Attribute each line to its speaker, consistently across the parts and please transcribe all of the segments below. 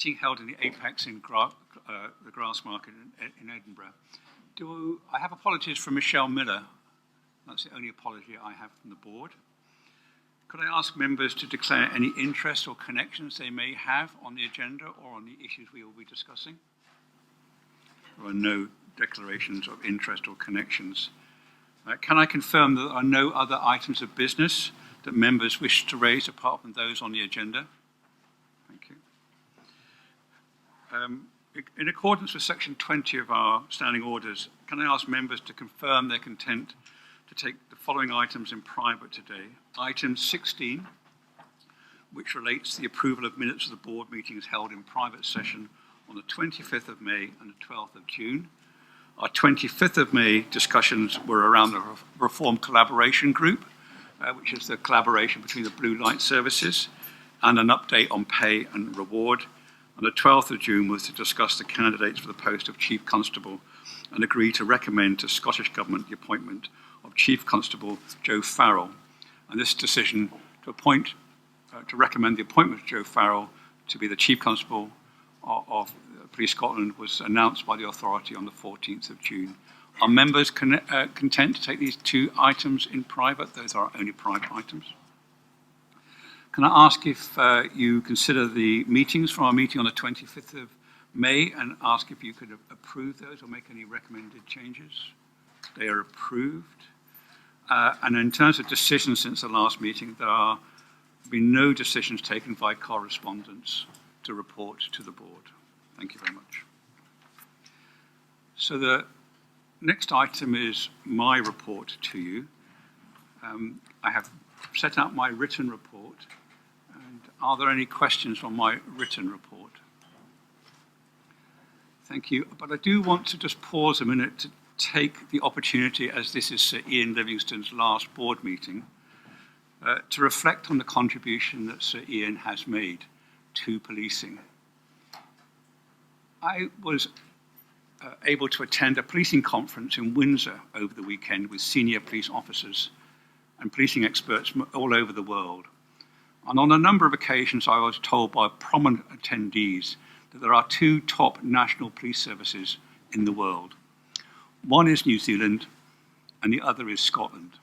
Speaker 1: Being held in the Apex in the Grassmarket in Edinburgh. I have apologies from Michelle Miller. That's the only apology I have from the board. Could I ask members to declare any interest or connections they may have on the agenda or on the issues we will be discussing? There are no declarations of interest or connections. Can I confirm that there are no other items of business that members wish to raise apart from those on the agenda? Thank you. In accordance with section 20 of our standing orders, can I ask members to confirm their content to take the following items in private today? Item 16, which relates to the approval of minutes of the board meetings held in private session on the 25th of May and the 12th of June. Our 25th of May discussions were around the Reform Collaboration Group, which is the collaboration between the Blue Light Services, and an update on pay and reward. And the 12th of June was to discuss the candidates for the post of Chief Constable and agree to recommend to Scottish Government the appointment of Chief Constable Joe Farrell. And this decision to recommend the appointment of Joe Farrell to be the Chief Constable of Police Scotland was announced by the authority on the 14th of June. Are members content to take these two items in private? Those are only private items. Can I ask if you consider the meetings from our meeting on the 25th of May and ask if you could approve those or make any recommended changes? They are approved. And in terms of decisions since the last meeting, there have been no decisions taken by correspondence to report to the board. Thank you very much. So the next item is my report to you. I have set out my written report. And are there any questions on my written report? Thank you. But I do want to just pause a minute to take the opportunity, as this is Sir Ian Livingstone's last board meeting, to reflect on the contribution that Sir Ian has made to policing. I was able to attend a policing conference in Windsor over the weekend with senior police officers and policing experts all over the world. And on a number of occasions, I was told by prominent attendees that there are two top national police services in the world. One is New Zealand, and the other is Scotland.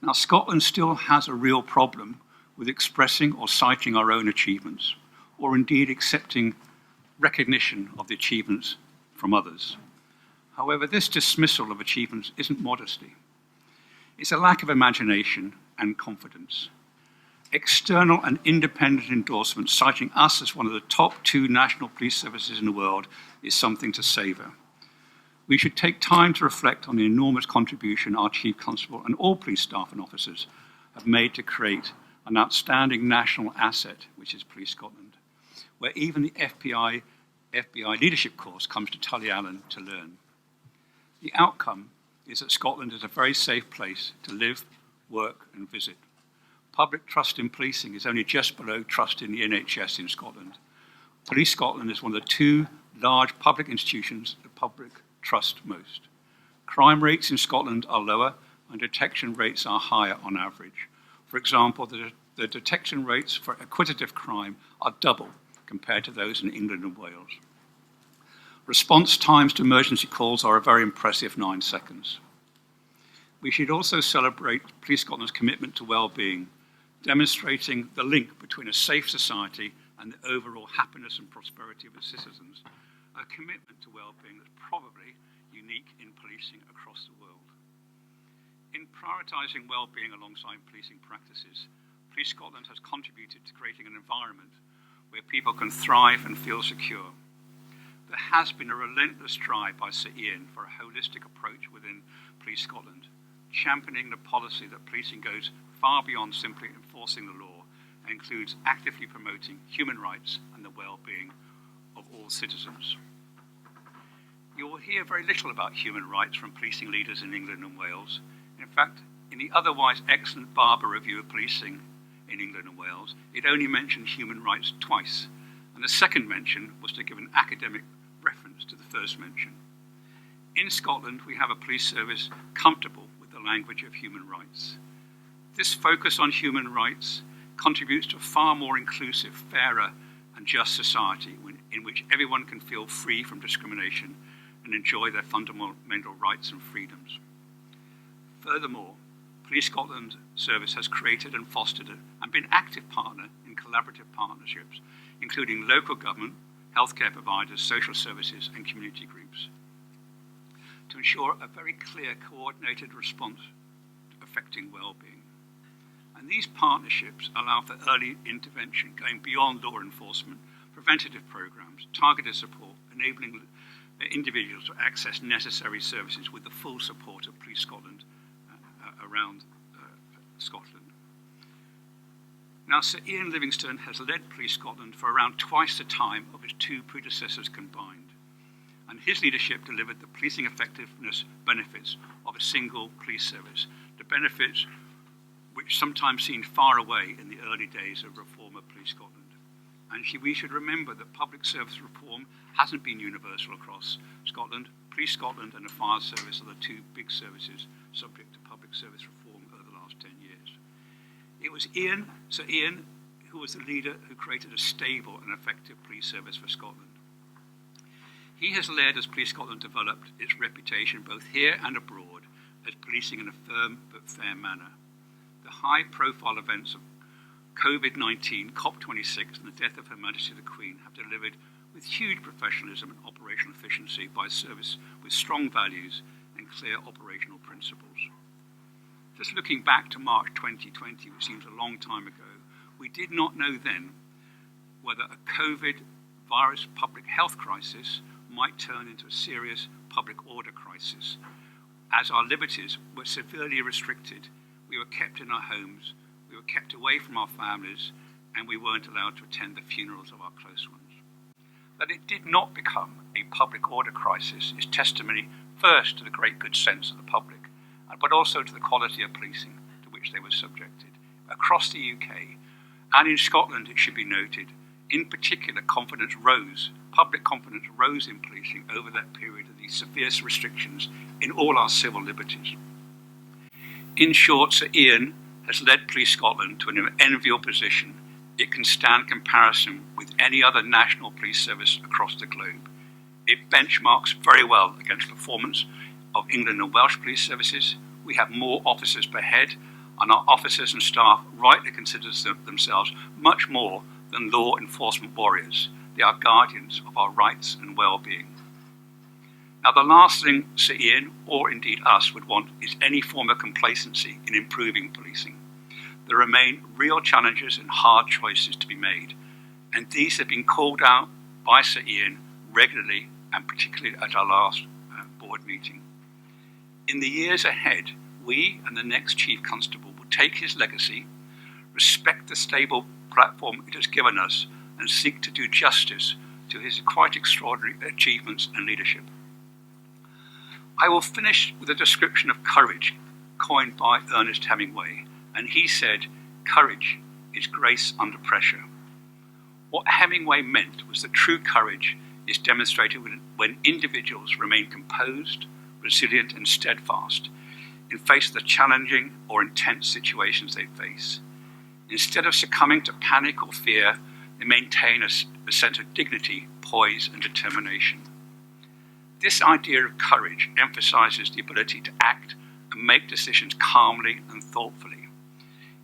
Speaker 1: Now, Scotland still has a real problem with expressing or citing our own achievements, or indeed accepting recognition of the achievements from others. However, this dismissal of achievements isn't modesty. It's a lack of imagination and confidence. External and independent endorsements citing us as one of the top two national police services in the world is something to savour. We should take time to reflect on the enormous contribution our Chief Constable and all police staff and officers have made to create an outstanding national asset, which is Police Scotland, where even the FBI leadership course comes to Tullyallen to learn. The outcome is that Scotland is a very safe place to live, work and visit. Public trust in policing is only just below trust in the NHS in Scotland. Police Scotland is one of the two large public institutions the public trust most. Crime rates in Scotland are lower and detection rates are higher on average. For example, the detection rates for acquisitive crime are double compared to those in England and Wales. Response times to emergency calls are a very impressive 9 seconds. We should also celebrate Police Scotland's commitment to well-being, demonstrating the link between a safe society and the overall happiness and prosperity of its citizens, a commitment to well-being that's probably unique in policing across the world. In prioritising well-being alongside policing practices, Police Scotland has contributed to creating an environment where people can thrive and feel secure. There has been a relentless drive by Sir Ian for a holistic approach within Police Scotland, championing the policy that policing goes far beyond simply enforcing the law and includes actively promoting human rights and the well-being of all citizens. You will hear very little about human rights from policing leaders in England and Wales. In fact, in the otherwise excellent Barber Review of Policing in England and Wales, it only mentioned human rights twice, and the second mention was to give an academic reference to the first mention. In Scotland, we have a police service comfortable with the language of human rights. This focus on human rights contributes to a far more inclusive, fairer and just society in which everyone can feel free from discrimination and enjoy their fundamental rights and freedoms. Furthermore, Police Scotland Service has created and fostered and been an active partner in collaborative partnerships, including local government, healthcare providers, social services and community groups, to ensure a very clear coordinated response affecting well-being. And these partnerships allow for early intervention going beyond law enforcement, preventative programs, targeted support, enabling individuals to access necessary services with the full support of Police Scotland around Scotland. Now, Sir Ian Livingstone has led Police Scotland for around twice the time of his two predecessors combined, and his leadership delivered the policing effectiveness benefits of a single police service, the benefits which sometimes seemed far away in the early days of reform of Police Scotland. And we should remember that public service reform hasn't been universal across Scotland. Police Scotland and the Fire Service are the two big services subject to public service reform over the last 10 years. It was Sir Ian, who was the leader who created a stable and effective police service for Scotland. He has led as Police Scotland developed its reputation both here and abroad as policing in a firm but fair manner. The high-profile events of COVID-19, COP26 and the death of Her Majesty the Queen have delivered with huge professionalism and operational efficiency by service with strong values and clear operational principles. Just looking back to March 2020, which seems a long time ago, we did not know then whether a COVID virus public health crisis might turn into a serious public order crisis. As our liberties were severely restricted, we were kept in our homes, we were kept away from our families, and we weren't allowed to attend the funerals of our close ones. That it did not become a public order crisis is testimony first to the great good sense of the public, but also to the quality of policing to which they were subjected. Across the UK, and in Scotland it should be noted, in particular public confidence rose in policing over that period of these severe restrictions in all our civil liberties. In short, Sir Ian has led Police Scotland to an enviable position. It can stand comparison with any other national police service across the globe. It benchmarks very well against performance of England and Welsh police services. We have more officers per head, and our officers and staff rightly consider themselves much more than law enforcement warriors. They are guardians of our rights and well-being. Now, the last thing Sir Ian, or indeed us, would want is any form of complacency in improving policing. There remain real challenges and hard choices to be made, and these have been called out by Sir Ian regularly, and particularly at our last board meeting. In the years ahead, we and the next Chief Constable will take his legacy, respect the stable platform it has given us, and seek to do justice to his quite extraordinary achievements and leadership. I will finish with a description of courage coined by Ernest Hemingway, and he said, "Courage is grace under pressure." What Hemingway meant was that true courage is demonstrated when individuals remain composed, resilient and steadfast in face of the challenging or intense situations they face. Instead of succumbing to panic or fear, they maintain a sense of dignity, poise and determination. This idea of courage emphasizes the ability to act and make decisions calmly and thoughtfully.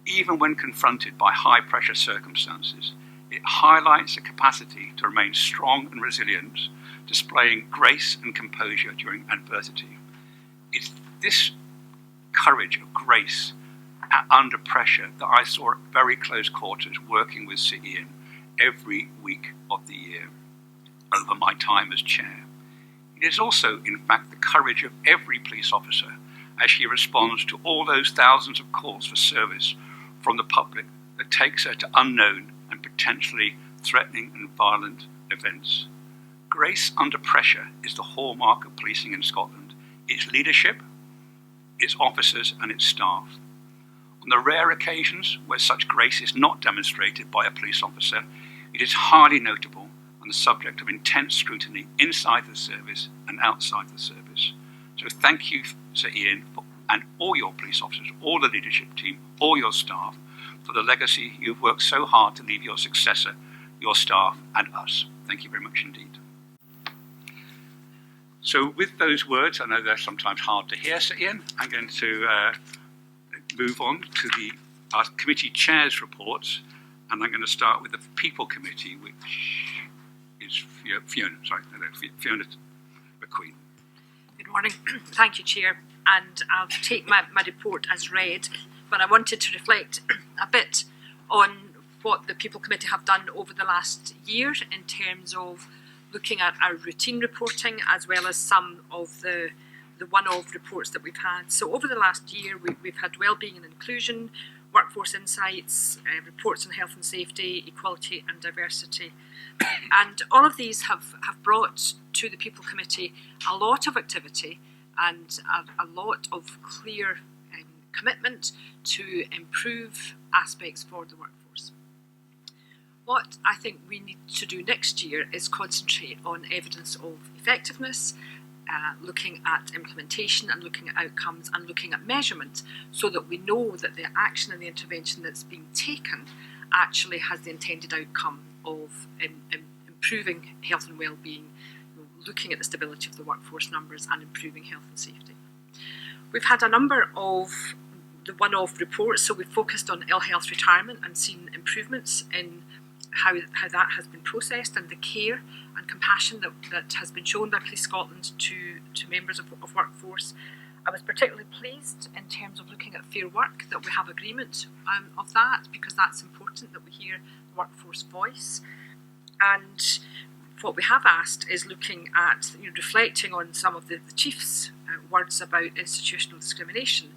Speaker 1: Even when confronted by high-pressure circumstances, it highlights the capacity to remain strong and resilient, displaying grace and composure during adversity. It's this courage of grace under pressure that I saw at very close quarters working with Sir Ian every week of the year over my time as chair. It is also, in fact, the courage of every police officer as she responds to all those thousands of calls for service from the public that takes her to unknown and potentially threatening and violent events. Grace under pressure is the hallmark of policing in Scotland, its leadership, its officers and its staff. On the rare occasions where such grace is not demonstrated by a police officer, it is highly notable and the subject of intense scrutiny inside the service and outside the service. So thank you, Sir Ian, and all your police officers, all the leadership team, all your staff, for the legacy you've worked so hard to leave your successor your staff and us. Thank you very much indeed. So with those words, I know they're sometimes hard to hear, so Ian, I'm going to move on to our committee chairs reports, and I'm going to start with the People Committee, which is Fiona McQueen.
Speaker 2: Good morning. Thank you, Chair. And I'll take my report as read, but I wanted to reflect a bit on what the People Committee have done over the last year in terms of looking at our routine reporting as well as some of the one-off reports that we've had. So over the last year, we've had wellbeing and inclusion, workforce insights, reports on health and safety, equality and diversity. And all of these have brought to the People Committee a lot of activity and a lot of clear commitment to improve aspects for the workforce. What I think we need to do next year is concentrate on evidence of effectiveness, looking at implementation and looking at outcomes and looking at measurement, so that we know that the action and the intervention that's being taken actually has the intended outcome of improving health and well-being, looking at the stability of the workforce numbers and improving health and safety. We've had a number of the one-off reports, so we've focused on ill health retirement and seen improvements in how that has been processed and the care and compassion that has been shown by Police Scotland to members of workforce. I was particularly pleased in terms of looking at Fair Work that we have agreement of that, because that's important that we hear the workforce voice. And what we have asked is looking at, reflecting on some of the Chief's words about institutional discrimination.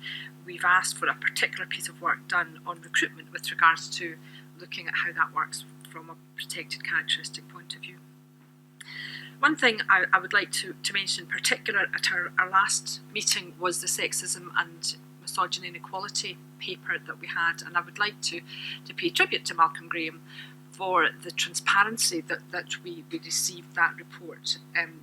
Speaker 2: We've asked for a particular piece of work done on recruitment with regards to looking at how that works from a protected characteristic point of view. One thing I would like to mention in particular at our last meeting was the sexism and misogyny and equality paper that we had, and I would like to pay tribute to Malcolm Graham for the transparency that we received that report.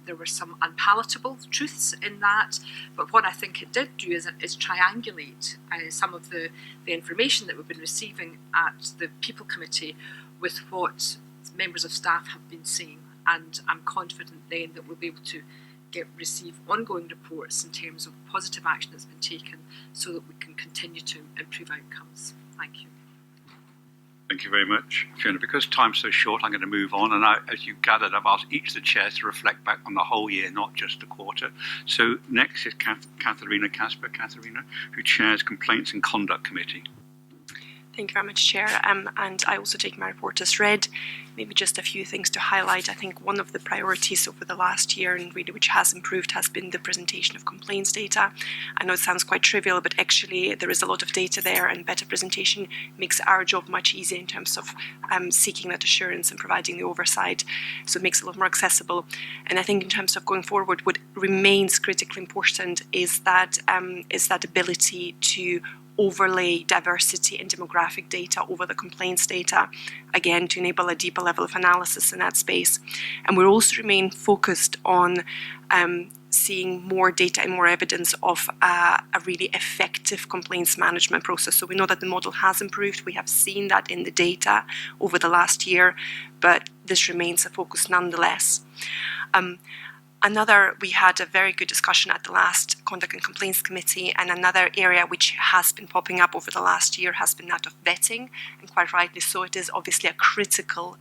Speaker 2: There were some unpalatable truths in that, but what I think it did do is triangulate some of the information that we've been receiving at the People Committee with what members of staff have been saying, and I'm confident then that we'll be able to receive ongoing reports in terms of positive action that's been taken so that we can continue to improve outcomes. Thank you.
Speaker 1: Thank you very much, Fiona. Because time's so short, I'm going to move on. And as you've gathered, I've asked each of the chairs to reflect back on the whole year, not just the quarter. So next is Katharina Casper, who chairs Complaints and Conduct Committee.
Speaker 3: Thank you very much, Chair. And I also take my report as read. Maybe just a few things to highlight. I think one of the priorities over the last year, and really which has improved, has been the presentation of complaints data. I know it sounds quite trivial, but actually there is a lot of data there, and better presentation makes our job much easier in terms of seeking that assurance and providing the oversight. So it makes it a lot more accessible. And I think in terms of going forward, what remains critically important is that ability to overlay diversity and demographic data over the complaints data, again, to enable a deeper level of analysis in that space. And we'll also remain focused on seeing more data and more evidence of a really effective complaints management process. So we know that the model has improved. We have seen that in the data over the last year, but this remains a focus nonetheless. We had a very good discussion at the last Conduct and Complaints Committee, and another area which has been popping up over the last year has been that of vetting, and quite rightly so. It is obviously a critical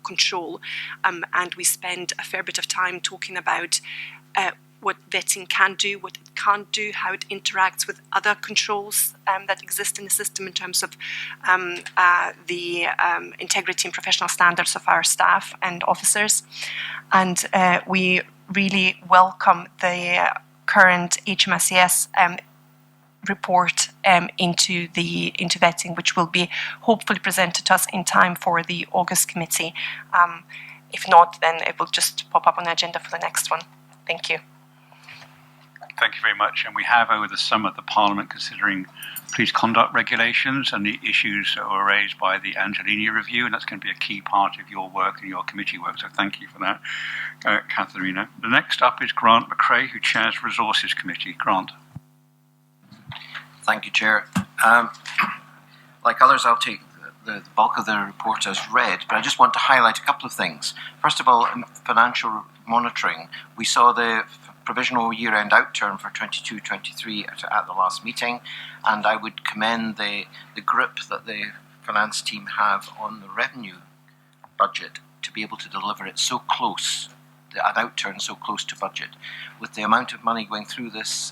Speaker 3: control, and we spend a fair bit of time talking about what vetting can do, what it can't do, how it interacts with other controls that exist in the system in terms of the integrity and professional standards of our staff and officers. And we really welcome the current HMSCS report into vetting, which will be hopefully presented to us in time for the August committee. If not, then it will just pop up on the agenda for the next one. Thank you.
Speaker 1: Thank you very much. And we have over the summer the Parliament considering police conduct regulations and the issues that were raised by the Angelini review, and that's going to be a key part of your work and your committee work. So thank you for that, Katharina. The next up is Grant McRae, who chairs Resources Committee. Grant.
Speaker 4: Thank you, Chair. Like others, I'll take the bulk of the report as read, but I just want to highlight a couple of things. First of all, in financial monitoring, we saw the provisional year-end outturn for 22-23 at the last meeting, and I would commend the grip that the finance team have on the revenue budget to be able to deliver it so close, an outturn so close to budget. With the amount of money going through this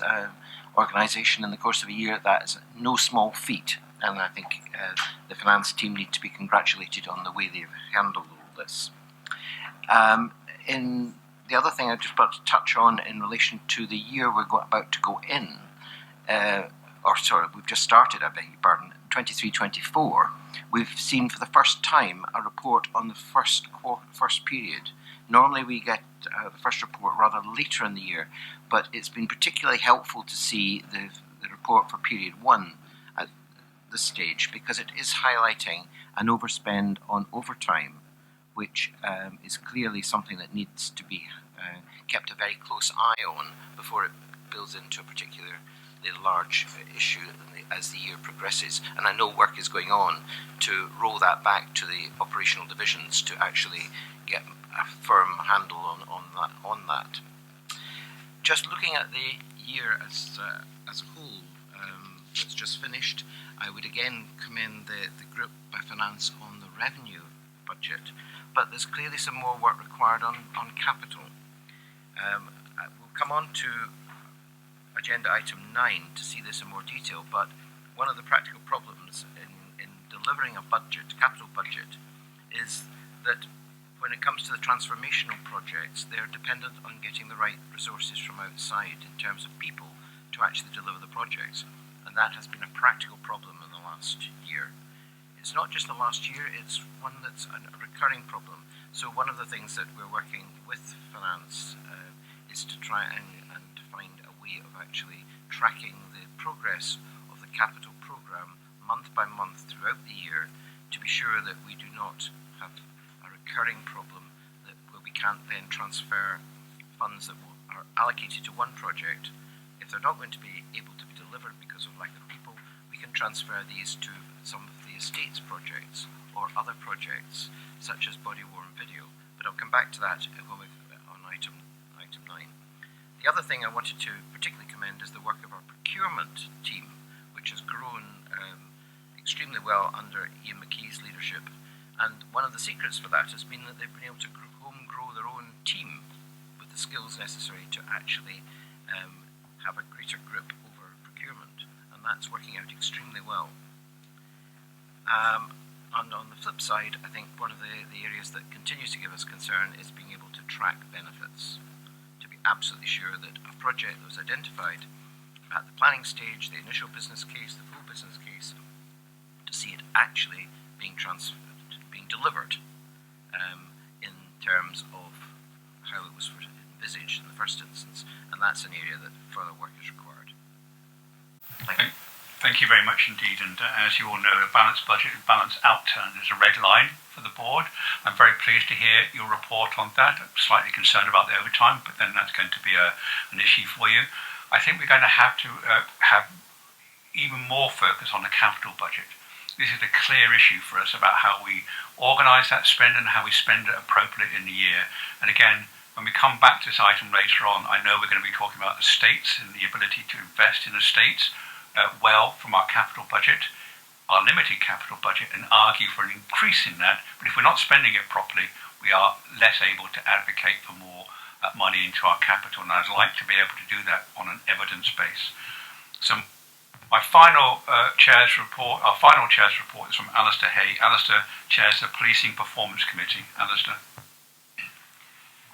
Speaker 4: organisation in the course of a year, that is no small feat, and I think the finance team need to be congratulated on the way they've handled all this. In the other thing I just want to touch on in relation to the year we're about to go in, we've just started, I beg your pardon, 23-24, we've seen for the first time a report on the first period. Normally we get the first report rather later in the year, but it's been particularly helpful to see the report for period 1 at this stage, because it is highlighting an overspend on overtime, which is clearly something that needs to be kept a very close eye on before it builds into a particularly large issue as the year progresses. And I know work is going on to roll that back to the operational divisions to actually get a firm handle on that. Just looking at the year as a whole that's just finished, I would again commend the group by finance on the revenue budget, but there's clearly some more work required on capital. We'll come on to agenda item 9 to see this in more detail, but one of the practical problems in delivering a capital budget, is that when it comes to the transformational projects, they're dependent on getting the right resources from outside in terms of people to actually deliver the projects, and that has been a practical problem in the last year. It's not just the last year, it's one that's a recurring problem. So one of the things that we're working with finance is to try and find a way of actually tracking the progress of the capital programme month by month throughout the year, to be sure that we do not have a recurring problem where we can't then transfer funds that are allocated to one project. If they're not going to be able to be delivered because of lack of people, we can transfer these to some of the estates projects or other projects such as body-worn video. But I'll come back to that on item 9. The other thing I wanted to particularly commend is the work of our procurement team, which has grown extremely well under Ian McKee's leadership. And one of the secrets for that has been that they've been able to grow their own team with the skills necessary to actually have a greater grip over procurement, and that's working out extremely well. And on the flip side, I think one of the areas that continues to give us concern is being able to track benefits, to be absolutely sure that a project that was identified at the planning stage, the initial business case, the full business case, to see it actually being delivered in terms of how it was envisaged in the first instance, and that's an area that further work is required. Thank you.
Speaker 1: Thank you very much indeed, and as you all know, a balanced budget and balanced outturn is a red line for the board. I'm very pleased to hear your report on that. I'm slightly concerned about the overtime, but then that's going to be an issue for you. I think we're going to have even more focus on the capital budget. This is a clear issue for us about how we organise that spend and how we spend it appropriately in the year. And again, when we come back to this item later on, I know we're going to be talking about estates and the ability to invest in estates well from our capital budget, our limited capital budget, and argue for an increase in that. But if we're not spending it properly, we are less able to advocate for more money into our capital, and I'd like to be able to do that on an evidence base. So our final chair's report is from Alistair Hay. Alistair chairs the Policing Performance Committee. Alistair.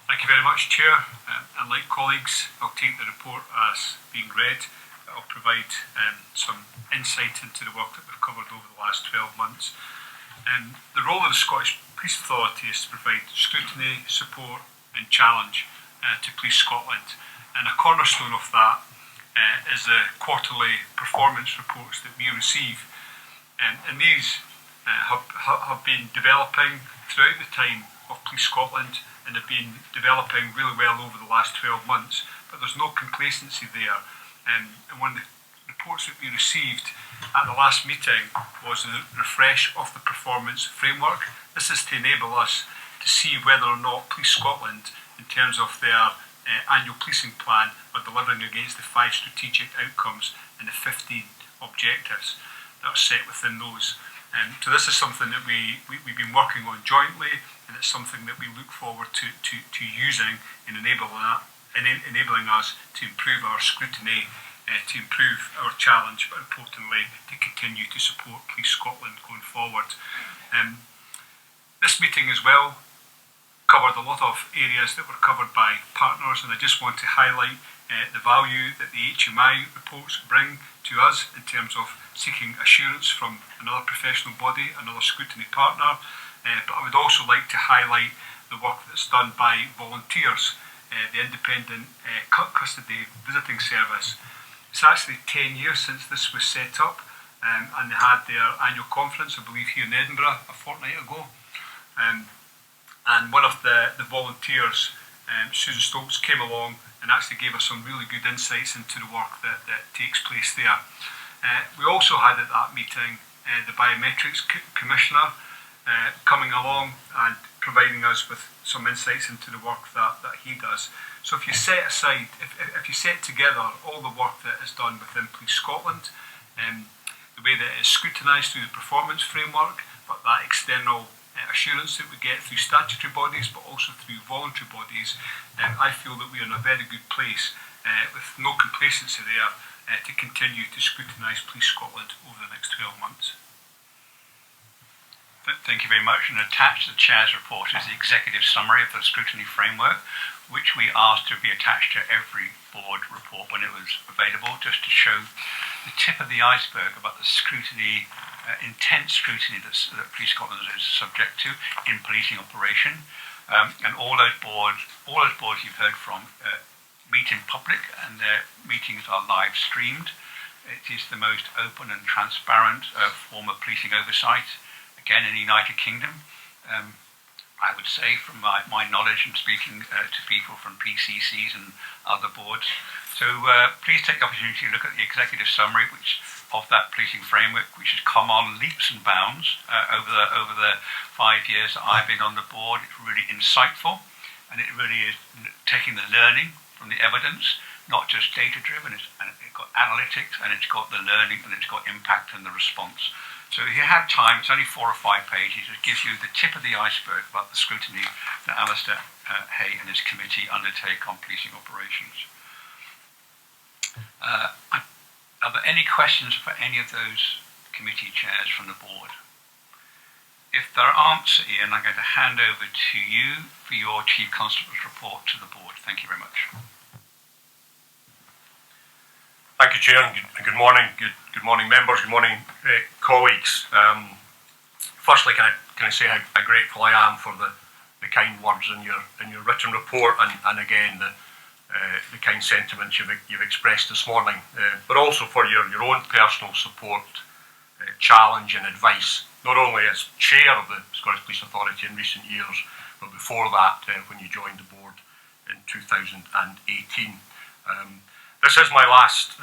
Speaker 5: Thank you very much, Chair. And like colleagues, I'll take the report as being read. I'll provide some insight into the work that we've covered over the last 12 months. The role of the Scottish Police Authority is to provide scrutiny, support and challenge to Police Scotland. And a cornerstone of that is the quarterly performance reports that we receive. And these have been developing throughout the time of Police Scotland and have been developing really well over the last 12 months. But there's no complacency there. And one of the reports that we received at the last meeting was the refresh of the performance framework. This is to enable us to see whether or not Police Scotland, in terms of their annual policing plan, are delivering against the 5 strategic outcomes and the 15 objectives that are set within those. So this is something that we've been working on jointly, and it's something that we look forward to using in enabling us to improve our scrutiny, to improve our challenge, but importantly to continue to support Police Scotland going forward. This meeting as well covered a lot of areas that were covered by partners, and I just want to highlight the value that the HMI reports bring to us in terms of seeking assurance from another professional body, another scrutiny partner, but I would also like to highlight the work that's done by volunteers, the Independent Custody Visiting Service. It's actually 10 years since this was set up, and they had their annual conference, I believe, here in Edinburgh a fortnight ago. And one of the volunteers, Susan Stokes, came along and actually gave us some really good insights into the work that takes place there. We also had at that meeting the Biometrics Commissioner coming along and providing us with some insights into the work that he does. So if you set aside, if you set together all the work that is done within Police Scotland, the way that it is scrutinised through the performance framework, but that external assurance that we get through statutory bodies but also through voluntary bodies, I feel that we are in a very good place with no complacency there to continue to scrutinise Police Scotland over the next 12 months.
Speaker 1: Thank you very much. And attached to the Chair's report is the executive summary of the scrutiny framework, which we asked to be attached to every board report when it was available, just to show the tip of the iceberg about the scrutiny, intense scrutiny that Police Scotland is subject to in policing operation. And all those boards you've heard from meet in public, and their meetings are live streamed. It is the most open and transparent form of policing oversight, again in the United Kingdom. I would say, from my knowledge and speaking to people from PCCs and other boards. So please take the opportunity to look at the executive summary of that policing framework, which has come on leaps and bounds over the 5 years that I've been on the board. It's really insightful, and it really is taking the learning from the evidence, not just data-driven. It's got analytics, and it's got the learning, and it's got impact and the response. So if you have time, it's only 4 or 5 pages. It gives you the tip of the iceberg about the scrutiny that Alistair Hay and his committee undertake on policing operations. Are there any questions for any of those committee chairs from the board? If there aren't, Ian, I'm going to hand over to you for your Chief Constable's report to the board. Thank you very much.
Speaker 6: Thank you, Chair, and good morning. Good morning, members. Good morning, colleagues. Firstly, can I say how grateful I am for the kind words in your written report, and again the kind sentiments you've expressed this morning, but also for your own personal support, challenge, and advice. Not only as chair of the Scottish Police Authority in recent years, but before that, when you joined the board in 2018. This is my last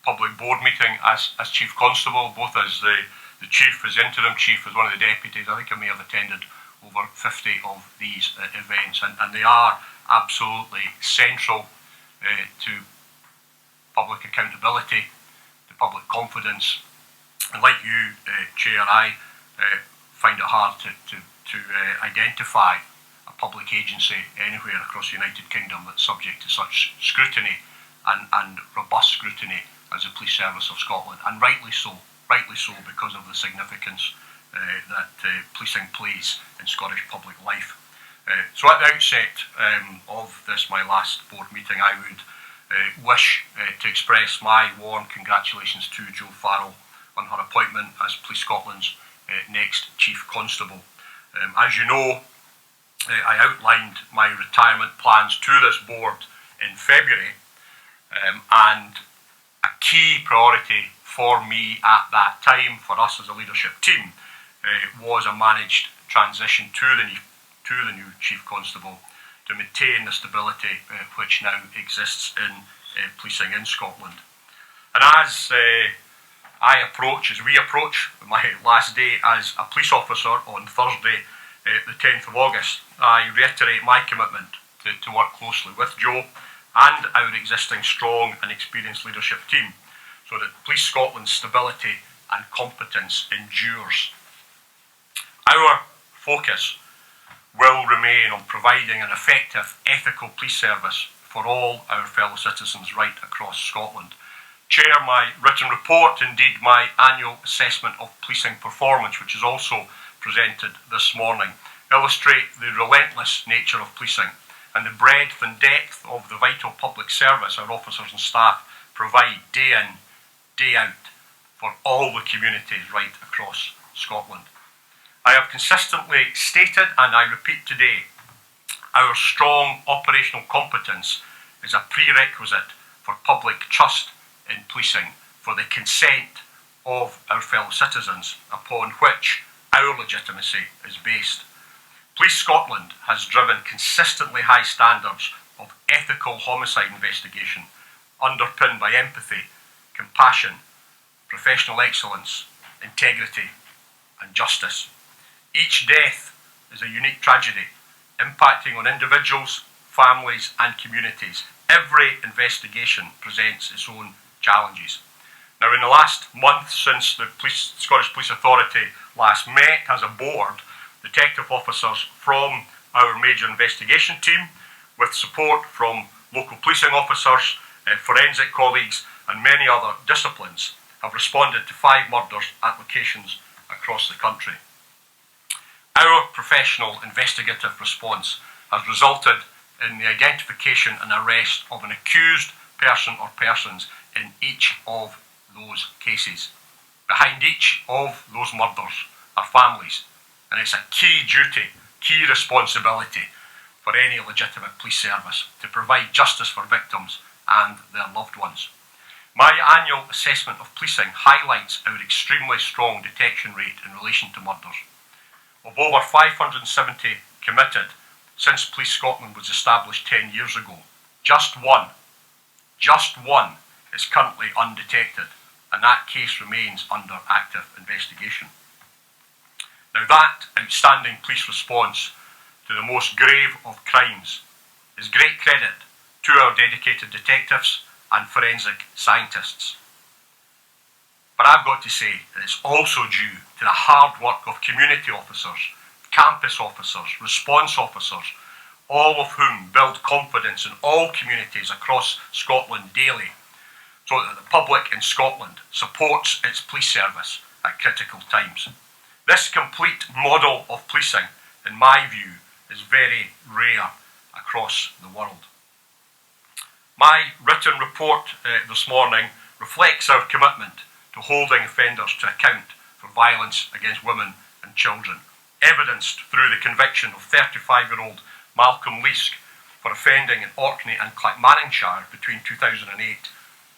Speaker 6: public board meeting as Chief Constable, both as the Chief, as interim Chief, as one of the deputies. I think I may have attended over 50 of these events, and they are absolutely central to public accountability, to public confidence. And like you, Chair, I find it hard to identify a public agency anywhere across the United Kingdom that's subject to such scrutiny and robust scrutiny as the Police Service of Scotland, and rightly so because of the significance that policing plays in Scottish public life. So at the outset of this, my last board meeting, I would wish to express my warm congratulations to Jo Farrell on her appointment as Police Scotland's next Chief Constable. As you know, I outlined my retirement plans to this board in February, and a key priority for me at that time, for us as a leadership team, was a managed transition to the new Chief Constable to maintain the stability which now exists in policing in Scotland. And as as we approach my last day as a police officer on Thursday, the 10th of August, I reiterate my commitment to work closely with Joe and our existing strong and experienced leadership team so that Police Scotland's stability and competence endures. Our focus will remain on providing an effective, ethical police service for all our fellow citizens right across Scotland. Chair, my written report, indeed my annual assessment of policing performance, which is also presented this morning, illustrate the relentless nature of policing and the breadth and depth of the vital public service our officers and staff provide day in, day out for all the communities right across Scotland. I have consistently stated, and I repeat today, our strong operational competence is a prerequisite for public trust in policing, for the consent of our fellow citizens, upon which our legitimacy is based. Police Scotland has driven consistently high standards of ethical homicide investigation, underpinned by empathy, compassion, professional excellence, integrity, and justice. Each death is a unique tragedy, impacting on individuals, families, and communities. Every investigation presents its own challenges. Now, in the last month since the Scottish Police Authority last met as a board, detective officers from our major investigation team, with support from local policing officers, forensic colleagues, and many other disciplines, have responded to 5 murders at locations across the country. Our professional investigative response has resulted in the identification and arrest of an accused person or persons in each of those cases. Behind each of those murders are families, and it's a key duty, key responsibility for any legitimate police service to provide justice for victims and their loved ones. My annual assessment of policing highlights our extremely strong detection rate in relation to murders. Of over 570 committed since Police Scotland was established 10 years ago, just one is currently undetected, and that case remains under active investigation. Now, that outstanding police response to the most grave of crimes is great credit to our dedicated detectives and forensic scientists. But I've got to say that it's also due to the hard work of community officers, campus officers, response officers, all of whom build confidence in all communities across Scotland daily, so that the public in Scotland supports its police service at critical times. This complete model of policing, in my view, is very rare across the world. My written report this morning reflects our commitment to holding offenders to account for violence against women and children, evidenced through the conviction of 35-year-old Malcolm Leask for offending in Orkney and Clackmannanshire between 2008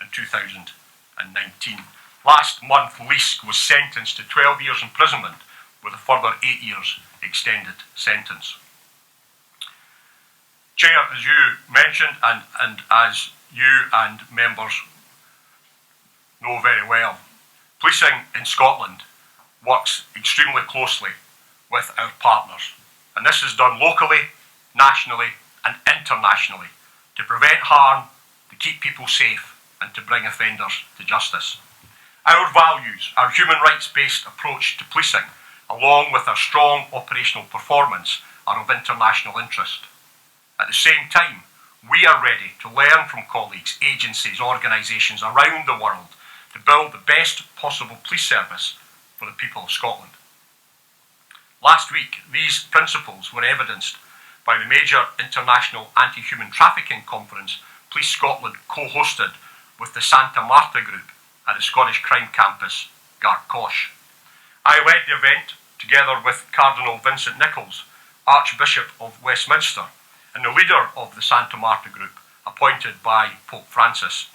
Speaker 6: and 2019. Last month, Leask was sentenced to 12 years imprisonment with a further 8 years extended sentence. Chair, as you mentioned, and as you and members know very well, policing in Scotland works extremely closely with our partners, and this is done locally, nationally, and internationally to prevent harm, to keep people safe, and to bring offenders to justice. Our values, our human rights-based approach to policing, along with our strong operational performance, are of international interest. At the same time, we are ready to learn from colleagues, agencies, organisations around the world to build the best possible police service for the people of Scotland. Last week, these principles were evidenced by the major international anti-human trafficking conference Police Scotland co-hosted with the Santa Marta Group at the Scottish Crime Campus, Gartcosh. I led the event together with Cardinal Vincent Nichols, Archbishop of Westminster, and the leader of the Santa Marta Group, appointed by Pope Francis.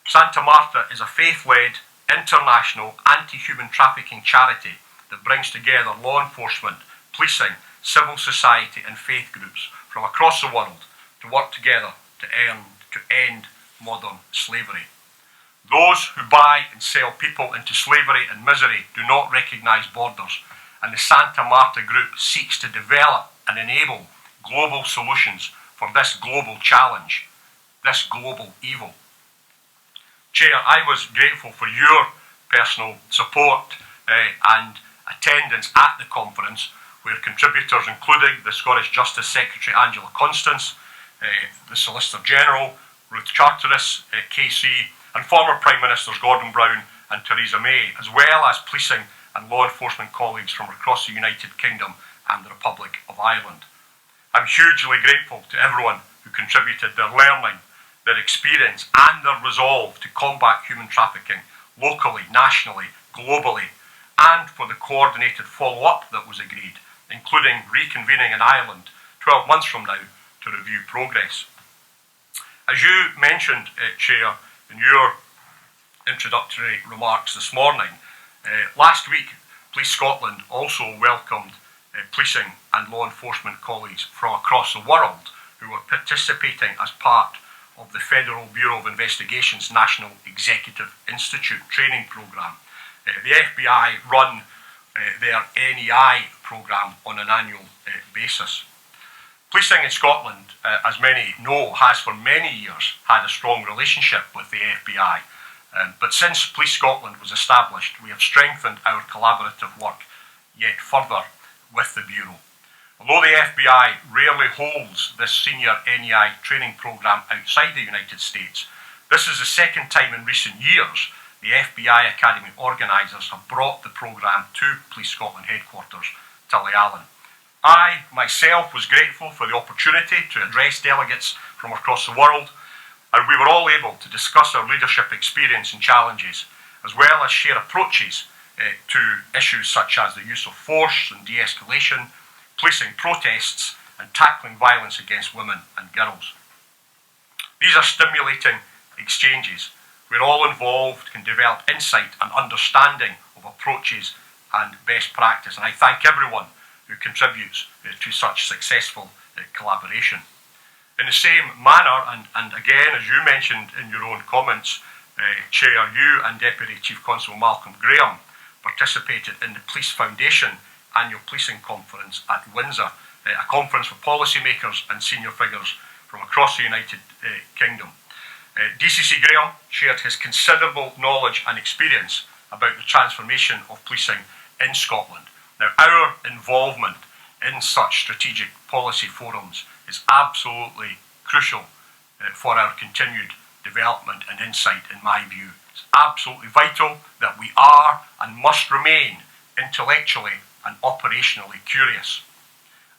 Speaker 6: Santa Marta is a faith-led, international anti-human trafficking charity that brings together law enforcement, policing, civil society and faith groups from across the world to work together to end modern slavery. Those who buy and sell people into slavery and misery do not recognise borders, and the Santa Marta Group seeks to develop and enable global solutions for this global challenge, this global evil. Chair, I was grateful for your personal support and attendance at the conference, where contributors including the Scottish Justice Secretary Angela Constance, the Solicitor General Ruth Charteris, KC, and former Prime Ministers Gordon Brown and Theresa May, as well as policing and law enforcement colleagues from across the United Kingdom and the Republic of Ireland. I'm hugely grateful to everyone who contributed their learning, their experience and their resolve to combat human trafficking locally, nationally, globally, and for the coordinated follow-up that was agreed, including reconvening in Ireland 12 months from now to review progress. As you mentioned, Chair, in your introductory remarks this morning, last week Police Scotland also welcomed policing and law enforcement colleagues from across the world who were participating as part of the Federal Bureau of Investigation's National Executive Institute training programme. The FBI run their NEI programme on an annual basis. Policing in Scotland, as many know, has for many years had a strong relationship with the FBI. But since Police Scotland was established, we have strengthened our collaborative work yet further with the Bureau. Although the FBI rarely holds this senior NEI training programme outside the United States, this is the second time in recent years the FBI Academy organisers have brought the programme to Police Scotland headquarters, Tullyallen. I, myself, was grateful for the opportunity to address delegates from across the world, and we were all able to discuss our leadership experience and challenges, as well as share approaches to issues such as the use of force and de-escalation, policing protests, and tackling violence against women and girls. These are stimulating exchanges where all involved can develop insight and understanding of approaches and best practice, and I thank everyone who contributes to such successful collaboration. In the same manner, and again, as you mentioned in your own comments, Chair, you and Deputy Chief Constable Malcolm Graham participated in the Police Foundation Annual Policing Conference at Windsor, a conference for policymakers and senior figures from across the United Kingdom. DCC Graham shared his considerable knowledge and experience about the transformation of policing in Scotland. Now, our involvement in such strategic policy forums is absolutely crucial for our continued development and insight, in my view. It's absolutely vital that we are and must remain intellectually and operationally curious.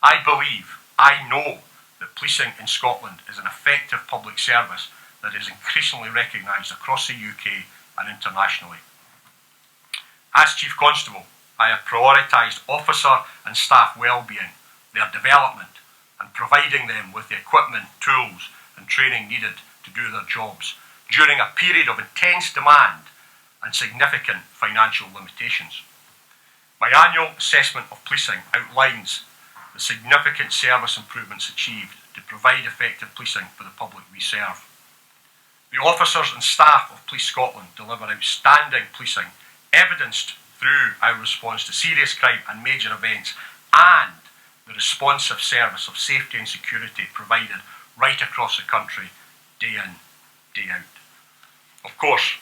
Speaker 6: I believe, I know, that policing in Scotland is an effective public service that is increasingly recognised across the UK and internationally. As Chief Constable, I have prioritised officer and staff well-being, their development, and providing them with the equipment, tools and training needed to do their jobs during a period of intense demand and significant financial limitations. My annual assessment of policing outlines the significant service improvements achieved to provide effective policing for the public we serve. The officers and staff of Police Scotland deliver outstanding policing, evidenced through our response to serious crime and major events, and the responsive service of safety and security provided right across the country, day in, day out. Of course,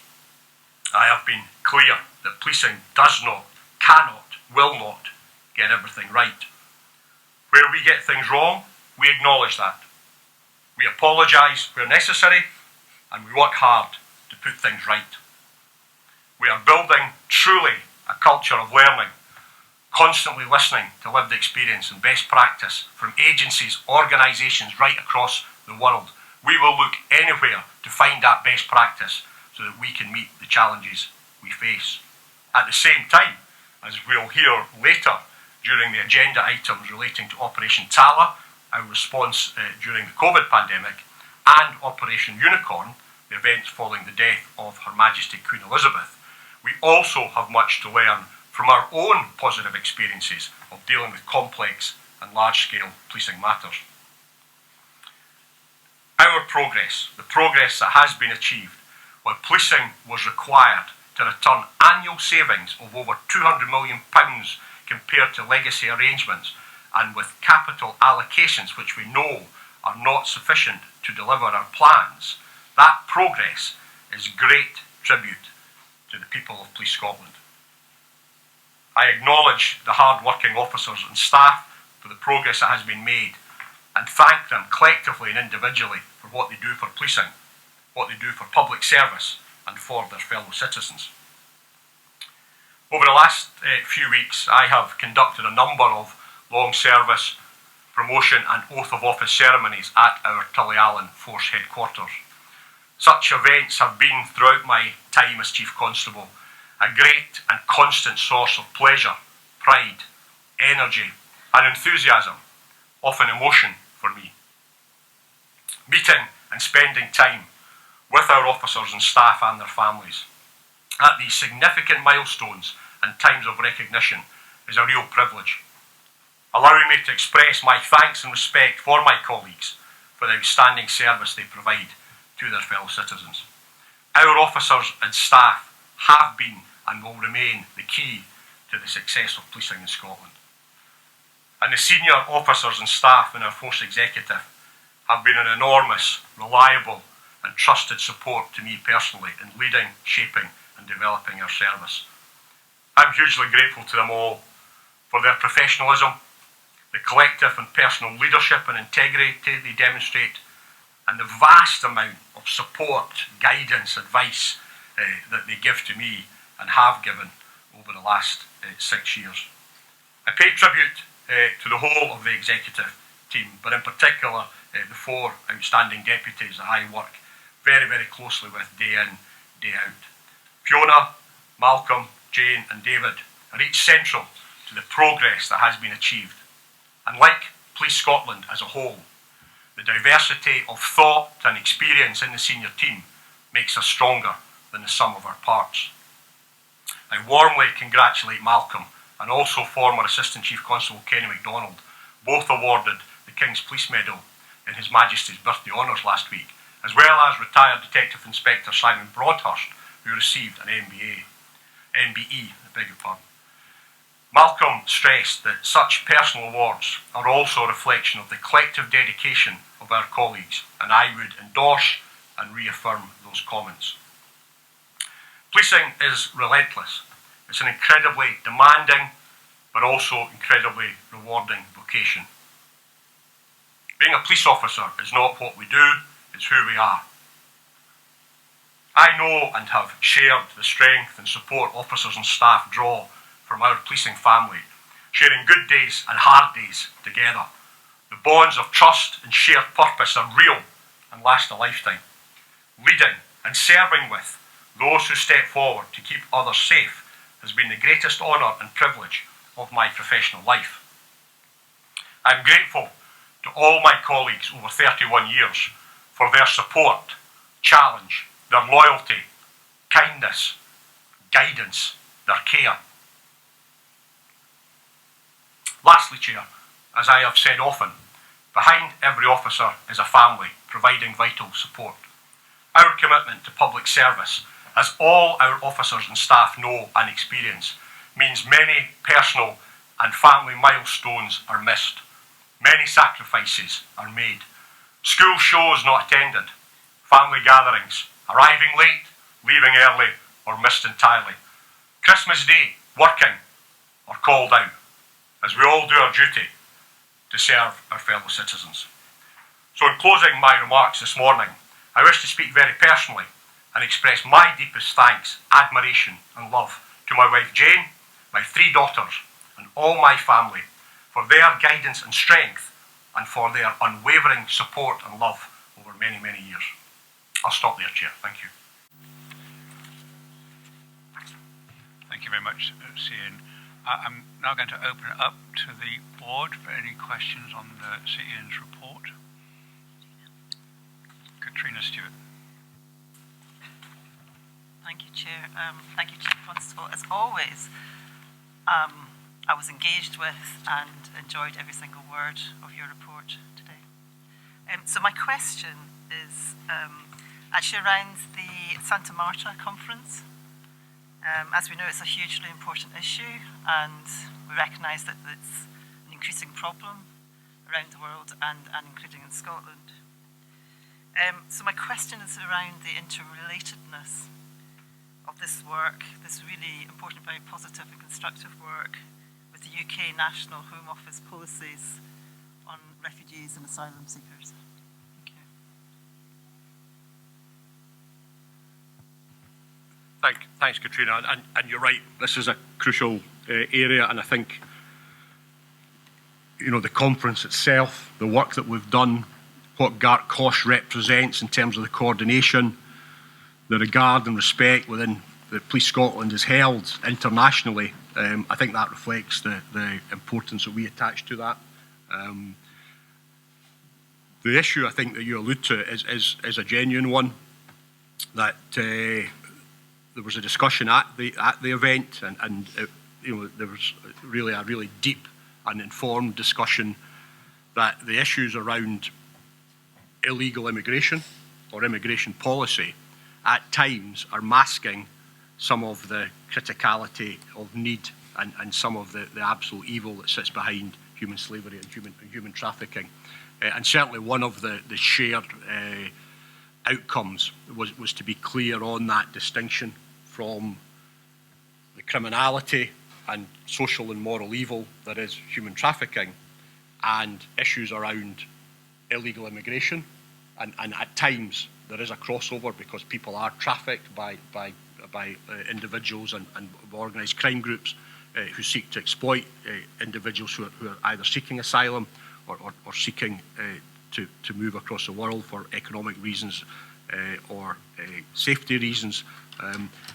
Speaker 6: I have been clear that policing does not, cannot, will not get everything right. Where we get things wrong, we acknowledge that. We apologise where necessary, and we work hard to put things right. We are building truly a culture of learning, constantly listening to lived experience and best practice from agencies, organisations right across the world. We will look anywhere to find that best practice so that we can meet the challenges we face. At the same time, as we'll hear later during the agenda items relating to Operation Tala, our response during the COVID pandemic, and Operation Unicorn, the events following the death of Her Majesty Queen Elizabeth, we also have much to learn from our own positive experiences of dealing with complex and large-scale policing matters. Our progress, the progress that has been achieved, when policing was required to return annual savings of over £200 million compared to legacy arrangements, and with capital allocations which we know are not sufficient to deliver our plans, that progress is great tribute to the people of Police Scotland. I acknowledge the hard-working officers and staff for the progress that has been made, and thank them collectively and individually for what they do for policing, what they do for public service and for their fellow citizens. Over the last few weeks, I have conducted a number of long service, promotion and oath of office ceremonies at our Tullyallen Force Headquarters. Such events have been, throughout my time as Chief Constable, a great and constant source of pleasure, pride, energy and enthusiasm, often emotion for me. Meeting and spending time with our officers and staff and their families at these significant milestones and times of recognition is a real privilege, allowing me to express my thanks and respect for my colleagues for the outstanding service they provide to their fellow citizens. Our officers and staff have been and will remain the key to the success of policing in Scotland. And the senior officers and staff in our Force Executive have been an enormous, reliable and trusted support to me personally in leading, shaping and developing our service. I'm hugely grateful to them all for their professionalism, the collective and personal leadership and integrity they demonstrate, and the vast amount of support, guidance, advice that they give to me and have given over the last 6 years. I pay tribute to the whole of the executive team, but in particular the 4 outstanding deputies that I work very, very closely with day in, day out. Fiona, Malcolm, Jane and David are each central to the progress that has been achieved. And like Police Scotland as a whole, the diversity of thought and experience in the senior team makes us stronger than the sum of our parts. I warmly congratulate Malcolm and also former Assistant Chief Constable Kenny MacDonald, both awarded the King's Police Medal in His Majesty's birthday honours last week, as well as retired Detective Inspector Simon Broadhurst, who received an MBE. Malcolm stressed that such personal awards are also a reflection of the collective dedication of our colleagues, and I would endorse and reaffirm those comments. Policing is relentless. It's an incredibly demanding but also incredibly rewarding vocation. Being a police officer is not what we do, it's who we are. I know and have shared the strength and support officers and staff draw from our policing family, sharing good days and hard days together. The bonds of trust and shared purpose are real and last a lifetime. Leading and serving with those who step forward to keep others safe has been the greatest honour and privilege of my professional life. I am grateful to all my colleagues over 31 years for their support, challenge, their loyalty, kindness, guidance, their care. Lastly, Chair, as I have said often, behind every officer is a family providing vital support. Our commitment to public service, as all our officers and staff know and experience, means many personal and family milestones are missed. Many sacrifices are made. School shows not attended, family gatherings, arriving late, leaving early or missed entirely. Christmas Day, working or called out, as we all do our duty to serve our fellow citizens. So in closing my remarks this morning, I wish to speak very personally and express my deepest thanks, admiration and love to my wife Jane, my 3 daughters and all my family for their guidance and strength and for their unwavering support and love over many, many years. I'll stop there, Chair. Thank you.
Speaker 1: Thank you very much, Cian. I'm now going to open it up to the board for any questions on Cian's report. Katrina Stewart.
Speaker 7: Thank you, Chair. Thank you, Chief Constable. As always, I was engaged with and enjoyed every single word of your report today. So my question is actually around the Santa Marta conference. As we know, it's a hugely important issue, and we recognise that it's an increasing problem around the world and including in Scotland. So my question is around the interrelatedness of this work, this really important, very positive and constructive work with the UK National Home Office policies on refugees and asylum seekers. Thank you.
Speaker 6: Thanks, Katrina. And you're right, this is a crucial area, and I think, you know, the conference itself, the work that we've done, what Gartcosh represents in terms of the coordination, the regard and respect within the Police Scotland is held internationally. I think that reflects the importance that we attach to that. The issue I think that you allude to is a genuine one, that there was a discussion at the event, and you know, there was really a really deep and informed discussion that the issues around illegal immigration or immigration policy at times are masking some of the criticality of need and some of the absolute evil that sits behind human slavery and human trafficking. And certainly one of the shared outcomes was to be clear on that distinction from the criminality and social and moral evil that is human trafficking and issues around illegal immigration. And at times there is a crossover because people are trafficked by individuals and organised crime groups who seek to exploit individuals who are either seeking asylum or seeking to move across the world for economic reasons or safety reasons.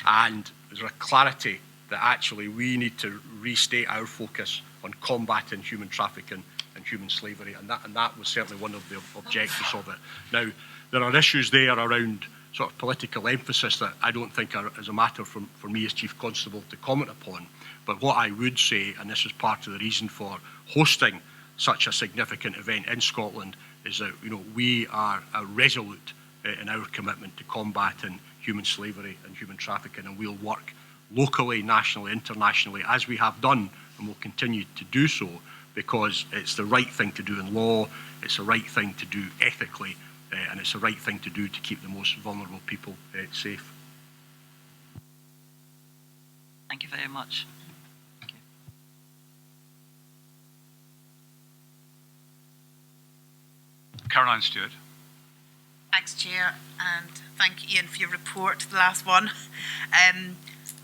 Speaker 6: And there's a clarity that actually we need to restate our focus on combating human trafficking and human slavery, and that was certainly one of the objectives of it. Now, there are issues there around sort of political emphasis that I don't think is a matter for me as Chief Constable to comment upon, but what I would say, and this is part of the reason for hosting such a significant event in Scotland, is that, you know, we are resolute in our commitment to combating human slavery and human trafficking, and we'll work locally, nationally, internationally, as we have done and will continue to do so, because it's the right thing to do in law, it's the right thing to do ethically, and it's the right thing to do to keep the most vulnerable people safe.
Speaker 7: Thank you very much.
Speaker 1: Caroline Stewart.
Speaker 8: Thanks, Chair, and thank Ian for your report, the last one.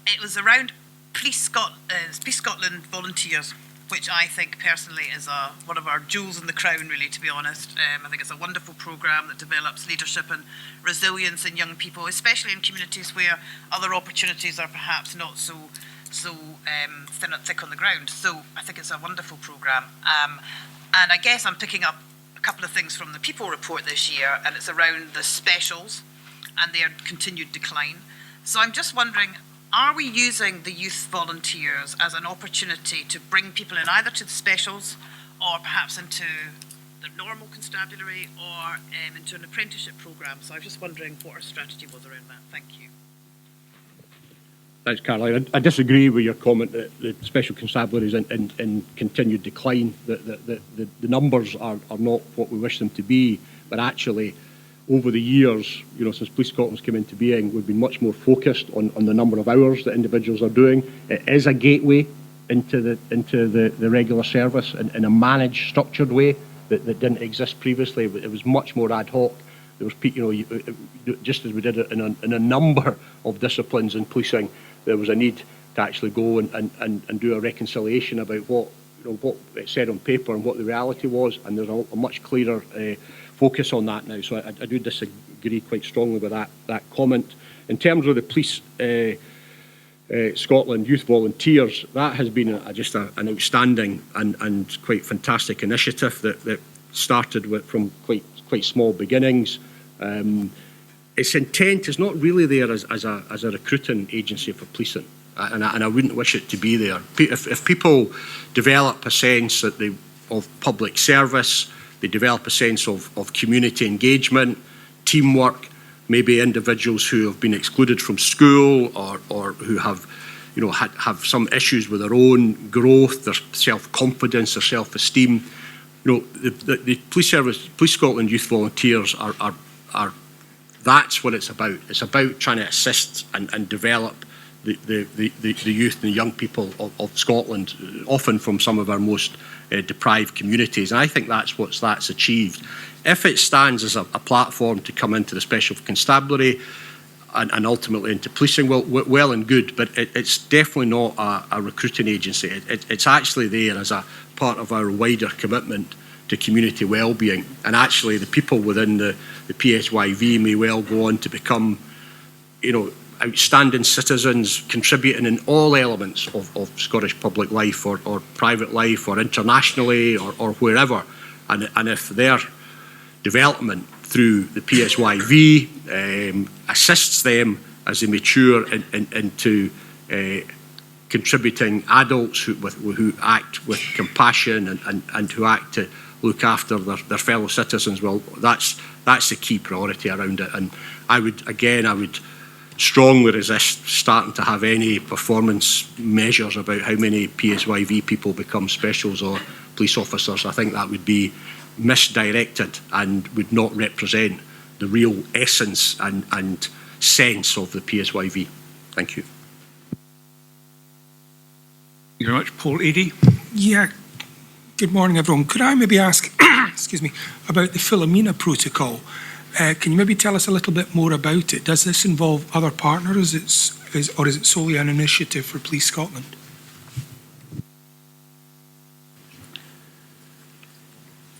Speaker 8: It was around Police Scotland volunteers, which I think personally is one of our jewels in the crown, really, to be honest. I think it's a wonderful programme that develops leadership and resilience in young people, especially in communities where other opportunities are perhaps not so thick on the ground. So I think it's a wonderful programme. And I guess I'm picking up a couple of things from the People report this year, and it's around the specials and their continued decline. So I'm just wondering, are we using the youth volunteers as an opportunity to bring people in either to the specials or perhaps into the normal constabulary or into an apprenticeship programme? So I was just wondering what our strategy was around that. Thank you.
Speaker 6: Thanks, Caroline. I disagree with your comment that the special constabulary is in continued decline. The numbers are not what we wish them to be, but actually over the years, you know, since Police Scotland's come into being, we've been much more focused on the number of hours that individuals are doing. It is a gateway into the regular service in a managed, structured way that didn't exist previously. It was much more ad hoc. There was, you know, just as we did it in a number of disciplines in policing, there was a need to actually go and do a reconciliation about what it said on paper and what the reality was, and there's a much clearer focus on that now. So I do disagree quite strongly with that comment. In terms of the Police Scotland Youth Volunteers, that has been just an outstanding and quite fantastic initiative that started from quite small beginnings. Its intent is not really there as a recruiting agency for policing, and I wouldn't wish it to be there. If people develop a sense of public service, they develop a sense of community engagement, teamwork,
Speaker 9: maybe individuals who have been excluded from school or who have, have some issues with their own growth, their self-confidence, their self-esteem. The Police Scotland Youth Volunteers are that's what it's about. It's about trying to assist and develop the youth and the young people of Scotland, often from some of our most deprived communities. And I think that's achieved. If it stands as a platform to come into the Special Constabulary and ultimately into policing, well and good, but it's definitely not a recruiting agency. It's actually there as a part of our wider commitment to community well-being. And actually the people within the PSYV may well go on to become, outstanding citizens, contributing in all elements of Scottish public life or private life or internationally or wherever. And if their development through the PSYV assists them as they mature into contributing adults who act with compassion and who act to look after their fellow citizens, well, that's the key priority around it. And I would strongly resist starting to have any performance measures about how many PSYV people become specials or police officers. I think that would be misdirected and would not represent the real essence and sense of the PSYV. Thank you.
Speaker 1: Thank you very much. Paul Eadie.
Speaker 10: Yeah. Good morning, everyone. Could I maybe ask, excuse me, about the Philomena protocol? Can you maybe tell us a little bit more about it? Does this involve other partners, or is it solely an initiative for Police Scotland?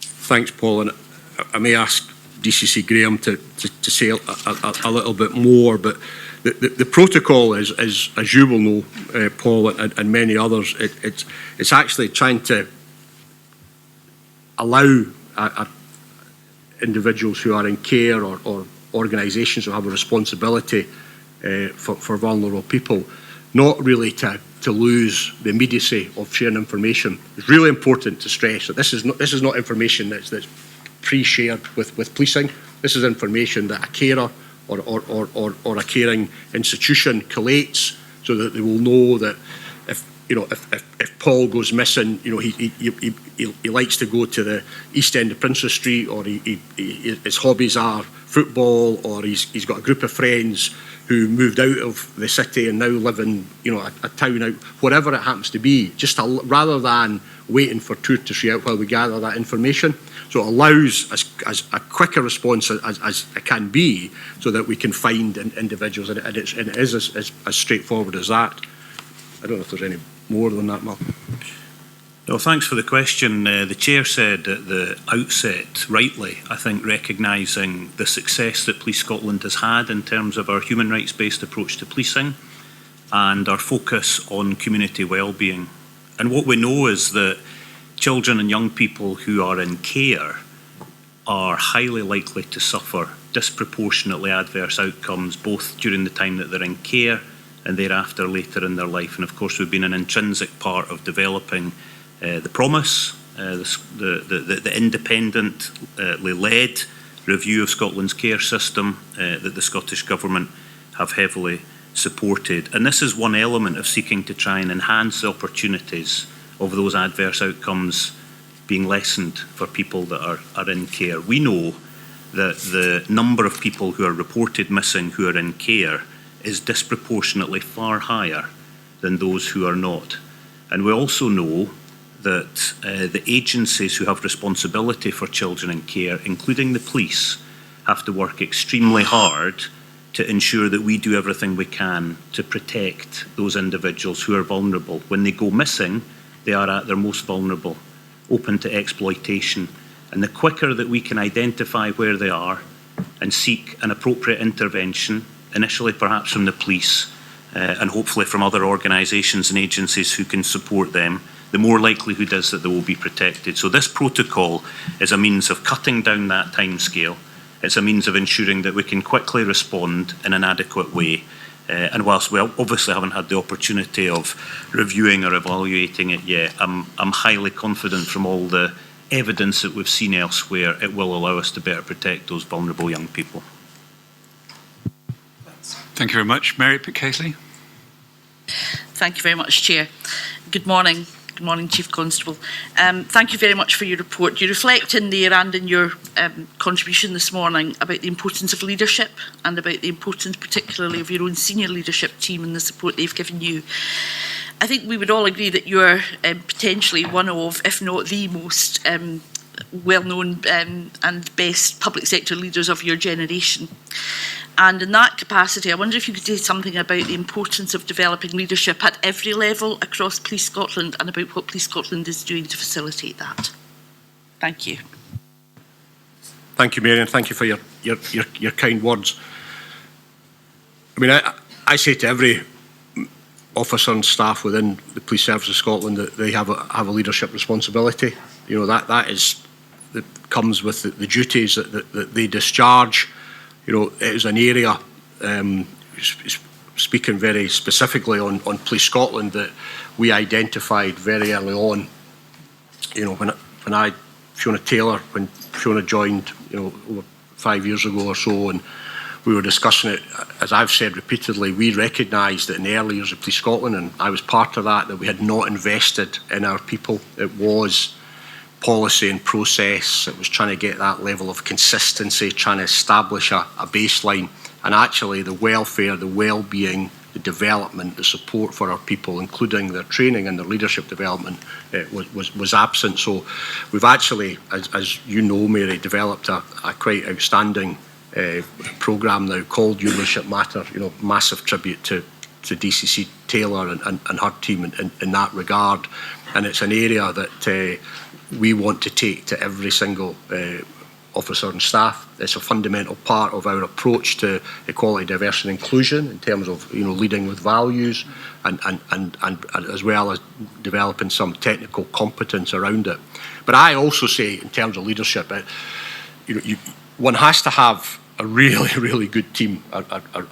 Speaker 9: Thanks, Paul. And I may ask DCC Graham to say a little bit more, but the protocol is, as you will know, Paul, and many others, it's actually trying to allow individuals who are in care or organisations who have a responsibility for vulnerable people, not really to lose the immediacy of sharing information. It's really important to stress that this is not information that's pre-shared with policing. This is information that a carer or a caring institution collates, so that they will know that if Paul goes missing, he likes to go to the east end of Princess Street, or his hobbies are football, or he's got a group of friends who moved out of the city and now live in a town out, whatever it happens to be, rather than waiting for two to 3 out while we gather that information. So it allows as a quicker response as it can be, so that we can find individuals, and it is as straightforward as that. I don't know if there's any more than that, Mark.
Speaker 11: No, thanks for the question. The Chair said at the outset, rightly, I think, recognising the success that Police Scotland has had in terms of our human rights-based approach to policing and our focus on community well-being. And what we know is that children and young people who are in care are highly likely to suffer disproportionately adverse outcomes, both during the time that they're in care and thereafter later in their life. And of course, we've been an intrinsic part of developing the Promise, the independently led review of Scotland's care system that the Scottish Government have heavily supported. And this is one element of seeking to try and enhance the opportunities of those adverse outcomes being lessened for people that are in care. We know that the number of people who are reported missing who are in care is disproportionately far higher than those who are not. And we also know that the agencies who have responsibility for children in care, including the police, have to work extremely hard to ensure that we do everything we can to protect those individuals who are vulnerable. When they go missing, they are at their most vulnerable, open to exploitation. And the quicker that we can identify where they are and seek an appropriate intervention, initially perhaps from the police and hopefully from other organisations and agencies who can support them, the more likelihood is that they will be protected. So this protocol is a means of cutting down that timescale. It's a means of ensuring that we can quickly respond in an adequate way. And whilst we obviously haven't had the opportunity of reviewing or evaluating it yet, I'm highly confident from all the evidence that we've seen elsewhere, it will allow us to better protect those vulnerable young people.
Speaker 1: Thank you very much. Mary Pitt-Casely.
Speaker 12: Thank you very much, Chair. Good morning. Good morning, Chief Constable. Thank you very much for your report. You reflect in there and in your contribution this morning about the importance of leadership and about the importance particularly of your own senior leadership team and the support they've given you. I think we would all agree that you are potentially one of, if not the most well-known and best public sector leaders of your generation. And in that capacity, I wonder if you could say something about the importance of developing leadership at every level across Police Scotland and about what Police Scotland is doing to facilitate that. Thank you.
Speaker 9: Thank you, Mary, and thank you for your kind words. I mean, I say to every officer and staff within the Police Service of Scotland that they have a leadership responsibility. You know, that comes with the duties that they discharge. You know, it is an area, speaking very specifically on Police Scotland, that we identified very early on. You know, when Fiona Taylor, when Fiona joined, you know, over 5 years ago or so, and we were discussing it, as I've said repeatedly, we recognised that in the early years of Police Scotland, and I was part of that we had not invested in our people. It was policy and process. It was trying to get that level of consistency, trying to establish a baseline, and actually the welfare, the well-being, the development, the support for our people, including their training and their leadership development, was absent. So we've actually, as you know, Mary, developed a quite outstanding programme now called Your Leadership Matter. You know, massive tribute to DCC Taylor and her team in that regard. And it's an area that we want to take to every single officer and staff. It's a fundamental part of our approach to equality, diversity and inclusion in terms of, you know, leading with values and as well as developing some technical competence around it. But I also say in terms of leadership, you know, one has to have a really, really good team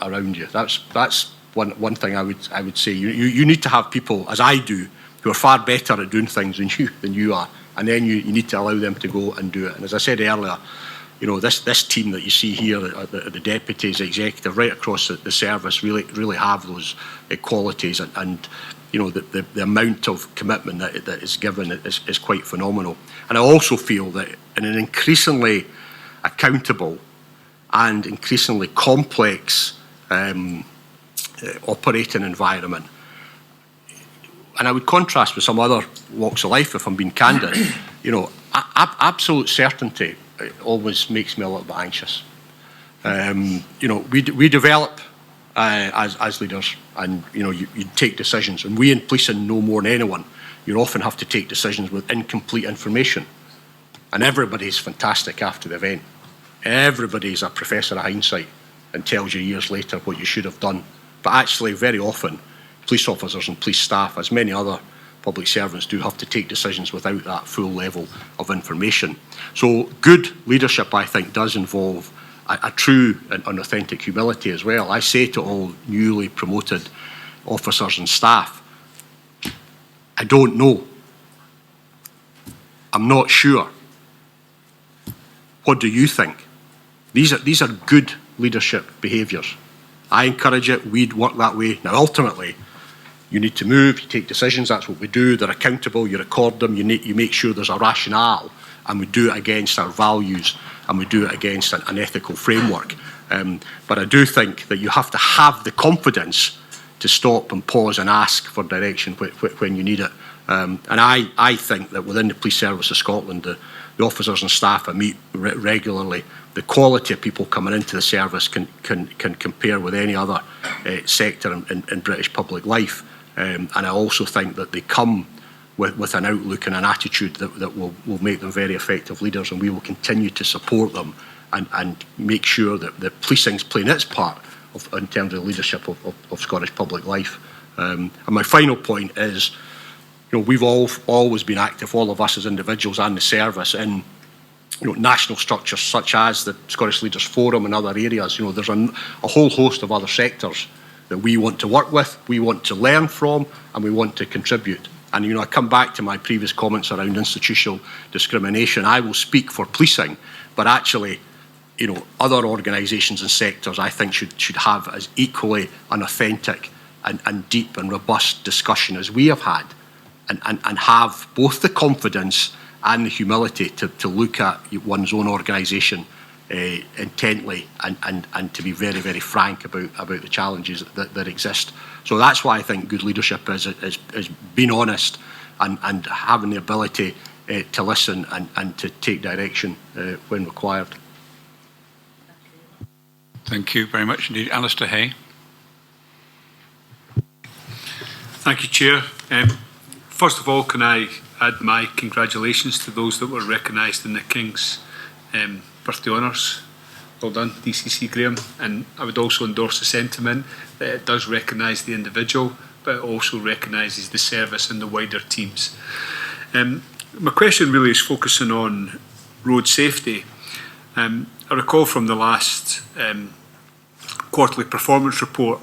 Speaker 9: around you. That's one thing I would say. You need to have people, as I do, who are far better at doing things than you are. And then you need to allow them to go and do it. And as I said earlier, you know, this team that you see here, the deputies, executive, right across the service, really have those qualities. And you know, the amount of commitment that is given is quite phenomenal. And I also feel that in an increasingly accountable and increasingly complex operating environment, and I would contrast with some other walks of life, if I'm being candid, you know, absolute certainty always makes me a little bit anxious. You know, we develop as leaders, and you know, you take decisions, and we in policing know more than anyone. You often have to take decisions with incomplete information, and everybody's fantastic after the event. Everybody's a professor of hindsight and tells you years later what you should have done. But actually, very often, police officers and police staff, as many other public servants do, have to take decisions without that full level of information. So good leadership, I think, does involve a true and authentic humility as well. I say to all newly promoted officers and staff, I don't know. I'm not sure. What do you think? These are good leadership behaviours. I encourage it. We'd work that way. Now, ultimately, you need to move, you take decisions, that's what we do. They're accountable, you record them, you make sure there's a rationale, and we do it against our values, and we do it against an ethical framework. But I do think that you have to have the confidence to stop and pause and ask for direction when you need it. And I think that within the Police Service of Scotland, the officers and staff I meet regularly, the quality of people coming into the service can compare with any other sector in British public life. And I also think that they come with an outlook and an attitude that will make them very effective leaders, and we will continue to support them and make sure that the policing's playing its part in terms of leadership of Scottish public life. And my final point is, you know, we've always been active, all of us as individuals and the service, in national structures such as the Scottish Leaders Forum and other areas. You know, there's a whole host of other sectors that we want to work with, we want to learn from, and we want to contribute. And, you know, I come back to my previous comments around institutional discrimination. I will speak for policing, but actually other organisations and sectors, I think, should have as equally an authentic and deep and robust discussion as we have had, and have both the confidence and the humility to look at one's own organisation intently and to be very, very frank about the challenges that exist. So that's why I think good leadership is being honest and having the ability to listen and to take direction when required.
Speaker 1: Thank you very much indeed. Alistair Hay.
Speaker 5: Thank you, Chair. First of all, can I add my congratulations to those that were recognised in the King's birthday honours. Well done, DCC Graham. And I would also endorse the sentiment that it does recognise the individual, but it also recognises the service and the wider teams. My question really is focusing on road safety. I recall from the last quarterly performance report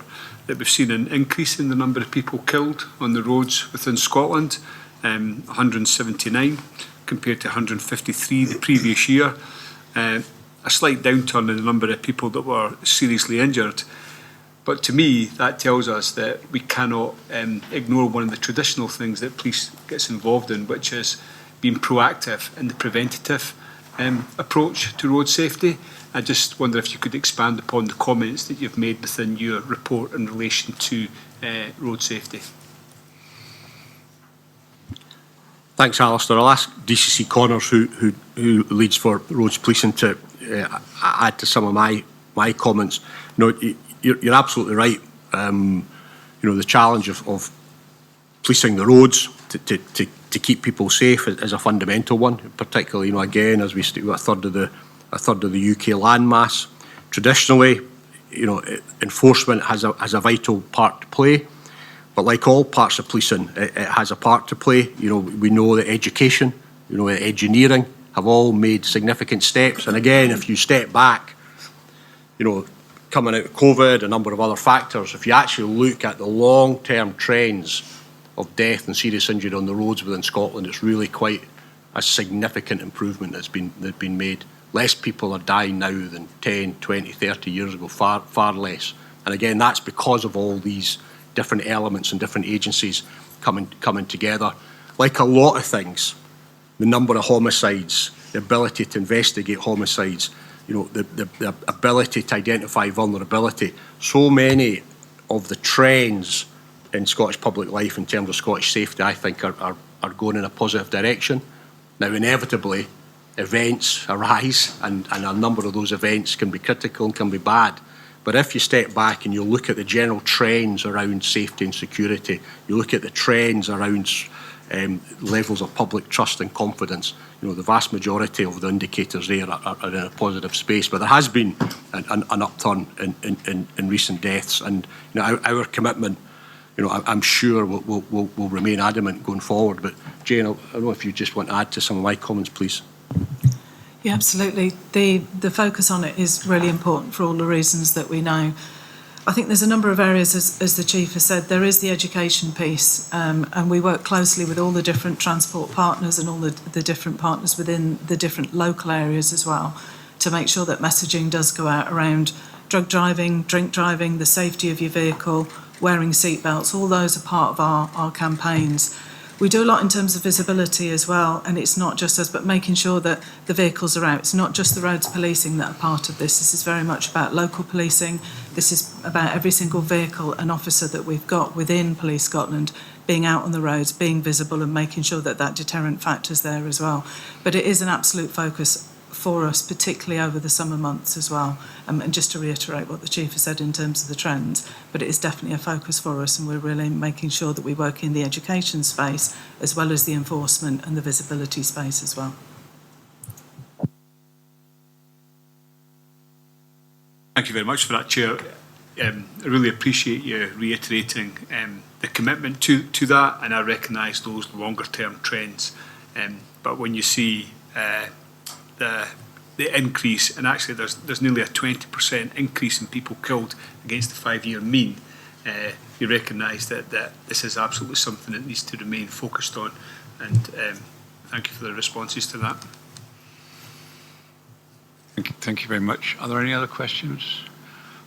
Speaker 5: that we've seen an increase in the number of people killed on the roads within Scotland, 179 compared to 153 the previous year. A slight downturn in the number of people that were seriously injured. But to me, that tells us that we cannot ignore one of the traditional things that police gets involved in, which is being proactive in the preventative approach to road safety. I just wonder if you could expand upon the comments that you've made within your report in relation to road safety.
Speaker 9: Thanks, Alistair. I'll ask DCC Connors, who leads for roads policing, to add to some of my comments. You're absolutely right. The challenge of policing the roads to keep people safe is a fundamental one. Particularly, again, as we a third of the UK landmass. Traditionally, enforcement has a vital part to play. But like all parts of policing, it has a part to play. We know that education, engineering have all made significant steps. And again, if you step back, coming out of COVID, a number of other factors, if you actually look at the long-term trends of death and serious injury on the roads within Scotland, it's really quite a significant improvement that's been made. Less people are dying now than 10, 20, 30 years ago, far less. And again, that's because of all these different elements and different agencies coming together. Like a lot of things, the number of homicides, the ability to investigate homicides, the ability to identify vulnerability. So many of the trends in Scottish public life in terms of Scottish safety, I think, are going in a positive direction. Now, inevitably, events arise, and a number of those events can be critical and can be bad. But if you step back and you look at the general trends around safety and security, you look at the trends around levels of public trust and confidence, the vast majority of the indicators there are in a positive space. But there has been an upturn in recent deaths, and our commitment, I'm sure will remain adamant going forward. But Jane, I don't know if you just want to add to some of my comments, please.
Speaker 13: Yeah, absolutely. The focus on it is really important for all the reasons that we know. I think there's a number of areas, as the Chief has said. There is the education piece, and we work closely with all the different transport partners and all the different partners within the different local areas as well, to make sure that messaging does go out around drug driving, drink driving, the safety of your vehicle, wearing seatbelts. All those are part of our campaigns. We do a lot in terms of visibility as well, and it's not just us, but making sure that the vehicles are out. It's not just the roads policing that are part of this. This is very much about local policing. This is about every single vehicle and officer that we've got within Police Scotland being out on the roads, being visible, and making sure that that deterrent factor is there as well. But it is an absolute focus for us, particularly over the summer months as well. And just to reiterate what the Chief has said in terms of the trends, but it is definitely a focus for us, and we're really making sure that we work in the education space as well as the enforcement and the visibility space as well.
Speaker 5: Thank you very much for that, Chair. I really appreciate you reiterating the commitment to that, and I recognise those longer term trends. But when you see the increase, and actually there's nearly a 20% increase in people killed against the 5-year mean, you recognise that this is absolutely something that needs to remain focused on, and thank you for the responses to that.
Speaker 1: Thank you very much. Are there any other questions?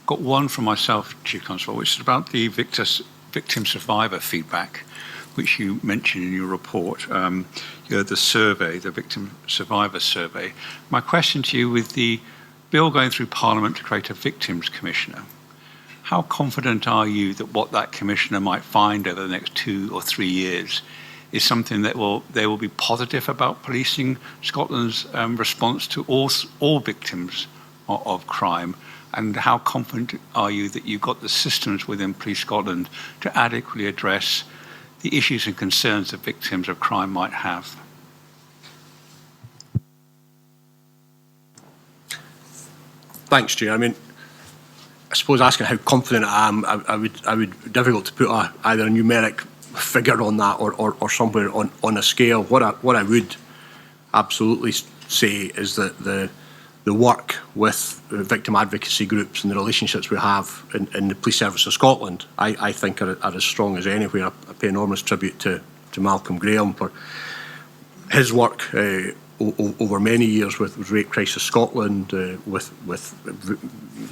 Speaker 1: Got one from myself, Chief Constable, which is about the victim survivor feedback, which you mentioned in your report. The survey, the victim survivor survey. My question to you, with the bill going through Parliament to create a victims commissioner, how confident are you that what that commissioner might find over the next 2 or 3 years is something that they will be positive about policing Scotland's response to all victims of crime? And how confident are you that you've got the systems within Police Scotland to adequately address the issues and concerns that victims of crime might have?
Speaker 9: Thanks, Chair. I mean, I suppose asking how confident I am, I would difficult to put either a numeric figure on that or somewhere on a scale. What I would absolutely say is that the work with victim advocacy groups and the relationships we have in the Police Service of Scotland, I think are as strong as anywhere. I pay enormous tribute to Malcolm Graham for his work over many years with Rape Crisis Scotland, with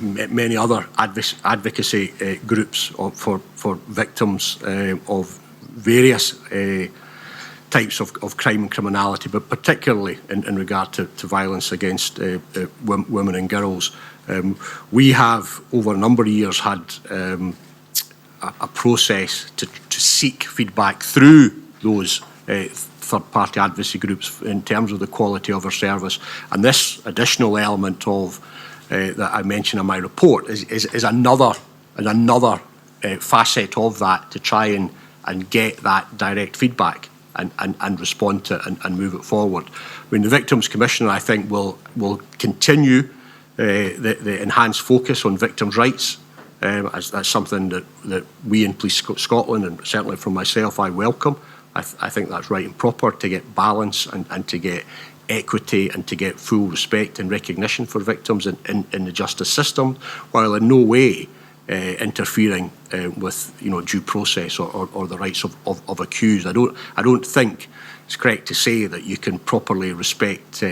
Speaker 9: many other advocacy groups for victims of various types of crime and criminality, but particularly in regard to violence against women and girls. We have, over a number of years, had a process to seek feedback through those third-party advocacy groups in terms of the quality of our service. And this additional element of that I mentioned in my report is another facet of that, to try and get that direct feedback and respond to it and move it forward. I mean, the Victims Commissioner, I think, will continue the enhanced focus on victims' rights. That's something that we in Police Scotland, and certainly from myself, I welcome. I think that's right and proper, to get balance and to get equity and to get full respect and recognition for victims in the justice system, while in no way interfering with due process or the rights of accused. I don't think it's correct to say that you can properly respect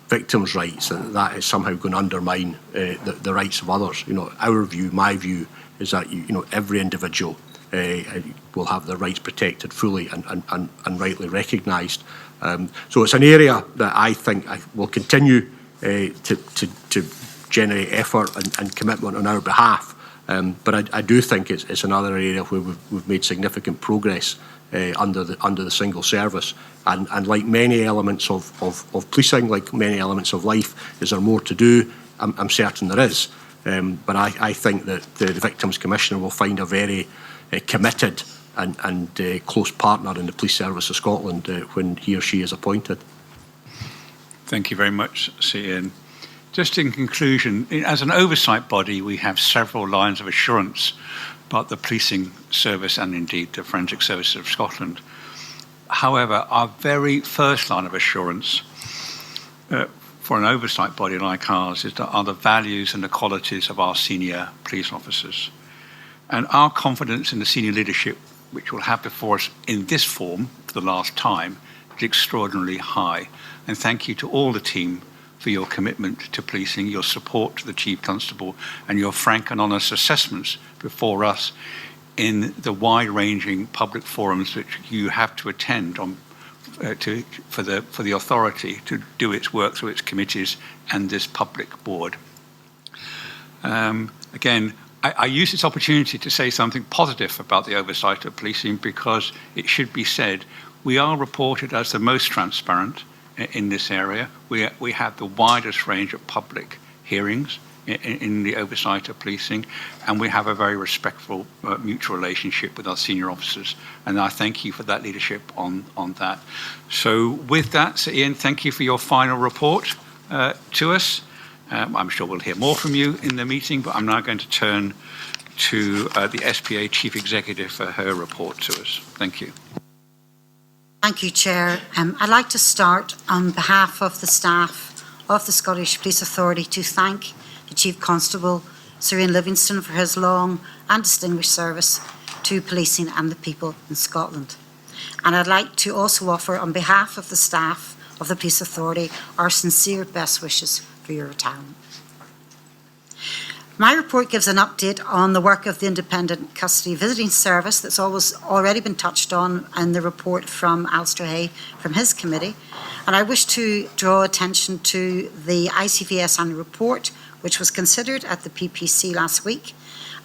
Speaker 9: victims' rights and that is somehow going to undermine the rights of others. Our view, my view, is that every individual will have their rights protected fully and rightly recognised. So it's an area that I think will continue to generate effort and commitment on our behalf. But I do think it's another area where we've made significant progress under the single service. And like many elements of policing, like many elements of life, is there more to do? I'm certain there is. But I think that the Victims Commissioner will find a very committed and close partner in the Police Service of Scotland when he or she is appointed.
Speaker 1: Thank you very much, Sir Ian. Just in conclusion, as an oversight body, we have several lines of assurance about the policing service and indeed the forensic services of Scotland. However, our very first line of assurance for an oversight body like ours are the values and the qualities of our senior police officers. And our confidence in the senior leadership, which we'll have before us in this form for the last time, is extraordinarily high. And thank you to all the team for your commitment to policing, your support to the Chief Constable, and your frank and honest assessments before us in the wide-ranging public forums which you have to attend for the authority to do its work through its committees and this public board. Again, I use this opportunity to say something positive about the oversight of policing, because it should be said we are reported as the most transparent in this area. We have the widest range of public hearings in the oversight of policing, and we have a very respectful mutual relationship with our senior officers, and I thank you for that leadership on that. So with that, Sir Ian, thank you for your final report to us. I'm sure we'll hear more from you in the meeting, but I'm now going to turn to the SPA Chief Executive for her report to us. Thank you.
Speaker 14: Thank you, Chair. I'd like to start on behalf of the staff of the Scottish Police Authority to thank the Chief Constable, Sir Ian Livingston, for his long and distinguished service to policing and the people in Scotland. And I'd like to also offer, on behalf of the staff of the Police Authority, our sincere best wishes for your retirement. My report gives an update on the work of the Independent Custody Visiting Service that's already been touched on in the report from Alistair Hay from his committee. And I wish to draw attention to the ICVS annual report, which was considered at the PPC last week,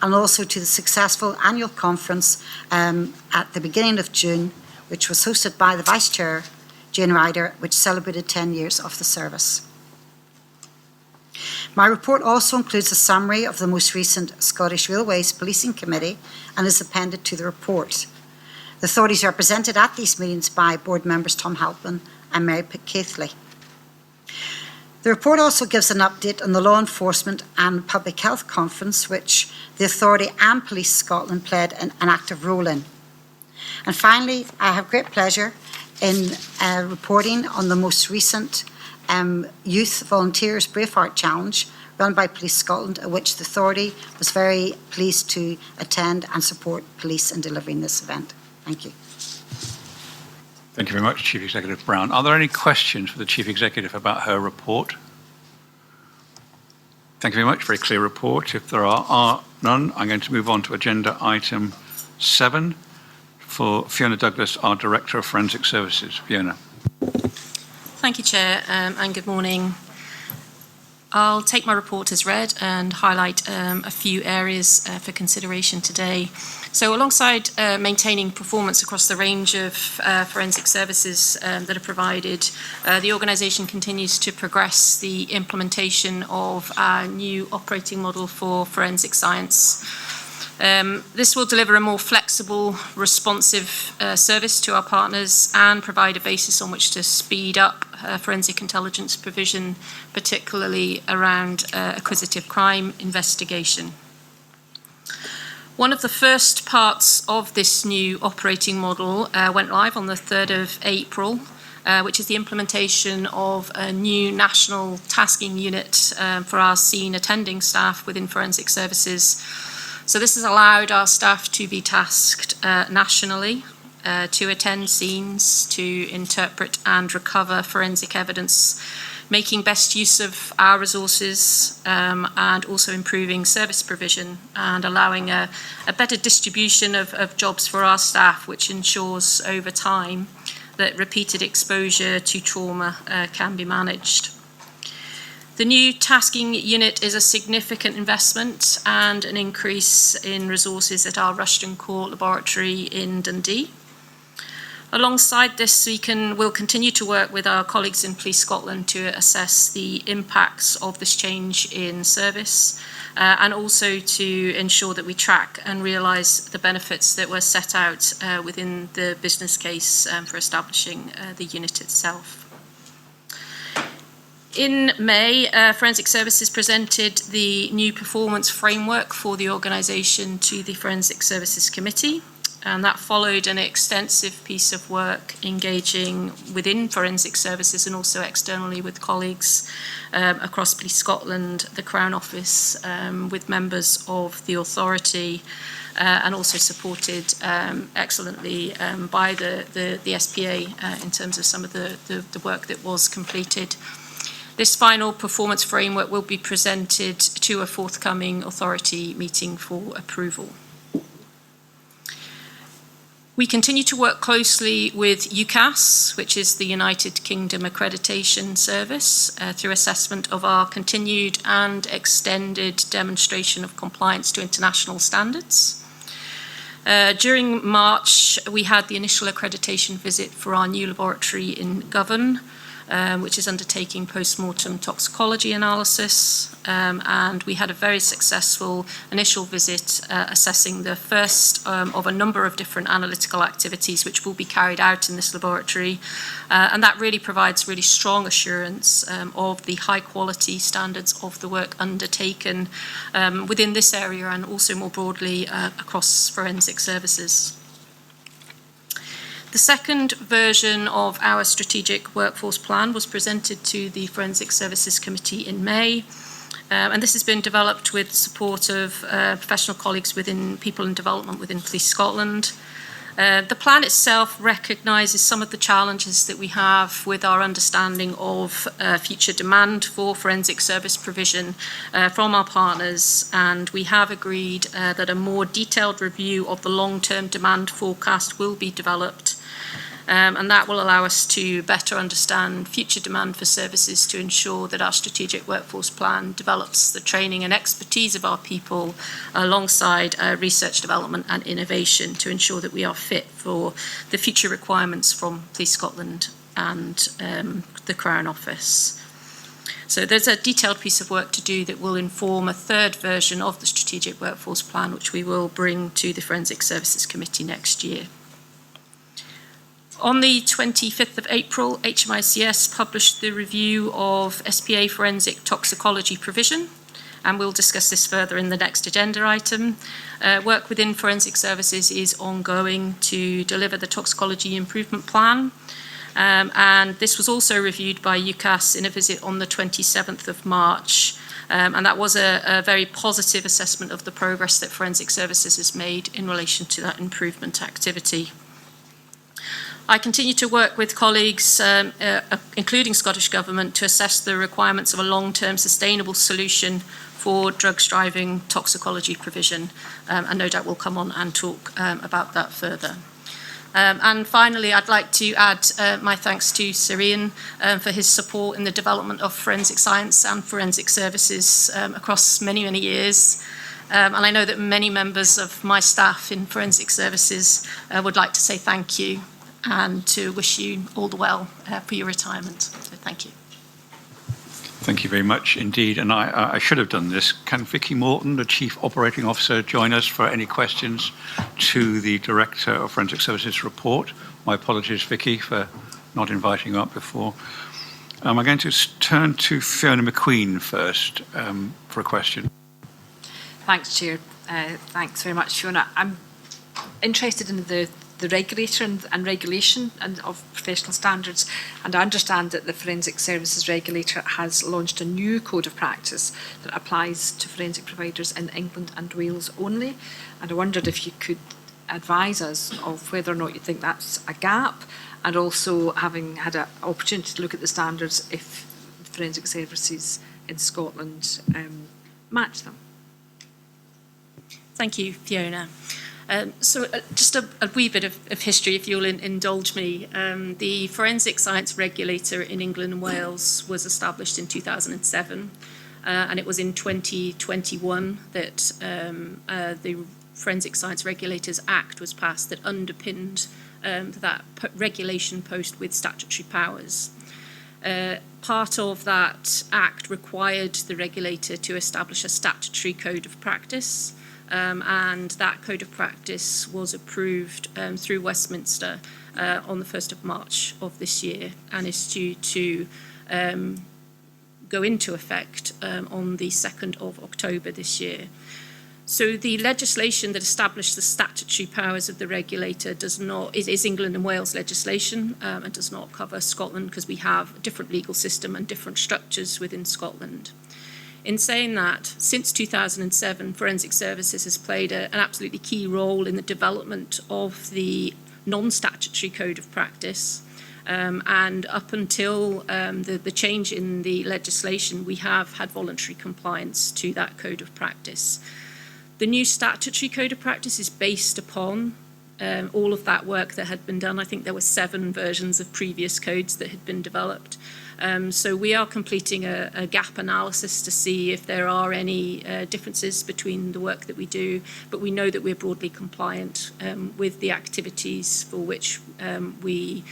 Speaker 14: and also to the successful annual conference at the beginning of June, which was hosted by the Vice Chair, Jane Ryder, which celebrated 10 years of the service. My report also includes a summary of the most recent Scottish Railways Policing Committee and is appended to the report. The authorities are represented at these meetings by board members Tom Halpin and Mary Pitt-Caithley. The report also gives an update on the Law Enforcement and Public Health Conference, which the authority and Police Scotland played an active role in. And finally, I have great pleasure in reporting on the most recent Youth Volunteers Braveheart Challenge run by Police Scotland, at which the authority was very pleased to attend and support police in delivering this event. Thank you.
Speaker 1: Thank you very much, Chief Executive Brown. Are there any questions for the Chief Executive about her report? Thank you very much. Very clear report. If there are none, I'm going to move on to agenda item 7 for Fiona Douglas, our Director of Forensic Services. Fiona.
Speaker 15: Thank you, Chair, and good morning. I'll take my report as read and highlight a few areas for consideration today. So alongside maintaining performance across the range of forensic services that are provided, the organisation continues to progress the implementation of our new operating model for forensic science. This will deliver a more flexible, responsive service to our partners and provide a basis on which to speed up forensic intelligence provision, particularly around acquisitive crime investigation. One of the first parts of this new operating model went live on the 3rd of April, which is the implementation of a new national tasking unit for our scene attending staff within forensic services. So this has allowed our staff to be tasked nationally to attend scenes, to interpret and recover forensic evidence, making best use of our resources and also improving service provision and allowing a better distribution of jobs for our staff, which ensures over time that repeated exposure to trauma can be managed. The new tasking unit is a significant investment and an increase in resources at our Rushton Court laboratory in Dundee. Alongside this, we'll continue to work with our colleagues in Police Scotland to assess the impacts of this change in service and also to ensure that we track and realise the benefits that were set out within the business case for establishing the unit itself. In May, Forensic Services presented the new performance framework for the organisation to the Forensic Services Committee, and that followed an extensive piece of work engaging within Forensic Services and also externally with colleagues across Police Scotland, the Crown Office, with members of the authority, and also supported excellently by the SPA in terms of some of the work that was completed. This final performance framework will be presented to a forthcoming authority meeting for approval. We continue to work closely with UCAS, which is the United Kingdom Accreditation Service, through assessment of our continued and extended demonstration of compliance to international standards. During March, we had the initial accreditation visit for our new laboratory in Govan, which is undertaking post-mortem toxicology analysis, and we had a very successful initial visit assessing the first of a number of different analytical activities which will be carried out in this laboratory, and that really provides really strong assurance of the high quality standards of the work undertaken within this area and also more broadly across forensic services. The second version of our strategic workforce plan was presented to the Forensic Services Committee in May, and this has been developed with support of professional colleagues within People and Development within Police Scotland. The plan itself recognises some of the challenges that we have with our understanding of future demand for forensic service provision from our partners, and we have agreed that a more detailed review of the long-term demand forecast will be developed, and that will allow us to better understand future demand for services to ensure that our strategic workforce plan develops the training and expertise of our people alongside research, development and innovation to ensure that we are fit for the future requirements from Police Scotland and the Crown Office. So there's a detailed piece of work to do that will inform a third version of the strategic workforce plan, which we will bring to the Forensic Services Committee next year. On the 25th of April, HMICS published the review of SPA forensic toxicology provision, and we'll discuss this further in the next agenda item. Work within forensic services is ongoing to deliver the toxicology improvement plan, and this was also reviewed by UCAS in a visit on the 27th of March, and that was a very positive assessment of the progress that forensic services has made in relation to that improvement activity. I continue to work with colleagues, including Scottish Government, to assess the requirements of a long-term sustainable solution for drugs driving toxicology provision, and no doubt we'll come on and talk about that further. And finally, I'd like to add my thanks to Sir Ian for his support in the development of forensic science and forensic services across many, many years. And I know that many members of my staff in forensic services would like to say thank you and to wish you all the well for your retirement. So thank you.
Speaker 1: Thank you very much indeed. And I should have done this. Can Vicky Morton, the Chief Operating Officer, join us for any questions to the Director of Forensic Services report? My apologies, Vicky, for not inviting you up before. I'm going to turn to Fiona McQueen first for a question.
Speaker 2: Thanks, Chair. Thanks very much, Fiona. I'm interested in the regulator and regulation of professional standards, and I understand that the Forensic Services Regulator has launched a new code of practice that applies to forensic providers in England and Wales only, and I wondered if you could advise us of whether or not you think that's a gap, and also, having had an opportunity to look at the standards, if forensic services in Scotland match them.
Speaker 15: Thank you, Fiona. So just a wee bit of history, if you'll indulge me. The Forensic Science Regulator in England and Wales was established in 2007, and it was in 2021 that the Forensic Science Regulators Act was passed that underpinned that regulation post with statutory powers. Part of that act required the regulator to establish a statutory code of practice, and that code of practice was approved through Westminster on the 1st of March of this year, and is due to go into effect on the 2nd of October this year. So the legislation that established the statutory powers of the regulator is England and Wales legislation, and does not cover Scotland, because we have a different legal system and different structures within Scotland. In saying that, since 2007, Forensic Services has played an absolutely key role in the development of the non-statutory code of practice. And up until the change in the legislation, we have had voluntary compliance to that code of practice. The new statutory code of practice is based upon all of that work that had been done. I think there were 7 versions of previous codes that had been developed. So we are completing a gap analysis to see if there are any differences between the work that we do, but we know that we're broadly compliant with the activities for which we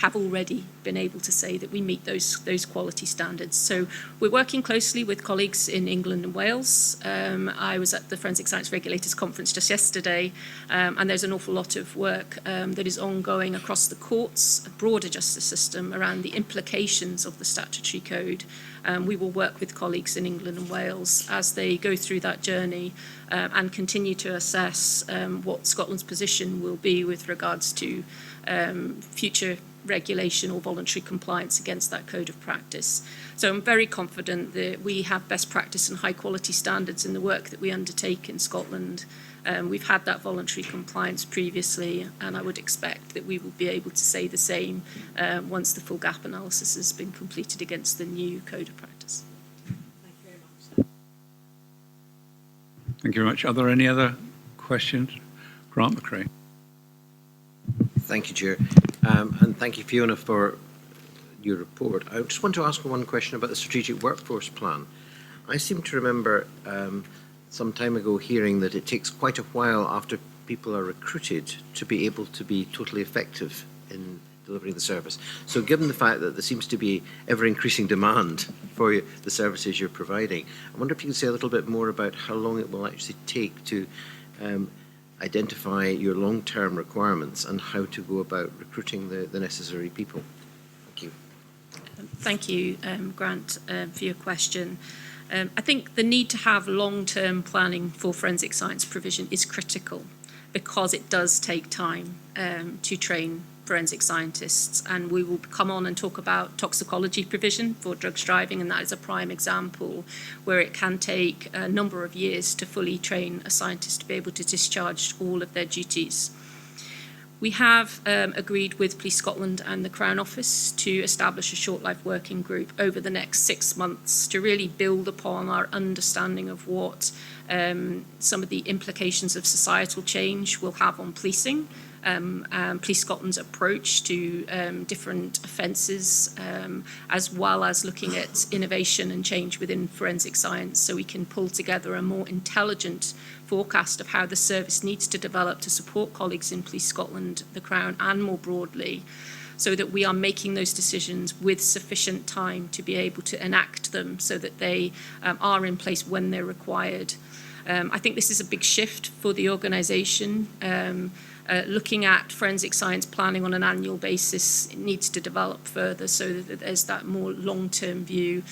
Speaker 15: have already been able to say that we meet those quality standards. So we're working closely with colleagues in England and Wales. I was at the Forensic Science Regulators Conference just yesterday, and there's an awful lot of work that is ongoing across the courts, a broader justice system, around the implications of the statutory code. We will work with colleagues in England and Wales as they go through that journey and continue to assess what Scotland's position will be with regards to future regulation or voluntary compliance against that code of practice. So I'm very confident that we have best practice and high quality standards in the work that we undertake in Scotland. We've had that voluntary compliance previously, and I would expect that we will be able to say the same once the full gap analysis has been completed against the new code of practice.
Speaker 1: Thank you very much. Are there any other questions? Grant McRae.
Speaker 4: Thank you, Chair. And thank you, Fiona, for your report. I just want to ask one question about the strategic workforce plan. I seem to remember some time ago hearing that it takes quite a while after people are recruited to be able to be totally effective in delivering the service. So given the fact that there seems to be ever-increasing demand for the services you're providing, I wonder if you could say a little bit more about how long it will actually take to identify your long-term requirements and how to go about recruiting the necessary people. Thank you.
Speaker 15: Thank you, Grant, for your question. I think the need to have long-term planning for forensic science provision is critical because it does take time to train forensic scientists, and we will come on and talk about toxicology provision for drugs driving, and that is a prime example where it can take a number of years to fully train a scientist to be able to discharge all of their duties. We have agreed with Police Scotland and the Crown Office to establish a short life working group over the next 6 months to really build upon our understanding of what some of the implications of societal change will have on policing. Police Scotland's approach to different offences, as well as looking at innovation and change within forensic science, so we can pull together a more intelligent forecast of how the service needs to develop to support colleagues in Police Scotland, the Crown, and more broadly, so that we are making those decisions with sufficient time to be able to enact them so that they are in place when they're required. I think this is a big shift for the organisation. Looking at forensic science planning on an annual basis, it needs to develop further so that there's that more long-term view.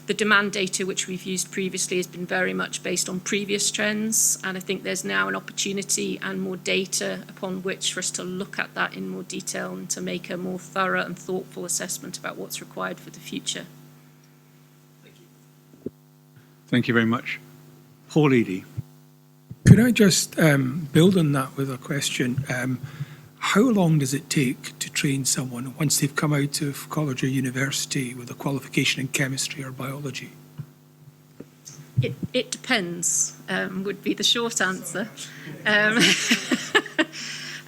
Speaker 15: The demand data which we've used previously has been very much based on previous trends, and I think there's now an opportunity and more data upon which for us to look at that in more detail and to make a more thorough and thoughtful assessment about what's required for the future.
Speaker 1: Thank you very much. Paul Eadie.
Speaker 10: Could I just build on that with a question? How long does it take to train someone once they've come out of college or university with a qualification in chemistry or biology?
Speaker 15: It depends, would be the short answer.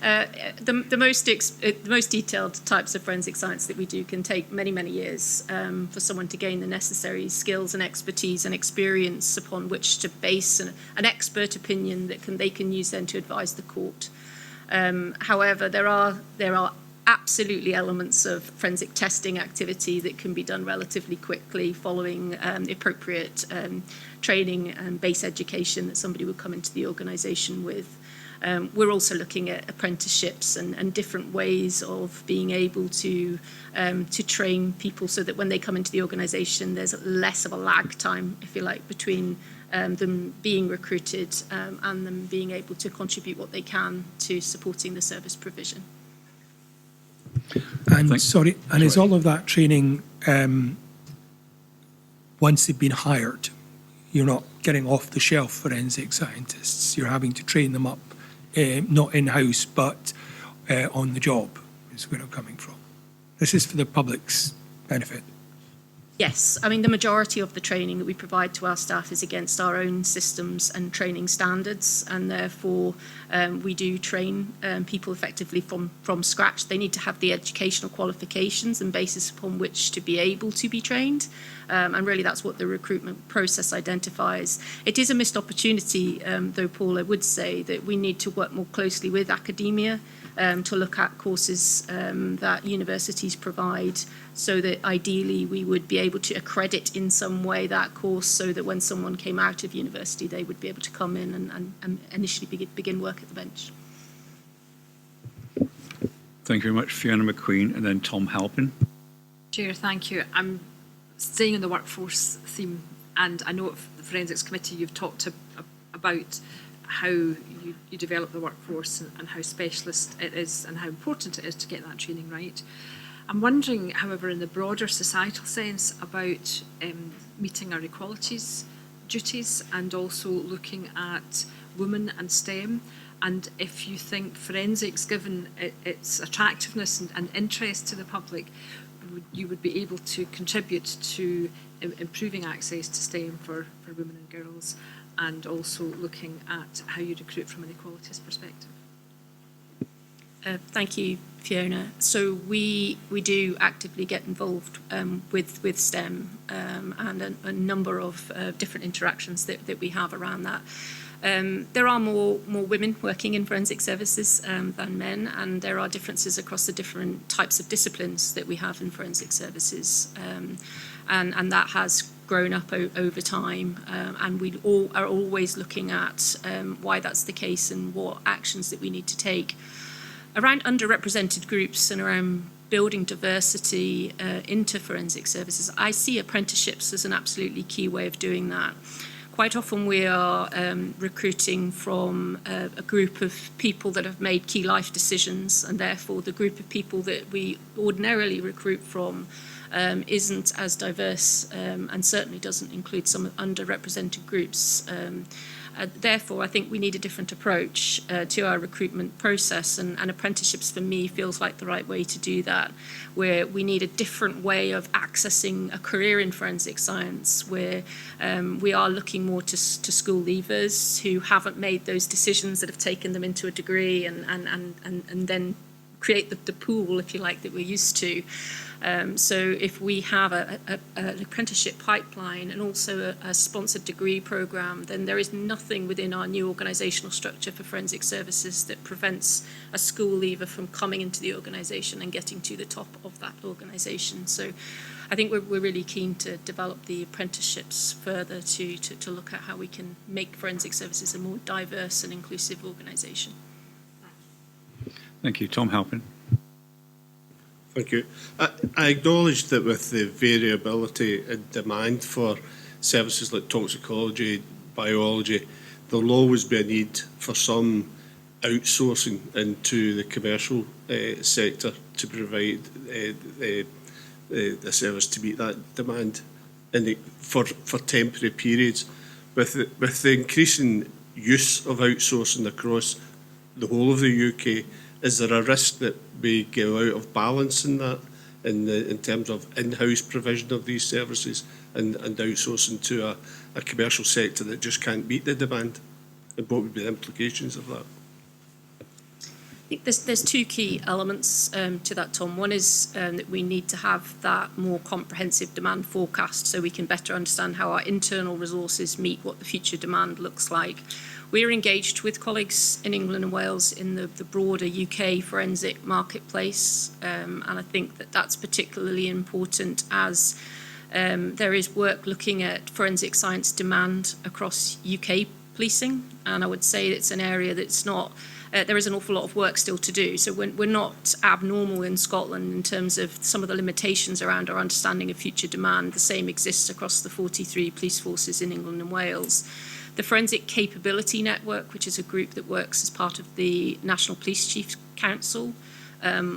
Speaker 15: The most detailed types of forensic science that we do can take many, many years for someone to gain the necessary skills and expertise and experience upon which to base an expert opinion that they can use then to advise the court. However, there are absolutely elements of forensic testing activity that can be done relatively quickly following the appropriate training and base education that somebody would come into the organisation with. We're also looking at apprenticeships and different ways of being able to train people so that when they come into the organisation, there's less of a lag time, if you like, between them being recruited and them being able to contribute what they can to supporting the service provision.
Speaker 10: And is all of that training once they've been hired? You're not getting off-the-shelf forensic scientists. You're having to train them up, not in-house, but on the job, is where I'm coming from. This is for the public's benefit.
Speaker 15: Yes, I mean, the majority of the training that we provide to our staff is against our own systems and training standards, and therefore we do train people effectively from scratch. They need to have the educational qualifications and basis upon which to be able to be trained, and really that's what the recruitment process identifies. It is a missed opportunity, though, Paul, I would say that we need to work more closely with academia to look at courses that universities provide, so that ideally we would be able to accredit in some way that course so that when someone came out of university they would be able to come in and initially begin work at the bench.
Speaker 1: Thank you very much, Fiona McQueen, and then Tom Halpin.
Speaker 2: Chair, thank you. I'm staying on the workforce theme, and I know at the Forensics Committee you've talked about how you develop the workforce and how specialist it is and how important it is to get that training right. I'm wondering, however, in the broader societal sense about meeting our equalities duties and also looking at women and STEM, and if you think forensics, given its attractiveness and interest to the public, you would be able to contribute to improving access to STEM for women and girls, and also looking at how you recruit from an equalities perspective.
Speaker 15: Thank you, Fiona. So we do actively get involved with STEM and a number of different interactions that we have around that. There are more women working in forensic services than men, and there are differences across the different types of disciplines that we have in forensic services, and that has grown up over time, and we are always looking at why that's the case and what actions that we need to take. Around underrepresented groups and around building diversity into forensic services, I see apprenticeships as an absolutely key way of doing that. Quite often we are recruiting from a group of people that have made key life decisions, and therefore the group of people that we ordinarily recruit from isn't as diverse and certainly doesn't include some underrepresented groups. Therefore, I think we need a different approach to our recruitment process, and apprenticeships for me feels like the right way to do that, where we need a different way of accessing a career in forensic science, where we are looking more to school leavers who haven't made those decisions that have taken them into a degree and then create the pool, if you like, that we're used to. So if we have an apprenticeship pipeline and also a sponsored degree programme, then there is nothing within our new organisational structure for forensic services that prevents a school leaver from coming into the organisation and getting to the top of that organisation. So I think we're really keen to develop the apprenticeships further to look at how we can make forensic services a more diverse and inclusive organisation.
Speaker 1: Thank you. Tom Halpin.
Speaker 16: Thank you. I acknowledge that with the variability in demand for services like toxicology, biology, there'll always be a need for some outsourcing into the commercial sector to provide the service to meet that demand for temporary periods. With the increasing use of outsourcing across the whole of the UK, is there a risk that we go out of balance in that, in terms of in-house provision of these services and outsourcing to a commercial sector that just can't meet the demand? And what would be the implications of that?
Speaker 15: I think there's two key elements to that, Tom. One is that we need to have that more comprehensive demand forecast so we can better understand how our internal resources meet what the future demand looks like. We're engaged with colleagues in England and Wales in the broader UK forensic marketplace, and I think that that's particularly important as there is work looking at forensic science demand across UK policing, and I would say it's an area that's not, there is an awful lot of work still to do. So we're not abnormal in Scotland in terms of some of the limitations around our understanding of future demand. The same exists across the 43 police forces in England and Wales. The Forensic Capability Network, which is a group that works as part of the National Police Chiefs Council,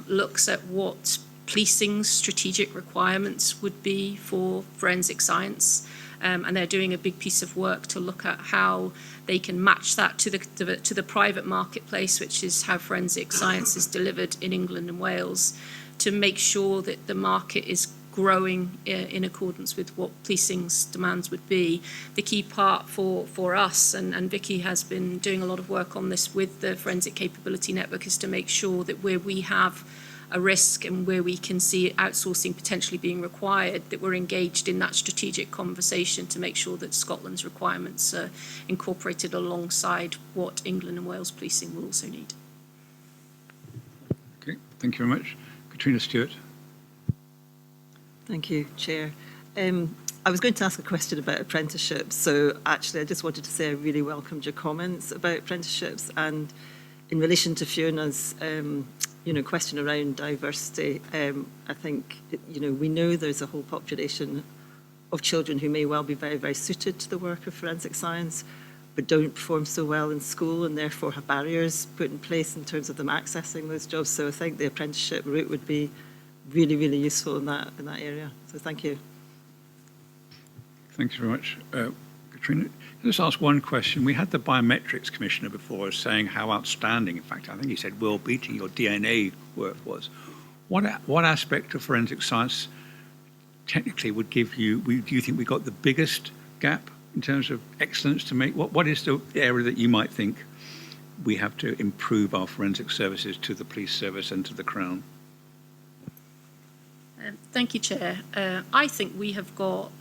Speaker 15: looks at what policing's strategic requirements would be for forensic science, and they're doing a big piece of work to look at how they can match that to the private marketplace, which is how forensic science is delivered in England and Wales, to make sure that the market is growing in accordance with what policing's demands would be. The key part for us, and Vicky has been doing a lot of work on this with the Forensic Capability Network, is to make sure that where we have a risk and where we can see outsourcing potentially being required, that we're engaged in that strategic conversation to make sure that Scotland's requirements are incorporated alongside what England and Wales policing will also need.
Speaker 1: Okay, thank you very much. Katrina Stewart.
Speaker 7: Thank you, Chair. I was going to ask a question about apprenticeships, so actually I just wanted to say I really welcomed your comments about apprenticeships, and in relation to Fiona's question around diversity, I think we know there's a whole population of children who may well be very, very suited to the work of forensic science, but don't perform so well in school and therefore have barriers put in place in terms of them accessing those jobs. So I think the apprenticeship route would be really, really useful in that area. So thank you.
Speaker 1: Thank you very much. Katrina, can I just ask one question? We had the Biometrics Commissioner before us saying how outstanding, in fact, I think he said world-beating your DNA work was. What aspect of forensic science technically would give you, do you think we got the biggest gap in terms of excellence to make? What is the area that you might think we have to improve our forensic services to the police service and to the Crown?
Speaker 15: Thank you, Chair. I think we have got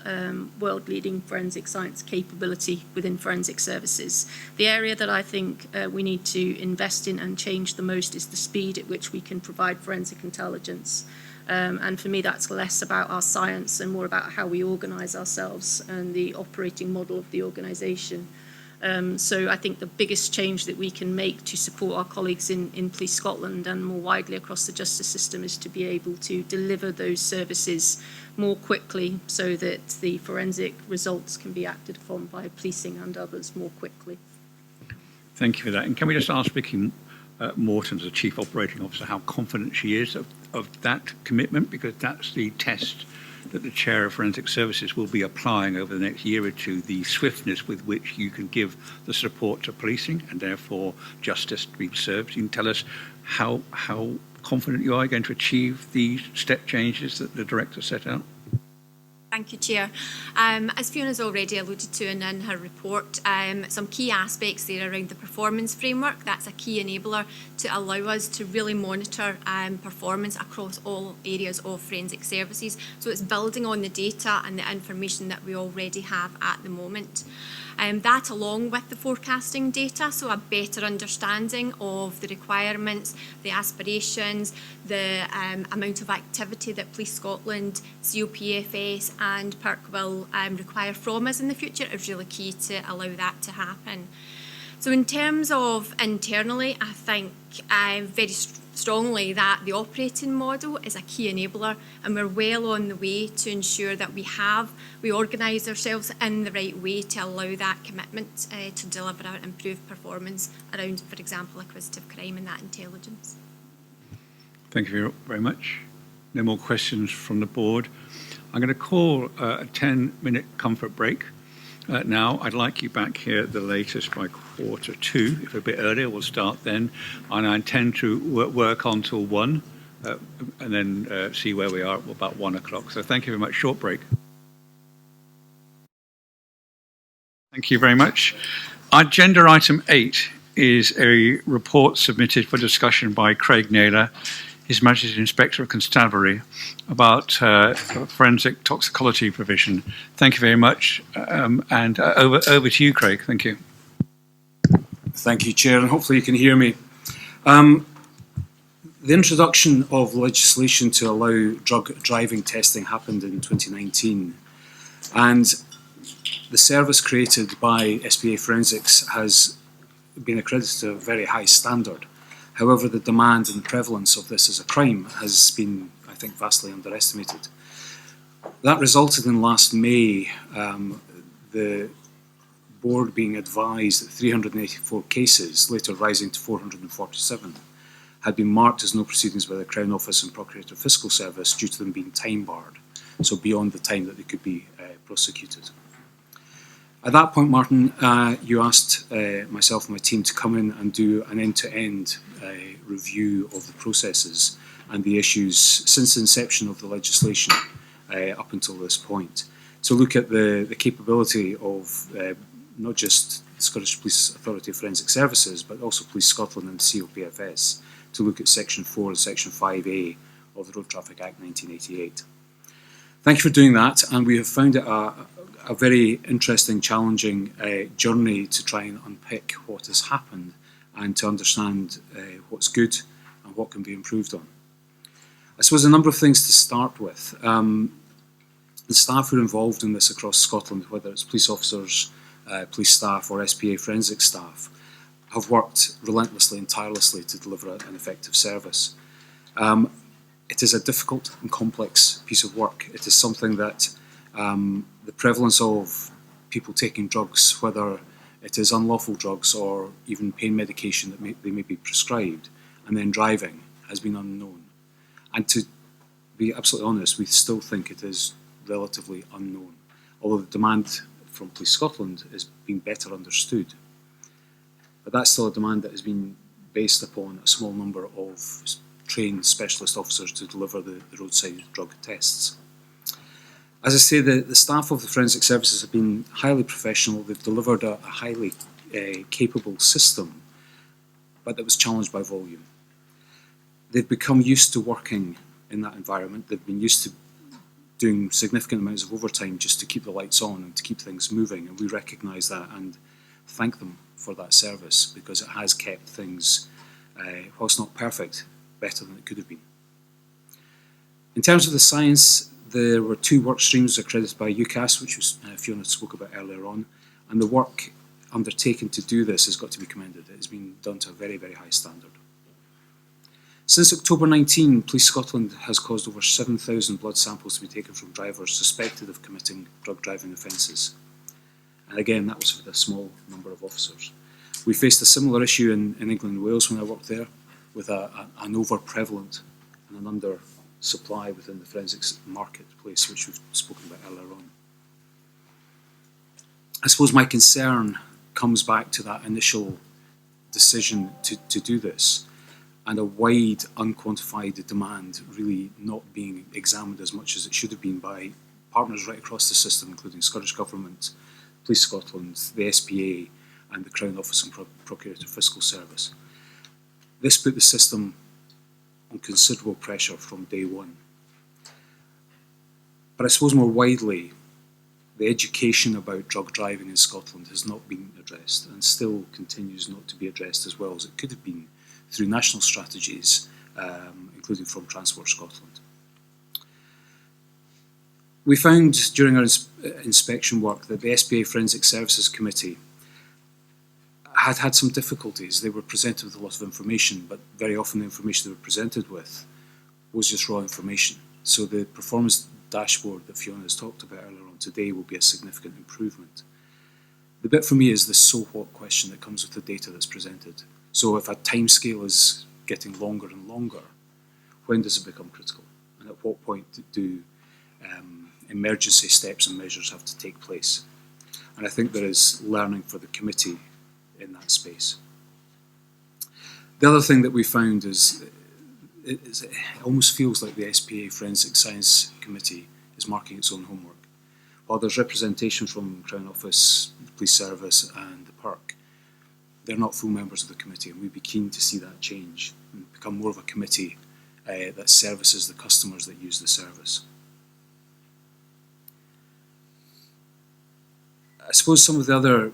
Speaker 15: world-leading forensic science capability within forensic services. The area that I think we need to invest in and change the most is the speed at which we can provide forensic intelligence. And for me, that's less about our science and more about how we organise ourselves and the operating model of the organisation. So I think the biggest change that we can make to support our colleagues in Police Scotland and more widely across the justice system is to be able to deliver those services more quickly so that the forensic results can be acted upon by policing and others more quickly.
Speaker 1: Thank you for that. And can we just ask Vicky Morton, as the Chief Operating Officer, how confident she is of that commitment? Because that's the test that the Chair of Forensic Services will be applying over the next year or two, the swiftness with which you can give the support to policing and therefore justice to be served. You can tell us how confident you are going to achieve the step changes that the Director set out?
Speaker 17: Thank you, Chair. As Fiona's already alluded to in her report, some key aspects there around the performance framework. That's a key enabler to allow us to really monitor performance across all areas of forensic services. So it's building on the data and the information that we already have at the moment. That along with the forecasting data, so a better understanding of the requirements, the aspirations, the amount of activity that Police Scotland, COPFS and PERC will require from us in the future is really key to allow that to happen. So in terms of internally, I think very strongly that the operating model is a key enabler and we're well on the way to ensure that we organise ourselves in the right way to allow that commitment to deliver our improved performance around, for example, acquisitive crime and that intelligence.
Speaker 1: Thank you very much. No more questions from the board. I'm going to call a 10-minute comfort break. Now, I'd like you back here at the latest by 1:45. If a bit earlier, we'll start then. And I intend to work on till 1 and then see where we are at about 1 o'clock. So thank you very much. Short break. Thank you very much. Agenda item 8 is a report submitted for discussion by Craig Naylor, His Majesty's Inspector of Constabulary, about forensic toxicology provision. Thank you very much. And over to you, Craig. Thank you.
Speaker 18: Thank you, Chair, and hopefully you can hear me. The introduction of legislation to allow drug driving testing happened in 2019, and the service created by SPA Forensics has been accredited to a very high standard. However, the demand and prevalence of this as a crime has been, I think, vastly underestimated. That resulted in last May the board being advised that 384 cases, later rising to 447, had been marked as no proceedings by the Crown Office and Procurator Fiscal Service due to them being time barred, so beyond the time that they could be prosecuted. At that point, Martin, you asked myself and my team to come in and do an end-to-end review of the processes and the issues since the inception of the legislation up until this point, to look at the capability of not just the Scottish Police Authority Forensic Services, but also Police Scotland and COPFS, to look at Section 4 and Section 5A of the Road Traffic Act 1988. Thank you for doing that, and we have found it a very interesting, challenging journey to try and unpick what has happened and to understand what's good and what can be improved on. I suppose a number of things to start with. The staff who are involved in this across Scotland, whether it's police officers, police staff or SPA forensic staff, have worked relentlessly and tirelessly to deliver an effective service. It is a difficult and complex piece of work. It is something that the prevalence of people taking drugs, whether it is unlawful drugs or even pain medication that they may be prescribed, and then driving, has been unknown. And to be absolutely honest, we still think it is relatively unknown, although the demand from Police Scotland is being better understood. But that's still a demand that has been based upon a small number of trained specialist officers to deliver the roadside drug tests. As I say, the staff of the forensic services have been highly professional. They've delivered a highly capable system, but that was challenged by volume. They've become used to working in that environment. They've been used to doing significant amounts of overtime just to keep the lights on and to keep things moving, and we recognise that and thank them for that service, because it has kept things, whilst not perfect, better than it could have been. In terms of the science, there were 2 work streams accredited by UCAS, which was Fiona spoke about earlier on, and the work undertaken to do this has got to be commended. It has been done to a very, very high standard. Since October 19, Police Scotland has caused over 7,000 blood samples to be taken from drivers suspected of committing drug driving offences. And again, that was with a small number of officers. We faced a similar issue in England and Wales when I worked there, with an over-prevalent and an under-supply within the forensics marketplace, which we've spoken about earlier on. I suppose my concern comes back to that initial decision to do this, and a wide, unquantified demand really not being examined as much as it should have been by partners right across the system, including Scottish Government, Police Scotland, the SPA, and the Crown Office and Procurator Fiscal Service. This put the system on considerable pressure from day one. But I suppose more widely, the education about drug driving in Scotland has not been addressed and still continues not to be addressed as well as it could have been through national strategies, including from Transport Scotland. We found during our inspection work that the SPA Forensic Services Committee had some difficulties. They were presented with a lot of information, but very often the information they were presented with was just raw information. So the performance dashboard that Fiona has talked about earlier on today will be a significant improvement. The bit for me is the so what question that comes with the data that's presented. So if a timescale is getting longer and longer, when does it become critical? And at what point do emergency steps and measures have to take place? And I think there is learning for the committee in that space. The other thing that we found is it almost feels like the SPA Forensic Science Committee is marking its own homework. While there's representation from Crown Office, the Police Service and the PERC, they're not full members of the committee, and we'd be keen to see that change and become more of a committee that services the customers that use the service. I suppose some of the other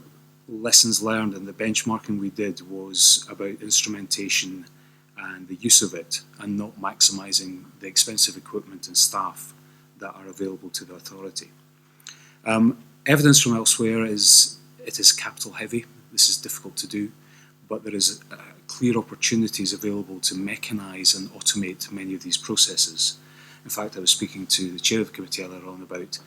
Speaker 18: lessons learned and the benchmarking we did was about instrumentation and the use of it, and not maximising the expensive equipment and staff that are available to the authority. Evidence from elsewhere is it is capital heavy. This is difficult to do, but there is clear opportunities available to mechanise and automate many of these processes. In fact, I was speaking to the chair of the committee earlier on about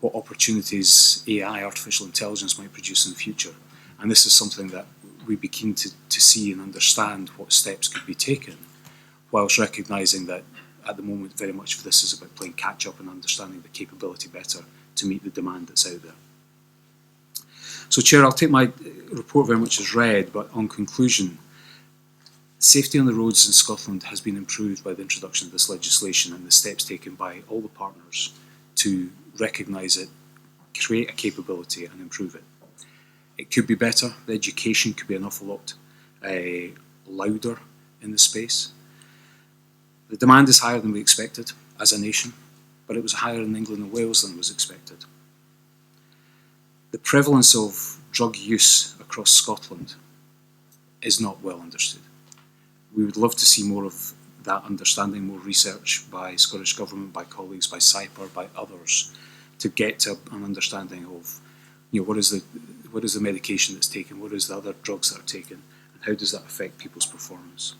Speaker 18: what opportunities AI, artificial intelligence, might produce in the future. And this is something that we'd be keen to see and understand what steps could be taken, whilst recognising that at the moment very much of this is about playing catch up and understanding the capability better to meet the demand that's out there. So Chair, I'll take my report very much as read, but on conclusion, safety on the roads in Scotland has been improved by the introduction of this legislation and the steps taken by all the partners to recognise it, create a capability and improve it. It could be better. The education could be an awful lot louder in the space. The demand is higher than we expected as a nation, but it was higher in England and Wales than was expected. The prevalence of drug use across Scotland is not well understood. We would love to see more of that understanding, more research by Scottish Government, by colleagues, by CIPR, by others, to get to an understanding of, what is the medication that's taken, what is the other drugs that are taken, and how does that affect people's performance.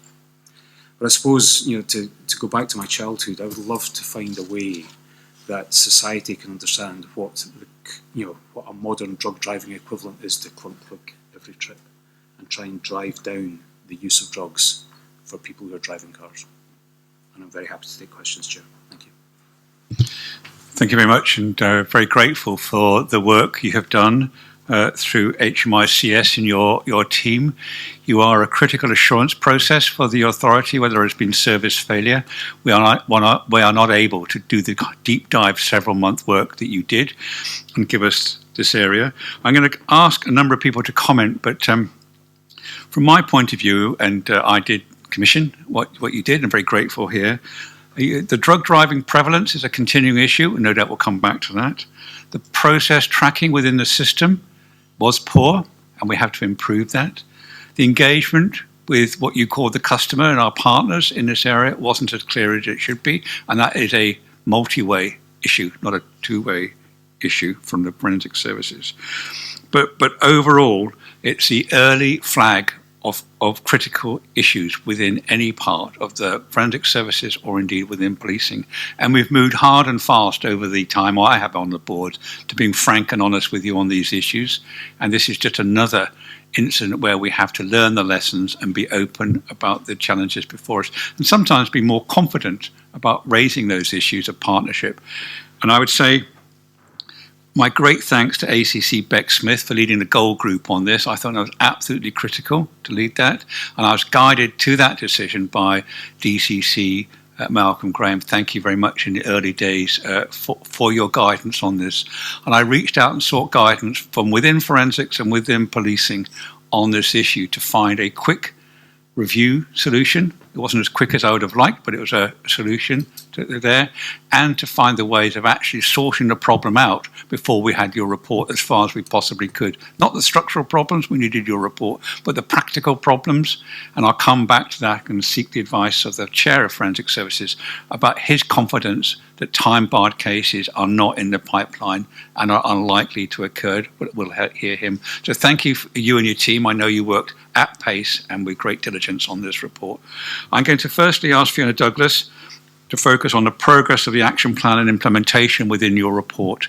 Speaker 18: But I suppose, to go back to my childhood, I would love to find a way that society can understand what a modern drug driving equivalent is to clunk every trip, and try and drive down the use of drugs for people who are driving cars. And I'm very happy to take questions, Chair. Thank you.
Speaker 1: Thank you very much, and very grateful for the work you have done through HMICS and your team. You are a critical assurance process for the authority where there has been service failure. We are not able to do the deep dive several month work that you did and give us this area. I'm going to ask a number of people to comment, but from my point of view, and I did commission what you did, and I'm very grateful here. The drug driving prevalence is a continuing issue, and no doubt we'll come back to that. The process tracking within the system was poor, and we have to improve that. The engagement with what you call the customer and our partners in this area wasn't as clear as it should be, and that is a multi-way issue, not a two-way issue from the forensic services. But overall, it's the early flag of critical issues within any part of the forensic services or indeed within policing. And we've moved hard and fast over the time I have on the board to being frank and honest with you on these issues. And this is just another incident where we have to learn the lessons and be open about the challenges before us, and sometimes be more confident about raising those issues of partnership. And I would say, my great thanks to ACC Beck Smith for leading the goal group on this. I thought that was absolutely critical to lead that. And I was guided to that decision by DCC Malcolm Graham. Thank you very much in the early days for your guidance on this. And I reached out and sought guidance from within forensics and within policing on this issue to find a quick review solution. It wasn't as quick as I would have liked, but it was a solution there, and to find the ways of actually sorting the problem out before we had your report as far as we possibly could. Not the structural problems, we needed your report, but the practical problems. And I'll come back to that and seek the advice of the Chair of Forensic Services about his confidence that time-barred cases are not in the pipeline and are unlikely to occur, but we'll hear him. So thank you, you and your team. I know you worked at pace and with great diligence on this report. I'm going to firstly ask Fiona Douglas to focus on the progress of the action plan and implementation within your report.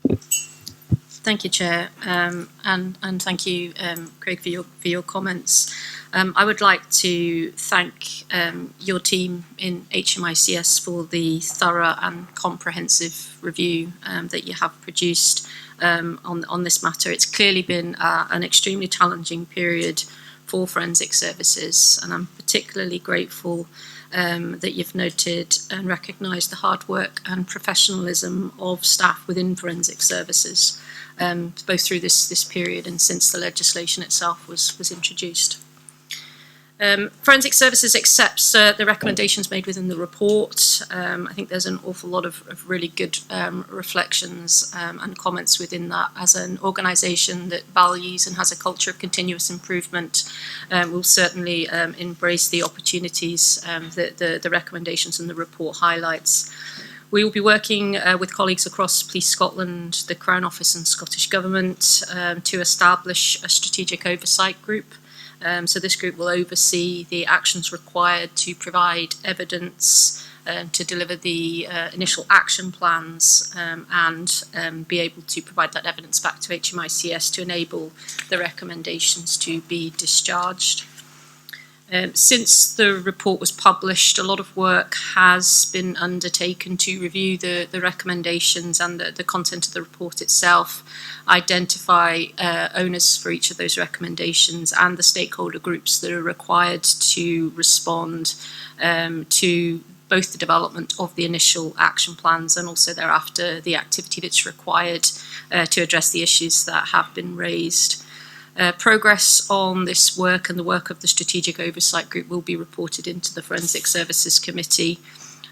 Speaker 15: Thank you, Chair, and thank you, Craig, for your comments. I would like to thank your team in HMICS for the thorough and comprehensive review that you have produced on this matter. It's clearly been an extremely challenging period for forensic services, and I'm particularly grateful that you've noted and recognised the hard work and professionalism of staff within forensic services, both through this period and since the legislation itself was introduced. Forensic Services accepts the recommendations made within the report. I think there's an awful lot of really good reflections and comments within that. As an organisation that values and has a culture of continuous improvement, we'll certainly embrace the opportunities that the recommendations in the report highlights. We will be working with colleagues across Police Scotland, the Crown Office and Scottish Government to establish a strategic oversight group. So this group will oversee the actions required to provide evidence to deliver the initial action plans and be able to provide that evidence back to HMICS to enable the recommendations to be discharged. Since the report was published, a lot of work has been undertaken to review the recommendations and the content of the report itself, identify owners for each of those recommendations and the stakeholder groups that are required to respond to both the development of the initial action plans and also thereafter the activity that's required to address the issues that have been raised. Progress on this work and the work of the Strategic Oversight Group will be reported into the Forensic Services Committee,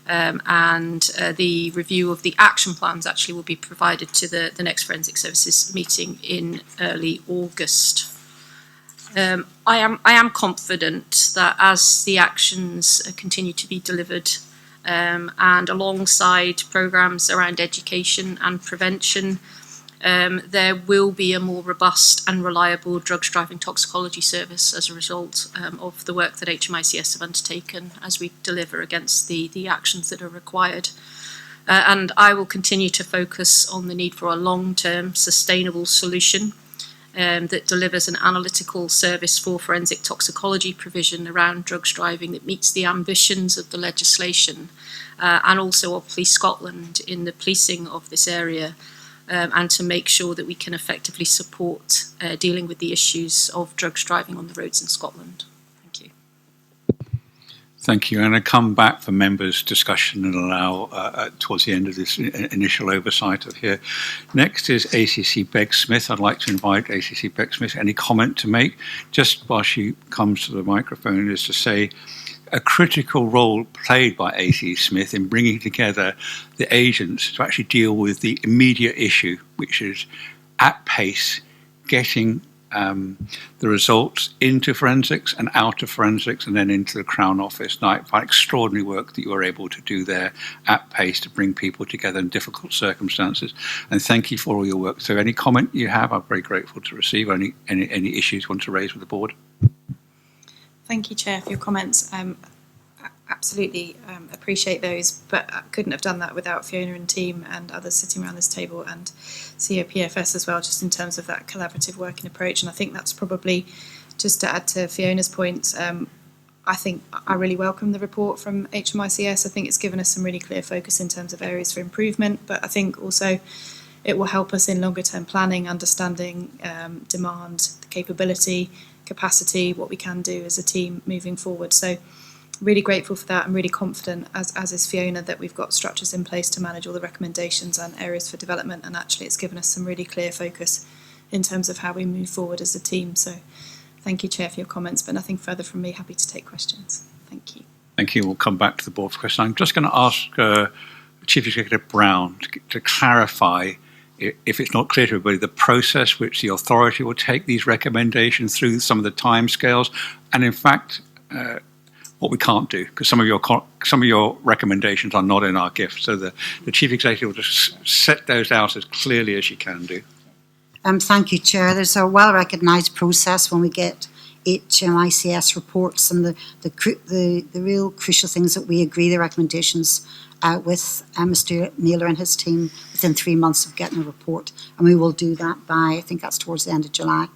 Speaker 15: and the review of the action plans actually will be provided to the next Forensic Services meeting in early August. I am confident that as the actions continue to be delivered and alongside programmes around education and prevention, there will be a more robust and reliable drugs driving toxicology service as a result of the work that HMICS have undertaken as we deliver against the actions that are required. And I will continue to focus on the need for a long-term sustainable solution that delivers an analytical service for forensic toxicology provision around drugs driving that meets the ambitions of the legislation and also of Police Scotland in the policing of this area, and to make sure that we can effectively support dealing with the issues of drugs driving on the roads in Scotland. Thank you.
Speaker 1: Thank you. And I come back for members' discussion and allow towards the end of this initial oversight of here. Next is ACC Begg-Smith. I'd like to invite ACC Begg-Smith. Any comment to make? Just while she comes to the microphone is to say a critical role played by ACC Smith in bringing together the agents to actually deal with the immediate issue, which is at pace getting the results into forensics and out of forensics and then into the Crown Office. And I find extraordinary work that you were able to do there at pace to bring people together in difficult circumstances. And thank you for all your work. So any comment you have, I'm very grateful to receive. Any issues you want to raise with the board?
Speaker 19: Thank you, Chair, for your comments. Absolutely appreciate those, but I couldn't have done that without Fiona and team and others sitting around this table, and COPFS as well, just in terms of that collaborative working approach. And I think that's probably, just to add to Fiona's point, I think I really welcome the report from HMICS. I think it's given us some really clear focus in terms of areas for improvement, but I think also it will help us in longer term planning, understanding demand, the capability, capacity, what we can do as a team moving forward. So really grateful for that. I'm really confident, as is Fiona, that we've got structures in place to manage all the recommendations and areas for development, and actually it's given us some really clear focus in terms of how we move forward as a team. So thank you, Chair, for your comments, but nothing further from me. Happy to take questions. Thank you.
Speaker 1: Thank you. We'll come back to the board for questions. I'm just going to ask Chief Executive Brown to clarify, if it's not clear to everybody, the process which the authority will take these recommendations through, some of the timescales, and in fact, what we can't do, because some of your recommendations are not in our gift. So the Chief Executive will just set those out as clearly as she can do.
Speaker 14: Thank you, Chair. There's a well-recognised process when we get HMICS reports, and the real crucial things that we agree the recommendations with Mr. Naylor and his team within 3 months of getting a report, and we will do that by, I think that's towards the end of July.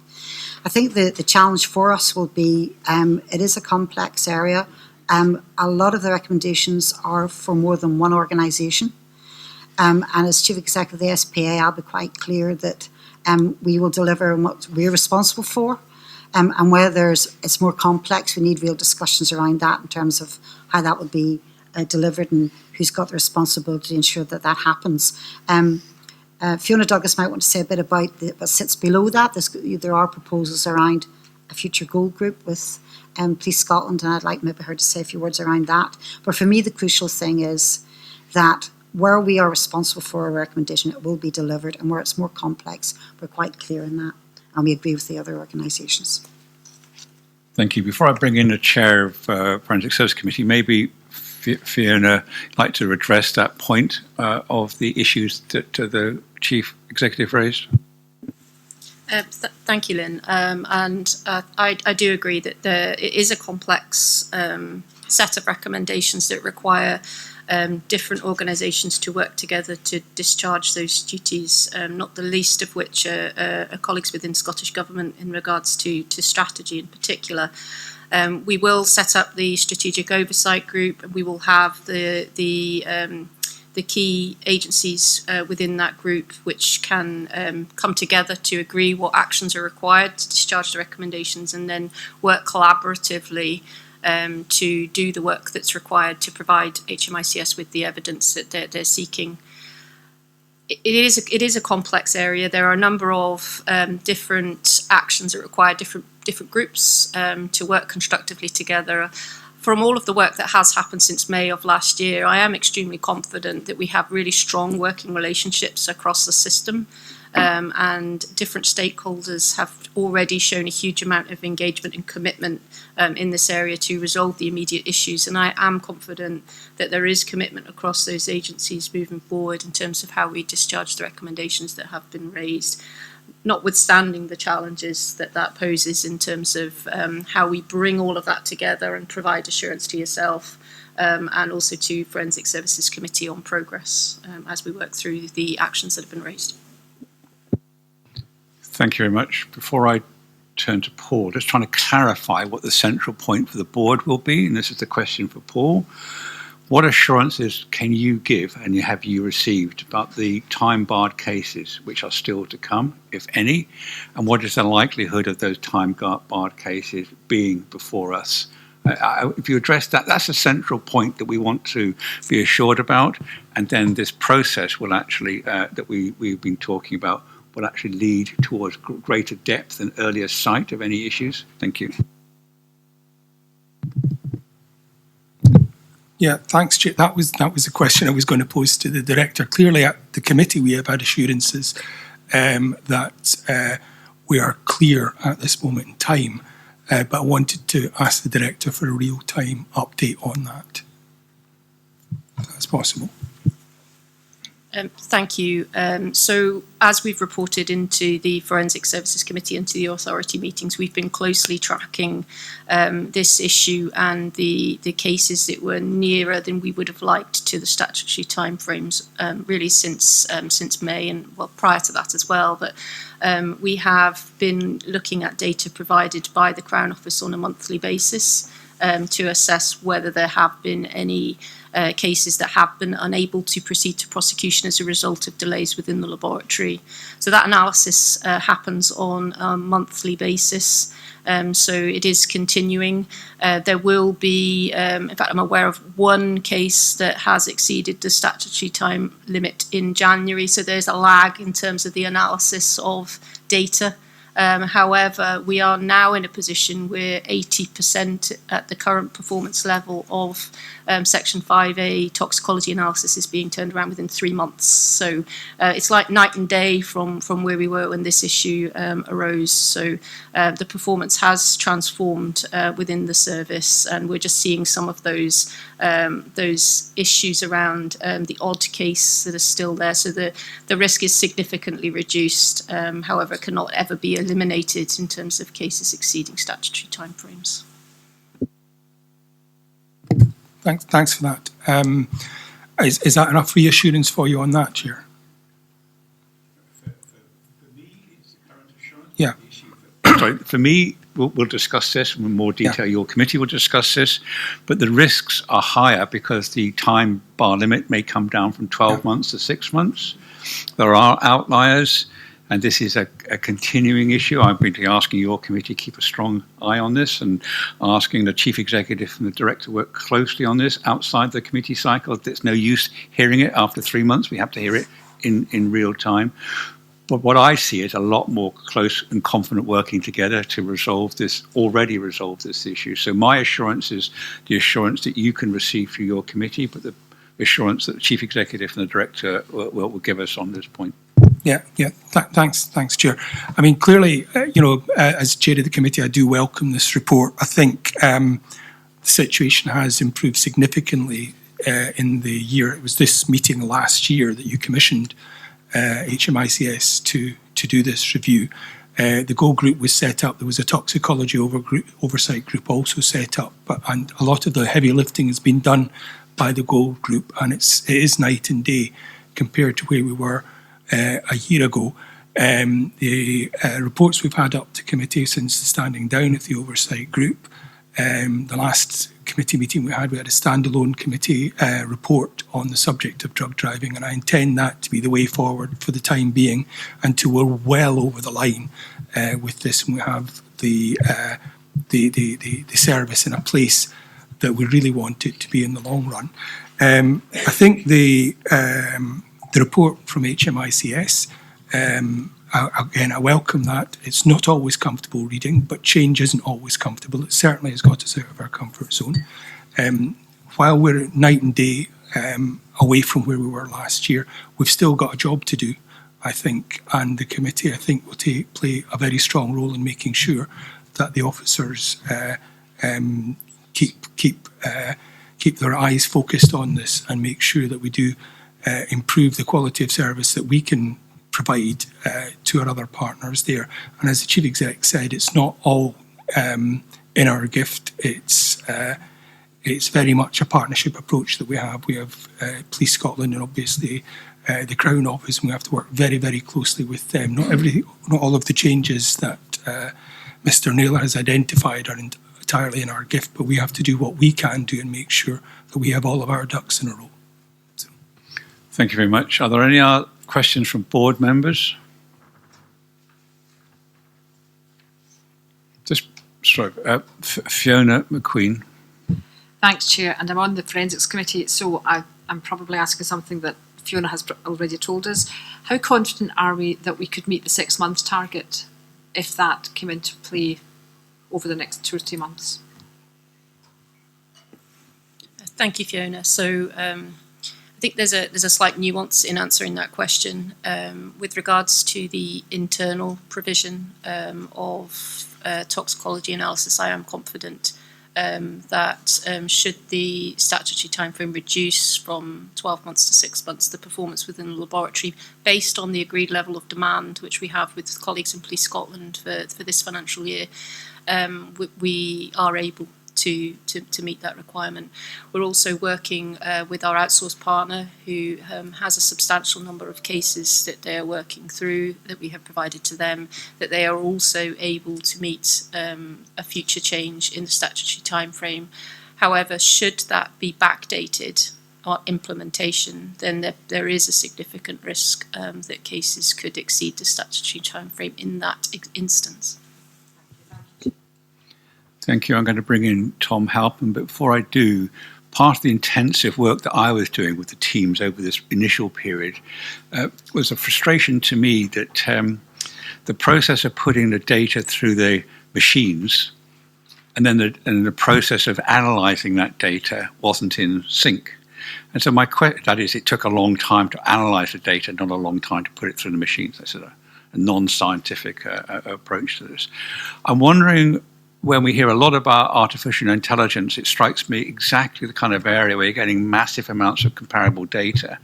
Speaker 14: I think the challenge for us will be, it is a complex area. A lot of the recommendations are for more than one organisation. And as Chief Executive of the SPA, I'll be quite clear that we will deliver on what we're responsible for. And where it's more complex, we need real discussions around that in terms of how that would be delivered and who's got the responsibility to ensure that that happens. Fiona Douglas might want to say a bit about what sits below that. There are proposals around a future goal group with Police Scotland, and I'd like maybe her to say a few words around that. But for me, the crucial thing is that where we are responsible for a recommendation, it will be delivered, and where it's more complex, we're quite clear in that, and we agree with the other organisations.
Speaker 1: Thank you. Before I bring in the Chair of Forensic Service Committee, maybe Fiona would like to address that point of the issues that the Chief Executive raised.
Speaker 15: Thank you, Lynn. I do agree that it is a complex set of recommendations that require different organisations to work together to discharge those duties, not the least of which are colleagues within Scottish Government in regards to strategy in particular. We will set up the strategic oversight group, and we will have the key agencies within that group which can come together to agree what actions are required to discharge the recommendations, and then work collaboratively to do the work that's required to provide HMICS with the evidence that they're seeking. It is a complex area. There are a number of different actions that require different groups to work constructively together. From all of the work that has happened since May of last year, I am extremely confident that we have really strong working relationships across the system, and different stakeholders have already shown a huge amount of engagement and commitment in this area to resolve the immediate issues. And I am confident that there is commitment across those agencies moving forward in terms of how we discharge the recommendations that have been raised, notwithstanding the challenges that poses in terms of how we bring all of that together and provide assurance to yourself and also to Forensic Services Committee on progress as we work through the actions that have been raised.
Speaker 1: Thank you very much. Before I turn to Paul, just trying to clarify what the central point for the board will be, and this is the question for Paul. What assurances can you give and have you received about the time-barred cases which are still to come, if any, and what is the likelihood of those time-barred cases being before us? If you address that, that's a central point that we want to be assured about, and then this process will actually, that we've been talking about, will actually lead towards greater depth and earlier sight of any issues. Thank you.
Speaker 10: Yeah, thanks, Chair. That was a question I was going to pose to the Director. Clearly, at the committee, we have had assurances that we are clear at this moment in time, but I wanted to ask the Director for a real-time update on that, if that's possible.
Speaker 15: Thank you. So as we've reported into the Forensic Services Committee and to the authority meetings, we've been closely tracking this issue and the cases that were nearer than we would have liked to the statutory timeframes, really since May, and well prior to that as well. But we have been looking at data provided by the Crown Office on a monthly basis to assess whether there have been any cases that have been unable to proceed to prosecution as a result of delays within the laboratory. So that analysis happens on a monthly basis. So it is continuing. There will be, in fact, I'm aware of one case that has exceeded the statutory time limit in January. So there's a lag in terms of the analysis of data. However, we are now in a position where 80% at the current performance level of Section 5A toxicology analysis is being turned around within 3 months. So it's like night and day from where we were when this issue arose. So the performance has transformed within the service, and we're just seeing some of those issues around the odd case that are still there. So the risk is significantly reduced, however, it cannot ever be eliminated in terms of cases exceeding statutory timeframes.
Speaker 10: Thanks for that. Is that enough reassurance for you on that, Chair? Yeah.
Speaker 1: Sorry, for me, we'll discuss this in more detail. Yeah. Your committee will discuss this, but the risks are higher because the time bar limit may come down from 12 months to 6 months. There are outliers, and this is a continuing issue. I've been asking your committee to keep a strong eye on this and asking the Chief Executive and the Director to work closely on this outside the committee cycle. There's no use hearing it after 3 months. We have to hear it in real time. But what I see is a lot more close and confident working together to resolve this issue. So my assurance is the assurance that you can receive through your committee, but the assurance that the Chief Executive and the Director will give us on this point.
Speaker 10: Yeah. Thanks, Chair. I mean, clearly, as Chair of the committee, I do welcome this report. I think the situation has improved significantly in the year. It was this meeting last year that you commissioned HMICS to do this review. The GO group was set up. There was a toxicology oversight group also set up, and a lot of the heavy lifting has been done by the GO group, and it is night and day compared to where we were a year ago. The reports we've had up to committee since the standing down of the oversight group, the last committee meeting we had a standalone committee report on the subject of drug driving, and I intend that to be the way forward for the time being until we're well over the line with this, and we have the service in a place that we really want it to be in the long run. I think the report from HMICS, again, I welcome that. It's not always comfortable reading, but change isn't always comfortable. It certainly has got us out of our comfort zone. While we're night and day away from where we were last year, we've still got a job to do, I think, and the committee, I think, will play a very strong role in making sure that the officers keep their eyes focused on this and make sure that we do improve the quality of service that we can provide to our other partners there. And as the Chief Exec said, it's not all in our gift. It's very much a partnership approach that we have. We have Police Scotland and obviously the Crown Office, and we have to work very, very closely with them. Not all of the changes that Mr. Naylor has identified are entirely in our gift, but we have to do what we can do and make sure that we have all of our ducks in a row.
Speaker 1: Thank you very much. Are there any other questions from board members? Fiona McQueen.
Speaker 2: Thanks, Chair. And I'm on the Forensics Committee, so I'm probably asking something that Fiona has already told us. How confident are we that we could meet the 6-month target if that came into play over the next 2 or 3 months?
Speaker 15: Thank you, Fiona. So I think there's a slight nuance in answering that question. With regards to the internal provision of toxicology analysis, I am confident that should the statutory timeframe reduce from 12 months to 6 months, the performance within the laboratory, based on the agreed level of demand, which we have with colleagues in Police Scotland for this financial year, we are able to meet that requirement. We're also working with our outsourced partner, who has a substantial number of cases that they are working through, that we have provided to them, that they are also able to meet a future change in the statutory timeframe. However, should that be backdated or implementation, then there is a significant risk that cases could exceed the statutory timeframe in that instance.
Speaker 1: Thank you. I'm going to bring in Tom Halpin, but before I do, part of the intensive work that I was doing with the teams over this initial period was a frustration to me that the process of putting the data through the machines and then the process of analysing that data wasn't in sync. And so that is, it took a long time to analyse the data, not a long time to put it through the machines. That's a non-scientific approach to this. I'm wondering, when we hear a lot about artificial intelligence, it strikes me exactly the kind of area where you're getting massive amounts of comparable data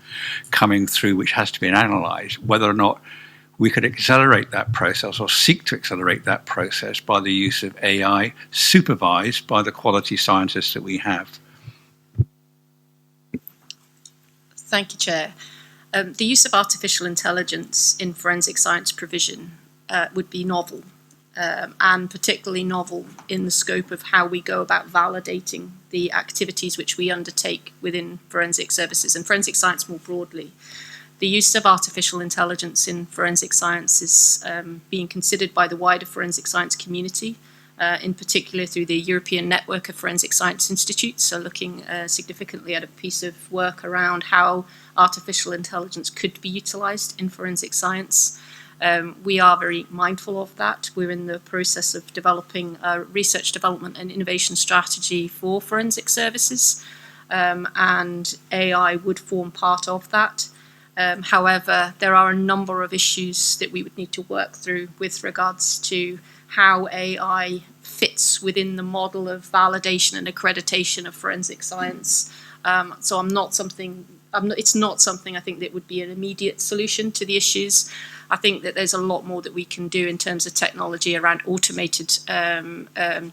Speaker 1: coming through, which has to be analysed, whether or not we could accelerate that process or seek to accelerate that process by the use of AI, supervised by the quality scientists that we have.
Speaker 15: Thank you, Chair. The use of artificial intelligence in forensic science provision would be novel. And particularly novel in the scope of how we go about validating the activities which we undertake within forensic services and forensic science more broadly. The use of artificial intelligence in forensic science is being considered by the wider forensic science community, in particular through the European Network of Forensic Science Institutes, so looking significantly at a piece of work around how artificial intelligence could be utilised in forensic science. We are very mindful of that. We're in the process of developing a research development and innovation strategy for forensic services, and AI would form part of that. However, there are a number of issues that we would need to work through with regards to how AI fits within the model of validation and accreditation of forensic science. So it's not something I think that would be an immediate solution to the issues. I think that there's a lot more that we can do in terms of technology around automated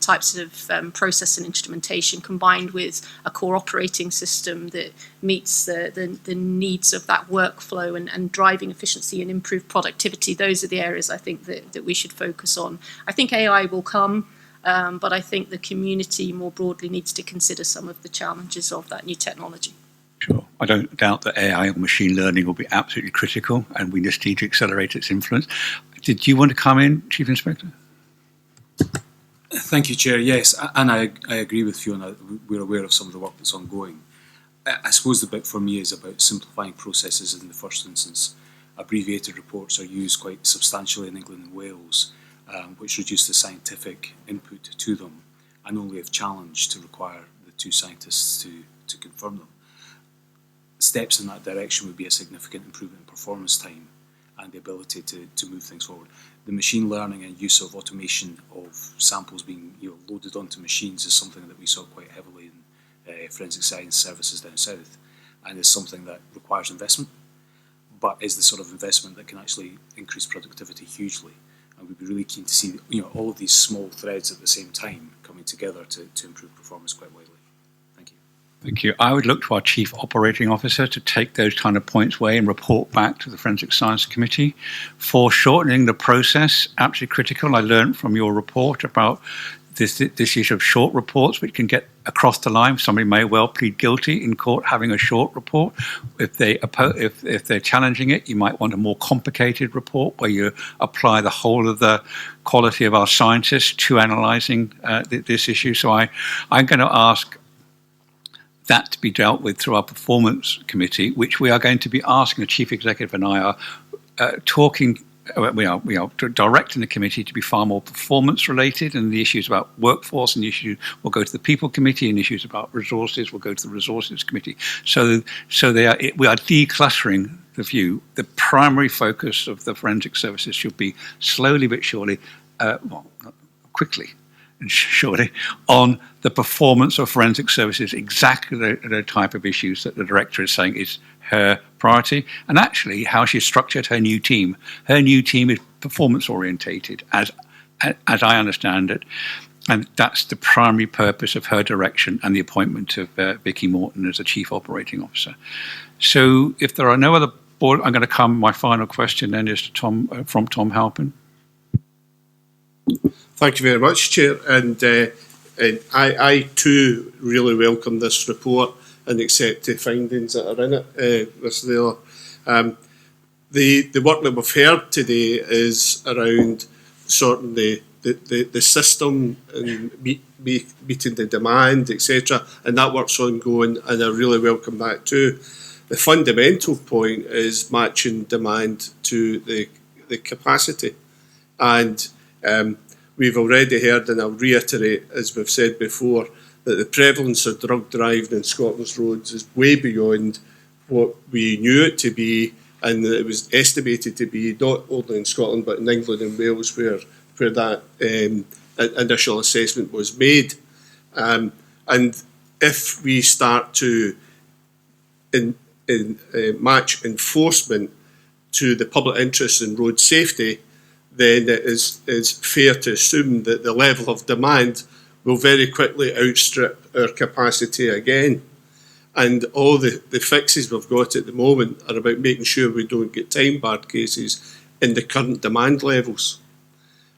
Speaker 15: types of process and instrumentation, combined with a core operating system that meets the needs of that workflow and driving efficiency and improved productivity. Those are the areas I think that we should focus on. I think AI will come, but I think the community more broadly needs to consider some of the challenges of that new technology.
Speaker 1: Sure. I don't doubt that AI or machine learning will be absolutely critical, and we just need to accelerate its influence. Did you want to come in, Chief Inspector?
Speaker 18: Thank you, Chair. Yes, and I agree with Fiona. We're aware of some of the work that's ongoing. I suppose the bit for me is about simplifying processes in the first instance. Abbreviated reports are used quite substantially in England and Wales, which reduce the scientific input to them, and only if challenged to require the two scientists to confirm them. Steps in that direction would be a significant improvement in performance time and the ability to move things forward. The machine learning and use of automation of samples being loaded onto machines is something that we saw quite heavily in forensic science services down south, and is something that requires investment, but is the sort of investment that can actually increase productivity hugely. And we'd be really keen to see all of these small threads at the same time coming together to improve performance quite widely. Thank you.
Speaker 1: Thank you. I would look to our Chief Operating Officer to take those kind of points away and report back to the Forensic Science Committee. For shortening the process, absolutely critical. I learned from your report about this issue of short reports, which can get across the line. Somebody may well plead guilty in court having a short report. If they're challenging it, you might want a more complicated report where you apply the whole of the quality of our scientists to analysing this issue. So I'm going to ask that to be dealt with through our performance committee, which we are going to be asking the chief executive and I are talking. We are directing the committee to be far more performance related, and the issues about workforce and the issues will go to the people committee, and issues about resources will go to the resources committee. So we are decluttering the view. The primary focus of the forensic services should be slowly but surely, quickly and surely, on the performance of forensic services, exactly the type of issues that the director is saying is her priority, and actually how she's structured her new team. Her new team is performance orientated, as I understand it, and that's the primary purpose of her direction and the appointment of Vicky Morton as a Chief Operating Officer. So if there are no other board, I'm going to come. My final question then is to from Tom Halpin.
Speaker 16: Thank you very much, Chair. And I too really welcome this report and accept the findings that are in it, Mr. Naylor. The work that we've heard today is around sorting the system and meeting the demand, etc. And that work's ongoing, and I really welcome that too. The fundamental point is matching demand to the capacity. And we've already heard, and I'll reiterate, as we've said before, that the prevalence of drug driving in Scotland's roads is way beyond what we knew it to be, and that it was estimated to be not only in Scotland but in England and Wales where that initial assessment was made. And if we start to match enforcement to the public interest in road safety, then it is fair to assume that the level of demand will very quickly outstrip our capacity again. And all the fixes we've got at the moment are about making sure we don't get time-barred cases in the current demand levels.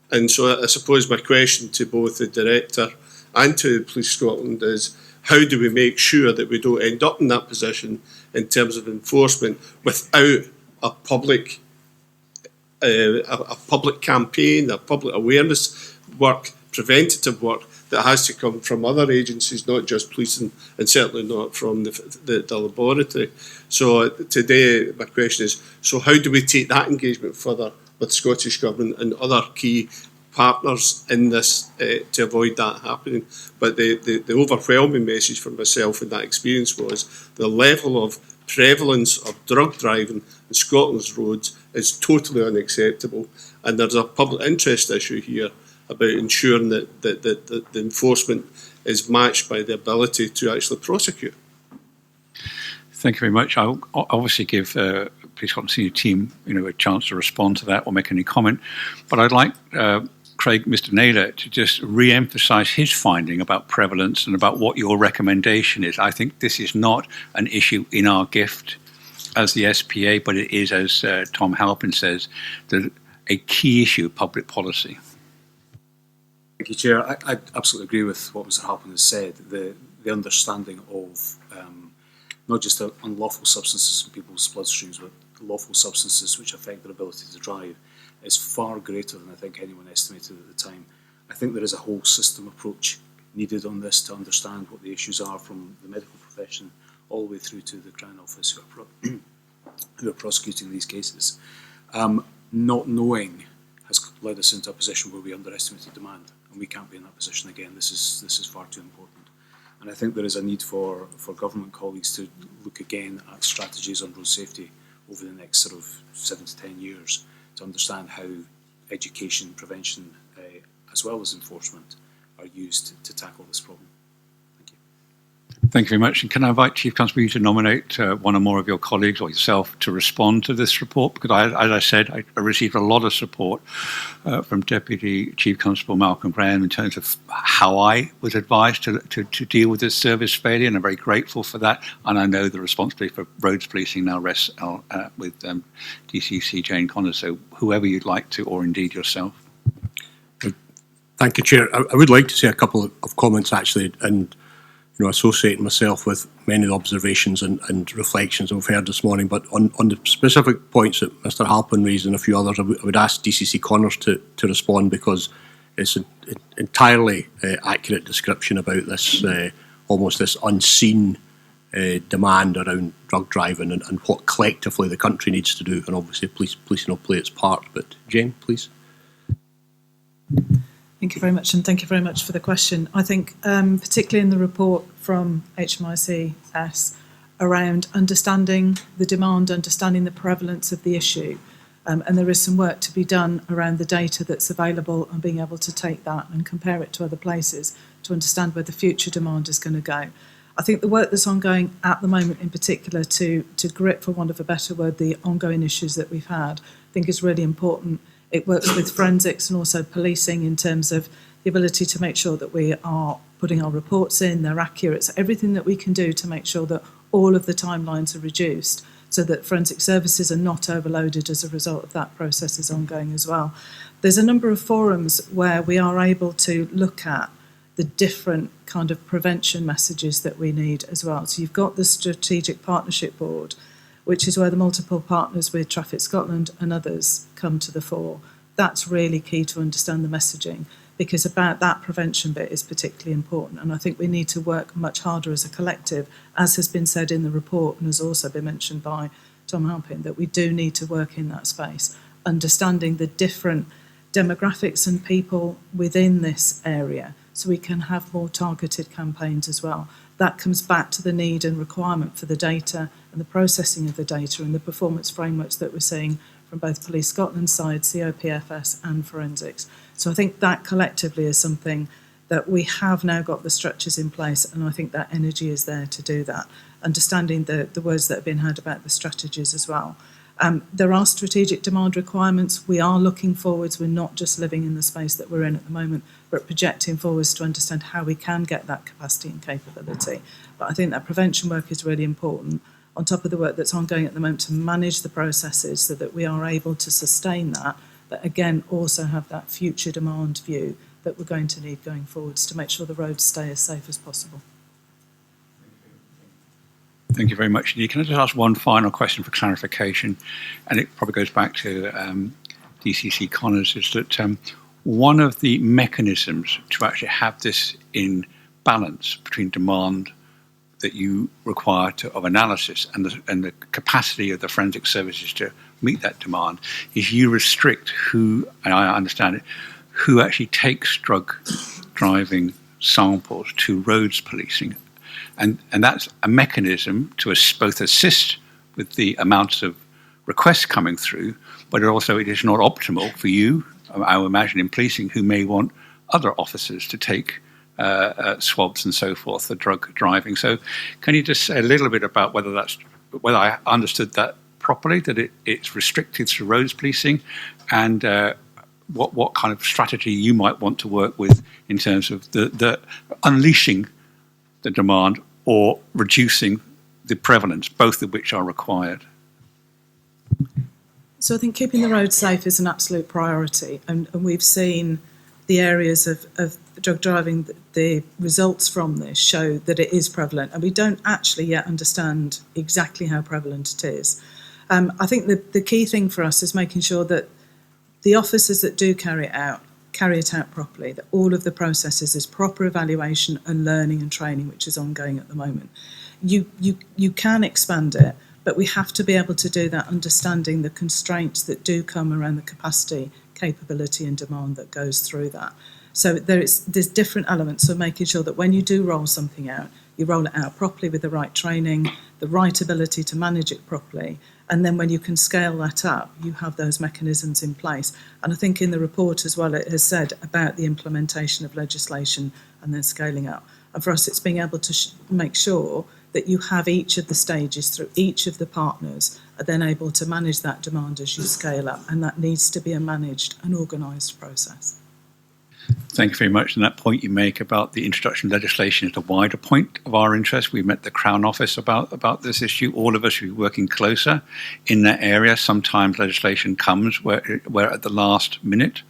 Speaker 16: And so I suppose my question to both the Director and to Police Scotland is, how do we make sure that we don't end up in that position in terms of enforcement without a public campaign, a public awareness work, preventative work that has to come from other agencies, not just police and certainly not from the laboratory. So today my question is, so how do we take that engagement further with Scottish Government and other key partners in this to avoid that happening? But the overwhelming message for myself in that experience was the level of prevalence of drug driving in Scotland's roads is totally unacceptable, and there's a public interest issue here about ensuring that the enforcement is matched by the ability to actually prosecute.
Speaker 1: Thank you very much. I'll obviously give Police Scotland senior team a chance to respond to that or make any comment, but I'd like Craig, Mr. Naylor, to just re-emphasise his finding about prevalence and about what your recommendation is. I think this is not an issue in our gift as the SPA, but it is, as Tom Halpin says, a key issue of public policy.
Speaker 18: Thank you, Chair. I absolutely agree with what Mr. Halpin has said. The understanding of not just the unlawful substances in people's bloodstreams, but lawful substances which affect their ability to drive is far greater than I think anyone estimated at the time. I think there is a whole system approach needed on this to understand what the issues are, from the medical profession all the way through to the Crown Office who are prosecuting these cases. Not knowing has led us into a position where we underestimated demand, and we can't be in that position again. This is far too important. And I think there is a need for government colleagues to look again at strategies on road safety over the next sort of 7 to 10 years to understand how education, prevention, as well as enforcement are used to tackle this problem. Thank you.
Speaker 1: Thank you very much. And can I invite Chief Constable you to nominate one or more of your colleagues or yourself to respond to this report? Because as I said, I received a lot of support from Deputy Chief Constable Malcolm Graham in terms of how I was advised to deal with this service failure, and I'm very grateful for that. And I know the responsibility for roads policing now rests with DCC Jane Connors. So whoever you'd like to, or indeed yourself.
Speaker 9: Thank you, Chair. I would like to say a couple of comments actually, and associating myself with many of the observations and reflections we've heard this morning. But on the specific points that Mr Halpin raised and a few others, I would ask DCC Connors to respond, because it's an entirely accurate description about this almost this unseen demand around drug driving and what collectively the country needs to do. And obviously policing will play its part. But Jane, please.
Speaker 13: Thank you very much, and thank you very much for the question. I think particularly in the report from HMICS around understanding the demand, understanding the prevalence of the issue, and there is some work to be done around the data that's available and being able to take that and compare it to other places to understand where the future demand is going to go. I think the work that's ongoing at the moment in particular to grip, for want of a better word, the ongoing issues that we've had, I think is really important. It works with forensics and also policing in terms of the ability to make sure that we are putting our reports in, they're accurate. So everything that we can do to make sure that all of the timelines are reduced so that forensic services are not overloaded as a result of that process is ongoing as well. There's a number of forums where we are able to look at the different kind of prevention messages that we need as well. So you've got the Strategic Partnership Board, which is where the multiple partners with Traffic Scotland and others come to the fore. That's really key to understand the messaging, because about that prevention bit is particularly important. And I think we need to work much harder as a collective, as has been said in the report and has also been mentioned by Tom Halpin, that we do need to work in that space, understanding the different demographics and people within this area so we can have more targeted campaigns as well. That comes back to the need and requirement for the data and the processing of the data and the performance frameworks that we're seeing from both Police Scotland's side, COPFS and forensics. So I think that collectively is something that we have now got the structures in place, and I think that energy is there to do that. Understanding the words that have been had about the strategies as well. There are strategic demand requirements. We are looking forwards. We're not just living in the space that we're in at the moment, but projecting forwards to understand how we can get that capacity and capability. But I think that prevention work is really important, on top of the work that's ongoing at the moment to manage the processes so that we are able to sustain that, but again also have that future demand view that we're going to need going forwards to make sure the roads stay as safe as possible.
Speaker 1: Thank you very much. Can I just ask one final question for clarification? And it probably goes back to DCC Connors, is that one of the mechanisms to actually have this in balance between demand that you require of analysis and the capacity of the forensic services to meet that demand is you restrict who, and I understand it, who actually takes drug driving samples to roads policing. And that's a mechanism to both assist with the amounts of requests coming through, but also it is not optimal for you, I would imagine, in policing, who may want other officers to take swabs and so forth for drug driving. So can you just say a little bit about whether I understood that properly, that it's restricted through roads policing, and what kind of strategy you might want to work with in terms of the unleashing the demand or reducing the prevalence, both of which are required?
Speaker 13: So I think keeping the roads safe is an absolute priority, and we've seen the areas of drug driving, the results from this show that it is prevalent, and we don't actually yet understand exactly how prevalent it is. I think the key thing for us is making sure that the officers that do carry it out properly, that all of the processes is proper evaluation and learning and training, which is ongoing at the moment. You can expand it, but we have to be able to do that understanding the constraints that do come around the capacity, capability and demand that goes through that. So there's different elements of making sure that when you do roll something out, you roll it out properly with the right training, the right ability to manage it properly, and then when you can scale that up, you have those mechanisms in place. And I think in the report as well, it has said about the implementation of legislation and then scaling up. And for us, it's being able to make sure that you have each of the stages through each of the partners are then able to manage that demand as you scale up, and that needs to be a managed and organised process.
Speaker 1: Thank you very much. And that point you make about the introduction of legislation is a wider point of our interest. We met the Crown Office about this issue. All of us will be working closer in that area. Sometimes legislation comes where at the last minute,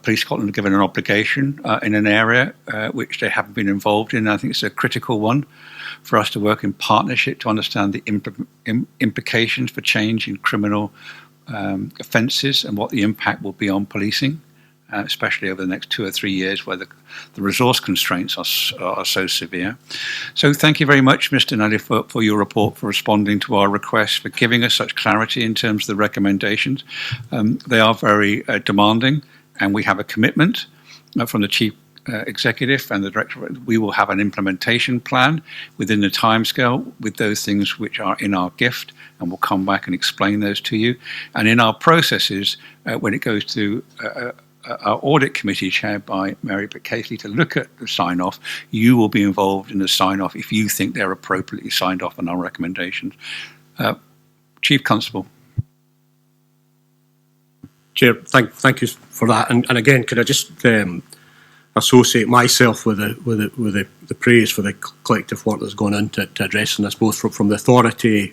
Speaker 1: Police Scotland are given an obligation in an area which they haven't been involved in. I think it's a critical one for us to work in partnership to understand the implications for change in criminal offences and what the impact will be on policing. Especially over the next 2 or 3 years where the resource constraints are so severe. So thank you very much, Mr. Nally, for your report, for responding to our request, for giving us such clarity in terms of the recommendations. They are very demanding, and we have a commitment from the Chief Executive and the Director. We will have an implementation plan within the timescale with those things which are in our gift, and we'll come back and explain those to you. And in our processes, when it goes to our audit committee chaired by Mary Casely to look at the sign-off, you will be involved in the sign-off if you think they're appropriately signed off on our recommendations. Chief Constable.
Speaker 9: Chair, thank you for that. And again, could I just associate myself with the praise for the collective work that's gone into addressing this, both from the authority,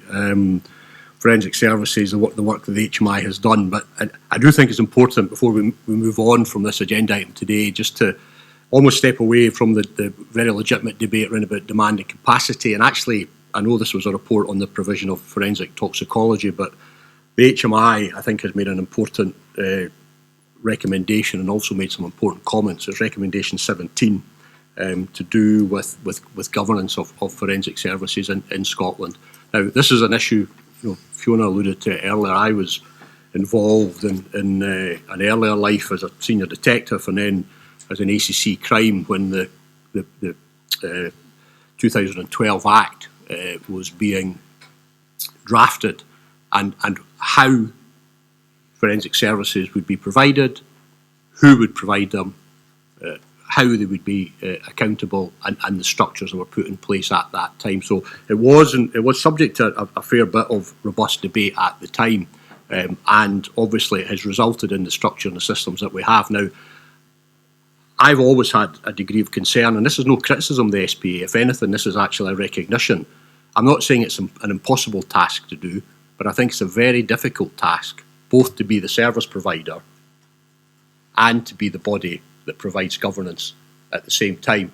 Speaker 9: forensic services, the work that the HMI has done. But I do think it's important, before we move on from this agenda item today, just to almost step away from the very legitimate debate around about demand and capacity. And actually, I know this was a report on the provision of forensic toxicology, but the HMI, I think, has made an important recommendation and also made some important comments. It's recommendation 17 to do with governance of forensic services in Scotland. Now, this is an issue, Fiona alluded to it earlier. I was involved in an earlier life as a senior detective and then as an ACC crime when the 2012 Act was being drafted, and how forensic services would be provided, who would provide them, how they would be accountable, and the structures that were put in place at that time. So it was subject to a fair bit of robust debate at the time, and obviously it has resulted in the structure and the systems that we have now. I've always had a degree of concern, and this is no criticism of the SPA. If anything, this is actually a recognition. I'm not saying it's an impossible task to do, but I think it's a very difficult task, both to be the service provider and to be the body that provides governance at the same time.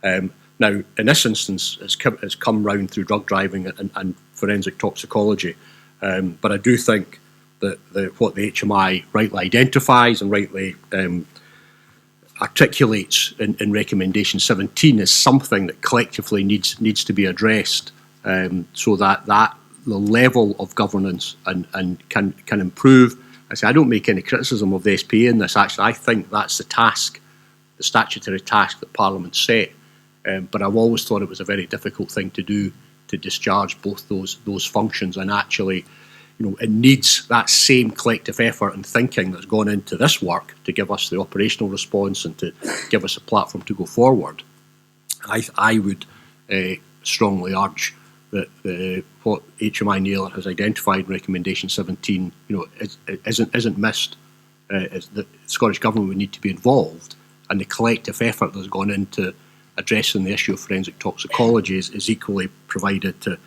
Speaker 9: Now, in this instance, it's come round through drug driving and forensic toxicology, but I do think that what the HMI rightly identifies and rightly articulates in recommendation 17 is something that collectively needs to be addressed, so that the level of governance and can improve. I don't make any criticism of the SPA in this. Actually, I think that's the task, the statutory task that Parliament set. But I've always thought it was a very difficult thing to do, to discharge both those functions. And actually, it needs that same collective effort and thinking that's gone into this work to give us the operational response and to give us a platform to go forward. I would strongly urge that what HMI Naylor has identified in recommendation 17, isn't missed. The Scottish Government would need to be involved, and the collective effort that's gone into addressing the issue of forensic toxicology is equally provided to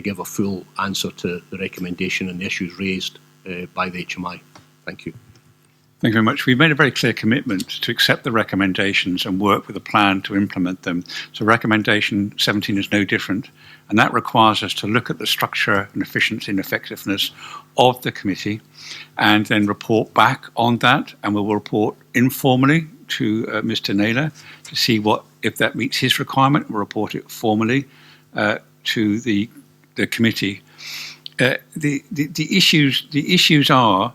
Speaker 9: give a full answer to the recommendation and the issues raised by the HMI. Thank you.
Speaker 1: Thank you very much. We've made a very clear commitment to accept the recommendations and work with a plan to implement them. So recommendation 17 is no different, and that requires us to look at the structure and efficiency and effectiveness of the committee and then report back on that, and we will report informally to Mr. Naylor to see if that meets his requirement. We'll report it formally to the committee. The issues are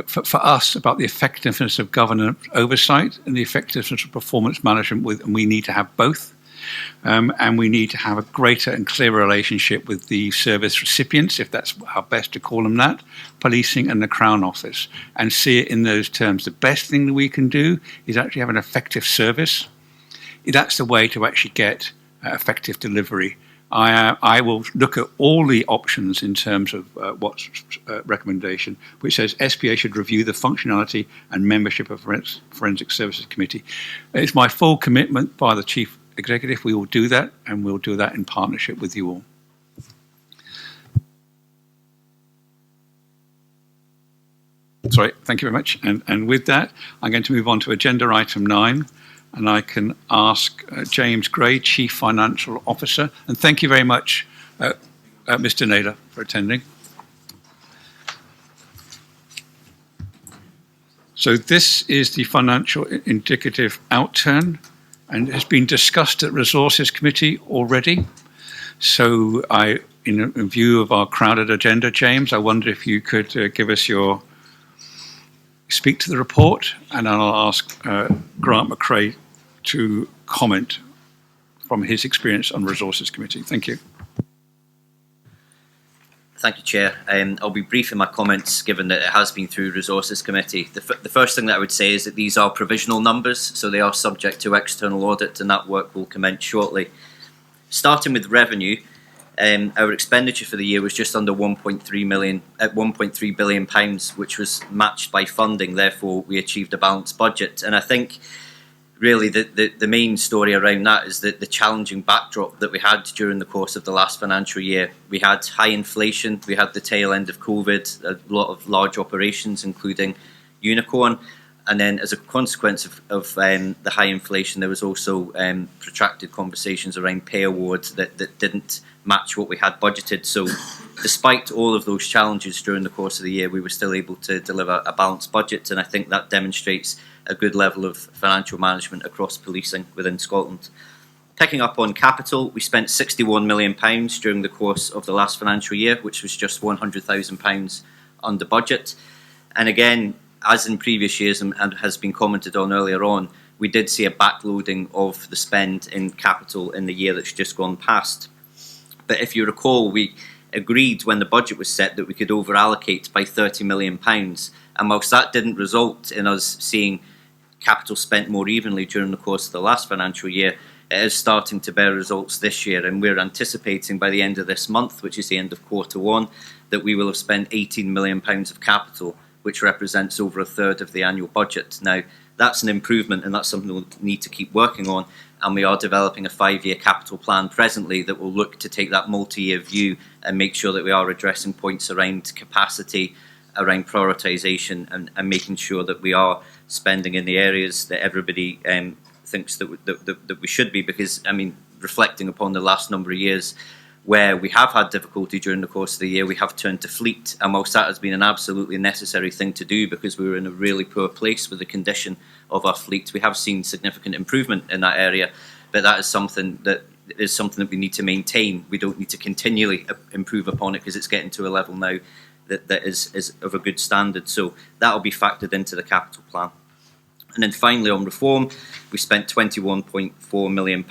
Speaker 1: for us about the effectiveness of governance oversight and the effectiveness of performance management, and we need to have both. And we need to have a greater and clearer relationship with the service recipients, if that's how best to call them that, policing and the Crown Office, and see it in those terms. The best thing that we can do is actually have an effective service. that's the way to actually get effective delivery. I will look at all the options in terms of what's recommendation, which says SPA should review the functionality and membership of Forensic Services Committee. It's my full commitment by the Chief Executive. We will do that, and we'll do that in partnership with you all. Sorry, thank you very much. And with that, I'm going to move on to agenda item 9. And I can ask James Gray, Chief Financial Officer. And thank you very much, Mr. Naylor, for attending. So this is the financial indicative outturn, and has been discussed at Resources Committee already. So in view of our crowded agenda, James, I wonder if you could give us speak to the report, and I'll ask Grant McRae to comment from his experience on Resources Committee. Thank you.
Speaker 20: Thank you, Chair. I'll be brief in my comments, given that it has been through Resources Committee. The first thing that I would say is that these are provisional numbers, so they are subject to external audit, and that work will commence shortly. Starting with revenue, our expenditure for the year was just under 1.3 billion pounds, which was matched by funding. Therefore, we achieved a balanced budget. And I think really the main story around that is that the challenging backdrop that we had during the course of the last financial year. We had high inflation, we had the tail end of COVID, a lot of large operations, including Unicorn. And then as a consequence of the high inflation, there was also protracted conversations around pay awards that didn't match what we had budgeted. So despite all of those challenges during the course of the year, we were still able to deliver a balanced budget. And I think that demonstrates a good level of financial management across policing within Scotland. Picking up on capital, we spent £61 million during the course of the last financial year, which was just £100,000 under budget. And again, as in previous years and has been commented on earlier on, we did see a backloading of the spend in capital in the year that's just gone past. But if you recall, we agreed when the budget was set that we could over-allocate by £30 million. And whilst that didn't result in us seeing capital spent more evenly during the course of the last financial year, it is starting to bear results this year, and we're anticipating by the end of this month, which is the end of Q1, that we will have spent £18 million of capital, which represents over a third of the annual budget. Now, that's an improvement, and that's something we'll need to keep working on, and we are developing a 5-year capital plan presently that will look to take that multi-year view and make sure that we are addressing points around capacity, around prioritisation, and making sure that we are spending in the areas that everybody thinks that we should be. Because, I mean, reflecting upon the last number of years where we have had difficulty during the course of the year, we have turned to fleet, and whilst that has been an absolutely necessary thing to do because we were in a really poor place with the condition of our fleet, we have seen significant improvement in that area, but that is something that we need to maintain. We don't need to continually improve upon it because it's getting to a level now that is of a good standard. So that will be factored into the capital plan. And then finally on reform, we spent £21.4 million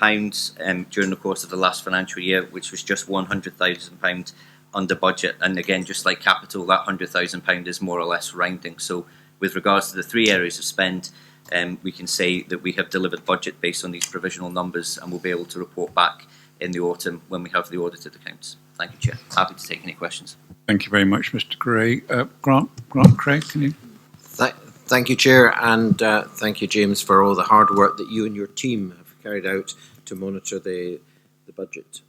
Speaker 20: during the course of the last financial year, which was just £100,000 under budget. And again, just like capital, that £100,000 is more or less rounding. So with regards to the 3 areas of spend, we can say that we have delivered budget based on these provisional numbers, and we'll be able to report back in the autumn when we have the audited accounts. Thank you, Chair. Happy to take any questions.
Speaker 1: Thank you very much, Mr. Gray. Grant Craig, can you?
Speaker 21: Thank you, Chair, and thank you, James, for all the hard work that you and your team have carried out to monitor the budget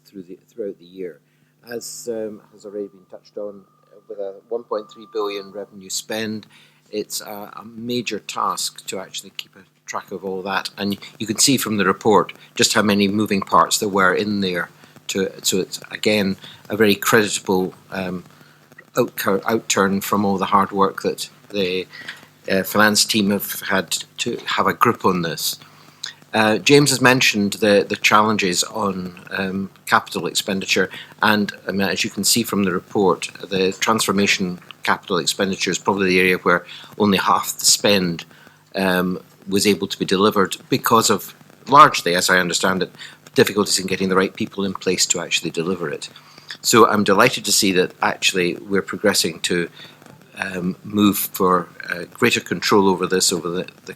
Speaker 21: throughout the year. As has already been touched on, with a 1.3 billion revenue spend, it's a major task to actually keep a track of all that. And you can see from the report just how many moving parts there were in there. So it's, again, a very creditable outturn from all the hard work that the finance team have had to have a grip on this. James has mentioned the challenges on capital expenditure, and I mean, as you can see from the report, the transformation capital expenditure is probably the area where only half the spend was able to be delivered because of, largely, as I understand it, difficulties in getting the right people in place to actually deliver it. So I'm delighted to see that actually we're progressing to move for greater control over this over the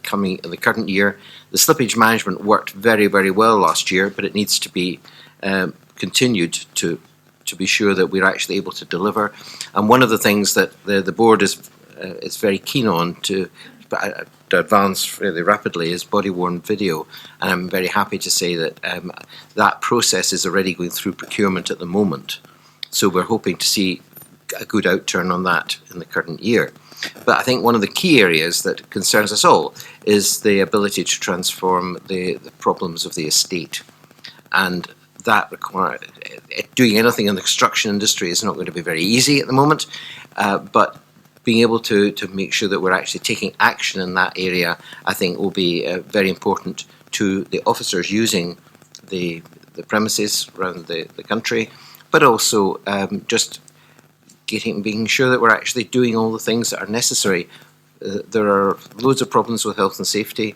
Speaker 21: current year. The slippage management worked very, very well last year, but it needs to be continued to be sure that we're actually able to deliver. And one of the things that the board is very keen on to advance really rapidly is body-worn video, and I'm very happy to say that that process is already going through procurement at the moment. So we're hoping to see a good outturn on that in the current year. But I think one of the key areas that concerns us all is the ability to transform the problems of the estate. And that doing anything in the construction industry is not going to be very easy at the moment, but being able to make sure that we're actually taking action in that area, I think will be very important to the officers using the premises around the country, but also just being sure that we're actually doing all the things that are necessary. There are loads of problems with health and safety,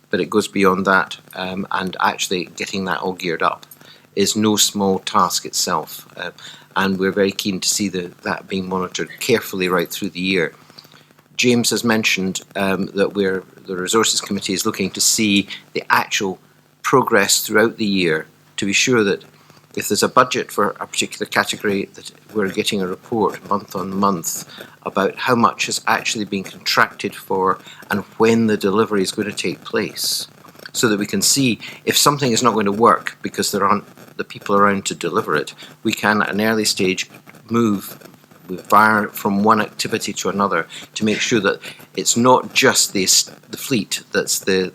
Speaker 21: but it goes beyond that, and actually getting that all geared up is no small task itself. And we're very keen to see that being monitored carefully right through the year. James has mentioned that the Resources Committee is looking to see the actual progress throughout the year to be sure that if there's a budget for a particular category, that we're getting a report month on month about how much has actually been contracted for and when the delivery is going to take place, so that we can see if something is not going to work because there aren't the people around to deliver it, we can at an early stage move from one activity to another to make sure that it's not just the fleet that's the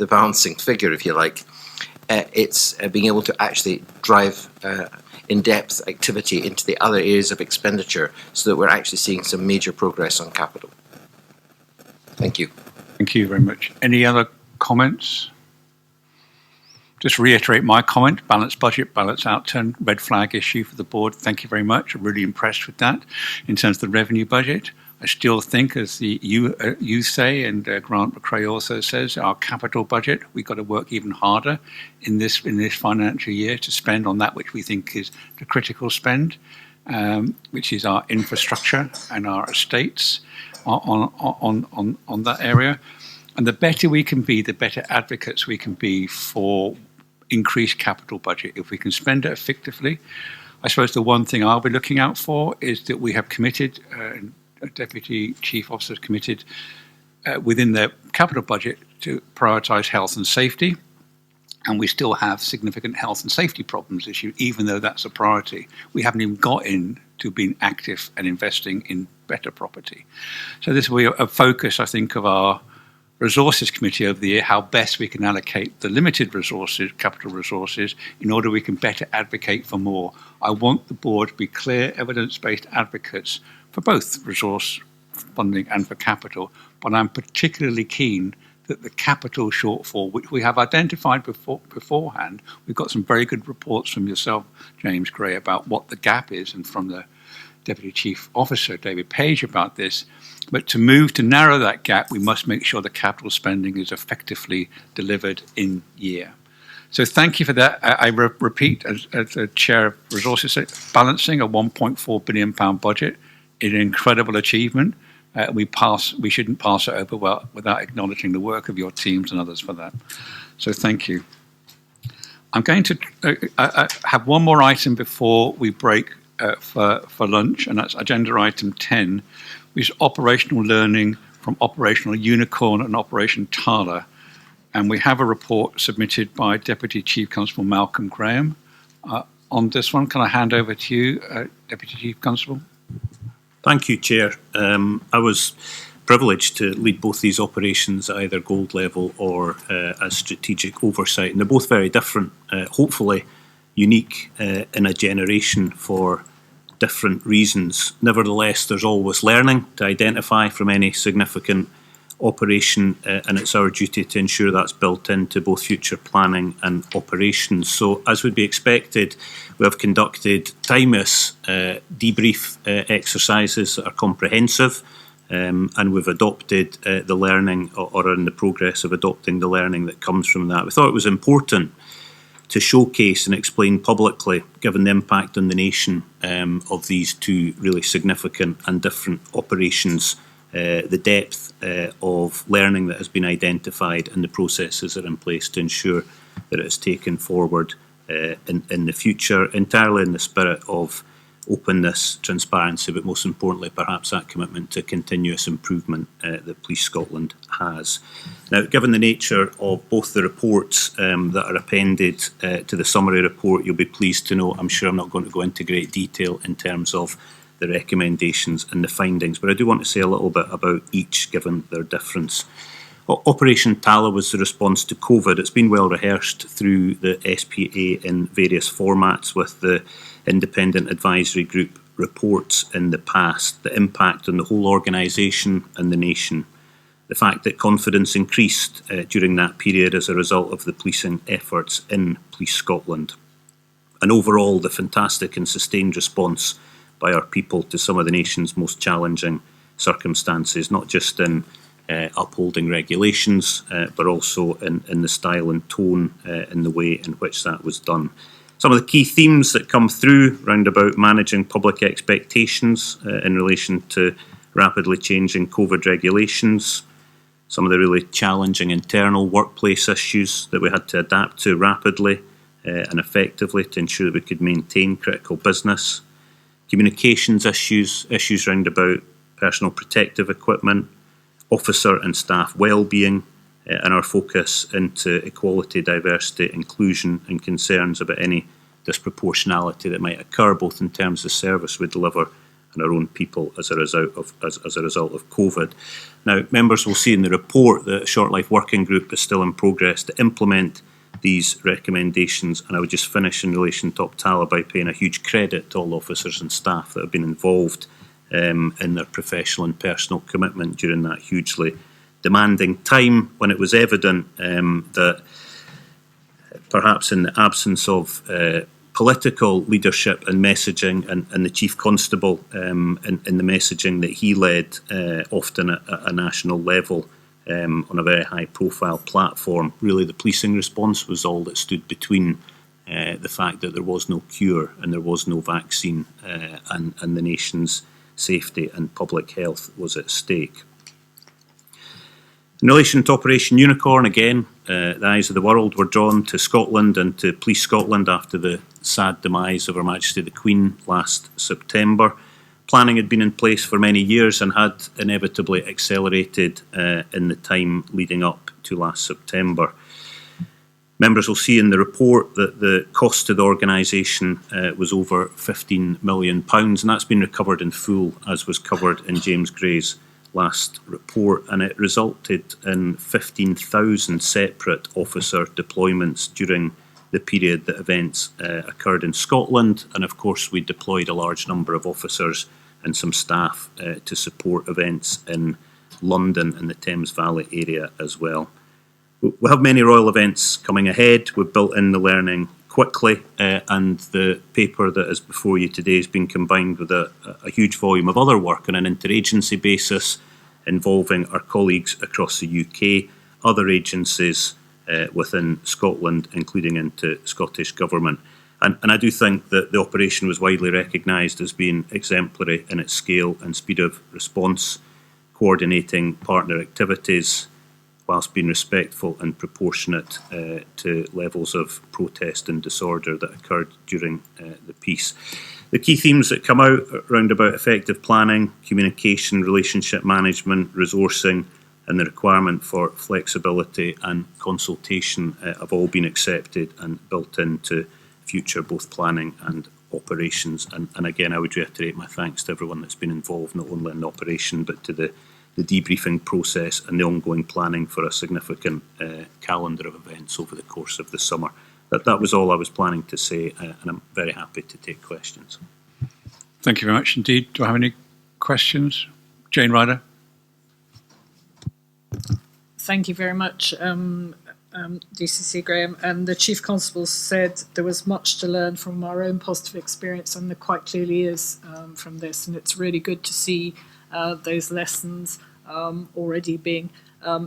Speaker 21: balancing figure, if you like. It's being able to actually drive in-depth activity into the other areas of expenditure so that we're actually seeing some major progress on capital. Thank you.
Speaker 1: Thank you very much. Any other comments? Just reiterate my comment, balanced budget, balanced outturn, red flag issue for the board. Thank you very much. I'm really impressed with that. In terms of the revenue budget, I still think, as you say, and Grant McCrae also says, our capital budget, we've got to work even harder in this financial year to spend on that which we think is the critical spend, which is our infrastructure and our estates on that area. And the better we can be, the better advocates we can be for increased capital budget. If we can spend it effectively, I suppose the one thing I'll be looking out for is that we have committed, Deputy Chief Officers committed within their capital budget to prioritise health and safety. And we still have significant health and safety problems issue, even though that's a priority. We haven't even got into being active and investing in better property. So this will be a focus, I think, of our Resources Committee over the year, how best we can allocate the limited resources, capital resources, in order we can better advocate for more. I want the board to be clear, evidence-based advocates for both resource funding and for capital, but I'm particularly keen that the capital shortfall, which we have identified beforehand, we've got some very good reports from yourself, James Gray, about what the gap is, and from the Deputy Chief Officer, David Page, about this. But to move to narrow that gap, we must make sure the capital spending is effectively delivered in year. So thank you for that. I repeat, as the Chair of Resources, balancing a £1.4 billion budget is an incredible achievement. We shouldn't pass it over without acknowledging the work of your teams and others for that. So thank you. I'm going to have one more item before we break for lunch, and that's agenda item 10, which is operational learning from Operational Unicorn and Operation Tala. And we have a report submitted by Deputy Chief Constable Malcolm Graham. On this one, can I hand over to you, Deputy Chief Constable?
Speaker 11: Thank you, Chair. I was privileged to lead both these operations at either gold level or as strategic oversight, and they're both very different, hopefully unique in a generation for different reasons. Nevertheless, there's always learning to identify from any significant operation, and it's our duty to ensure that's built into both future planning and operations. So, as would be expected, we have conducted timeless debrief exercises that are comprehensive, and we've adopted the learning, or are in the progress of adopting the learning that comes from that. We thought it was important to showcase and explain publicly, given the impact on the nation of these two really significant and different operations, the depth of learning that has been identified and the processes that are in place to ensure that it is taken forward in the future, entirely in the spirit of openness, transparency, but most importantly, perhaps that commitment to continuous improvement that Police Scotland has. Now, given the nature of both the reports that are appended to the summary report, you'll be pleased to know, I'm sure I'm not going to go into great detail in terms of the recommendations and the findings, but I do want to say a little bit about each, given their difference. Operation Tala was the response to COVID. It's been well rehearsed through the SPA in various formats with the independent advisory group reports in the past, the impact on the whole organisation and the nation, the fact that confidence increased during that period as a result of the policing efforts in Police Scotland, and overall the fantastic and sustained response by our people to some of the nation's most challenging circumstances, not just in upholding regulations, but also in the style and tone in the way in which that was done. Some of the key themes that come through round about managing public expectations in relation to rapidly changing COVID regulations, some of the really challenging internal workplace issues that we had to adapt to rapidly and effectively to ensure that we could maintain critical business, communications issues round about personal protective equipment, officer and staff well-being, and our focus into equality, diversity, inclusion, and concerns about any disproportionality that might occur, both in terms of service we deliver and our own people as a result of COVID. Now, members will see in the report that a Short Life Working Group is still in progress to implement these recommendations, and I would just finish in relation to Tala by paying a huge credit to all officers and staff that have been involved in their professional and personal commitment during that hugely demanding time, when it was evident that perhaps in the absence of political leadership and messaging, and the Chief Constable in the messaging that he led, often at a national level on a very high profile platform, really the policing response was all that stood between the fact that there was no cure and there was no vaccine, and the nation's safety and public health was at stake. In relation to Operation Unicorn, again, the eyes of the world were drawn to Scotland and to Police Scotland after the sad demise of Her Majesty the Queen last September. Planning had been in place for many years and had inevitably accelerated in the time leading up to last September. Members will see in the report that the cost to the organisation was over £15 million, and that's been recovered in full, as was covered in James Gray's last report, and it resulted in 15,000 separate officer deployments during the period that events occurred in Scotland, and of course we deployed a large number of officers and some staff to support events in London and the Thames Valley area as well. We have many royal events coming ahead. We've built in the learning quickly, and the paper that is before you today has been combined with a huge volume of other work on an interagency basis involving our colleagues across the UK, other agencies within Scotland, including into Scottish Government. And I do think that the operation was widely recognised as being exemplary in its scale and speed of response, coordinating partner activities, whilst being respectful and proportionate to levels of protest and disorder that occurred during the peace. The key themes that come out around about effective planning, communication, relationship management, resourcing, and the requirement for flexibility and consultation have all been accepted and built into future both planning and operations. And again, I would reiterate my thanks to everyone that's been involved, not only in the operation, but to the debriefing process and the ongoing planning for a significant calendar of events over the course of the summer. That was all I was planning to say, and I'm very happy to take questions.
Speaker 1: Thank you very much indeed. Do I have any questions? Jane Ryder.
Speaker 3: Thank you very much, DCC Graham. The Chief Constable said there was much to learn from our own positive experience, and there quite clearly is from this, and it's really good to see those lessons already being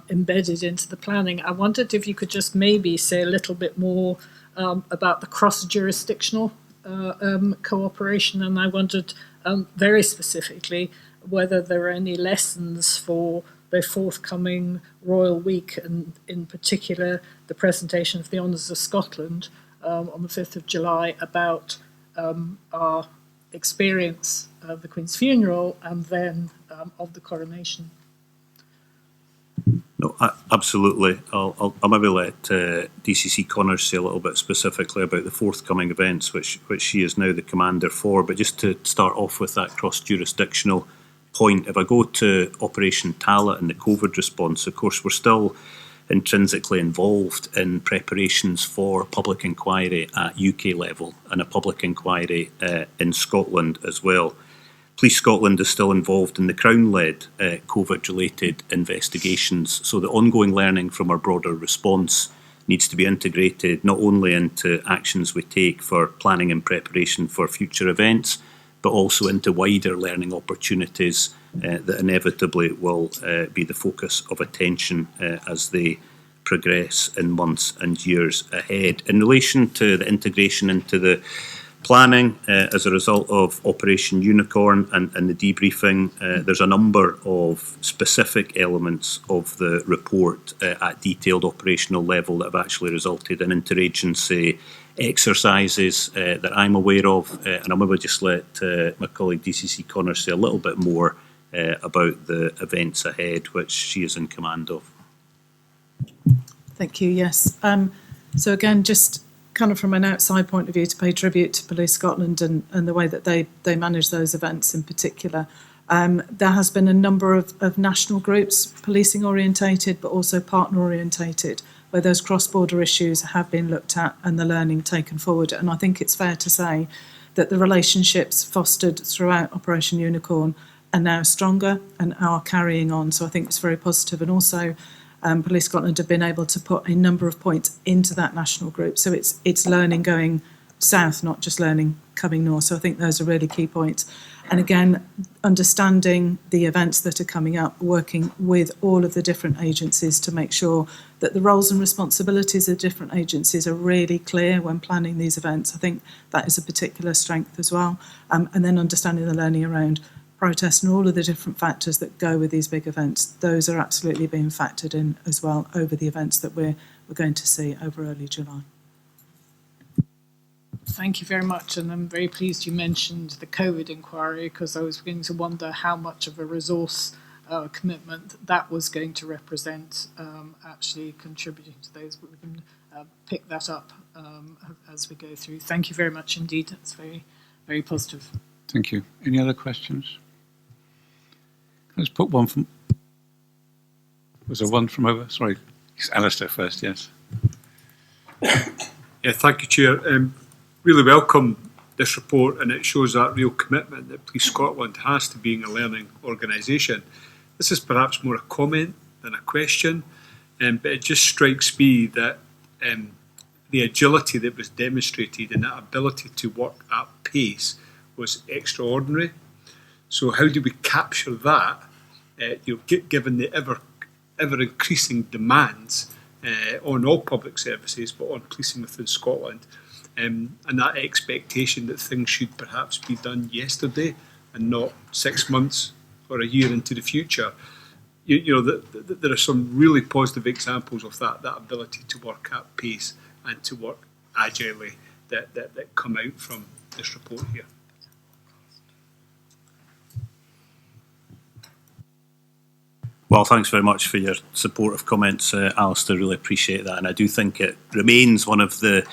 Speaker 3: embedded into the planning. I wondered if you could just maybe say a little bit more about the cross-jurisdictional cooperation, and I wondered very specifically whether there are any lessons for the forthcoming Royal Week, and in particular the presentation of the Honours of Scotland on the 5th of July about our experience of the Queen's funeral and then of the coronation.
Speaker 11: No, absolutely. I'll maybe let DCC Connors say a little bit specifically about the forthcoming events, which she is now the commander for. But just to start off with that cross-jurisdictional point, if I go to Operation Tala and the COVID response, of course, we're still intrinsically involved in preparations for public inquiry at UK level and a public inquiry in Scotland as well. Police Scotland is still involved in the Crown-led COVID-related investigations, so the ongoing learning from our broader response needs to be integrated not only into actions we take for planning and preparation for future events, but also into wider learning opportunities that inevitably will be the focus of attention as they progress in months and years ahead. In relation to the integration into the planning as a result of Operation Unicorn and the debriefing, there's a number of specific elements of the report at detailed operational level that have actually resulted in interagency exercises that I'm aware of, and I'll maybe just let my colleague DCC Connors say a little bit more about the events ahead, which she is in command of.
Speaker 13: Thank you, yes. So again, just kind of from an outside point of view, to pay tribute to Police Scotland and the way that they manage those events in particular. There has been a number of national groups, policing orientated, but also partner orientated, where those cross-border issues have been looked at and the learning taken forward. And I think it's fair to say that the relationships fostered throughout Operation Unicorn are now stronger and are carrying on. So I think it's very positive. And also, Police Scotland have been able to put a number of points into that national group. So it's learning going south, not just learning coming north. So I think those are really key points. And again, understanding the events that are coming up, working with all of the different agencies to make sure that the roles and responsibilities of different agencies are really clear when planning these events. I think that is a particular strength as well. And then understanding the learning around protest and all of the different factors that go with these big events, those are absolutely being factored in as well over the events that we're going to see over early July.
Speaker 3: Thank you very much, and I'm very pleased you mentioned the COVID inquiry, because I was beginning to wonder how much of a resource commitment that was going to represent actually contributing to those, but we can pick that up as we go through. Thank you very much indeed. It's very, very positive.
Speaker 1: Thank you. Any other questions? Let's put one from... Was there one from over? Sorry, it's Alistair first, yes.
Speaker 8: Yeah, thank you, Chair. Really welcome this report, and it shows that real commitment that Police Scotland has to being a learning organisation. This is perhaps more a comment than a question, but it just strikes me that the agility that was demonstrated and that ability to work at pace was extraordinary. So how do we capture that, given the ever increasing demands on all public services, but on policing within Scotland, and that expectation that things should perhaps be done yesterday and not 6 months or a year into the future. There are some really positive examples of that ability to work at pace and to work agilely that come out from this report here.
Speaker 11: Well, thanks very much for your supportive comments, Alistair. Really appreciate that. And I do think it remains one of the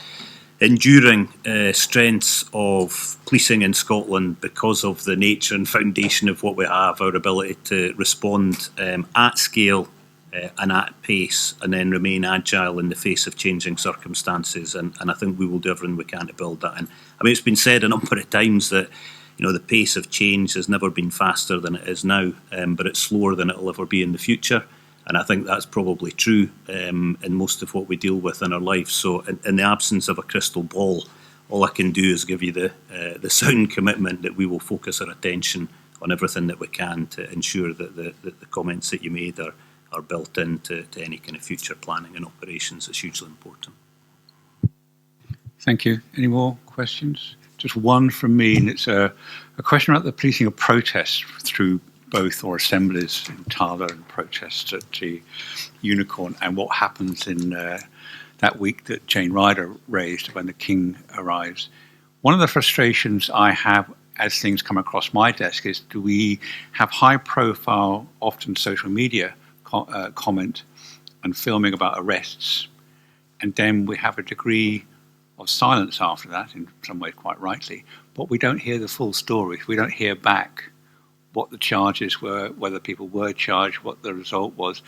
Speaker 11: enduring strengths of policing in Scotland because of the nature and foundation of what we have, our ability to respond at scale and at pace, and then remain agile in the face of changing circumstances. And I think we will do everything we can to build that. And I mean, it's been said a number of times that the pace of change has never been faster than it is now, but it's slower than it'll ever be in the future. And I think that's probably true in most of what we deal with in our life. So in the absence of a crystal ball, all I can do is give you the sound commitment that we will focus our attention on everything that we can to ensure that the comments that you made are built into any kind of future planning and operations. It's hugely important.
Speaker 1: Thank you. Any more questions? Just one from me, and it's a question about the policing of protests through both or assemblies in Tala and protests at the Unicorn, and what happens in that week that Jane Ryder raised when the King arrives. One of the frustrations I have as things come across my desk is, do we have high profile, often social media comment and filming about arrests, and then we have a degree of silence after that, in some ways quite rightly, but we don't hear the full story. We don't hear back what the charges were, whether people were charged, what the result was.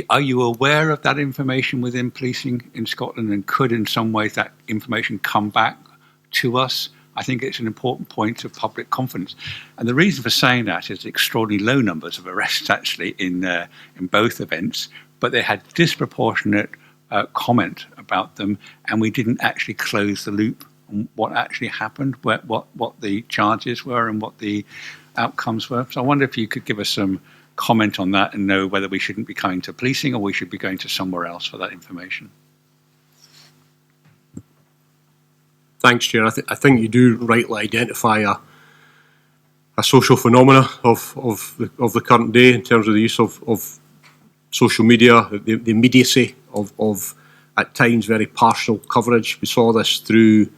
Speaker 1: Are you aware of that information within policing in Scotland, and could in some ways that information come back to us? I think it's an important point of public confidence. And the reason for saying that is extraordinarily low numbers of arrests actually in both events, but they had disproportionate comment about them, and we didn't actually close the loop on what actually happened, what the charges were and what the outcomes were. So I wonder if you could give us some comment on that and know whether we shouldn't be coming to policing or we should be going to somewhere else for that information.
Speaker 9: Thanks, Chair. I think you do rightly identify a social phenomena of the current day in terms of the use of social media, the immediacy of at times very partial coverage. We saw this through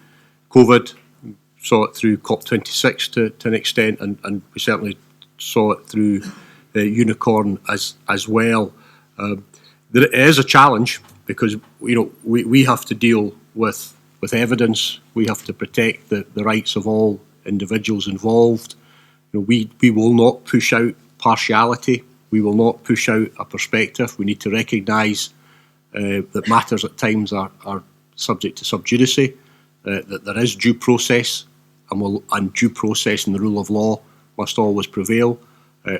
Speaker 9: COVID, saw it through COP26 to an extent, and we certainly saw it through Unicorn as well. There is a challenge because we have to deal with evidence. We have to protect the rights of all individuals involved. We will not push out partiality. We will not push out a perspective. We need to recognise that matters at times are subject to sub judice, that there is due process, and due process and the rule of law must always prevail.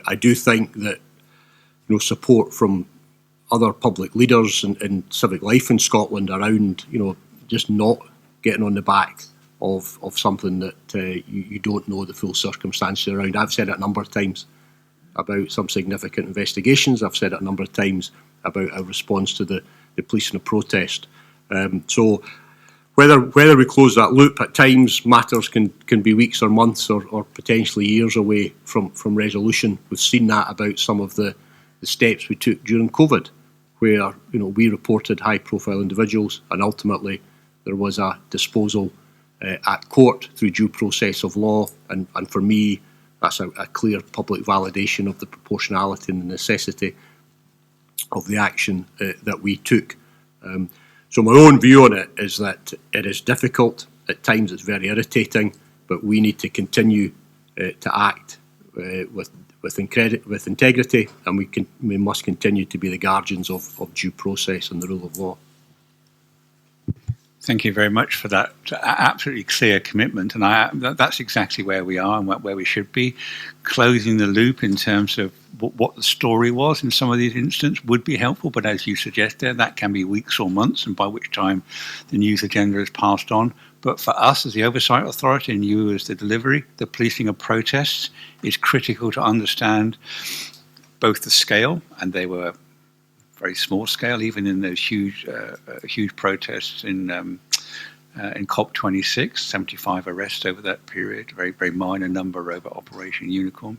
Speaker 9: I do think that support from other public leaders in civic life in Scotland around just not getting on the back of something that you don't know the full circumstances around. I've said it a number of times about some significant investigations. I've said it a number of times about our response to the police in a protest. So whether we close that loop, at times matters can be weeks or months or potentially years away from resolution. We've seen that about some of the steps we took during COVID, where we reported high profile individuals and ultimately there was a disposal at court through due process of law, and for me that's a clear public validation of the proportionality and the necessity of the action that we took. So my own view on it is that it is difficult, at times it's very irritating, but we need to continue to act with integrity, and we must continue to be the guardians of due process and the rule of law.
Speaker 1: Thank you very much for that absolutely clear commitment, and that's exactly where we are and where we should be. Closing the loop in terms of what the story was in some of these instances would be helpful, but as you suggest there, that can be weeks or months, and by which time the news agenda is passed on. But for us as the oversight authority and you as the delivery, the policing of protests is critical to understand both the scale, and they were very small scale, even in those huge protests in COP26, 75 arrests over that period, very, very minor number over Operation Unicorn.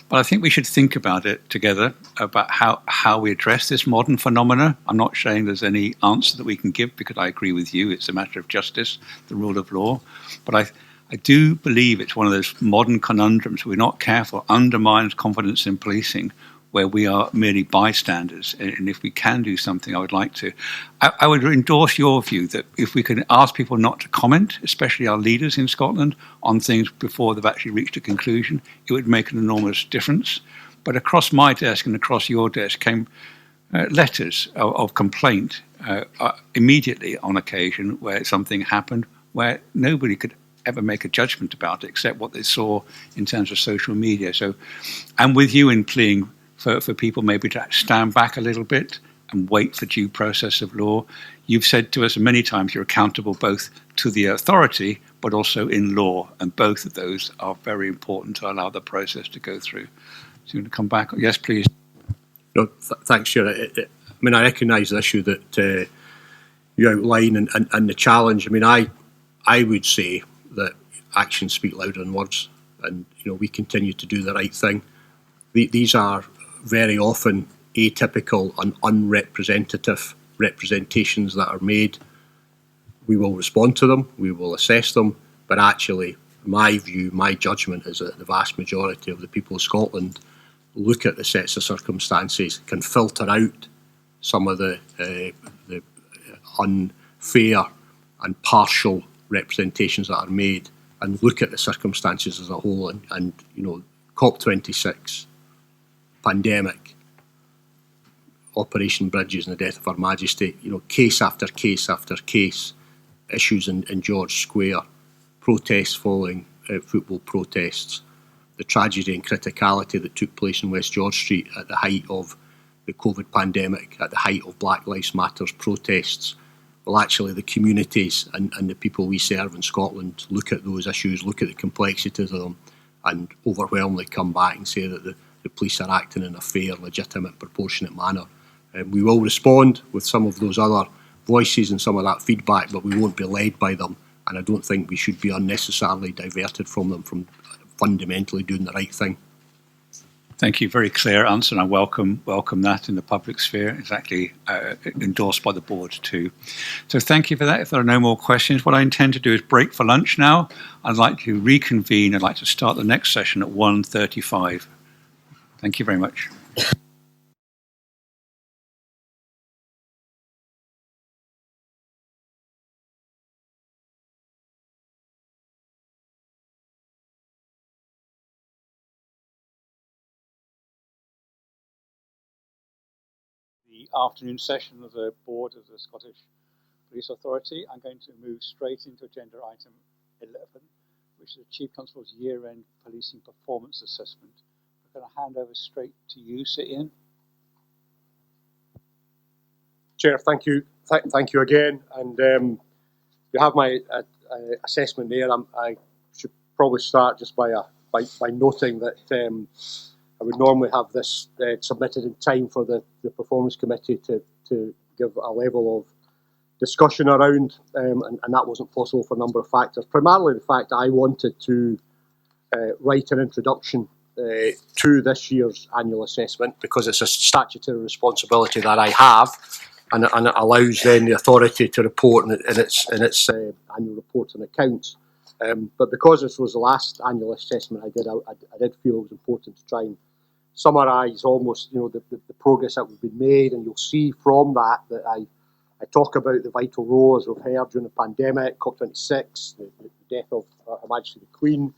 Speaker 1: But I think we should think about it together, about how we address this modern phenomena. I'm not saying there's any answer that we can give, because I agree with you, it's a matter of justice, the rule of law. But I do believe it's one of those modern conundrums, if we're not careful, undermines confidence in policing, where we are merely bystanders. And if we can do something, I would like to. I would endorse your view that if we could ask people not to comment, especially our leaders in Scotland, on things before they've actually reached a conclusion, it would make an enormous difference. But across my desk and across your desk came letters of complaint immediately on occasion where something happened where nobody could ever make a judgment about it except what they saw in terms of social media. So I'm with you in pleading for people maybe to stand back a little bit and wait for due process of law. You've said to us many times you're accountable both to the authority but also in law, and both of those are very important to allow the process to go through. So you want to come back? Yes, please.
Speaker 9: No, thanks, Chair. I recognise the issue that you outline and the challenge. I mean, I would say that actions speak louder than words, and we continue to do the right thing. These are very often atypical and unrepresentative representations that are made. We will respond to them, we will assess them, but actually, my view, my judgment is that the vast majority of the people of Scotland look at the sets of circumstances, can filter out some of the unfair and partial representations that are made, and look at the circumstances as a whole. And COP26, pandemic, Operation Bridges and the death of Her Majesty, case after case after case, issues in George Square, protests following football protests, the tragedy and criticality that took place in West George Street at the height of the COVID pandemic, at the height of Black Lives Matter protests. Well, actually, the communities and the people we serve in Scotland look at those issues, look at the complexities of them, and overwhelmingly come back and say that the police are acting in a fair, legitimate, proportionate manner. We will respond with some of those other voices and some of that feedback, but we won't be led by them, and I don't think we should be unnecessarily diverted from them from fundamentally doing the right thing.
Speaker 1: Thank you. Very clear answer, and I welcome that in the public sphere. Exactly endorsed by the board too. So thank you for that. If there are no more questions, what I intend to do is break for lunch now. I'd like to reconvene. I'd like to start the next session at 1:35. Thank you very much. The afternoon session of the board of the Scottish Police Authority. I'm going to move straight into agenda item 11, which is the Chief Constable's year-end policing performance assessment. I'm going to hand over straight to you, Sir Ian.
Speaker 6: Chair, thank you. Thank you again. And you have my assessment there. I should probably start just by noting that I would normally have this submitted in time for the Performance Committee to give a level of discussion around, and that wasn't possible for a number of factors. Primarily the fact that I wanted to write an introduction to this year's annual assessment, because it's a statutory responsibility that I have, and it allows then the authority to report in its annual report and accounts. But because this was the last annual assessment I did feel it was important to try and summarise almost the progress that has been made, and you'll see from that I talk about the vital role, as we've heard, during the pandemic, COP26, the death of Her Majesty the Queen.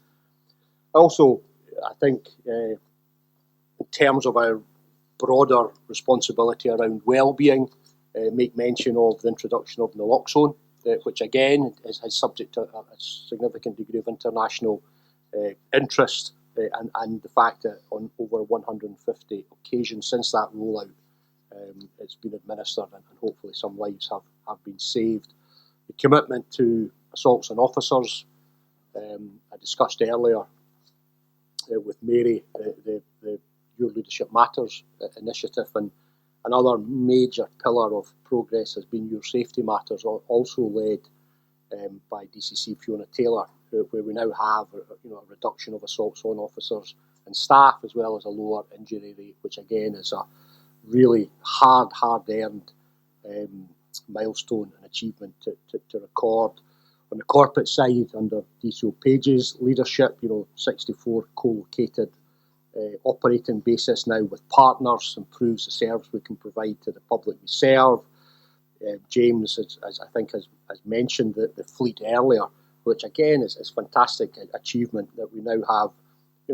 Speaker 6: Also, I think in terms of our broader responsibility around well-being, make mention of the introduction of naloxone, which again is subject to a significant degree of international interest, and the fact that on over 150 occasions since that rollout, it's been administered, and hopefully some lives have been saved. The commitment to assaults on officers, I discussed earlier with Mary, the Your Leadership Matters initiative, and another major pillar of progress has been Your Safety Matters, also led by DCC Fiona Taylor, where we now have a reduction of assaults on officers and staff, as well as a lower injury rate, which again is a really hard-earned milestone and achievement to record. On the corporate side, under DCO Page's leadership, 64 co-located operating bases now with partners, improves the service we can provide to the public we serve. James, as I think has mentioned the fleet earlier, which again is fantastic achievement, that we now have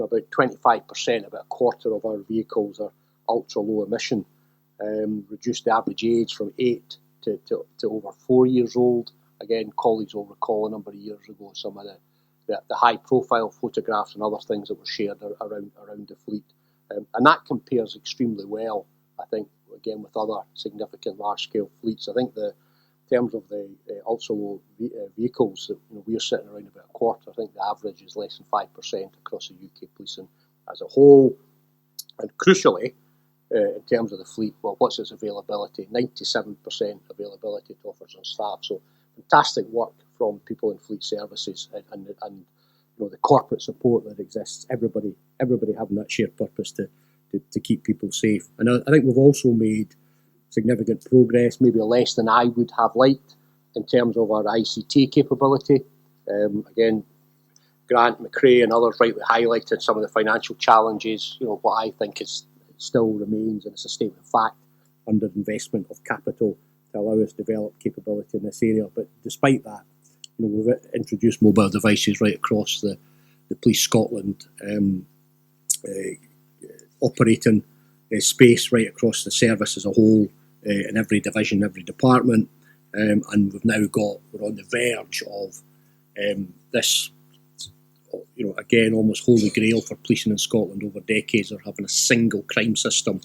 Speaker 6: about 25%, about a quarter of our vehicles are ultra low emission, reduced the average age from 8 to over 4 years old. Again, colleagues will recall a number of years ago some of the high profile photographs and other things that were shared around the fleet. And that compares extremely well, I think, again, with other significant large scale fleets. I think in terms of the ultra low vehicles, that we're sitting around about a quarter. I think the average is less than 5% across the UK policing as a whole. And crucially, in terms of the fleet. Well, what's its availability? 97% availability to officers and staff. So fantastic work from people in fleet services and you know, the corporate support that exists. Everybody having that shared purpose to keep people safe. And I think we've also made significant progress, maybe less than I would have liked, in terms of our ICT capability. Again, Grant, McRae and others rightly highlighted some of the financial challenges, you know, what I think is still remains, and it's a statement of fact, under investment of capital to allow us to develop capability in this area. But despite that, you know, we've introduced mobile devices right across the Police Scotland operating space, right across the service as a whole, in every division, every department. And we're on the verge of this, you know, again, almost holy grail for policing in Scotland over decades, of having a single crime system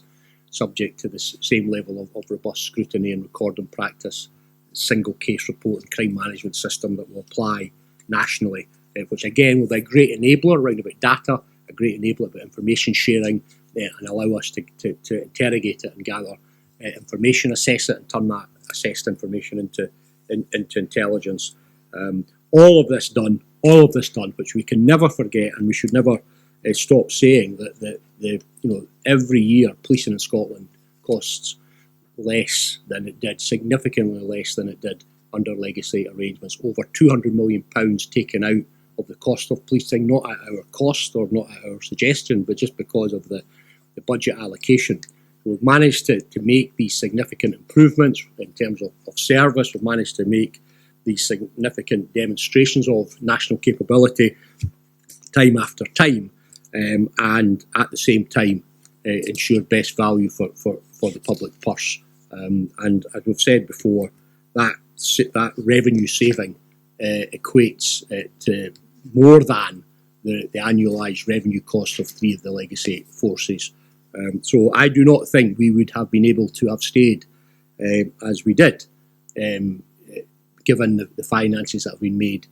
Speaker 6: subject to the same level of robust scrutiny and recording practice, single case report and crime management system that will apply nationally, which again will be a great enabler around about data, a great enabler about information sharing, and allow us to interrogate it and gather information, assess it, and turn that assessed information into intelligence. All of this done, which we can never forget, and we should never stop saying that you know, every year policing in Scotland costs less than it did, significantly less than it did under legacy arrangements. Over £200 million taken out of the cost of policing, not at our cost or not at our suggestion, but just because of the budget allocation. We've managed to make these significant improvements in terms of service. We've managed to make these significant demonstrations of national capability time after time, and at the same time ensure best value for the public purse. And as we've said before, that revenue saving equates to more than the annualised revenue cost of 3 of the legacy forces. So I do not think we would have been able to have stayed as we did, given the finances that have been made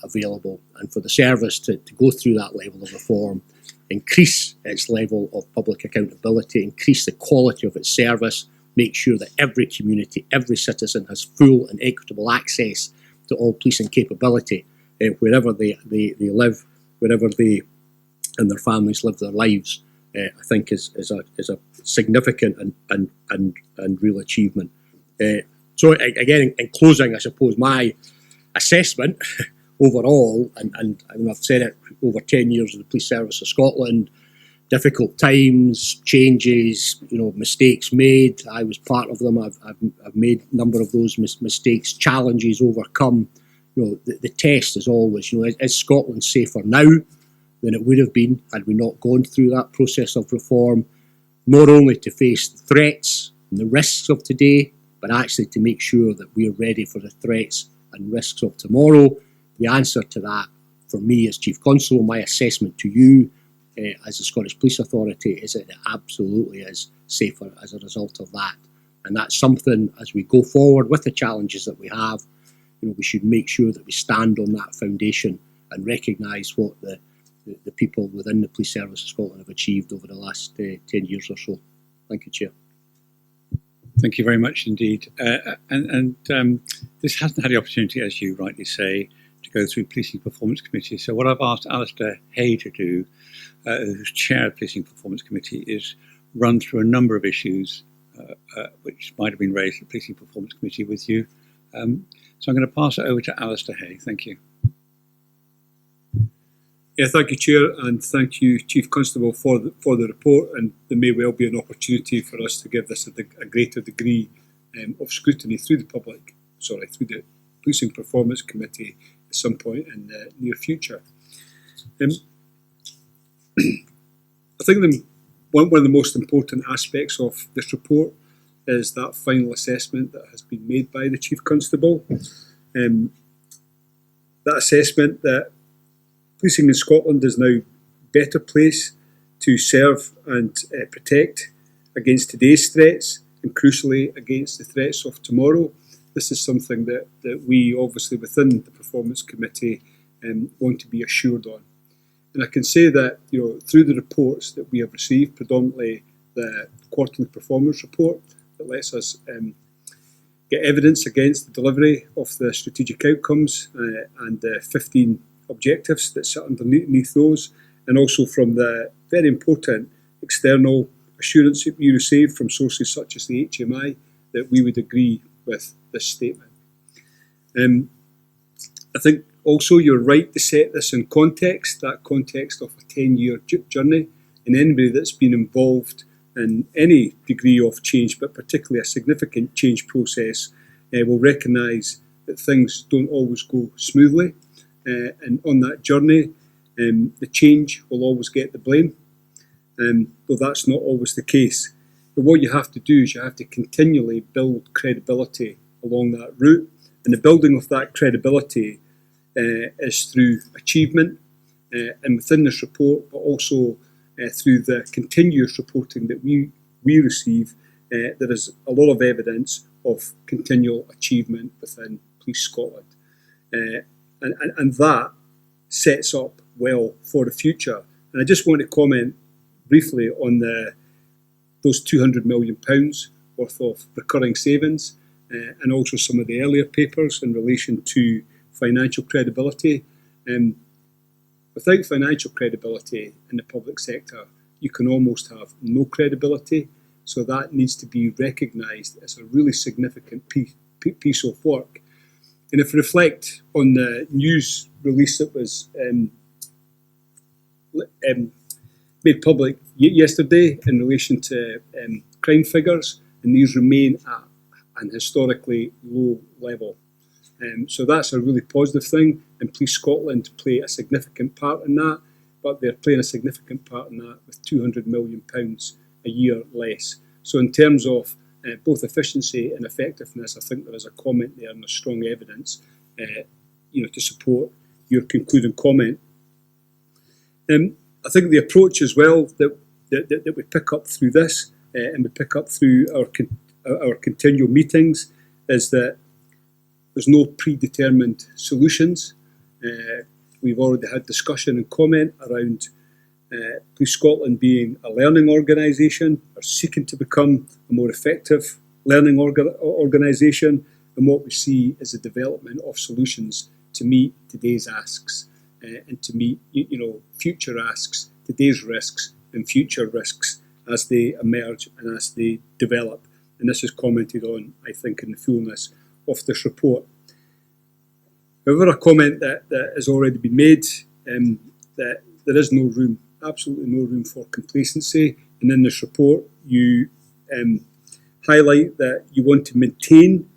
Speaker 6: available, and for the service to go through that level of reform, increase its level of public accountability, increase the quality of its service, make sure that every community, every citizen has full and equitable access to all policing capability wherever they live, wherever they and their families live their lives. I think is a significant and real achievement. So again, in closing, I suppose my assessment overall, and I've said it over 10 years of the Police Service of Scotland, difficult times, changes, you know, mistakes made. I was part of them. I've made a number of those mistakes, challenges overcome. You know, the test is always, you know, is Scotland safer now than it would have been had we not gone through that process of reform, not only to face the threats and the risks of today, but actually to make sure that we're ready for the threats and risks of tomorrow. The answer to that, for me as Chief Constable, my assessment to you as the Scottish Police Authority, is that it absolutely is safer as a result of that. And that's something, as we go forward with the challenges that we have, you know, we should make sure that we stand on that foundation and recognise what the people within the Police Service of Scotland have achieved over the last 10 years or so. Thank you, Chair.
Speaker 1: Thank you very much indeed. This hasn't had the opportunity, as you rightly say, to go through Policing Performance Committee. So what I've asked Alistair Hay to do, who's chair of the Policing Performance Committee, is run through a number of issues which might have been raised at the Policing Performance Committee with you. So I'm going to pass it over to Alistair Hay. Thank you.
Speaker 8: Yeah, thank you, Chair, and thank you, Chief Constable, for the report. And there may well be an opportunity for us to give this a greater degree of scrutiny through the through the Policing Performance Committee at some point in the near future. I think one of the most important aspects of this report is that final assessment that has been made by the Chief Constable. That assessment that policing in Scotland is now better placed to serve and protect against today's threats, and crucially against the threats of tomorrow. This is something that we obviously within the Performance Committee want to be assured on. And I can say that, you know, through the reports that we have received, predominantly the quarterly performance report that lets us get evidence against the delivery of the strategic outcomes and the 15 objectives that sit underneath those, and also from the very important external assurance that we receive from sources such as the HMI that we would agree with this statement. I think also you're right to set this in context, that context of a 10-year journey, and anybody that's been involved in any degree of change, but particularly a significant change process, will recognise that things don't always go smoothly, and on that journey the change will always get the blame, though that's not always the case. But what you have to do is you have to continually build credibility along that route, and the building of that credibility is through achievement, and within this report, but also through the continuous reporting that we receive, there is a lot of evidence of continual achievement within Police Scotland. And that sets up well for the future. And I just want to comment briefly on those £200 million worth of recurring savings, and also some of the earlier papers in relation to financial credibility. Without financial credibility in the public sector, you can almost have no credibility. So that needs to be recognised as a really significant piece of work. And if we reflect on the news release that was made public yesterday in relation to crime figures, and these remain at an historically low level. So that's a really positive thing, and Police Scotland play a significant part in that, but they're playing a significant part in that with £200 million a year less. So in terms of both efficiency and effectiveness, I think there is a comment there and there's strong evidence to support your concluding comment. I think the approach as well that we pick up through this and we pick up through our continual meetings is that there's no predetermined solutions. We've already had discussion and comment around Police Scotland being a learning organisation, or seeking to become a more effective learning organisation, and what we see is the development of solutions to meet today's asks and to meet future asks, today's risks and future risks as they emerge and as they develop. And this is commented on, I think, in the fullness of this report. However, a comment that has already been made, that there is no room, absolutely no room for complacency. And in this report, you highlight that you want to maintain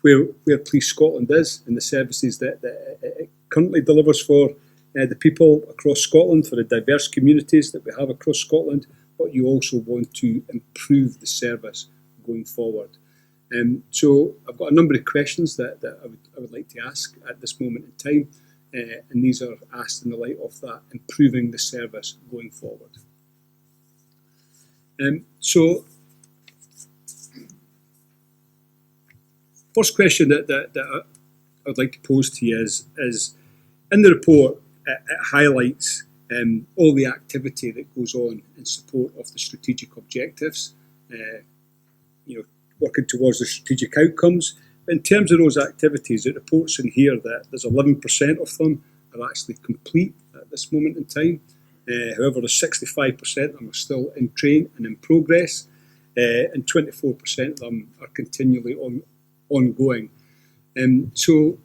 Speaker 8: where Police Scotland is and the services that it currently delivers for the people across Scotland, for the diverse communities that we have across Scotland, but you also want to improve the service going forward. So I've got a number of questions that I would like to ask at this moment in time, and these are asked in the light of that, improving the service going forward. So first question that I would like to pose to you is in the report, it highlights all the activity that goes on in support of the strategic objectives, working towards the strategic outcomes. In terms of those activities, it reports in here that there's 11% of them are actually complete at this moment in time. However, there's 65% of them are still in train and in progress, and 24% of them are continually ongoing. So,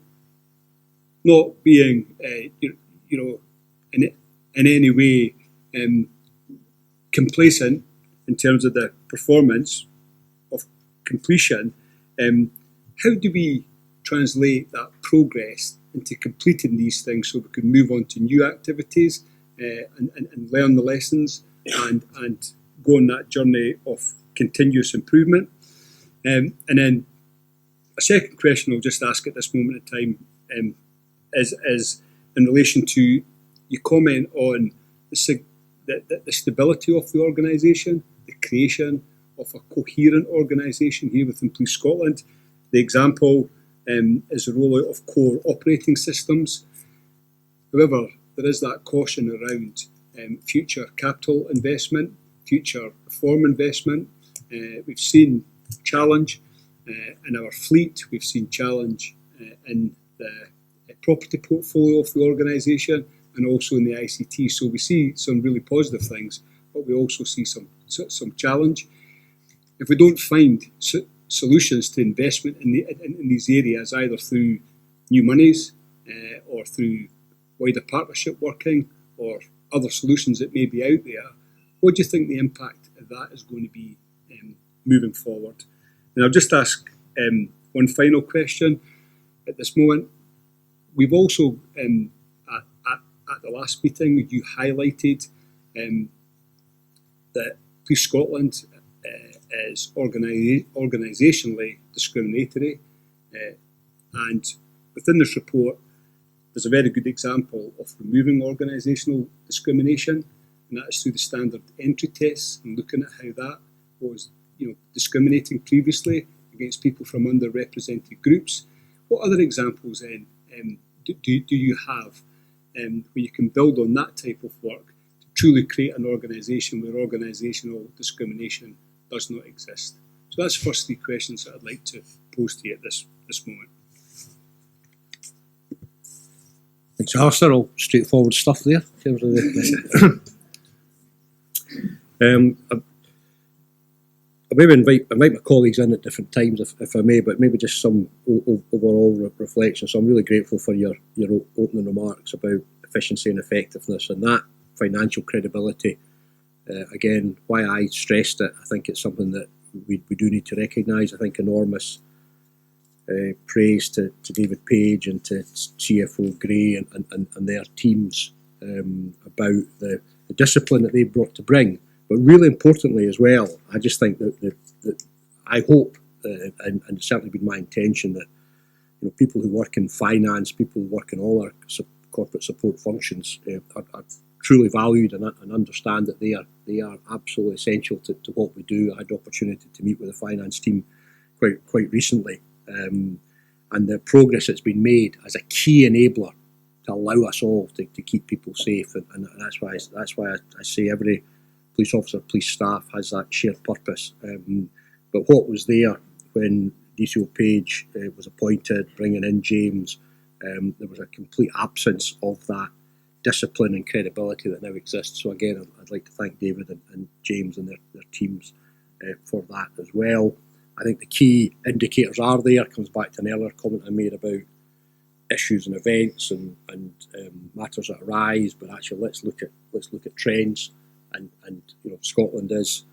Speaker 8: not being, in any way complacent in terms of the performance of completion, how do we translate that progress into completing these things so we can move on to new activities and learn the lessons and go on that journey of continuous improvement? And then a second question I'll just ask at this moment in time is in relation to your comment on the stability of the organisation, the creation of a coherent organisation here within Police Scotland. The example is the rollout of core operating systems. However, there is that caution around future capital investment, future reform investment. We've seen challenge in our fleet, we've seen challenge in the property portfolio of the organisation and also in the ICT. So we see some really positive things, but we also see some challenge. If we don't find solutions to investment in these areas, either through new monies or through wider partnership working or other solutions that may be out there, what do you think the impact of that is going to be moving forward? And I'll just ask one final question at this moment. We've also, at the last meeting, you highlighted that Police Scotland is organisationally discriminatory, and within this report there's a very good example of removing organisational discrimination, and that is through the standard entry tests and looking at how that was discriminating previously against people from underrepresented groups. What other examples then do you have where you can build on that type of work to truly create an organisation where organisational discrimination does not exist? So that's the first three questions that I'd like to pose to you at this moment.
Speaker 12: Thanks, Alistair. All straightforward stuff there. I'll maybe invite my colleagues in at different times if I may, but maybe just some overall reflection. So I'm really grateful for your opening remarks about efficiency and effectiveness and that financial credibility. Again, why I stressed it, I think it's something that we do need to recognise. I think enormous praise to David Page and to CFO Gray and their teams about the discipline that they brought to bring. But really importantly as well, I just think that I hope, and it's certainly been my intention, that people who work in finance, people who work in all our corporate support functions are truly valued and understand that they are absolutely essential to what we do. I had the opportunity to meet with the finance team quite recently, and the progress that's been made as a key enabler to allow us all to keep people safe, and that's why I say every police officer, police staff has that shared purpose. But what was there when DCO Page was appointed, bringing in James, there was a complete absence of that discipline and credibility that now exists. So again, I'd like to thank David and James and their teams for that as well. I think the key indicators are there. Comes back to an earlier comment I made about issues and events and matters that arise. But actually, let's look at trends. And Scotland is,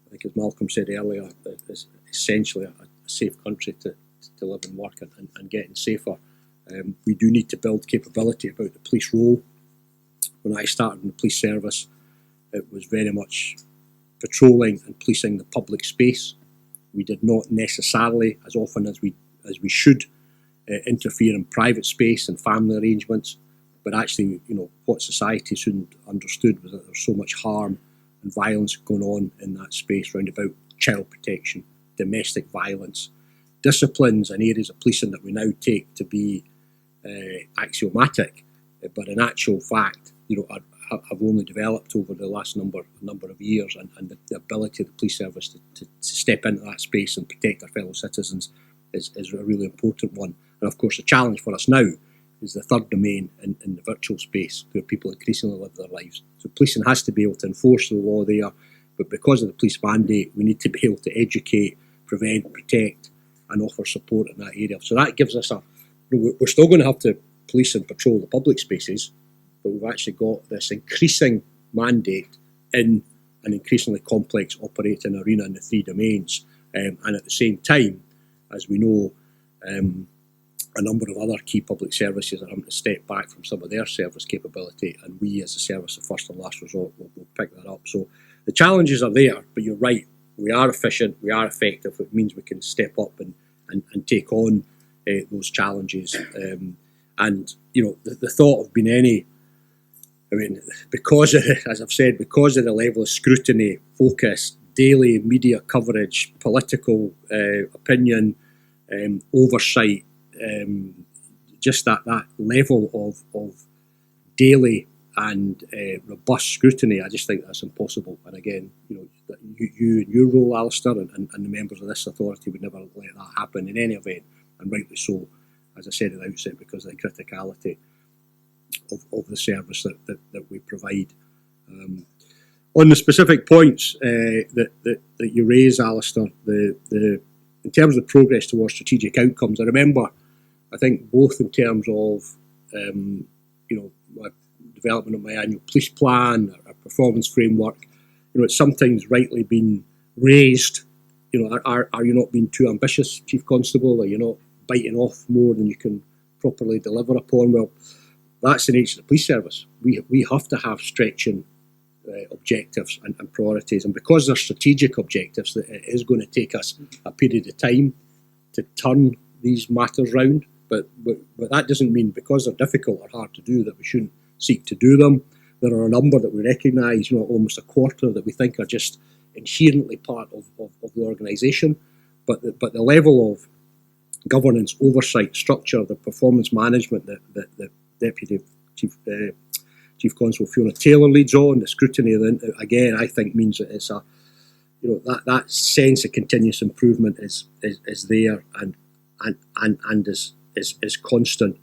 Speaker 12: I think as Malcolm said earlier, is essentially a safe country to live and work and getting safer. We do need to build capability about the police role. When I started in the police service, it was very much patrolling and policing the public space. We did not necessarily, as often as we should, interfere in private space and family arrangements. But actually, what society soon understood was that there was so much harm and violence going on in that space round about child protection, domestic violence, disciplines and areas of policing that we now take to be axiomatic, but in actual fact, have only developed over the last number of years, and the ability of the police service to step into that space and protect our fellow citizens is a really important one. And of course, the challenge for us now is the third domain in the virtual space, where people increasingly live their lives. So policing has to be able to enforce the law there, but because of the police mandate, we need to be able to educate, prevent, protect, and offer support in that area. So that gives us we're still going to have to police and patrol the public spaces, but we've actually got this increasing mandate in an increasingly complex operating arena in the three domains. And at the same time, as we know, a number of other key public services are having to step back from some of their service capability, and we as a service of first and last resort will pick that up. So the challenges are there, but you're right, we are efficient, we are effective. It means we can step up and take on those challenges. And the thought of being any, because as I've said, because of the level of scrutiny, focus, daily media coverage, political opinion, oversight, just that level of daily robust scrutiny, I just think that's impossible. And again, that you in your role, Alistair, and the members of this authority would never let that happen in any event, and rightly so, as I said at the outset, because of the criticality of the service that we provide. On the specific points that you raise, Alistair, in terms of progress towards strategic outcomes, I remember, I think both in terms of my development of my annual police plan, our performance framework, it's sometimes rightly been raised. Are you not being too ambitious, Chief Constable? Are you not biting off more than you can properly deliver upon? Well, that's the nature of the police service. We have to have stretching objectives and priorities, and because they're strategic objectives, that it is going to take us a period of time to turn these matters round. But that doesn't mean because they're difficult or hard to do that we shouldn't seek to do them. There are a number that we recognise, almost a quarter that we think are just inherently part of the organisation. But the level of governance, oversight, structure, the performance management that the Deputy Chief Constable Fiona Taylor leads on, the scrutiny, again, I think means that it's that sense of continuous improvement is there and is constant.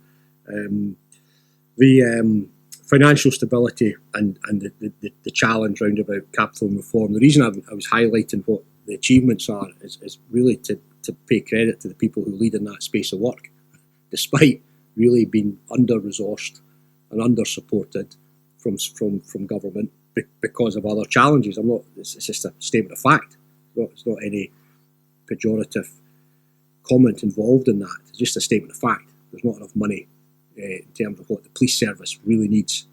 Speaker 12: The financial stability and the challenge round about capital and reform. The reason I was highlighting what the achievements are is really to pay credit to the people who lead in that space of work, despite really being under-resourced and under-supported from government because of other challenges. It's just a statement of fact. It's not any pejorative comment involved in that. It's just a statement of fact. There's not enough money in terms of what the police service really needs.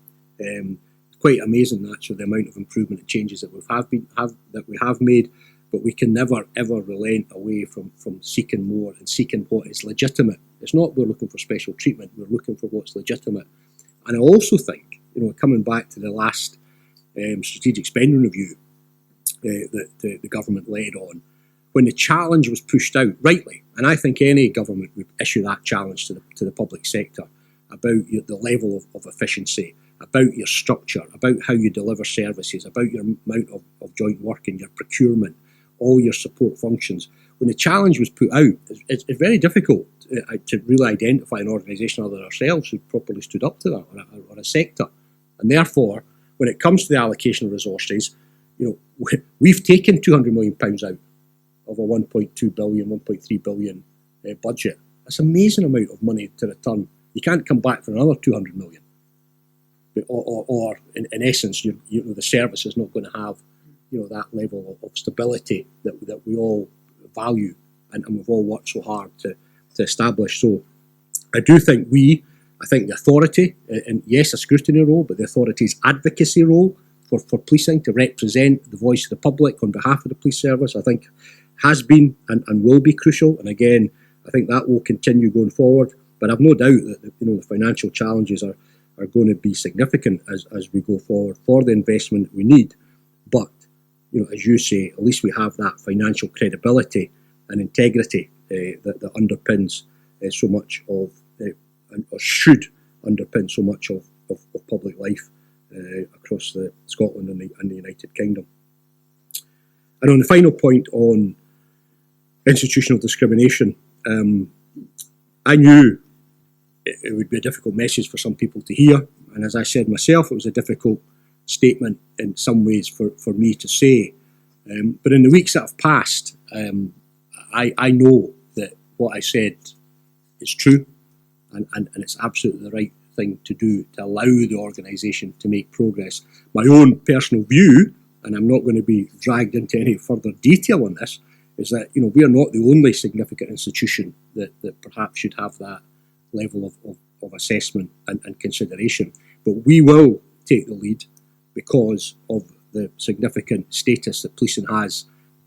Speaker 12: Quite amazing, actually, the amount of improvement and changes that we have made, but we can never ever relent away from seeking more and seeking what is legitimate. It's not we're looking for special treatment. We're looking for what's legitimate. And I also think, coming back to the last strategic spending review that the government led on, when the challenge was pushed out, rightly, and I think any government would issue that challenge to the public sector about the level of efficiency, about your structure, about how you deliver services, about your amount of joint working, your procurement, all your support functions. When the challenge was put out, it's very difficult to really identify an organisation other than ourselves who properly stood up to that, or a sector. And therefore, when it comes to the allocation of resources, we've taken £200 million out of a 1.2 billion, 1.3 billion budget. That's an amazing amount of money to return. You can't come back for another 200 million. Or in essence, the service is not going to have that level of stability that we all value and we've all worked so hard to establish. So I do think the authority, and yes, a scrutiny role, but the authority's advocacy role for policing, to represent the voice of the public on behalf of the police service, I think has been and will be crucial. And again, I think that will continue going forward. But I've no doubt that the financial challenges are going to be significant as we go forward for the investment we need. But as you say, at least we have that financial credibility and integrity that underpins so much of, or should underpin so much of public life across Scotland and the United Kingdom. And on the final point on institutional discrimination, I knew it would be a difficult message for some people to hear, and as I said myself, it was a difficult statement in some ways for me to say. But in the weeks that have passed, I know that what I said is true, and it's absolutely the right thing to do to allow the organisation to make progress. My own personal view, and I'm not going to be dragged into any further detail on this, is that we are not the only significant institution that perhaps should have that level of assessment and consideration. But we will take the lead because of the significant status that policing has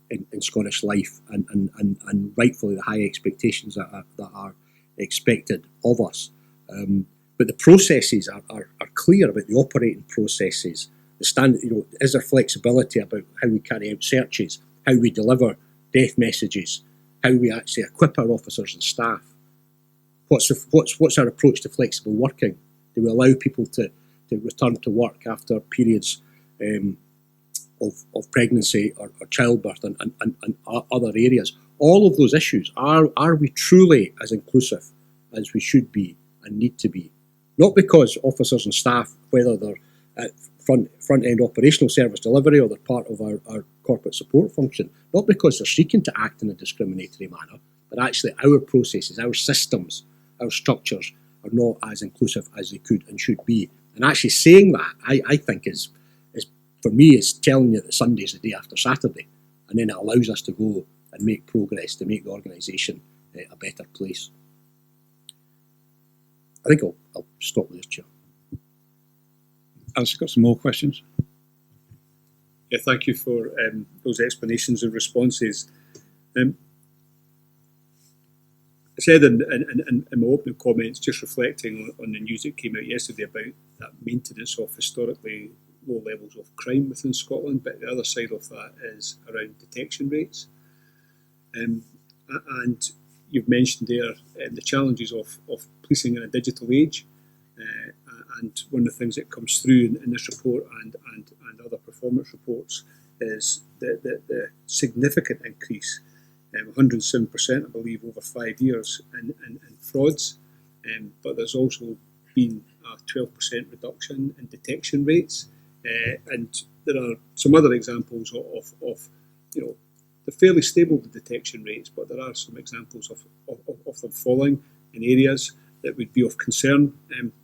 Speaker 12: in Scottish life and rightfully the high expectations that are expected of us. But the processes are clear about the operating processes. The standard, is there flexibility about how we carry out searches, how we deliver death messages, how we actually equip our officers and staff? What's our approach to flexible working? Do we allow people to to return to work after periods of pregnancy or childbirth and other areas. All of those issues, are we truly as inclusive as we should be and need to be? Not because officers and staff, whether they're at front-end operational service delivery or they're part of our corporate support function, not because they're seeking to act in a discriminatory manner, but actually our processes, our systems, our structures are not as inclusive as they could and should be. And actually saying that, I think is for me, is telling you that Sunday's the day after Saturday, and then it allows us to go and make progress to make the organisation a better place. I think I'll stop there, Chair.
Speaker 1: Alistair, got some more questions?
Speaker 8: Yeah, thank you for those explanations and responses. I said in my opening comments, just reflecting on the news that came out yesterday about that maintenance of historically low levels of crime within Scotland, but the other side of that is around detection rates. And you've mentioned there the challenges of policing in a digital age. And one of the things that comes through in this report and other performance reports is the significant increase, 107%, I believe, over 5 years in frauds. But there's also been a 12% reduction in detection rates. And there are some other examples of they're fairly stable, the detection rates, but there are some examples of them falling in areas that would be of concern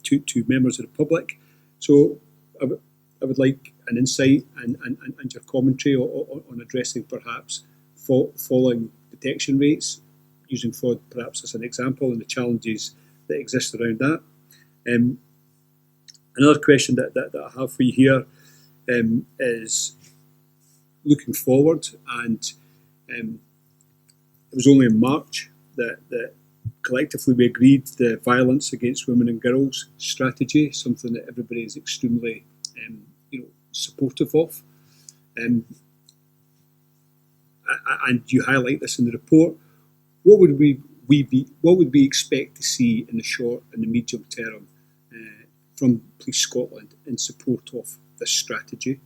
Speaker 8: to members of the public. So I would like an insight and your commentary on addressing perhaps falling detection rates, using fraud perhaps as an example, and the challenges that exist around that. Another question that I have for you here is looking forward, and it was only in March that collectively we agreed the violence against women and girls strategy, something that everybody is extremely supportive of. And you highlight this in the report. What would we expect to see in the short and the medium term from Police Scotland in support of this strategy?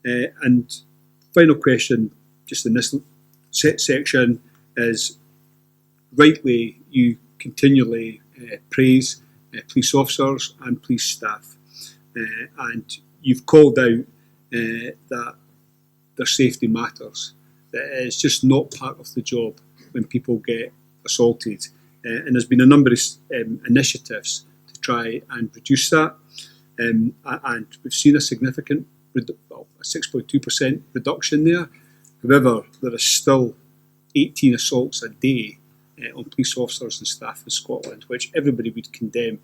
Speaker 8: And final question, just in this section, is rightly you continually praise police officers and police staff, and you've called out that their safety matters, that it's just not part of the job when people get assaulted, and there's been a number of initiatives to try and reduce that, and we've seen a significant, a 6.2% reduction there. However, there is still 18 assaults a day on police officers and staff in Scotland, which everybody would condemn.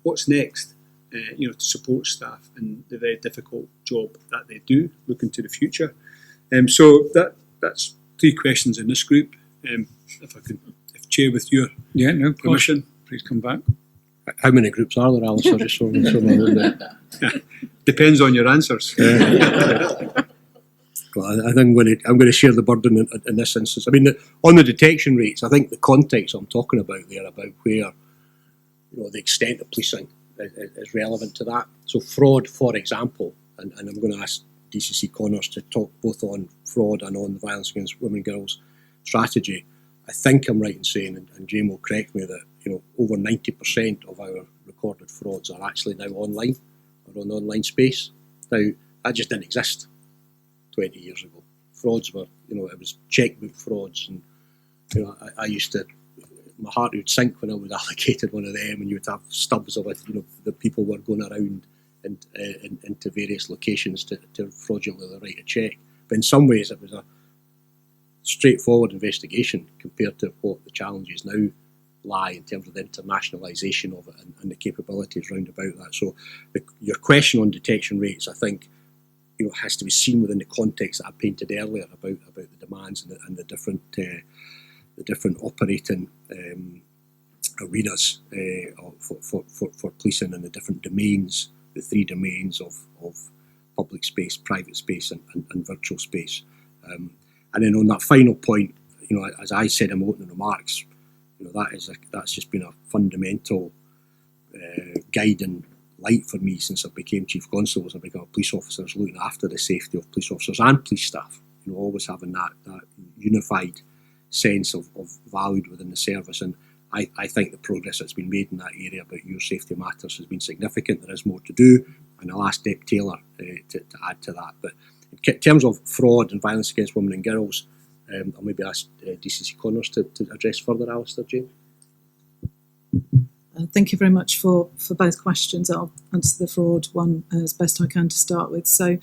Speaker 8: What's next? To support staff in the very difficult job that they do, looking to the future. So that's three questions in this group. If Chair, with your permission, please come back.
Speaker 12: How many groups are there, Alistair? Just so
Speaker 8: Depends on your answers.
Speaker 12: Well, I think I'm going to share the burden in this instance. I mean, on the detection rates, I think the context I'm talking about there, about where the extent of policing is relevant to that. So fraud, for example, and I'm going to ask DCC Connors to talk both on fraud and on the violence against women and girls strategy. I think I'm right in saying, and Jane will correct me, that over 90% of our recorded frauds are actually now online or on online space. Now, that just didn't exist 20 years ago. Frauds were, it was checkbook frauds, and I used to, my heart would sink when I was allocated one of them, and you would have stubs of it. The people were going around and into various locations to fraudulently write a cheque. But in some ways, it was a straightforward investigation compared to what the challenges now lie in terms of the internationalisation of it and the capabilities round about that. So your question on detection rates, I think, has to be seen within the context that I painted earlier about the demands and the different operating arenas for policing, and the different domains, the three domains of public space, private space, and virtual space. And then on that final point, as I said in my opening remarks, that's just been a fundamental guiding light for me since I became Chief Constable, as I became a police officer, is looking after the safety of police officers and police staff. Always having that unified sense of value within the service. And I think the progress that's been made in that area about Your Safety Matters has been significant. There is more to do, and I'll ask Deb Taylor to add to that. But in terms of fraud and violence against women and girls, I'll maybe ask DCC Connors to address further, Alistair, Jane.
Speaker 13: Thank you very much for both questions. I'll answer the fraud one as best I can to start with. So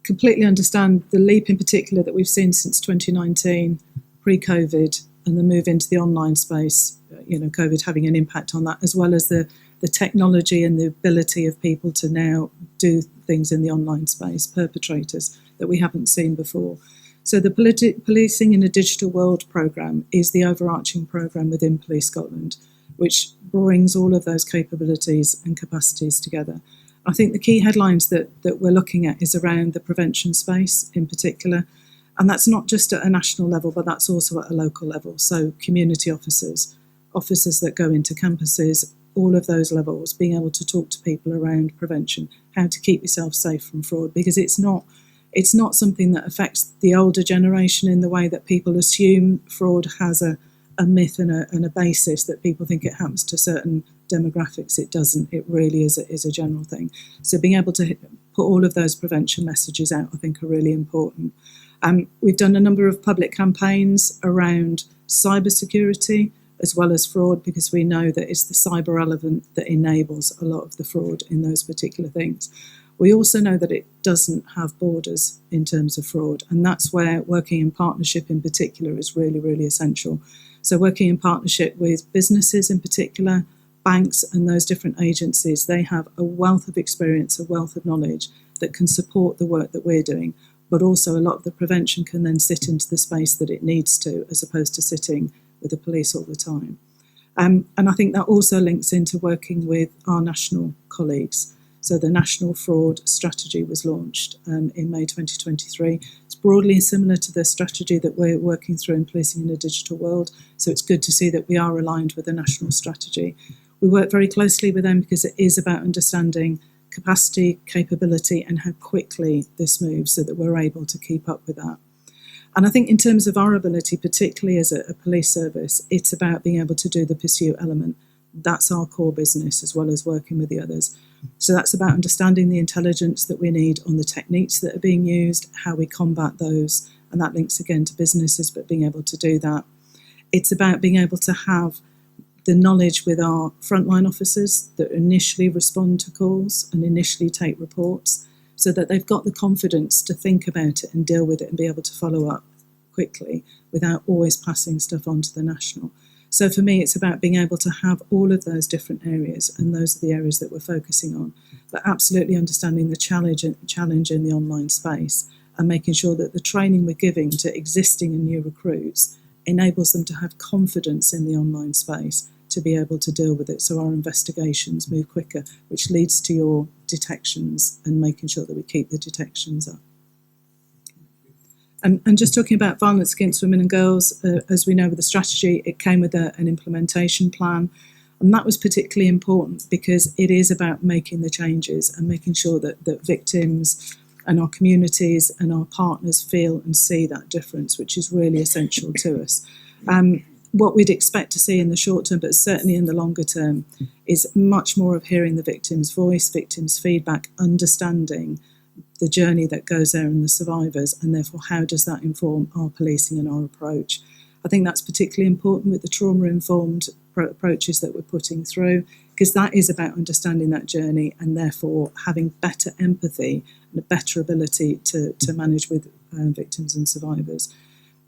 Speaker 13: completely understand the leap in particular that we've seen since 2019, pre-COVID, and the move into the online space, COVID having an impact on that, as well as the technology and the ability of people to now do things in the online space, perpetrators that we haven't seen before. So the Policing in a Digital World programme is the overarching programme within Police Scotland, which brings all of those capabilities and capacities together. I think the key headlines that we're looking at is around the prevention space in particular, and that's not just at a national level, but that's also at a local level. So community officers that go into campuses, all of those levels, being able to talk to people around prevention, how to keep yourself safe from fraud, because it's not something that affects the older generation in the way that people assume fraud has a myth and a basis that people think it happens to certain demographics. It doesn't. It really is a general thing. So being able to put all of those prevention messages out, I think, are really important. We've done a number of public campaigns around cybersecurity as well as fraud, because we know that it's the cyber element that enables a lot of the fraud in those particular things. We also know that it doesn't have borders in terms of fraud, and that's where working in partnership in particular is really, really essential. So working in partnership with businesses in particular, banks and those different agencies, they have a wealth of experience, a wealth of knowledge that can support the work that we're doing, but also a lot of the prevention can then sit into the space that it needs to, as opposed to sitting with the police all the time. And I think that also links into working with our national colleagues. So the National Fraud Strategy was launched in May 2023. It's broadly similar to the strategy that we're working through in Policing in a Digital World. So it's good to see that we are aligned with the national strategy. We work very closely with them because it is about understanding capacity, capability, and how quickly this moves so that we're able to keep up with that. And I think in terms of our ability, particularly as a police service, it's about being able to do the pursuit element. That's our core business, as well as working with the others. So that's about understanding the intelligence that we need on the techniques that are being used, how we combat those, and that links again to businesses, but being able to do that. It's about being able to have the knowledge with our frontline officers that initially respond to calls and initially take reports, so that they've got the confidence to think about it and deal with it and be able to follow up quickly without always passing stuff on to the national. So for me, it's about being able to have all of those different areas, and those are the areas that we're focusing on, but absolutely understanding the challenge in the online space and making sure that the training we're giving to existing and new recruits enables them to have confidence in the online space to be able to deal with it, so our investigations move quicker, which leads to your detections and making sure that we keep the detections up. And just talking about violence against women and girls, as we know with the strategy, it came with an implementation plan. And that was particularly important because it is about making the changes and making sure that victims and our communities and our partners feel and see that difference, which is really essential to us. What we'd expect to see in the short term, but certainly in the longer term, is much more of hearing the victim's voice, victim's feedback, understanding the journey that goes there and the survivors, and therefore how does that inform our policing and our approach. I think that's particularly important with the trauma-informed approaches that we're putting through, because that is about understanding that journey and therefore having better empathy and a better ability to manage with victims and survivors.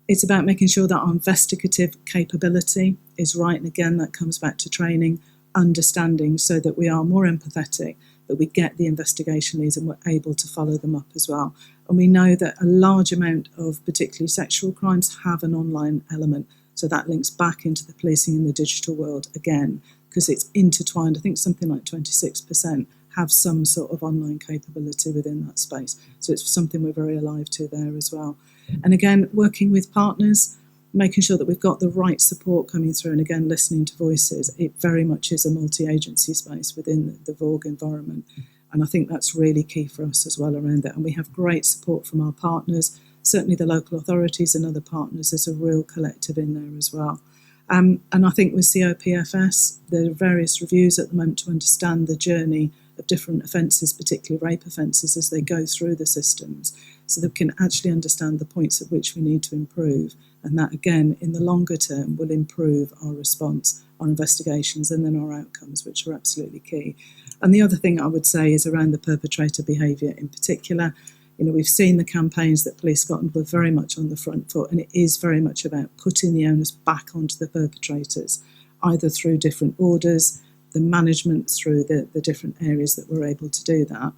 Speaker 13: It's about making sure that our investigative capability is right, and again that comes back to training, understanding, so that we are more empathetic, that we get the investigation leads and we're able to follow them up as well. And we know that a large amount of particularly sexual crimes have an online element, so that links back into the policing in the digital world again, because it's intertwined. I think something like 26% have some sort of online capability within that space. So it's something we're very alive to there as well. And again, working with partners, making sure that we've got the right support coming through, and again, listening to voices. It very much is a multi-agency space within the VOG environment. And I think that's really key for us as well around that. And we have great support from our partners, certainly the local authorities and other partners. There's a real collective in there as well. And I think with COPFS, there are various reviews at the moment to understand the journey of different offences, particularly rape offences, as they go through the systems, so that we can actually understand the points at which we need to improve. And that, again, in the longer term, will improve our response, our investigations, and then our outcomes, which are absolutely key. And the other thing I would say is around the perpetrator behaviour in particular. We've seen the campaigns that Police Scotland were very much on the front foot, and it is very much about putting the onus back onto the perpetrators, either through different orders, the management through the different areas that we're able to do that,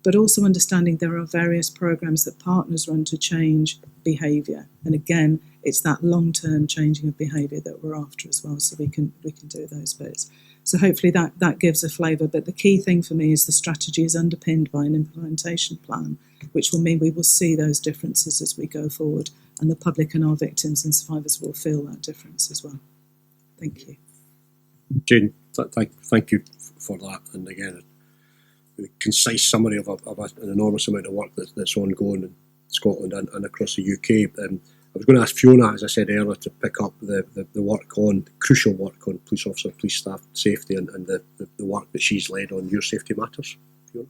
Speaker 13: but also understanding there are various programmes that partners run to change behaviour. And again, it's that long-term changing of behaviour that we're after as well, so we can do those bits. So hopefully that gives a flavour, but the key thing for me is the strategy is underpinned by an implementation plan, which will mean we will see those differences as we go forward, and the public and our victims and survivors will feel that difference as well. Thank you.
Speaker 12: Jane, thank you for that, and again, a concise summary of an enormous amount of work that's ongoing in Scotland and across the UK. I was going to ask Fiona, as I said earlier, to pick up the crucial work on police officer, police staff safety, and the work that she's led on your safety matters. Fiona?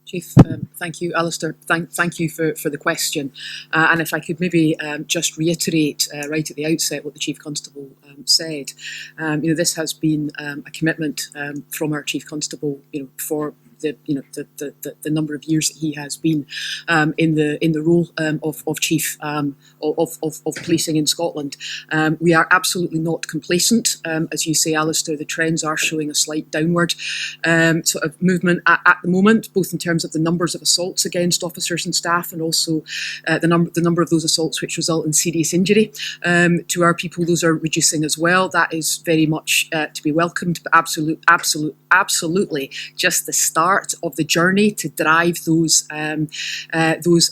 Speaker 5: Chief, thank you, Alistair. Thank you for the question. And if I could maybe just reiterate right at the outset what the Chief Constable said. This has been a commitment from our Chief Constable, for the number of years that he has been in the role of chief of policing in Scotland. We are absolutely not complacent, as you say, Alistair. The trends are showing a slight downward sort of movement at the moment, both in terms of the numbers of assaults against officers and staff, and also the number of those assaults which result in serious injury to our people. Those are reducing as well. That is very much to be welcomed, but absolutely just the start of the journey to drive those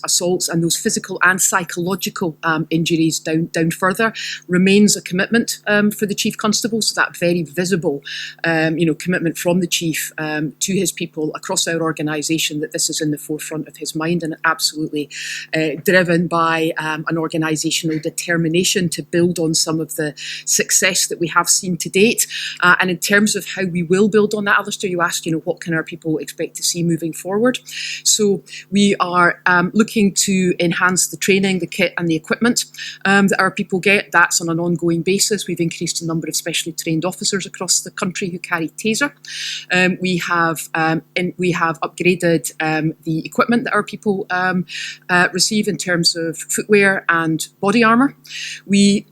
Speaker 5: assaults and those physical and psychological injuries down further remains a commitment for the Chief Constable. So that very visible commitment from the Chief to his people across our organisation, that this is in the forefront of his mind, and absolutely driven by an organisational determination to build on some of the success that we have seen to date. And in terms of how we will build on that, Alistair, you asked, what can our people expect to see moving forward? So we are looking to enhance the training, the kit and the equipment that our people get. That's on an ongoing basis. We've increased the number of specially trained officers across the country who carry taser. We have upgraded the equipment that our people receive in terms of footwear and body armour. We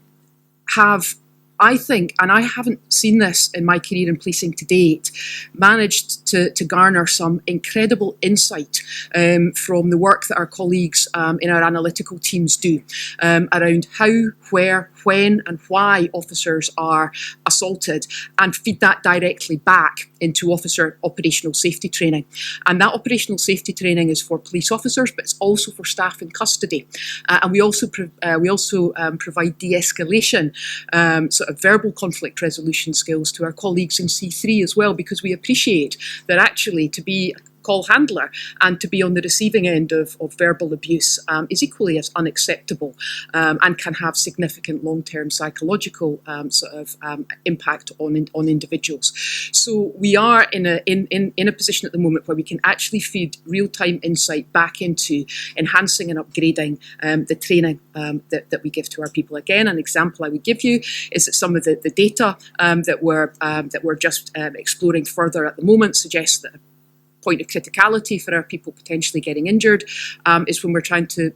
Speaker 5: have, I think, and I haven't seen this in my career in policing to date, managed to garner some incredible insight from the work that our colleagues in our analytical teams do around how, where, when and why officers are assaulted, and feed that directly back into officer operational safety training. And that operational safety training is for police officers, but it's also for staff in custody. And we also provide de-escalation, sort of verbal conflict resolution skills to our colleagues in C3 as well, because we appreciate that actually to be call handler and to be on the receiving end of verbal abuse is equally as unacceptable and can have significant long-term psychological impact on individuals. So we are in a position at the moment where we can actually feed real-time insight back into enhancing and upgrading the training that we give to our people. Again, an example I would give you is that some of the data that we're just exploring further at the moment suggests that point of criticality for our people potentially getting injured is when we're trying to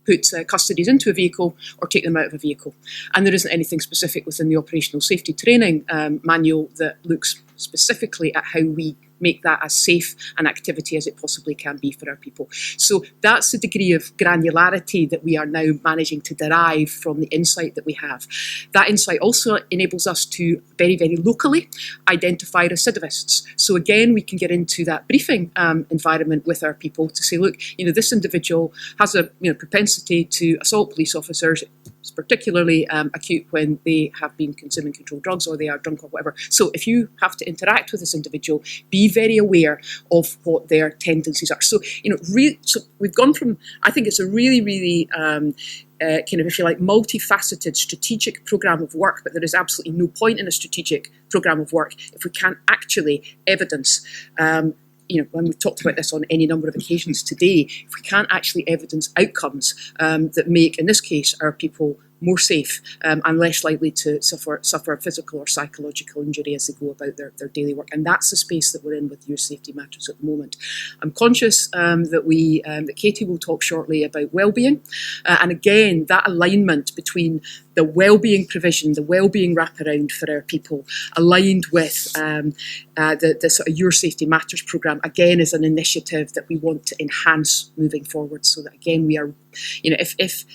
Speaker 5: put custodies into a vehicle or take them out of a vehicle. And there isn't anything specific within the operational safety training manual that looks specifically at how we make that as safe an activity as it possibly can be for our people. So that's the degree of granularity that we are now managing to derive from the insight that we have. That insight also enables us to very, very locally identify recidivists. So again, we can get into that briefing environment with our people to say, look, this individual has a propensity to assault police officers. It's particularly acute when they have been consuming controlled drugs or they are drunk or whatever. So if you have to interact with this individual, be very aware of what their tendencies are. So, so we've gone from, I think it's a really, really kind of, if you like, multifaceted strategic programme of work, but there is absolutely no point in a strategic programme of work if we can't actually evidence when we've talked about this on any number of occasions today, if we can't actually evidence outcomes that make, in this case, our people more safe and less likely to suffer physical or psychological injury as they go about their daily work. And that's the space that we're in with Your Safety Matters at the moment. I'm conscious that Katie will talk shortly about wellbeing. And again, that alignment between the wellbeing provision, the wellbeing wraparound for our people, aligned with the sort of Your Safety Matters programme, again, is an initiative that we want to enhance moving forward, so that again we are, if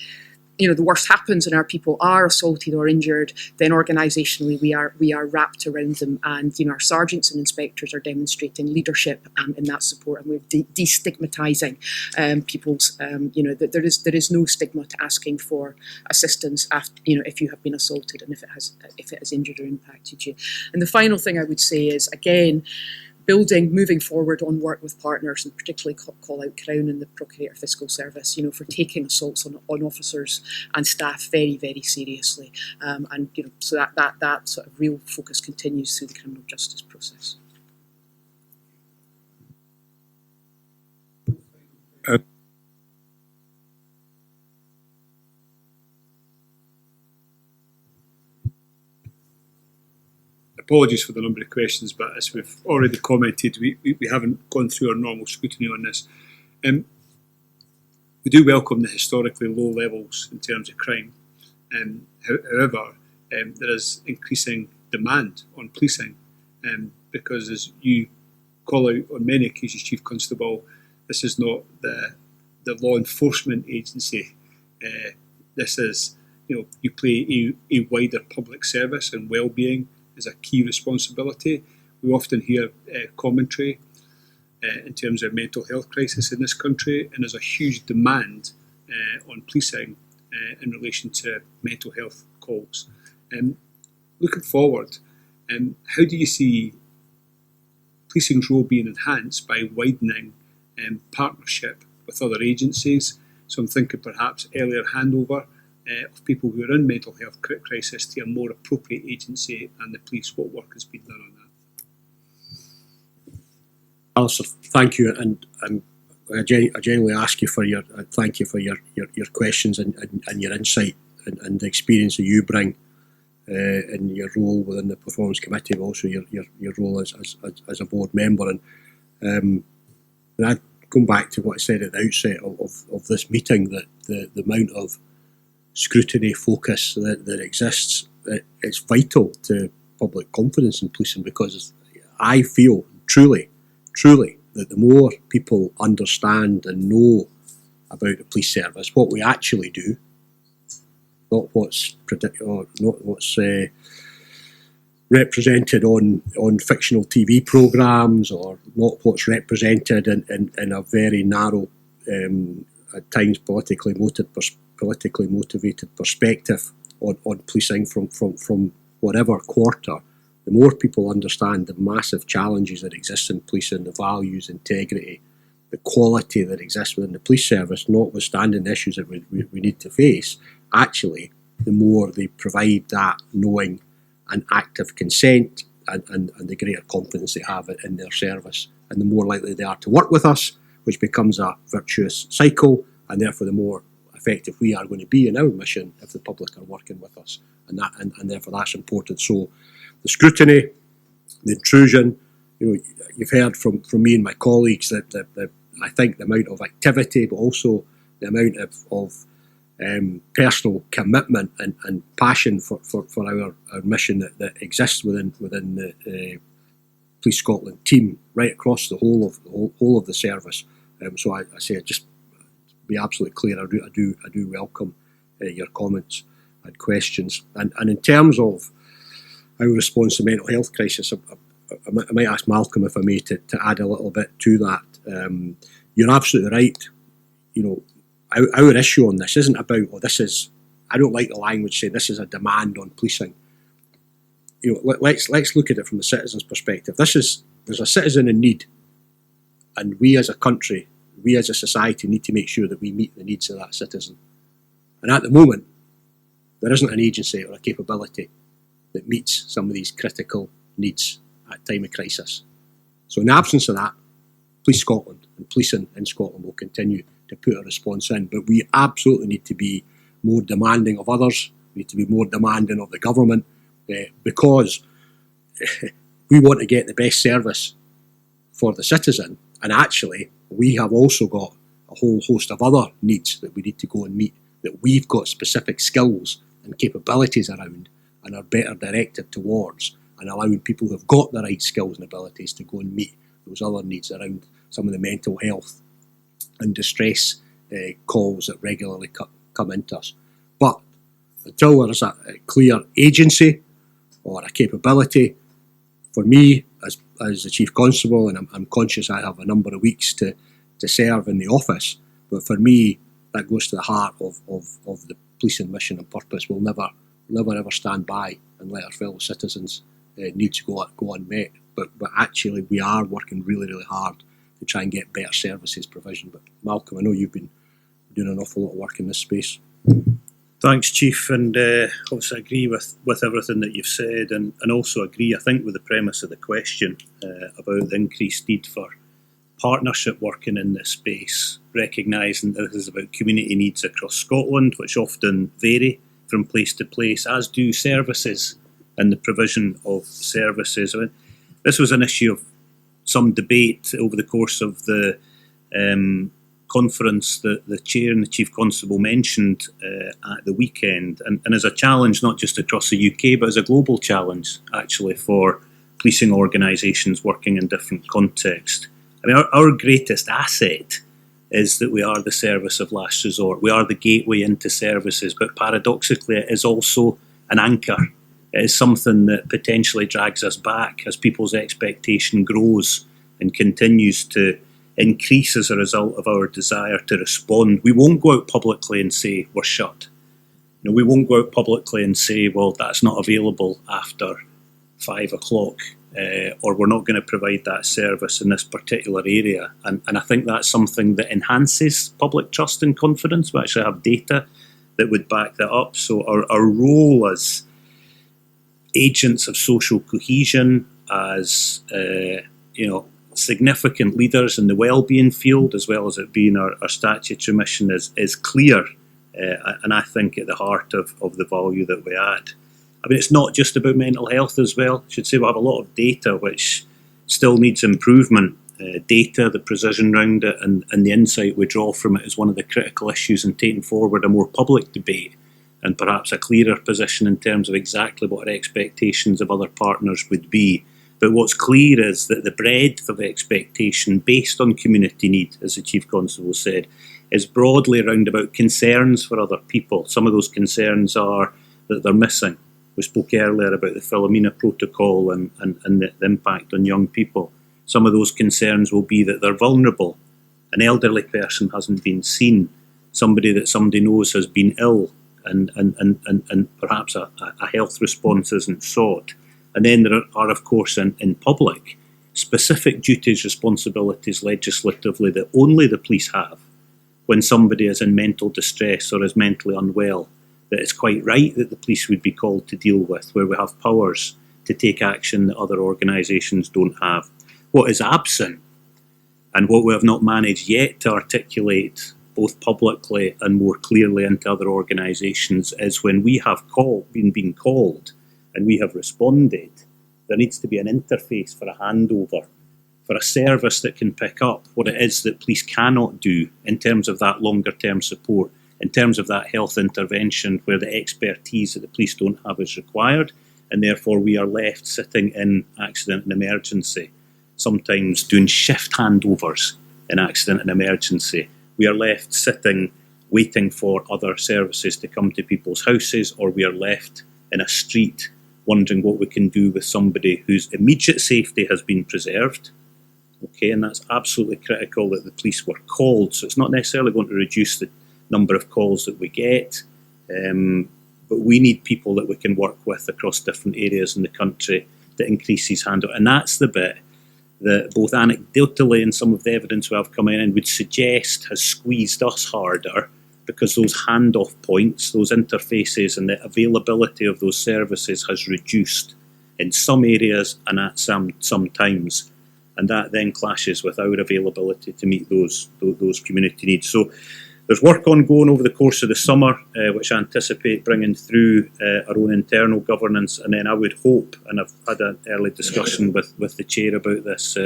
Speaker 5: the worst happens and our people are assaulted or injured, then organisationally we are wrapped around them, and our sergeants and inspectors are demonstrating leadership in that support, and we're destigmatising people's that there is no stigma to asking for assistance after, if you have been assaulted and if it has injured or impacted you. And the final thing I would say is, again, moving forward on work with partners, and particularly call out Crown and the Procurator Fiscal Service, for taking assaults on officers and staff very, very seriously. So that sort of real focus continues through the criminal justice process.
Speaker 8: Apologies for the number of questions, but as we've already commented, we haven't gone through our normal scrutiny on this. We do welcome the historically low levels in terms of crime. However, there is increasing demand on policing, because as you call out on many occasions, Chief Constable, this is not the law enforcement agency. This is, you play a wider public service, and wellbeing is a key responsibility. We often hear commentary in terms of mental health crisis in this country, and there's a huge demand on policing in relation to mental health calls. Looking forward, how do you see policing's role being enhanced by widening partnership with other agencies? So I'm thinking perhaps earlier handover of people who are in mental health crisis to a more appropriate agency and the police. What work has been done on that?
Speaker 12: Alistair, thank you, and I genuinely ask you for thank you for your questions and your insight and the experience that you bring in your role within the Performance Committee, but also your role as a board member. And I come back to what I said at the outset of this meeting, that the amount of scrutiny, focus that exists, it's vital to public confidence in policing, because I feel truly that the more people understand and know about the police service, what we actually do, not what's represented on fictional TV programmes, or not what's represented in a very narrow, at times politically motivated perspective on policing from whatever quarter. The more people understand the massive challenges that exist in policing, the values, integrity, the quality that exists within the police service, notwithstanding the issues that we need to face, actually, the more they provide that knowing and active consent and the greater confidence they have in their service, and the more likely they are to work with us, which becomes a virtuous cycle, and therefore the more effective we are going to be in our mission if the public are working with us, and therefore that's important. So the scrutiny, the intrusion, you've heard from me and my colleagues that I think the amount of activity, but also the amount of personal commitment and passion for our mission that exists within the Police Scotland team right across the whole of the service. So I say, just be absolutely clear, I do welcome your comments and questions. And in terms of our response to mental health crisis, I might ask Malcolm, if I may, to add a little bit to that. You're absolutely right. Our issue on this isn't about, this is I don't like the language saying this is a demand on policing. Let's look at it from the citizen's perspective. There's a citizen in need, and we as a country, we as a society need to make sure that we meet the needs of that citizen. And at the moment, there isn't an agency or a capability that meets some of these critical needs at time of crisis. So in the absence of that, Police Scotland and policing in Scotland will continue to put a response in, but we absolutely need to be more demanding of others. We need to be more demanding of the government, because we want to get the best service for the citizen, and actually we have also got a whole host of other needs that we need to go and meet, that we've got specific skills and capabilities around and are better directed towards, and allowing people who have got the right skills and abilities to go and meet those other needs around some of the mental health and distress calls that regularly come into us. But until there is a clear agency or a capability, for me as the Chief Constable, and I'm conscious I have a number of weeks to serve in the office, but for me that goes to the heart of the policing mission and purpose. We'll never ever stand by and let our fellow citizens' needs go unmet. But actually we are working really, really hard to try and get better services provision. But Malcolm, I know you've been doing an awful lot of work in this space.
Speaker 11: Thanks, Chief, and obviously I agree with everything that you've said, and also agree, I think, with the premise of the question about the increased need for partnership working in this space, recognising that this is about community needs across Scotland, which often vary from place to place, as do services and the provision of services. I mean, this was an issue of some debate over the course of the conference that the Chair and the Chief Constable mentioned at the weekend, and as a challenge not just across the UK but as a global challenge actually for policing organisations working in different contexts. I mean, our greatest asset is that we are the service of last resort. We are the gateway into services, but paradoxically it is also an anchor. It is something that potentially drags us back as people's expectation grows and continues to increase as a result of our desire to respond. We won't go out publicly and say we're shut. We won't go out publicly and say, well, that's not available after 5 o'clock, or we're not going to provide that service in this particular area. And I think that's something that enhances public trust and confidence. We actually have data that would back that up. So our role as agents of social cohesion, as significant leaders in the wellbeing field, as well as it being our statutory mission, is clear, and I think at the heart of the value that we add. I mean, it's not just about mental health as well. I should say we have a lot of data which still needs improvement. Data, the precision around it, and the insight we draw from it is one of the critical issues in taking forward a more public debate and perhaps a clearer position in terms of exactly what our expectations of other partners would be. But what's clear is that the breadth of expectation based on community need, as the Chief Constable said, is broadly around about concerns for other people. Some of those concerns are that they're missing. We spoke earlier about the Philomena protocol and the impact on young people. Some of those concerns will be that they're vulnerable. An elderly person hasn't been seen. Somebody that somebody knows has been ill, and perhaps a health response isn't sought. And then there are, of course, in public, specific duties, responsibilities legislatively that only the police have when somebody is in mental distress or is mentally unwell, that it's quite right that the police would be called to deal with, where we have powers to take action that other organisations don't have. What is absent, and what we have not managed yet to articulate both publicly and more clearly into other organisations, is when we have been called and we have responded, there needs to be an interface for a handover, for a service that can pick up what it is that police cannot do in terms of that longer term support, in terms of that health intervention where the expertise that the police don't have is required, and therefore we are left sitting in accident and emergency, sometimes doing shift handovers in accident and emergency. We are left sitting waiting for other services to come to people's houses, or we are left in a street wondering what we can do with somebody whose immediate safety has been preserved. Okay, and that's absolutely critical that the police were called. So it's not necessarily going to reduce the number of calls that we get. But we need people that we can work with across different areas in the country that increases handout. And that's the bit that both anecdotally and some of the evidence we have coming in would suggest has squeezed us harder, because those handoff points, those interfaces and the availability of those services has reduced in some areas and at some times. And that then clashes with our availability to meet those community needs. So there's work ongoing over the course of the summer, which I anticipate bringing through our own internal governance. And then I would hope, and I've had an early discussion with the chair about this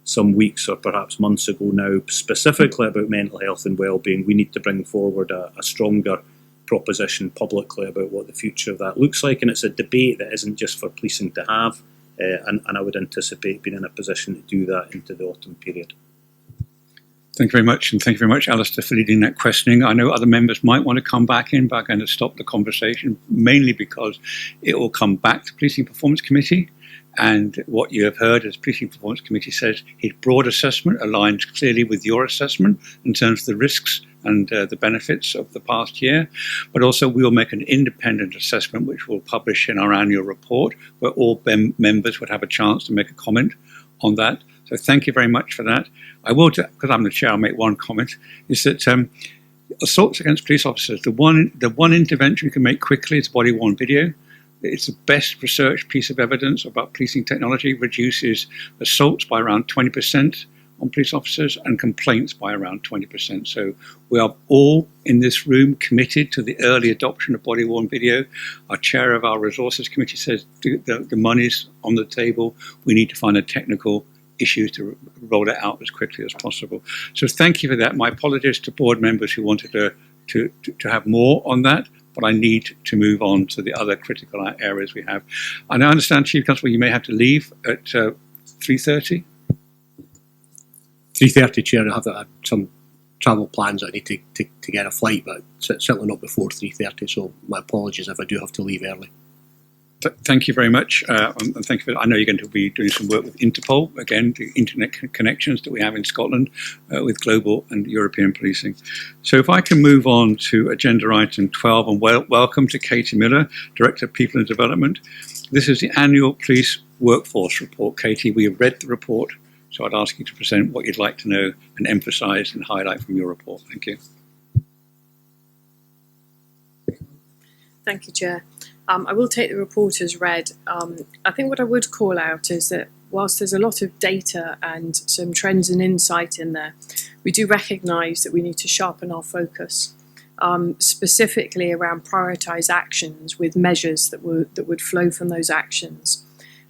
Speaker 11: some weeks or perhaps months ago now, specifically about mental health and wellbeing. We need to bring forward a stronger proposition publicly about what the future of that looks like. And it's a debate that isn't just for policing to have, and I would anticipate being in a position to do that into the autumn period.
Speaker 1: Thank you very much, and thank you very much, Alistair, for leading that questioning. I know other members might want to come back in, but I'm going to stop the conversation, mainly because it will come back to Policing Performance Committee. And what you have heard, as Policing Performance Committee says, his broad assessment aligns clearly with your assessment in terms of the risks and the benefits of the past year. But also we will make an independent assessment, which we'll publish in our annual report, where all members would have a chance to make a comment on that. So thank you very much for that. I will, because I'm the chair, I'll make one comment, is that assaults against police officers, the one intervention we can make quickly is body-worn video. It's the best research piece of evidence about policing technology, reduces assaults by around 20% on police officers and complaints by around 20%. So we are all in this room committed to the early adoption of body-worn video. Our chair of our resources committee says the money's on the table. We need to find a technical issue to roll it out as quickly as possible. So thank you for that. My apologies to board members who wanted to have more on that, but I need to move on to the other critical areas we have. And I understand, Chief Constable, you may have to leave at 3:30?
Speaker 12: 3:30, Chair. I have some travel plans. I need to get a flight, but certainly not before 3:30. So my apologies if I do have to leave early.
Speaker 1: Thank you very much, and thank you. I know you're going to be doing some work with Interpol, again, the internet connections that we have in Scotland with global and European policing. So if I can move on to agenda item 12, and welcome to Katie Miller, Director of People and Development. This is the annual police workforce report. Katie, we have read the report, so I'd ask you to present what you'd like to know and emphasise and highlight from your report. Thank you.
Speaker 4: Thank you, Chair. I will take the report as read. I think what I would call out is that whilst there's a lot of data and some trends and insight in there, we do recognise that we need to sharpen our focus, specifically around prioritised actions with measures that would flow from those actions.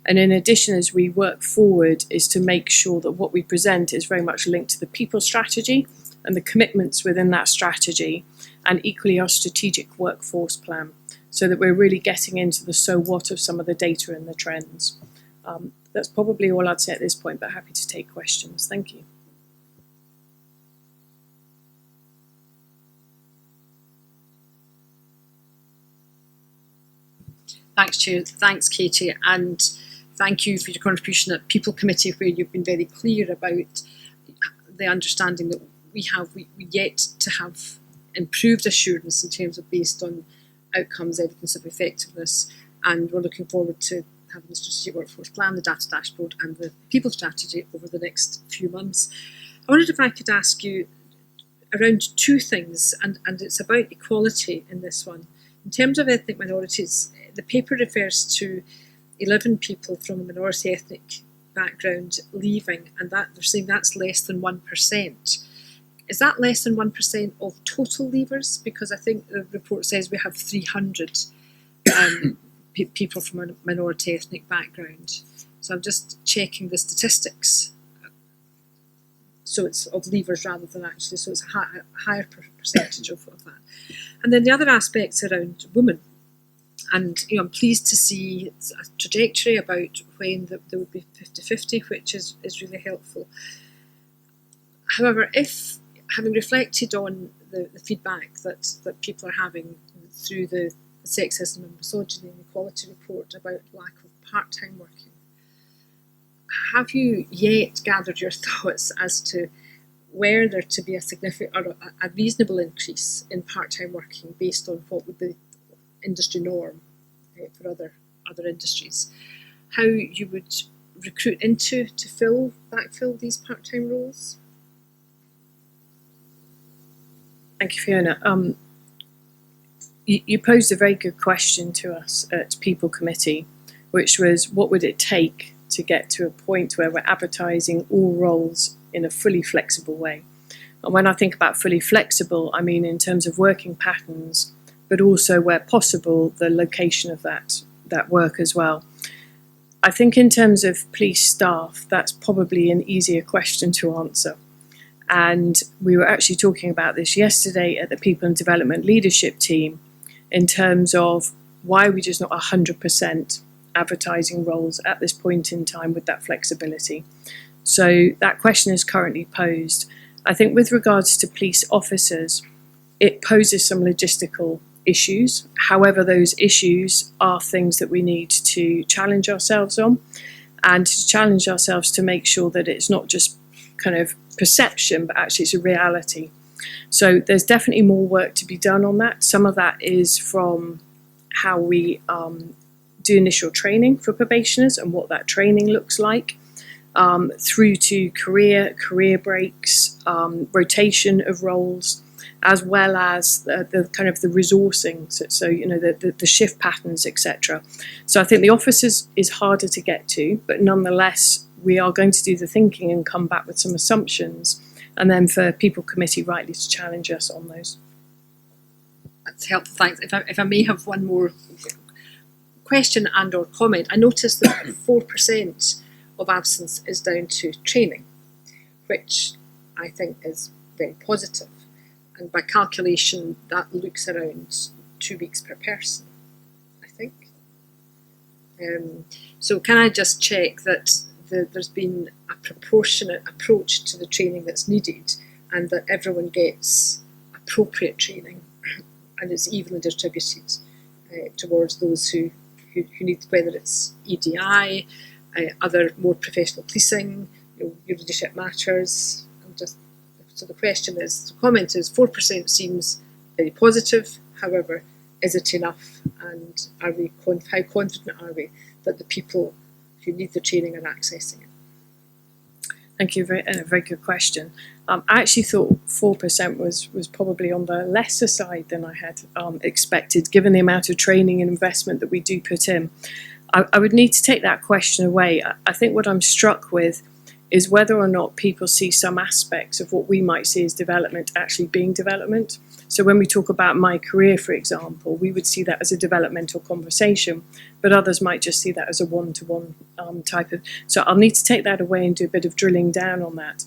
Speaker 4: And in addition, as we work forward, is to make sure that what we present is very much linked to the people strategy and the commitments within that strategy, and equally our strategic workforce plan, so that we're really getting into the so what of some of the data and the trends. That's probably all I'd say at this point, but happy to take questions. Thank you.
Speaker 2: Thanks, Chair. Thanks, Katie. And thank you for your contribution at People Committee, where you've been very clear about the understanding that we yet to have improved assurance in terms of based on outcomes, evidence of effectiveness, and we're looking forward to having the strategic workforce plan, the data dashboard and the people strategy over the next few months. I wondered if I could ask you around two things, and it's about equality in this one. In terms of ethnic minorities, the paper refers to 11 people from a minority ethnic background leaving, and that they're saying that's less than 1%. Is that less than 1% of total leavers? Because I think the report says we have 300 people from a minority ethnic background. So I'm just checking the statistics. So it's of leavers rather than actually, so it's a higher percentage of that. And then the other aspects around women. And I'm pleased to see a trajectory about when there would be 50-50, which is really helpful. However, having reflected on the feedback that people are having through the sexism and misogyny and equality report about lack of part-time working, have you yet gathered your thoughts as to
Speaker 4: were there to be a significant or a reasonable increase in part-time working based on what would be industry norm for other industries, how you would recruit into to backfill these part-time roles? Thank you, Fiona. You posed a very good question to us at People Committee, which was what would it take to get to a point where we're advertising all roles in a fully flexible way. And when I think about fully flexible, I mean in terms of working patterns, but also where possible, the location of that work as well. I think in terms of police staff, that's probably an easier question to answer. And we were actually talking about this yesterday at the People and Development Leadership team in terms of why we're just not 100% advertising roles at this point in time with that flexibility. So that question is currently posed. I think with regards to police officers, it poses some logistical issues. However, those issues are things that we need to challenge ourselves on, and to challenge ourselves to make sure that it's not just kind of perception, but actually it's a reality. So there's definitely more work to be done on that. Some of that is from how we do initial training for probationers and what that training looks like, through to career breaks, rotation of roles, as well as the kind of the resourcing, so you know the shift patterns, etc. So I think the office is harder to get to, but nonetheless we are going to do the thinking and come back with some assumptions, and then for People Committee rightly to challenge us on those.
Speaker 2: That's helpful, thanks. If I may have one more question and or comment. I noticed that 4% of absence is down to training, which I think is very positive. And by calculation, that looks around 2 weeks per person, I think. So can I just check that there's been a proportionate approach to the training that's needed, and that everyone gets appropriate training and it's evenly distributed towards those who need, whether it's EDI, other more professional policing, your leadership matters. So the question is, the comment is 4% seems very positive. However, is it enough? And are we how confident are we that the people who need the training are accessing it?
Speaker 4: Thank you, very good question. I actually thought 4% was probably on the lesser side than I had expected, given the amount of training and investment that we do put in. I would need to take that question away. I think what I'm struck with is whether or not people see some aspects of what we might see as development actually being development. So when we talk about my career, for example, we would see that as a developmental conversation, but others might just see that as a one-to-one type of. So I'll need to take that away and do a bit of drilling down on that.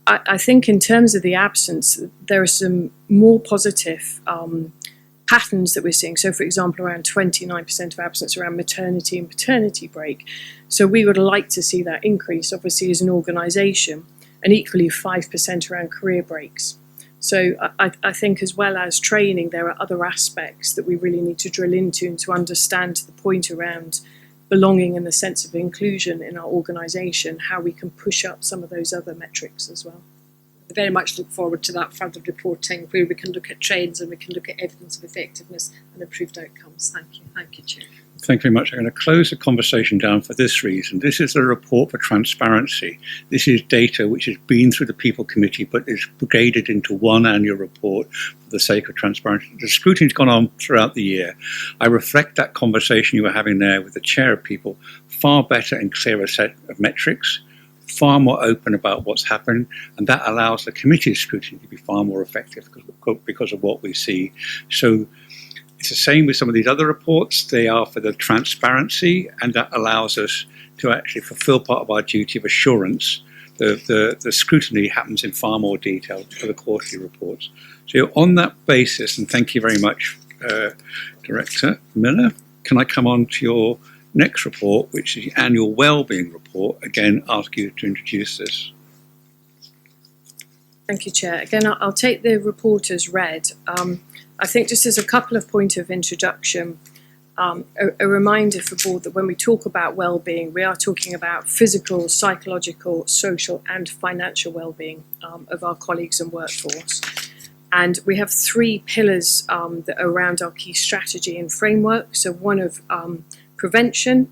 Speaker 4: I think in terms of the absence, there are some more positive patterns that we're seeing. So, for example, around 29% of absence around maternity and paternity break. So we would like to see that increase, obviously, as an organisation, and equally 5% around career breaks. So I think as well as training, there are other aspects that we really need to drill into and to understand the point around belonging and the sense of inclusion in our organisation, how we can push up some of those other metrics as well.
Speaker 2: I very much look forward to that further reporting where we can look at trends and we can look at evidence of effectiveness and improved outcomes. Thank you, Chair.
Speaker 1: Thank you very much. I'm going to close the conversation down for this reason. This is a report for transparency. This is data which has been through the People Committee but is brigaded into one annual report for the sake of transparency. The scrutiny's gone on throughout the year. I reflect that conversation you were having there with the Chair of People, far better and clearer set of metrics, far more open about what's happened, and that allows the committee's scrutiny to be far more effective because of what we see. So it's the same with some of these other reports. They are for the transparency, and that allows us to actually fulfill part of our duty of assurance. The scrutiny happens in far more detail for the quarterly reports. So on that basis, and thank you very much, Director Miller, can I come on to your next report, which is the annual wellbeing report? Again, ask you to introduce this.
Speaker 4: Thank you, Chair. Again, I'll take the report as read. I think just as a couple of points of introduction, a reminder for board that when we talk about well-being, we are talking about physical, psychological, social and financial well-being of our colleagues and workforce. And we have 3 pillars that are around our key strategy and framework. So one of prevention,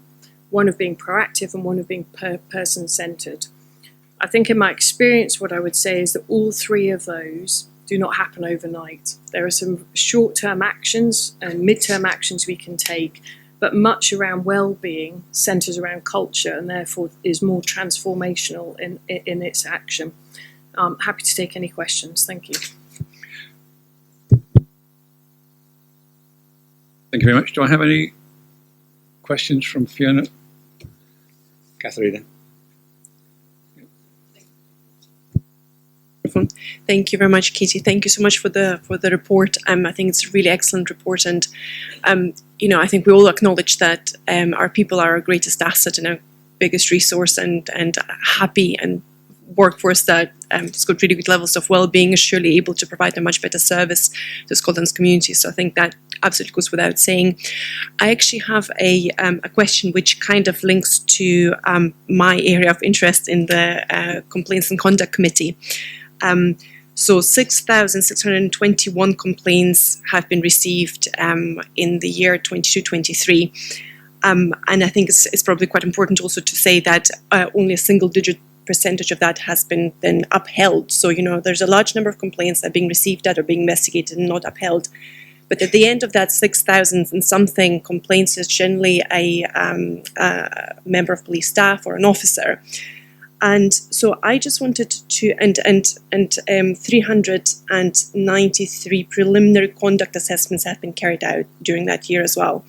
Speaker 4: one of being proactive, and one of being person-centred. I think in my experience, what I would say is that all 3 of those do not happen overnight. There are some short-term actions and mid-term actions we can take, but much around well-being centres around culture and therefore is more transformational in its action. Happy to take any questions. Thank you.
Speaker 1: Thank you very much. Do I have any questions from Fiona? Katharina.
Speaker 7: Thank you very much, Katie. Thank you so much for the report. I think it's a really excellent report, and I think we all acknowledge that our people are our greatest asset and our biggest resource, and happy and workforce that has got really good levels of well-being is surely able to provide a much better service to Scotland's community. So I think that absolutely goes without saying. I actually have a question which kind of links to my area of interest in the Complaints and Conduct Committee. So 6,621 complaints have been received in the year 22-23. And I think it's probably quite important also to say that only a single-digit percentage of that has been then upheld. So, there's a large number of complaints that are being received that are being investigated and not upheld. But at the end of that 6,000 and something complaints is generally a member of police staff or an officer. And so I just wanted to, and 393 preliminary conduct assessments have been carried out during that year as well.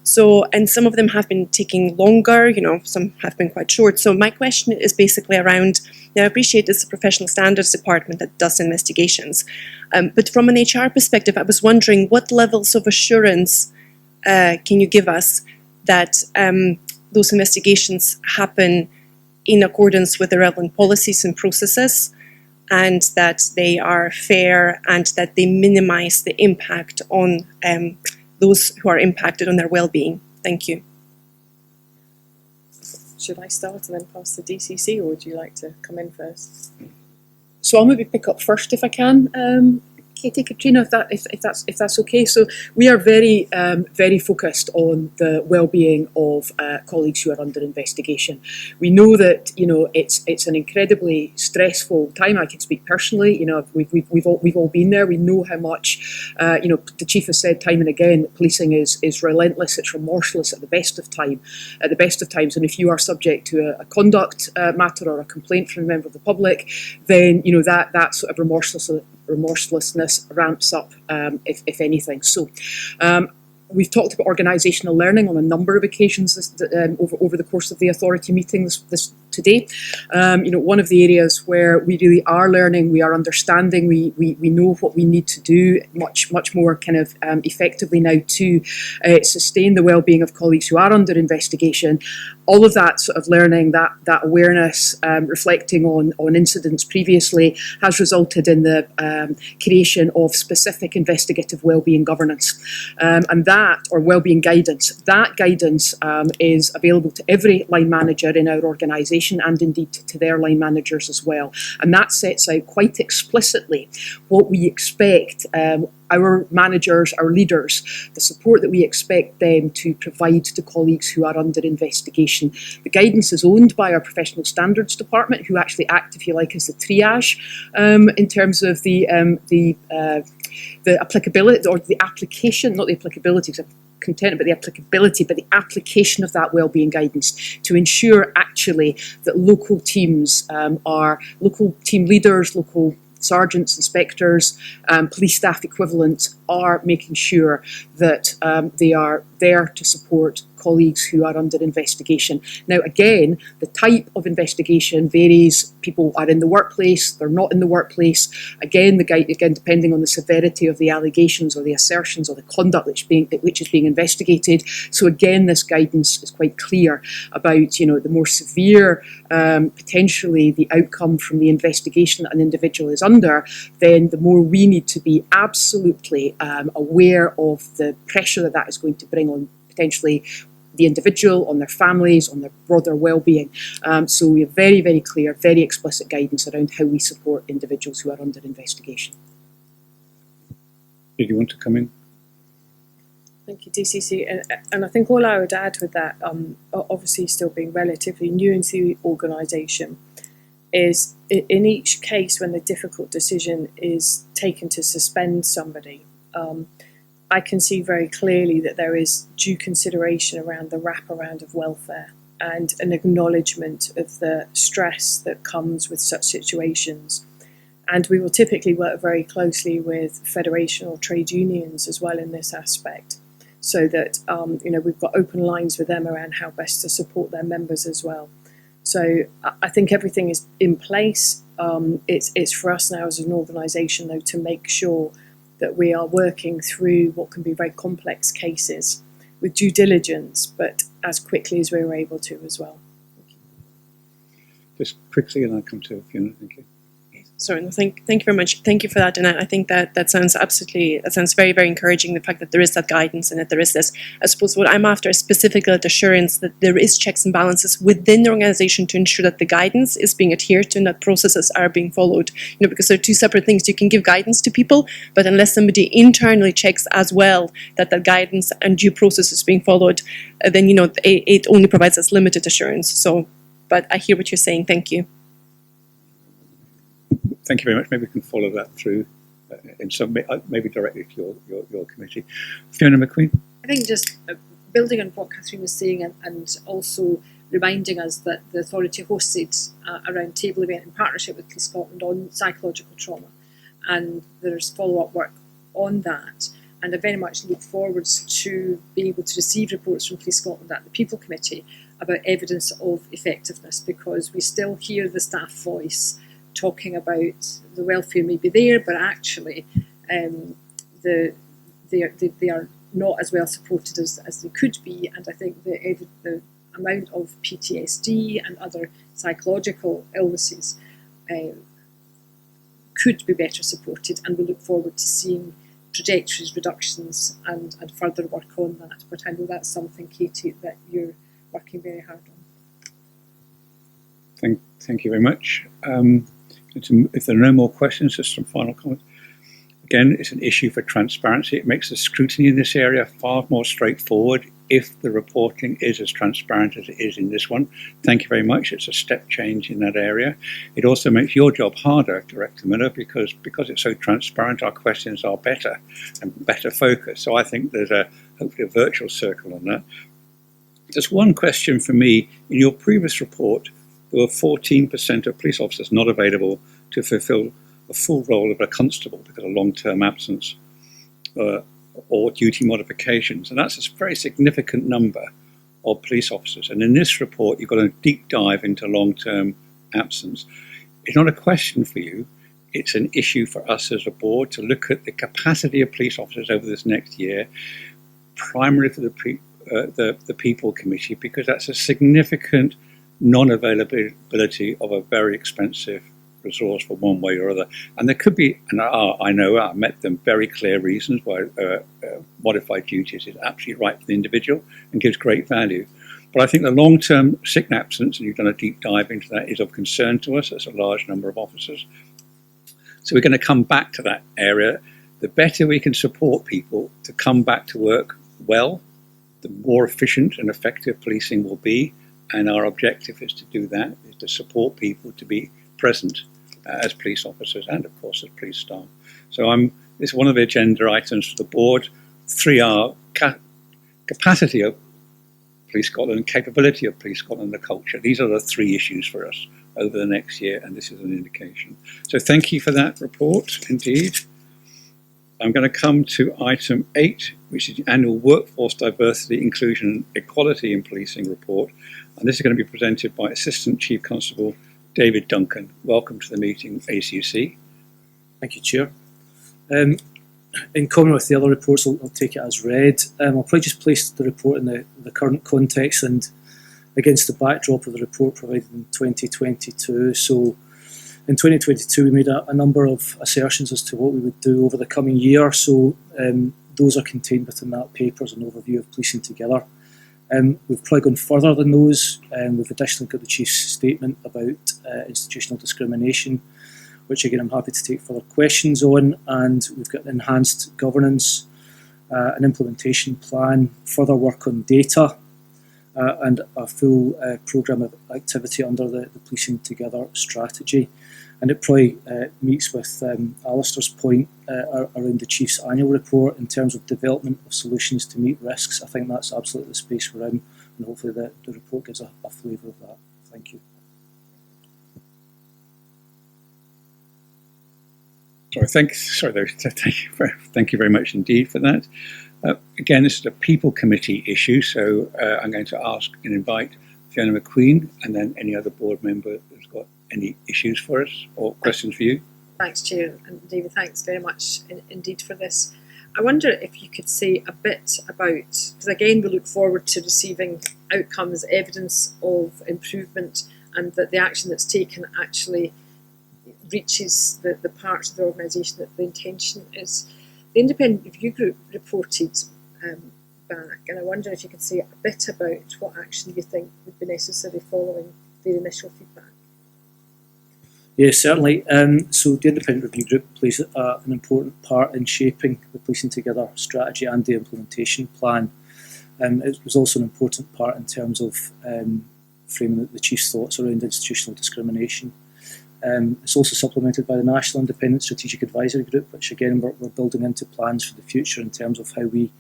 Speaker 7: So, and some of them have been taking longer, some have been quite short. So my question is basically around, now I appreciate it's a professional standards department that does investigations, but from an HR perspective, I was wondering what levels of assurance can you give us that those investigations happen in accordance with the relevant policies and processes, and that they are fair and that they minimize the impact on those who are impacted on their well-being. Thank you.
Speaker 4: Should I start and then pass to DCC, or would you like to come in first?
Speaker 5: So I'll maybe pick up first if I can. Katie, Katrina, if that's okay. So we are very focused on the well-being of colleagues who are under investigation. We know that it's an incredibly stressful time. I can speak personally. We've all been there. We know how much the chief has said time and again that policing is relentless. It's remorseless at the best of times. And if you are subject to a conduct matter or a complaint from a member of the public, then that sort of remorselessness ramps up, if anything. So we've talked about organisational learning on a number of occasions over the course of the authority meetings today. One of the areas where we really are learning, we are understanding, we know what we need to do much more kind of effectively now to sustain the well-being of colleagues who are under investigation. All of that sort of learning, that awareness, reflecting on incidents previously, has resulted in the creation of specific investigative wellbeing governance, and that, or wellbeing guidance. That guidance is available to every line manager in our organisation, and indeed to their line managers as well. And that sets out quite explicitly what we expect our managers, our leaders, the support that we expect them to provide to colleagues who are under investigation. The guidance is owned by our professional standards department, who actually act, if you like, as the triage in terms of the applicability, or the application, not the applicability, because I'm content about the applicability, but the application of that wellbeing guidance to ensure actually that local teams local team leaders, local sergeants, inspectors, police staff equivalent are making sure that they are there to support colleagues who are under investigation. Now, again, the type of investigation varies. People are in the workplace, they're not in the workplace. Again, depending on the severity of the allegations or the assertions or the conduct which is being investigated. So again, this guidance is quite clear about, the more severe, potentially the outcome from the investigation that an individual is under, then the more we need to be absolutely aware of the pressure that is going to bring on potentially the individual, on their families, on their broader well-being. So we have very, very clear, very explicit guidance around how we support individuals who are under investigation.
Speaker 1: Did you want to come in?
Speaker 4: Thank you, DCC. And I think all I would add with that, obviously still being relatively new into the organisation, is in each case when the difficult decision is taken to suspend somebody, I can see very clearly that there is due consideration around the wraparound of welfare and an acknowledgement of the stress that comes with such situations. And we will typically work very closely with federation or trade unions as well in this aspect, so that we've got open lines with them around how best to support their members as well. So I think everything is in place. It's for us now as an organisation, though, to make sure that we are working through what can be very complex cases with due diligence, but as quickly as we were able to as well.
Speaker 1: Just quickly, and I'll come to Fiona. Thank you.
Speaker 7: Sorry, no, thank you very much. Thank you for that, and I think that sounds very, very encouraging. The fact that there is that guidance and that there is this. I suppose what I'm after is specifically that assurance that there is checks and balances within the organisation to ensure that the guidance is being adhered to and that processes are being followed. Because they're two separate things. You can give guidance to people, but unless somebody internally checks as well that the guidance and due process is being followed, then it only provides us limited assurance. So, but I hear what you're saying. Thank you.
Speaker 1: Thank you very much. Maybe we can follow that through in some, maybe directly to your committee. Fiona McQueen.
Speaker 17: I think just building on what Catherine was saying and also reminding us that the authority hosted a roundtable event in partnership with Police Scotland on psychological trauma, and there's follow-up work on that. And I very much look forward to being able to receive reports from Police Scotland at the People Committee about evidence of effectiveness, because we still hear the staff voice talking about the welfare may be there, but actually they are not as well supported as they could be. And I think the amount of PTSD and other psychological illnesses could be better supported, and we look forward to seeing trajectories, reductions and further work on that. But I know that's something, Katie, that you're working very hard on.
Speaker 1: Thank you very much. If there are no more questions, just some final comments. Again, it's an issue for transparency. It makes the scrutiny in this area far more straightforward if the reporting is as transparent as it is in this one. Thank you very much. It's a step change in that area. It also makes your job harder, Director Miller, because it's so transparent, our questions are better and better focused. So I think there's hopefully a virtual circle on that. Just one question for me. In your previous report, there were 14% of police officers not available to fulfil a full role of a constable because of long-term absence or duty modifications. And that's a very significant number of police officers. And in this report, you've got a deep dive into long-term absence. It's not a question for you. It's an issue for us as a board to look at the capacity of police officers over this next year, primarily for the People Committee, because that's a significant non-availability of a very expensive resource for one way or other. And there could be, and I know I met them, very clear reasons why modified duties is absolutely right for the individual and gives great value. But I think the long-term sick absence, and you've done a deep dive into that, is of concern to us. That's a large number of officers. So we're going to come back to that area. The better we can support people to come back to work well, the more efficient and effective policing will be. And our objective is to do that, is to support people to be present as police officers and, of course, as police staff. So this is one of the agenda items for the board. 3 are capacity of Police Scotland, capability of Police Scotland, and the culture. These are the 3 issues for us over the next year, and this is an indication. So thank you for that report, indeed. I'm going to come to item 8, which is the annual Workforce Diversity, Inclusion and Equality in Policing report. And this is going to be presented by Assistant Chief Constable David Duncan. Welcome to the meeting, ACC.
Speaker 22: Thank you, Chair. In common with the other reports, I'll take it as read. I'll probably just place the report in the current context and against the backdrop of the report provided in 2022. So in 2022, we made a number of assertions as to what we would do over the coming year. So those are contained within that paper as an overview of policing together. We've probably gone further than those. We've additionally got the Chief's statement about institutional discrimination, which again I'm happy to take further questions on, and we've got enhanced governance, an implementation plan, further work on data, and a full programme of activity under the Policing Together strategy. And it probably meets with Alistair's point around the Chief's annual report in terms of development of solutions to meet risks. I think that's absolutely the space we're in, and hopefully the report gives a flavour of that. Thank you.
Speaker 1: Thank you very much indeed for that. Again, this is a People Committee issue, so I'm going to ask and invite Fiona McQueen and then any other board member who's got any issues for us or questions for you.
Speaker 17: Thanks, Chair, and David, thanks very much indeed for this. I wonder if you could say a bit about, because again we look forward to receiving outcomes, evidence of improvement, and that the action that's taken actually reaches the parts of the organisation that the intention is. The Independent Review Group reported back, and I wonder if you could say a bit about what action you think would be necessary following their initial feedback.
Speaker 22: Yes, certainly. So the Independent Review Group plays an important part in shaping the Policing Together strategy and the implementation plan. It was also an important part in terms of framing the Chief's thoughts around institutional discrimination. It's also supplemented by the National Independent Strategic Advisory Group, which again we're building into plans for the future in terms of how we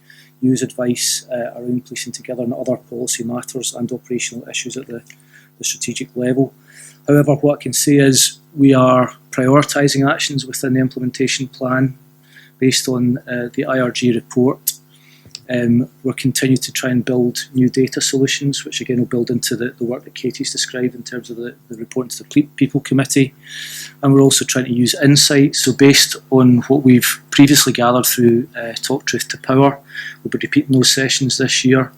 Speaker 22: use advice around policing together and other policy matters and operational issues at the strategic level. However, what I can say is we are prioritising actions within the implementation plan based on the IRG report. We're continuing to try and build new data solutions, which again will build into the work that Katie's described in terms of the report to the People Committee. And we're also trying to use insight. So based on what we've previously gathered through Talk Truth to Power, we'll be repeating those sessions this year.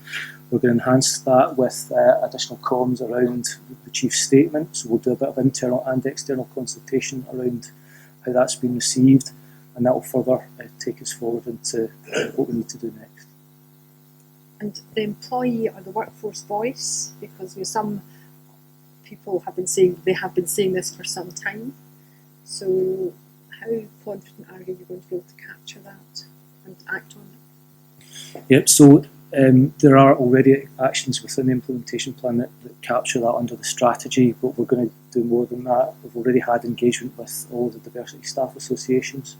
Speaker 22: We're going to enhance that with additional comms around the Chief's statement. So we'll do a bit of internal and external consultation around how that's been received, and that will further take us forward into what we need to do next.
Speaker 17: And the employee or the workforce voice, because some people have been saying this for some time. So how confident are you going to be able to capture that and act on it?
Speaker 22: Yep. So there are already actions within the implementation plan that capture that under the strategy, but we're going to do more than that. We've already had engagement with all the diversity staff associations,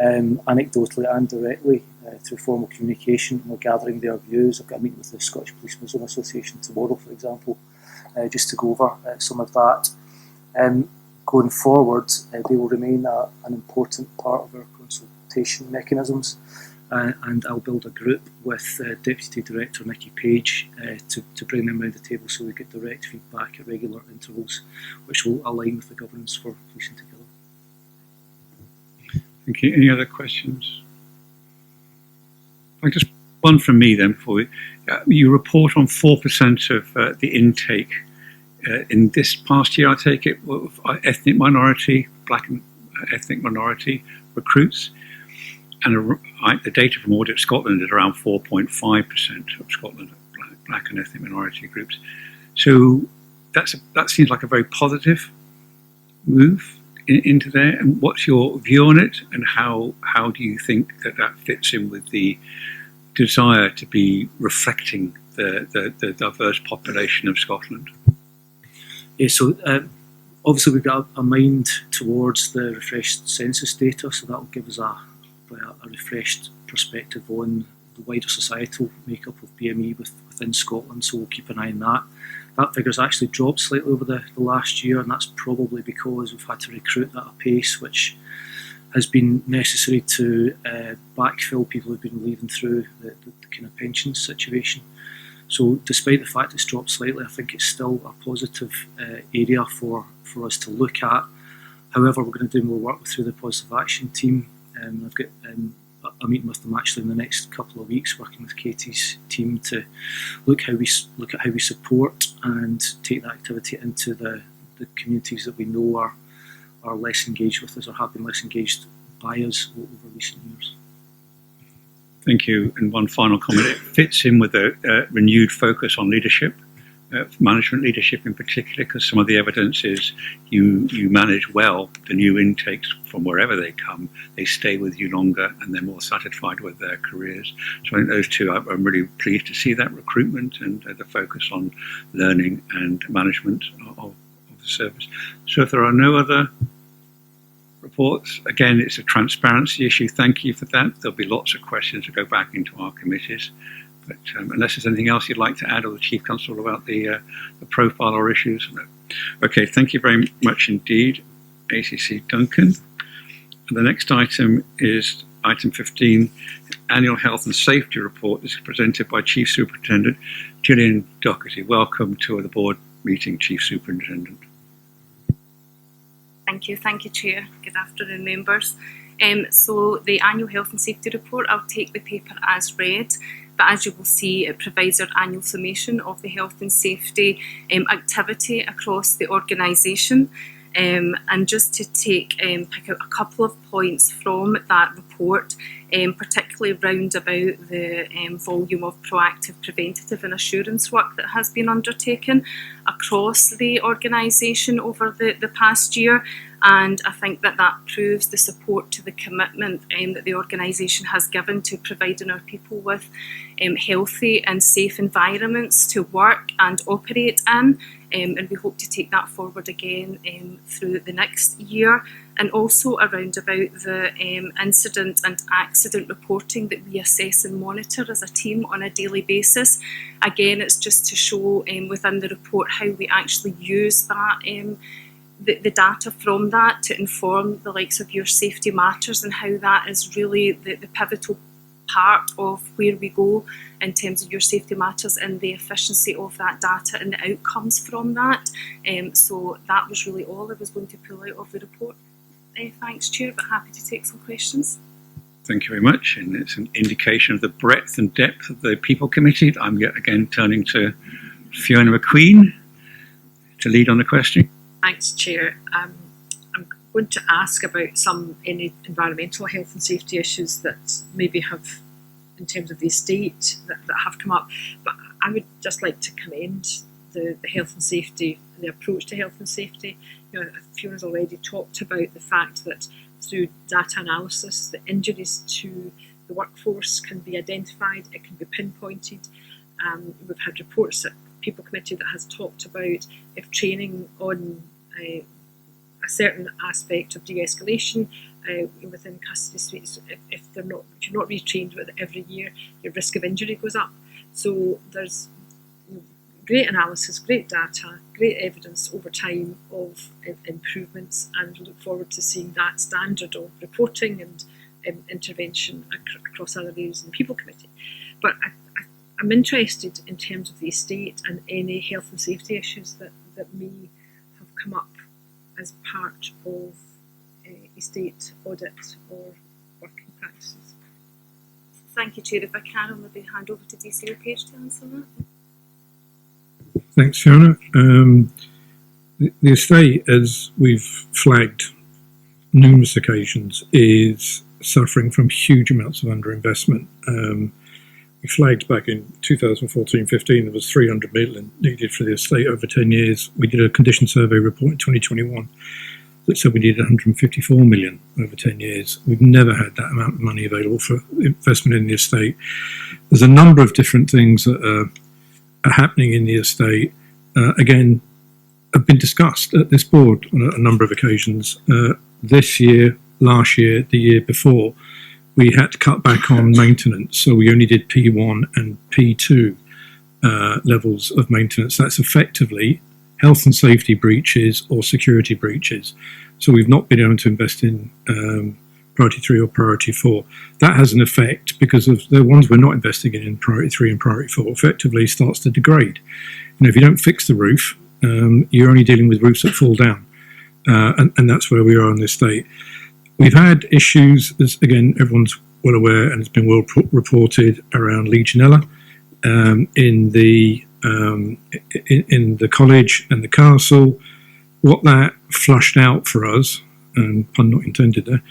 Speaker 22: anecdotally and directly through formal communication. We're gathering their views. I've got a meeting with the Scottish Policemen's Own Association tomorrow, for example, just to go over some of that. Going forward, they will remain an important part of our consultation mechanisms. And I'll build a group with Deputy Director Nicky Page to bring them around the table so we get direct feedback at regular intervals, which will align with the governance for Policing Together.
Speaker 1: Thank you. Any other questions? Just one from me then for you. You report on 4% of the intake in this past year, I take it, of ethnic minority, black and ethnic minority recruits. And the data from Audit Scotland is around 4.5% of Scotland black and ethnic minority groups. So that seems like a very positive move into there. And what's your view on it? And how do you think that fits in with the desire to be reflecting the diverse population of Scotland?
Speaker 22: Yeah, so obviously we've got a mind towards the refreshed census data, so that will give us a refreshed perspective on the wider societal makeup of BME within Scotland, so we'll keep an eye on that. That figure's actually dropped slightly over the last year, and that's probably because we've had to recruit at a pace which has been necessary to backfill people who've been leaving through the kind of pension situation. So despite the fact it's dropped slightly, I think it's still a positive area for us to look at. However, we're going to do more work through the Positive Action team. I've got a meeting with them actually in the next couple of weeks, working with Katie's team to look at how we support and take that activity into the communities that we know are less engaged with us or have been less engaged by us over recent years.
Speaker 1: Thank you. And one final comment. It fits in with a renewed focus on leadership, management leadership in particular, because some of the evidence is you manage well the new intakes from wherever they come. They stay with you longer and they're more satisfied with their careers. So I think those two, I'm really pleased to see that recruitment and the focus on learning and management of the service. So if there are no other reports, again, it's a transparency issue. Thank you for that. There'll be lots of questions to go back into our committees. But unless there's anything else you'd like to add, or the Chief Constable, about the profile or issues. No. Okay, thank you very much indeed, ACC Duncan. And the next item is item 15, Annual Health and Safety Report. This is presented by Chief Superintendent Gillian Doherty. Welcome to the board meeting, Chief Superintendent.
Speaker 14: Thank you, Chair. Good afternoon, members. So the Annual Health and Safety Report, I'll take the paper as read, but as you will see, it provides our annual summation of the health and safety activity across the organisation. And just to pick out a couple of points from that report, particularly round about the volume of proactive, preventative and assurance work that has been undertaken across the organisation over the past year. And I think that proves the support to the commitment that the organisation has given to providing our people with healthy and safe environments to work and operate in. And we hope to take that forward again through the next year, and also around about the incident and accident reporting that we assess and monitor as a team on a daily basis. Again, it's just to show within the report how we actually use that the data from that to inform the likes of Your Safety Matters, and how that is really the pivotal part of where we go in terms of Your Safety Matters and the efficiency of that data and the outcomes from that. So that was really all I was going to pull out of the report. Thanks, Chair, but happy to take some questions.
Speaker 1: Thank you very much. And it's an indication of the breadth and depth of the People Committee. I'm yet again turning to Fiona McQueen to lead on the question.
Speaker 17: Thanks, Chair. I'm going to ask about any environmental health and safety issues that maybe have, in terms of the estate, that have come up. But I would just like to commend the health and safety and the approach to health and safety. You know, Fiona's already talked about the fact that through data analysis, the injuries to the workforce can be identified, it can be pinpointed. We've had reports at People Committee that has talked about if training on a certain aspect of de-escalation within custody suites, if you're not retrained with it every year, your risk of injury goes up. So there's great analysis, great data, great evidence over time of improvements, and look forward to seeing that standard of reporting and intervention across other areas in the People Committee. But I'm interested in terms of the estate and any health and safety issues that may have come up as part of estate audit or working practices.
Speaker 14: Thank you, Chair. If I can, I'll maybe hand over to DCO Page to answer that.
Speaker 10: Thanks, Fiona. The estate, as we've flagged numerous occasions, is suffering from huge amounts of underinvestment. We flagged back in 2014-15 there was 300 million needed for the estate over 10 years. We did a condition survey report in 2021 that said we needed 154 million over 10 years. We've never had that amount of money available for investment in the estate. There's a number of different things that are happening in the estate. Again, have been discussed at this board on a number of occasions. This year, last year, the year before, we had to cut back on maintenance, so we only did P1 and P2 levels of maintenance. That's effectively health and safety breaches or security breaches. So we've not been able to invest in priority 3 or priority 4. That has an effect because of the ones we're not investing in priority 3 and priority 4 effectively starts to degrade. You know, if you don't fix the roof, you're only dealing with roofs that fall down. And that's where we are in this state. We've had issues, as again, everyone's well aware, and it's been well reported around Legionella in the college and the castle. What that flushed out for us, and pun not intended there,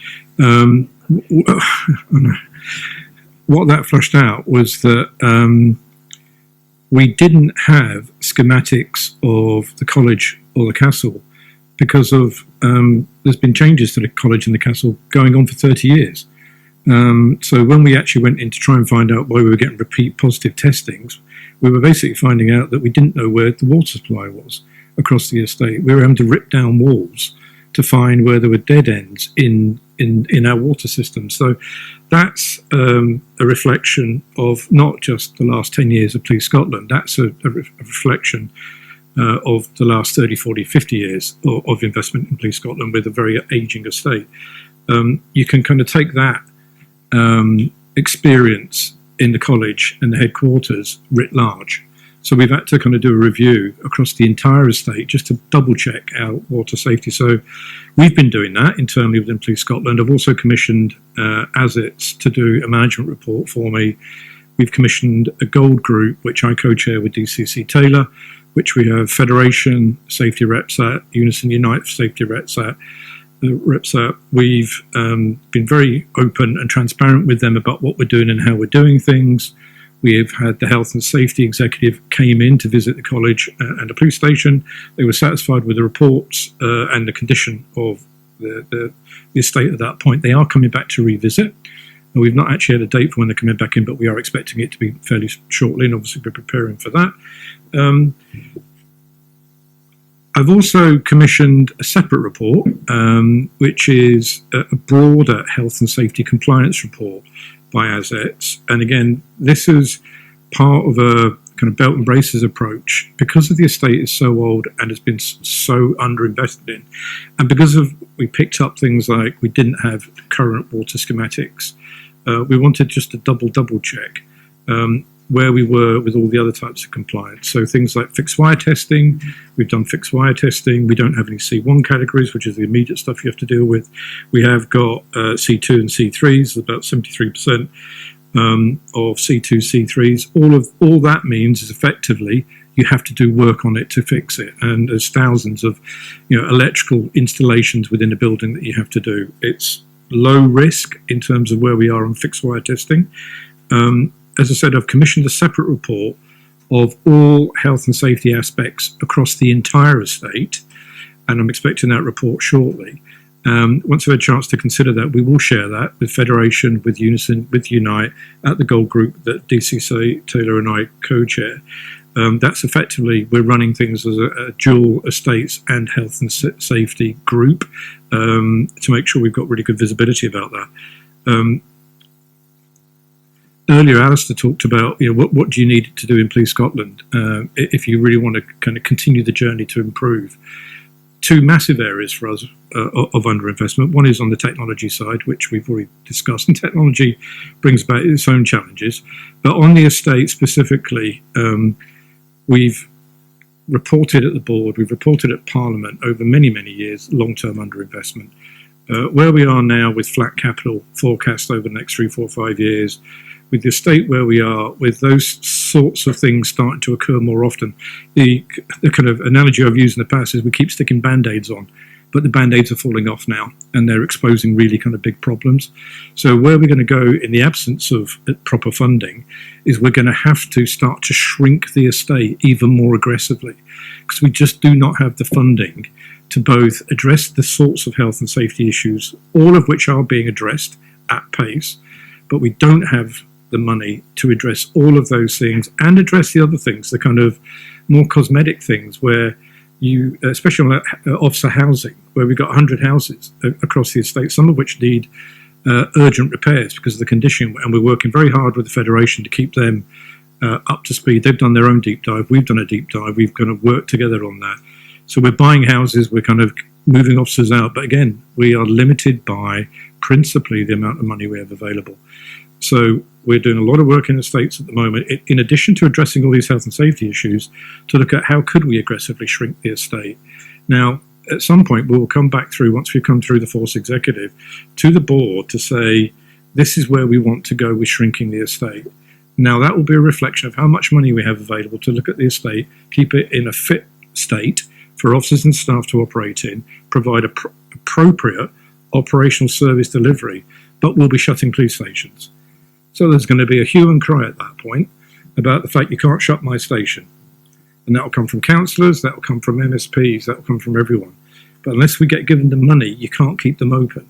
Speaker 15: what that flushed out was that we didn't have schematics of the college or the castle because of there's been changes to the college and the castle going on for 30 years. So when we actually went in to try and find out why we were getting repeat positive testings, we were basically finding out that we didn't know where the water supply was across the estate. We were having to rip down walls to find where there were dead ends in our water system. So that's a reflection of not just the last 10 years of Police Scotland, that's a reflection of the last 30, 40, 50 years of investment in Police Scotland with a very ageing estate. You can kind of take that experience in the college and the headquarters writ large. So we've had to kind of do a review across the entire estate just to double check our water safety. So we've been doing that internally within Police Scotland. I've also commissioned ASITS to do a management report for me. We've commissioned a gold group, which I co-chair with DCC Taylor, which we have Federation Safety Reps at, Unison Unite Safety Reps at. We've been very open and transparent with them about what we're doing and how we're doing things. We have had the health and safety executive came in to visit the college and the police station. They were satisfied with the reports and the condition of the estate at that point. They are coming back to revisit. And we've not actually had a date for when they're coming back in, but we are expecting it to be fairly shortly, and obviously we're preparing for that. I've also commissioned a separate report, which is a broader health and safety compliance report by ASITS. And again, this is part of a kind of belt and braces approach because of the estate is so old and has been so underinvested in. And because of we picked up things like we didn't have current water schematics, we wanted just to double check where we were with all the other types of compliance. So things like fixed wire testing, we've done fixed wire testing. We don't have any C1 categories, which is the immediate stuff you have to deal with. We have got C2 and C3s, about 73% of C2, C3s. All that means is effectively you have to do work on it to fix it. And there's thousands of electrical installations within a building that you have to do. It's low risk in terms of where we are on fixed wire testing. As I said, I've commissioned a separate report of all health and safety aspects across the entire estate, and I'm expecting that report shortly. Once I've had a chance to consider that, we will share that with Federation, with Unison, with Unite, at the Gold Group that DCC Taylor and I co-chair. That's effectively, we're running things as a dual estates and health and safety group to make sure we've got really good visibility about that. Earlier, Alistair talked about what do you need to do in Police Scotland if you really want to kind of continue the journey to improve. Two massive areas for us of underinvestment. One is on the technology side, which we've already discussed, and technology brings about its own challenges. But on the estate specifically, we've reported at the board, we've reported at Parliament over many years long-term underinvestment. Where we are now with flat capital forecast over the next 3, 4, 5 years, with the estate where we are, with those sorts of things starting to occur more often. The kind of analogy I've used in the past is we keep sticking Band-Aids on, but the Band-Aids are falling off now, and they're exposing really kind of big problems. So where we're going to go in the absence of proper funding is we're going to have to start to shrink the estate even more aggressively, because we just do not have the funding to both address the sorts of health and safety issues, all of which are being addressed at pace, but we don't have the money to address all of those things and address the other things, the kind of more cosmetic things where you, especially on officer housing, where we've got 100 houses across the estate, some of which need urgent repairs because of the condition, and we're working very hard with the Federation to keep them up to speed. They've done their own deep dive, we've done a deep dive, we've kind of worked together on that. So we're buying houses, we're kind of moving officers out, but again, we are limited by principally the amount of money we have available. So we're doing a lot of work in the States at the moment, in addition to addressing all these health and safety issues, to look at how could we aggressively shrink the estate. Now, at some point, we will come back through, once we've come through the Force Executive, to the board to say, this is where we want to go with shrinking the estate. Now, that will be a reflection of how much money we have available to look at the estate, keep it in a fit state for officers and staff to operate in, provide appropriate operational service delivery, but we'll be shutting police stations. So there's going to be a hue and cry at that point about the fact you can't shut my station. And that will come from councillors, that will come from MSPs, that will come from everyone. But unless we get given the money, you can't keep them open.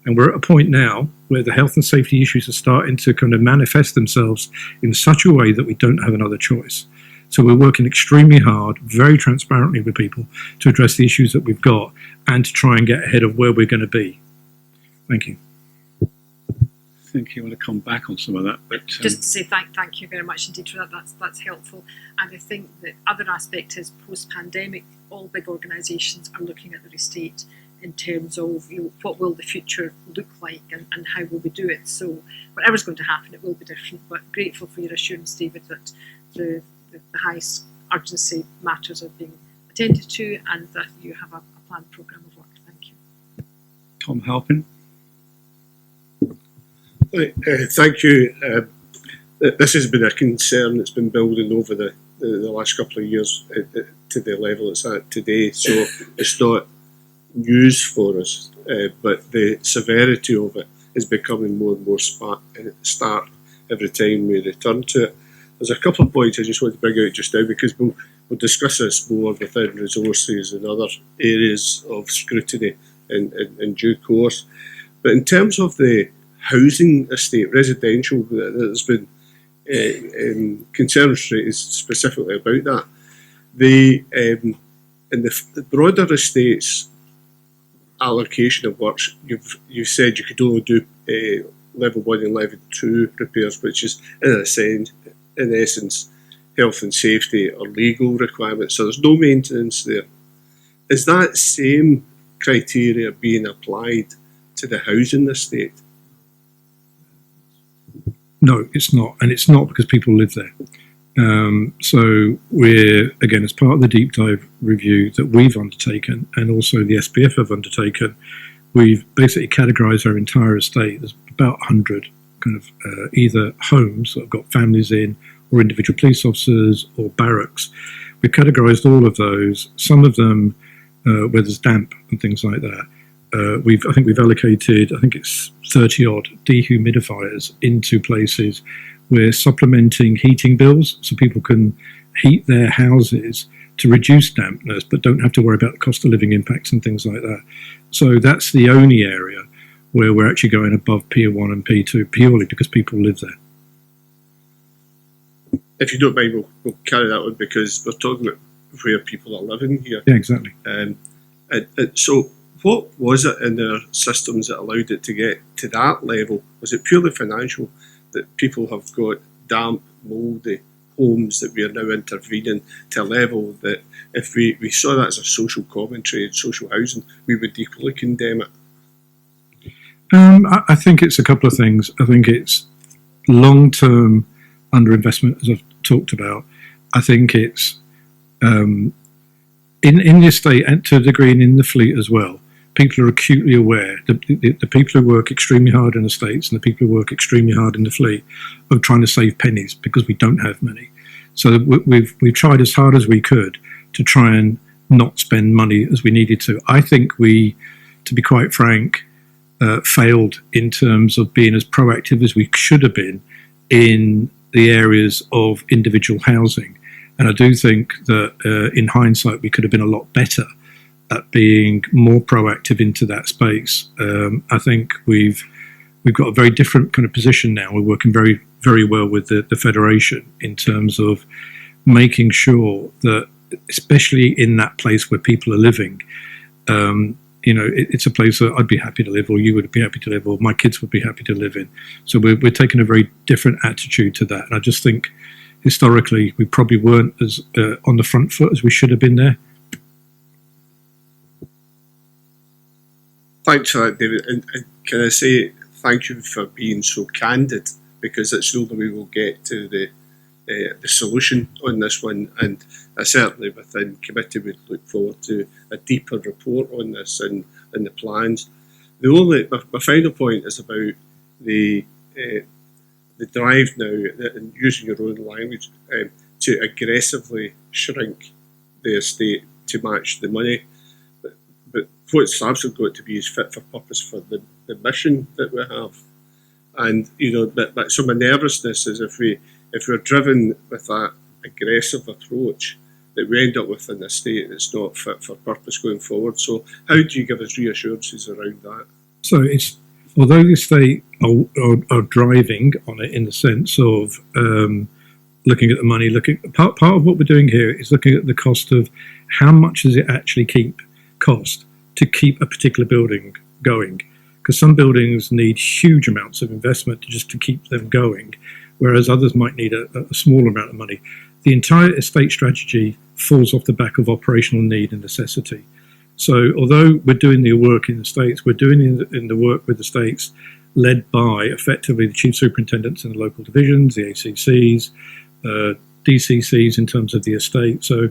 Speaker 15: And we're at a point now where the health and safety issues are starting to kind of manifest themselves in such a way that we don't have another choice. So we're working extremely hard, very transparently with people to address the issues that we've got and to try and get ahead of where we're going to be. Thank you.
Speaker 1: I think you want to come back on some of that, but
Speaker 17: just to say thank you very much indeed for that. That's helpful. And I think the other aspect is post-pandemic, all big organisations are looking at their estate in terms of what will the future look like and how will we do it. So whatever's going to happen, it will be different. But grateful for your assurance, David, that the highest urgency matters are being attended to and that you have a planned programme of work. Thank you.
Speaker 1: Tom Halpin.
Speaker 16: Thank you. This has been a concern that's been building over the last couple of years to the level it's at today. So it's not news for us, but the severity of it is becoming more and more stark every time we return to it. There's a couple of points I just want to bring out just now because we'll discuss this more within resources and other areas of scrutiny in due course. But in terms of the housing estate, residential, there's been concerns raised specifically about that. In the broader estates allocation of works, you've said you could only do level 1 and level 2 repairs, which is in essence health and safety or legal requirements. So there's no maintenance there. Is that same criteria being applied to the housing estate?
Speaker 15: No, it's not. And it's not because people live there. So we're, again, as part of the deep dive review that we've undertaken and also the SPF have undertaken, we've basically categorised our entire estate. There's about 100 kind of either homes that have got families in or individual police officers or barracks. We've categorised all of those. Some of them where there's damp and things like that. I think we've allocated, I think it's 30 odd dehumidifiers into places. We're supplementing heating bills so people can heat their houses to reduce dampness but don't have to worry about the cost of living impacts and things like that. So that's the only area where we're actually going above P1 and P2 purely because people live there.
Speaker 16: If you don't mind, we'll carry that on because we're talking about where people are living here.
Speaker 15: Yeah, exactly.
Speaker 16: So what was it in their systems that allowed it to get to that level? Was it purely financial, that people have got damp, mouldy homes that we are now intervening to a level that if we saw that as a social commentary and social housing, we would equally condemn it?
Speaker 15: I think it's a couple of things. I think it's long-term underinvestment, as I've talked about. I think it's in the estate and to a degree and in the fleet as well. People are acutely aware, the people who work extremely hard in the estates and the people who work extremely hard in the fleet of trying to save pennies because we don't have money. So we've tried as hard as we could to try and not spend money as we needed to. I think we, to be quite frank, failed in terms of being as proactive as we should have been in the areas of individual housing. And I do think that in hindsight we could have been a lot better at being more proactive into that space. I think we've got a very different kind of position now. We're working very, very well with the Federation in terms of making sure that, especially in that place where people are living, it's a place that I'd be happy to live, or you would be happy to live, or my kids would be happy to live in. So we're taking a very different attitude to that. And I just think historically we probably weren't as on the front foot as we should have been there.
Speaker 16: Thanks for that, David. And can I say thank you for being so candid, because it's the only way we'll get to the solution on this one. And I certainly within committee would look forward to a deeper report on this and the plans. My final point is about the drive now, and using your own language, to aggressively shrink the estate to match the money. But what's absolutely got to be is fit for purpose for the mission that we have. And but some of nervousness is if we're driven with that aggressive approach, that we end up with an estate that's not fit for purpose going forward. So how do you give us reassurances around that?
Speaker 15: So it's, although the state are driving on it in the sense of looking at the money, part of what we're doing here is looking at the cost of how much does it actually cost to keep a particular building going, because some buildings need huge amounts of investment just to keep them going, whereas others might need a small amount of money. The entire estate strategy falls off the back of operational need and necessity. So although we're doing the work in the States, we're doing in the work with the States led by effectively the chief superintendents in the local divisions, the ACCs, DCCs in terms of the estate. So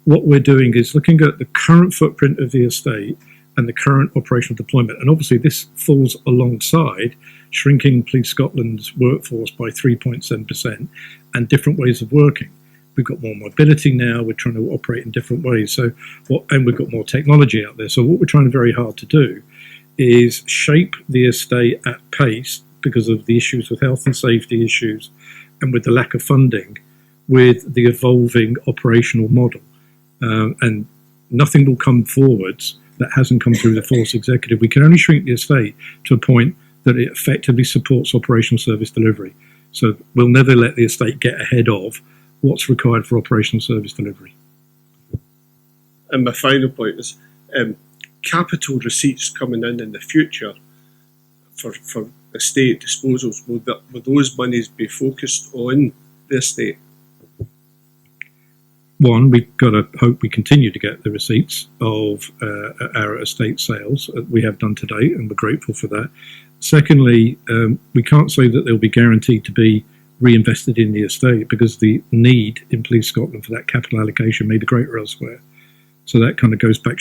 Speaker 15: what we're doing is looking at the current footprint of the estate and the current operational deployment. And obviously this falls alongside shrinking Police Scotland's workforce by 3.7% and different ways of working. We've got more mobility now, we're trying to operate in different ways. And we've got more technology out there. So what we're trying very hard to do is shape the estate at pace because of the issues with health and safety issues and with the lack of funding with the evolving operational model. And nothing will come forwards that hasn't come through the Force Executive. We can only shrink the estate to a point that it effectively supports operational service delivery. So we'll never let the estate get ahead of what's required for operational service delivery.
Speaker 16: And my final point is capital receipts coming in the future for estate disposals. Will those monies be focused on the estate?
Speaker 15: One, we've got to hope we continue to get the receipts of our estate sales. We have done to date, and we're grateful for that. Secondly, we can't say that they'll be guaranteed to be reinvested in the estate because the need in Police Scotland for that capital allocation may be greater elsewhere. So that kind of goes back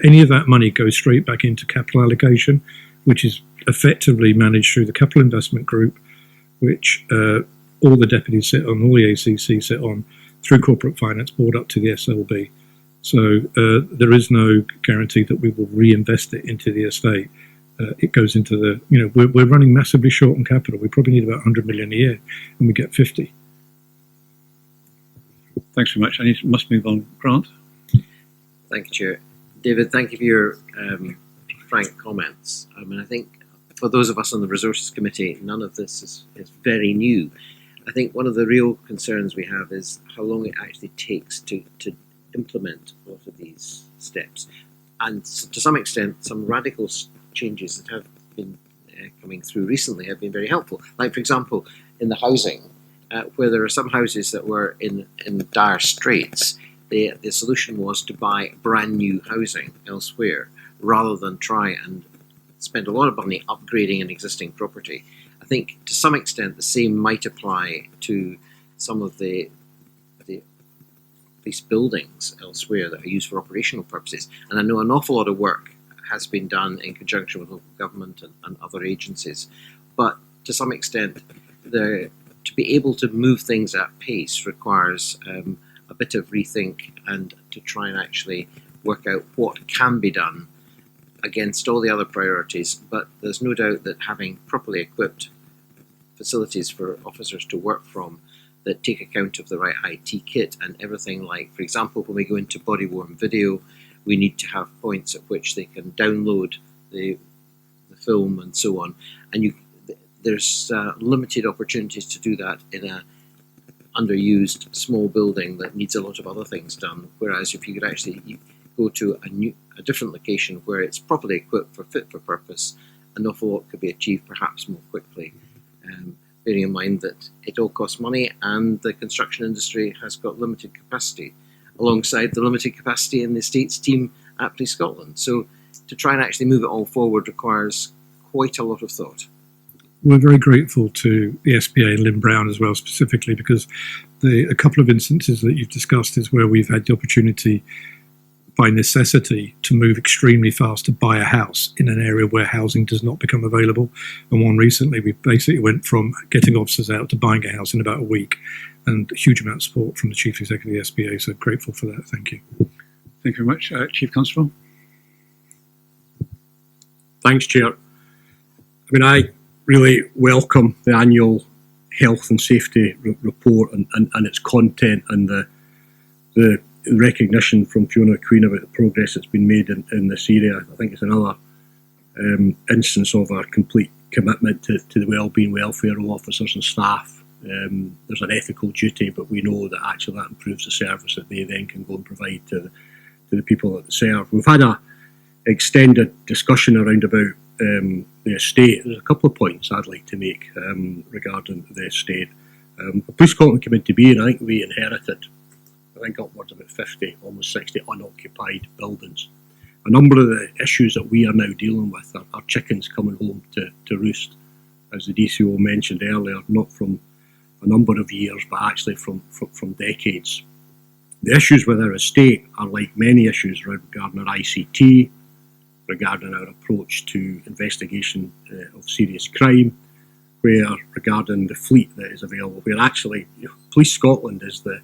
Speaker 15: any of that money goes straight back into capital allocation, which is effectively managed through the Capital Investment Group, which all the deputies sit on, all the ACC sit on, through Corporate Finance Board up to the SLB. So there is no guarantee that we will reinvest it into the estate. It goes into the, we're running massively short on capital. We probably need about 100 million a year, and we get 50.
Speaker 1: Thanks very much. I must move on. Grant?
Speaker 21: Thank you, Chair. David, thank you for your frank comments. I mean, I think for those of us on the Resources Committee, none of this is very new. I think one of the real concerns we have is how long it actually takes to implement a lot of these steps. And to some extent, some radical changes that have been coming through recently have been very helpful. Like, for example, in the housing, where there are some houses that were in dire straits, the solution was to buy brand new housing elsewhere rather than try and spend a lot of money upgrading an existing property. I think to some extent the same might apply to some of the police buildings elsewhere that are used for operational purposes. And I know an awful lot of work has been done in conjunction with local government and other agencies. But to some extent, to be able to move things at pace requires a bit of rethink and to try and actually work out what can be done against all the other priorities. But there's no doubt that having properly equipped facilities for officers to work from that take account of the right IT kit and everything, like, for example, when we go into body-worn video, we need to have points at which they can download the film and so on. And there's limited opportunities to do that in a underused small building that needs a lot of other things done. Whereas if you could actually go to a different location where it's properly equipped for fit for purpose, an awful lot could be achieved perhaps more quickly. Bearing in mind that it all costs money and the construction industry has got limited capacity, alongside the limited capacity in the estates team at Police Scotland. So to try and actually move it all forward requires quite a lot of thought.
Speaker 15: We're very grateful to the SPA and Lynn Brown as well, specifically because a couple of instances that you've discussed is where we've had the opportunity by necessity to move extremely fast to buy a house in an area where housing does not become available. And one recently, we basically went from getting officers out to buying a house in about a week, and a huge amount of support from the Chief Executive of the SPA, so grateful for that. Thank you.
Speaker 1: Thank you very much. Chief Constable?
Speaker 12: Thanks, Chair. I mean, really welcome the annual health and safety report and its content and the recognition from Fiona Queen about the progress that's been made in this area. I think it's another instance of our complete commitment to the wellbeing welfare of officers and staff. There's an ethical duty, but we know that actually that improves the service that they then can go and provide to the people that they serve. We've had a extended discussion around about the estate. There's a couple of points I'd like to make regarding the estate. The Police Scotland came into being, I think we inherited, upwards of about 50, almost 60 unoccupied buildings. A number of the issues that we are now dealing with are chickens coming home to roost, as the DCO mentioned earlier, not from a number of years, but actually from decades. The issues with our estate are like many issues regarding our ICT, regarding our approach to investigation of serious crime, where regarding the fleet that is available, where actually Police Scotland is the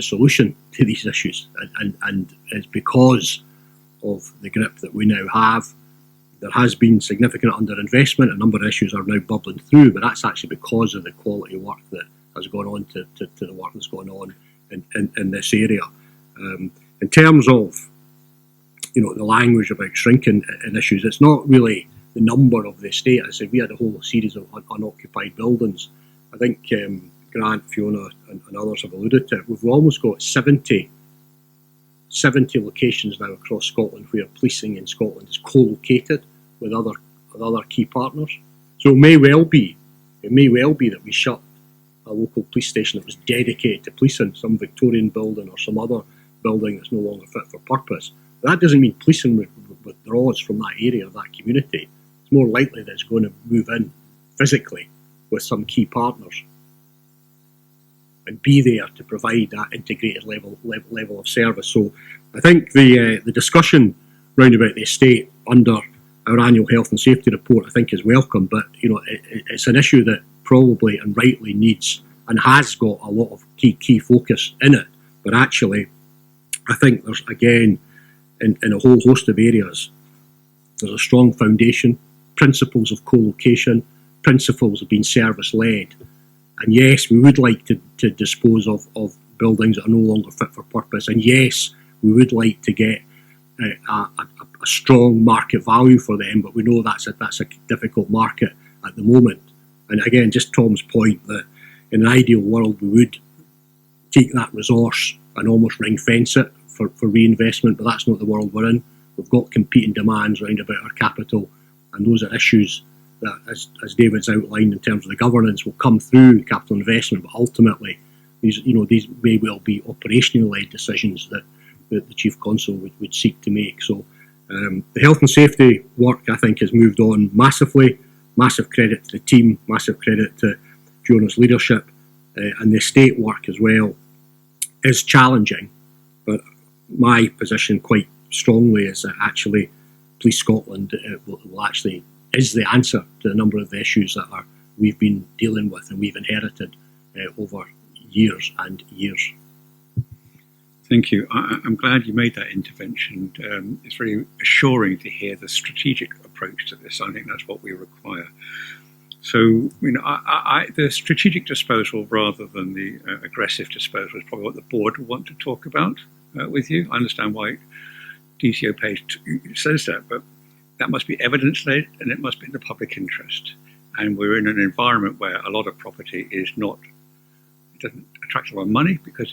Speaker 12: solution to these issues, and it's because of the grip that we now have. There has been significant underinvestment. A number of issues are now bubbling through, but that's actually because of the quality work that has gone on to the work that's going on in this area. In terms of the language about shrinking in issues, it's not really the number of the estate. I said we had a whole series of unoccupied buildings. I think Grant, Fiona and others have alluded to it. We've almost got 70 locations now across Scotland where policing in Scotland is co-located with other key partners. So it may well be that we shut a local police station that was dedicated to policing, some Victorian building or some other building that's no longer fit for purpose. But that doesn't mean policing withdraws from that area, that community. It's more likely that it's going to move in physically with some key partners and be there to provide that integrated level of service. So I think the discussion round about the estate under our annual health and safety report I think is welcome, but it's an issue that probably and rightly needs and has got a lot of key focus in it. But actually I think there's, again, in a whole host of areas, there's a strong foundation, principles of co-location, principles of being service-led. And yes, we would like to dispose of buildings that are no longer fit for purpose. And yes, we would like to get a strong market value for them, but we know that's a difficult market at the moment. And again, just Tom's point that in an ideal world, we would take that resource and almost ring fence it for reinvestment, but that's not the world we're in. We've got competing demands around about our capital, and those are issues that, as David's outlined in terms of the governance, will come through capital investment, but ultimately these may well be operationally led decisions that the Chief Constable would seek to make. So the health and safety work, I think, has moved on massively. Massive credit to the team, massive credit to Fiona's leadership, and the estate work as well is challenging, but my position quite strongly is that actually Police Scotland will actually is the answer to a number of the issues that we've been dealing with and we've inherited over years and years.
Speaker 1: Thank you. I'm glad you made that intervention. It's very assuring to hear the strategic approach to this. I think that's what we require. So, the strategic disposal rather than the aggressive disposal is probably what the board will want to talk about with you. I understand why DCO page 2 says that, but that must be evidence-led and it must be in the public interest. And we're in an environment where a lot of property doesn't attract a lot of money because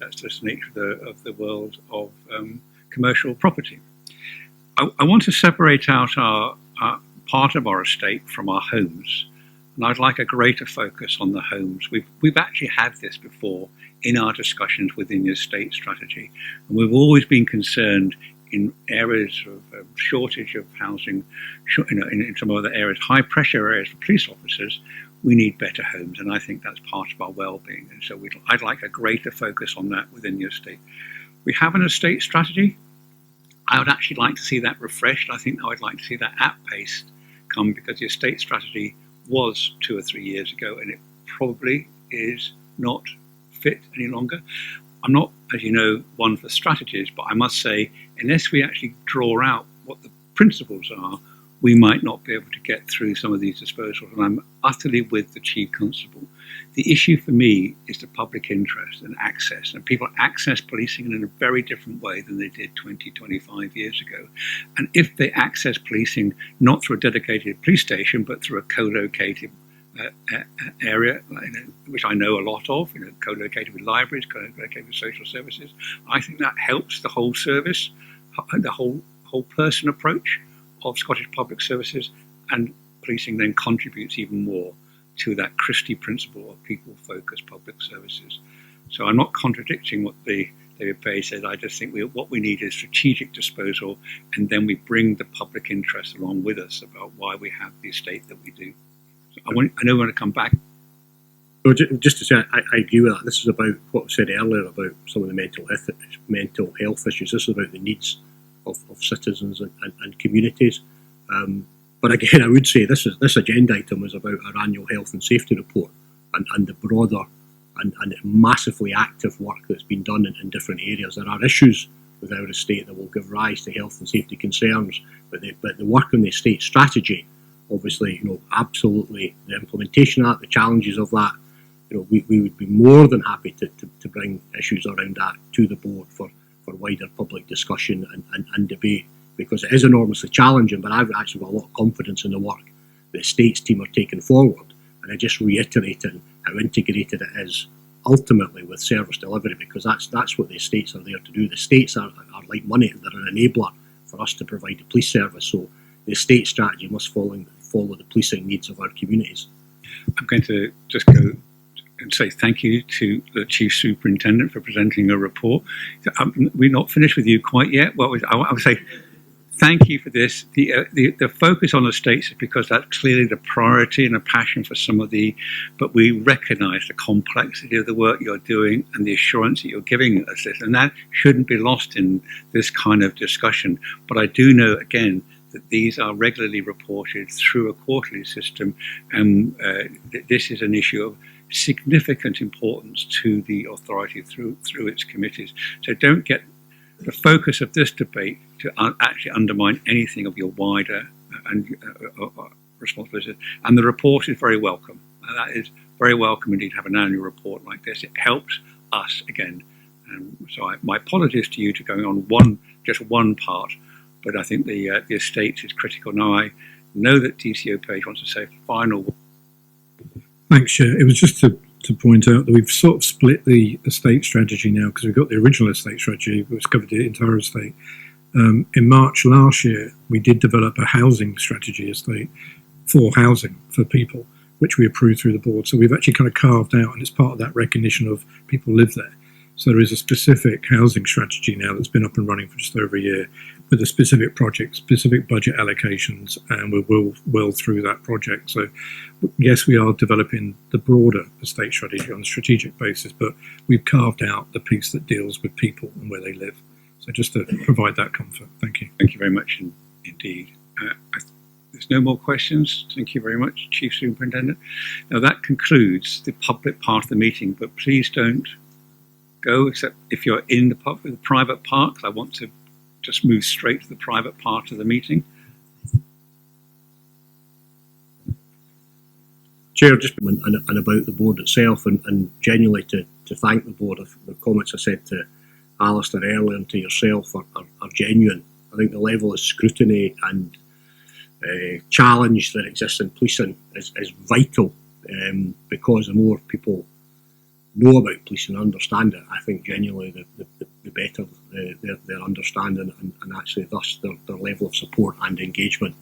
Speaker 1: that's just the nature of the world of commercial property. I want to separate out our part of our estate from our homes, and I'd like a greater focus on the homes. We've actually had this before in our discussions within the estate strategy, and we've always been concerned in areas of shortage of housing, in some other areas, high pressure areas for police officers. We need better homes, and I think that's part of our well-being. And so I'd like a greater focus on that within the estate. We have an estate strategy. I would actually like to see that refreshed. I think I would like to see that at pace come, because the estate strategy was 2 or 3 years ago, and it probably is not fit any longer. I'm not, as you know, one for strategies, but I must say, unless we actually draw out what the principles are, we might not be able to get through some of these disposals. And I'm utterly with the Chief Constable. The issue for me is the public interest and access. And people access policing in a very different way than they did 20, 25 years ago. And if they access policing not through a dedicated police station, but through a co-located area, which I know a lot of, co-located with libraries, co-located with social services, I think that helps the whole service, the whole person approach of Scottish Public Services, and policing then contributes even more to that Christie principle of people-focused public services. So I'm not contradicting what David Page said. I just think what we need is strategic disposal, and then we bring the public interest along with us about why we have the estate that we do. So I know we want to come back.
Speaker 12: Well, just to say, I agree with that. This is about what was said earlier about some of the mental health issues. This is about the needs of citizens and communities. But again, I would say this agenda item is about our annual health and safety report and the broader and massively active work that's been done in different areas. There are issues with our estate that will give rise to health and safety concerns, but the work on the estate strategy, obviously, absolutely the implementation of that, the challenges of that, we would be more than happy to bring issues around that to the board for wider public discussion and debate, because it is enormously challenging. But I've actually got a lot of confidence in the work the estates team are taking forward, and I just reiterating how integrated it is ultimately with service delivery, because that's what the estates are there to do. The estates are like money; they're an enabler for us to provide the police service. So the estate strategy must follow the policing needs of our communities.
Speaker 1: I'm going to just go and say thank you to the Chief Superintendent for presenting a report. We're not finished with you quite yet. Well, I would say thank you for this. The focus on estates is because that's clearly the priority and a passion for some of but we recognise the complexity of the work you're doing and the assurance that you're giving us this, and that shouldn't be lost in this kind of discussion. But I do know, again, that these are regularly reported through a quarterly system, and this is an issue of significant importance to the authority through its committees. So don't get the focus of this debate to actually undermine anything of your wider responsibilities. And the report is very welcome. And that is very welcome indeed to have an annual report like this. It helps us again. So my apologies to you to going on just one part, but I think the estate is critical. Now I know that DCO Page wants to say final.
Speaker 15: Thanks, Chair. It was just to point out that we've sort of split the estate strategy now, because we've got the original estate strategy, which covered the entire estate. In March last year, we did develop a housing strategy estate for housing for people, which we approved through the board. So we've actually kind of carved out, and it's part of that recognition of people live there. So there is a specific housing strategy now that's been up and running for just over a year, with a specific project, specific budget allocations, and we're well through that project. So yes, we are developing the broader estate strategy on a strategic basis, but we've carved out the piece that deals with people and where they live. So just to provide that comfort. Thank you.
Speaker 1: Thank you very much indeed. There's no more questions. Thank you very much, Chief Superintendent. Now that concludes the public part of the meeting, but please don't go except if you're in the private part. I want to just move straight to the private part of the meeting.
Speaker 12: Chair, just and about the board itself, and genuinely to thank the board. The comments I said to Alistair earlier and to yourself are genuine. I think the level of scrutiny and challenge that exists in policing is vital, because the more people know about policing and understand it, I think genuinely the better their understanding and actually thus their level of support and engagement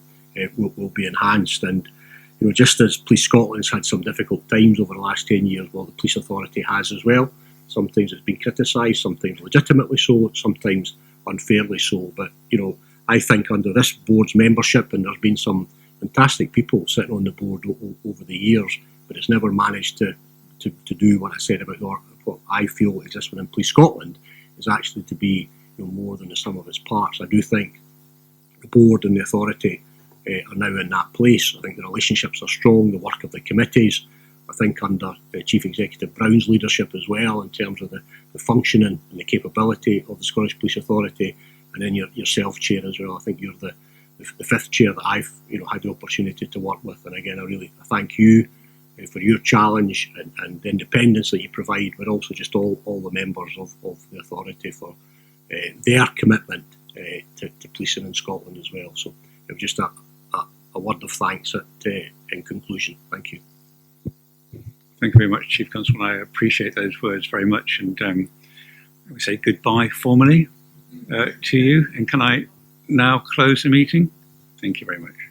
Speaker 12: will be enhanced. And just as Police Scotland's had some difficult times over the last 10 years, well, the Police Authority has as well. Sometimes it's been criticised, sometimes legitimately so, sometimes unfairly so. But, I think under this board's membership, and there's been some fantastic people sitting on the board over the years, but it's never managed to do what I said about what I feel exists within Police Scotland, is actually to be more than the sum of its parts. I do think the board and the authority are now in that place. I think the relationships are strong, the work of the committees. I think under Chief Executive Brown's leadership as well, in terms of the functioning and the capability of the Scottish Police Authority, and then yourself, Chair, as well. I think you're the the fifth chair that I've had the opportunity to work with. And again, I thank you for your challenge and the independence that you provide, but also just all the members of the authority for their commitment to policing in Scotland as well. So it was just a word of thanks in conclusion. Thank you.
Speaker 1: Thank you very much, Chief Constable. I appreciate those words very much, and we say goodbye formally to you. And can I now close the meeting? Thank you very much.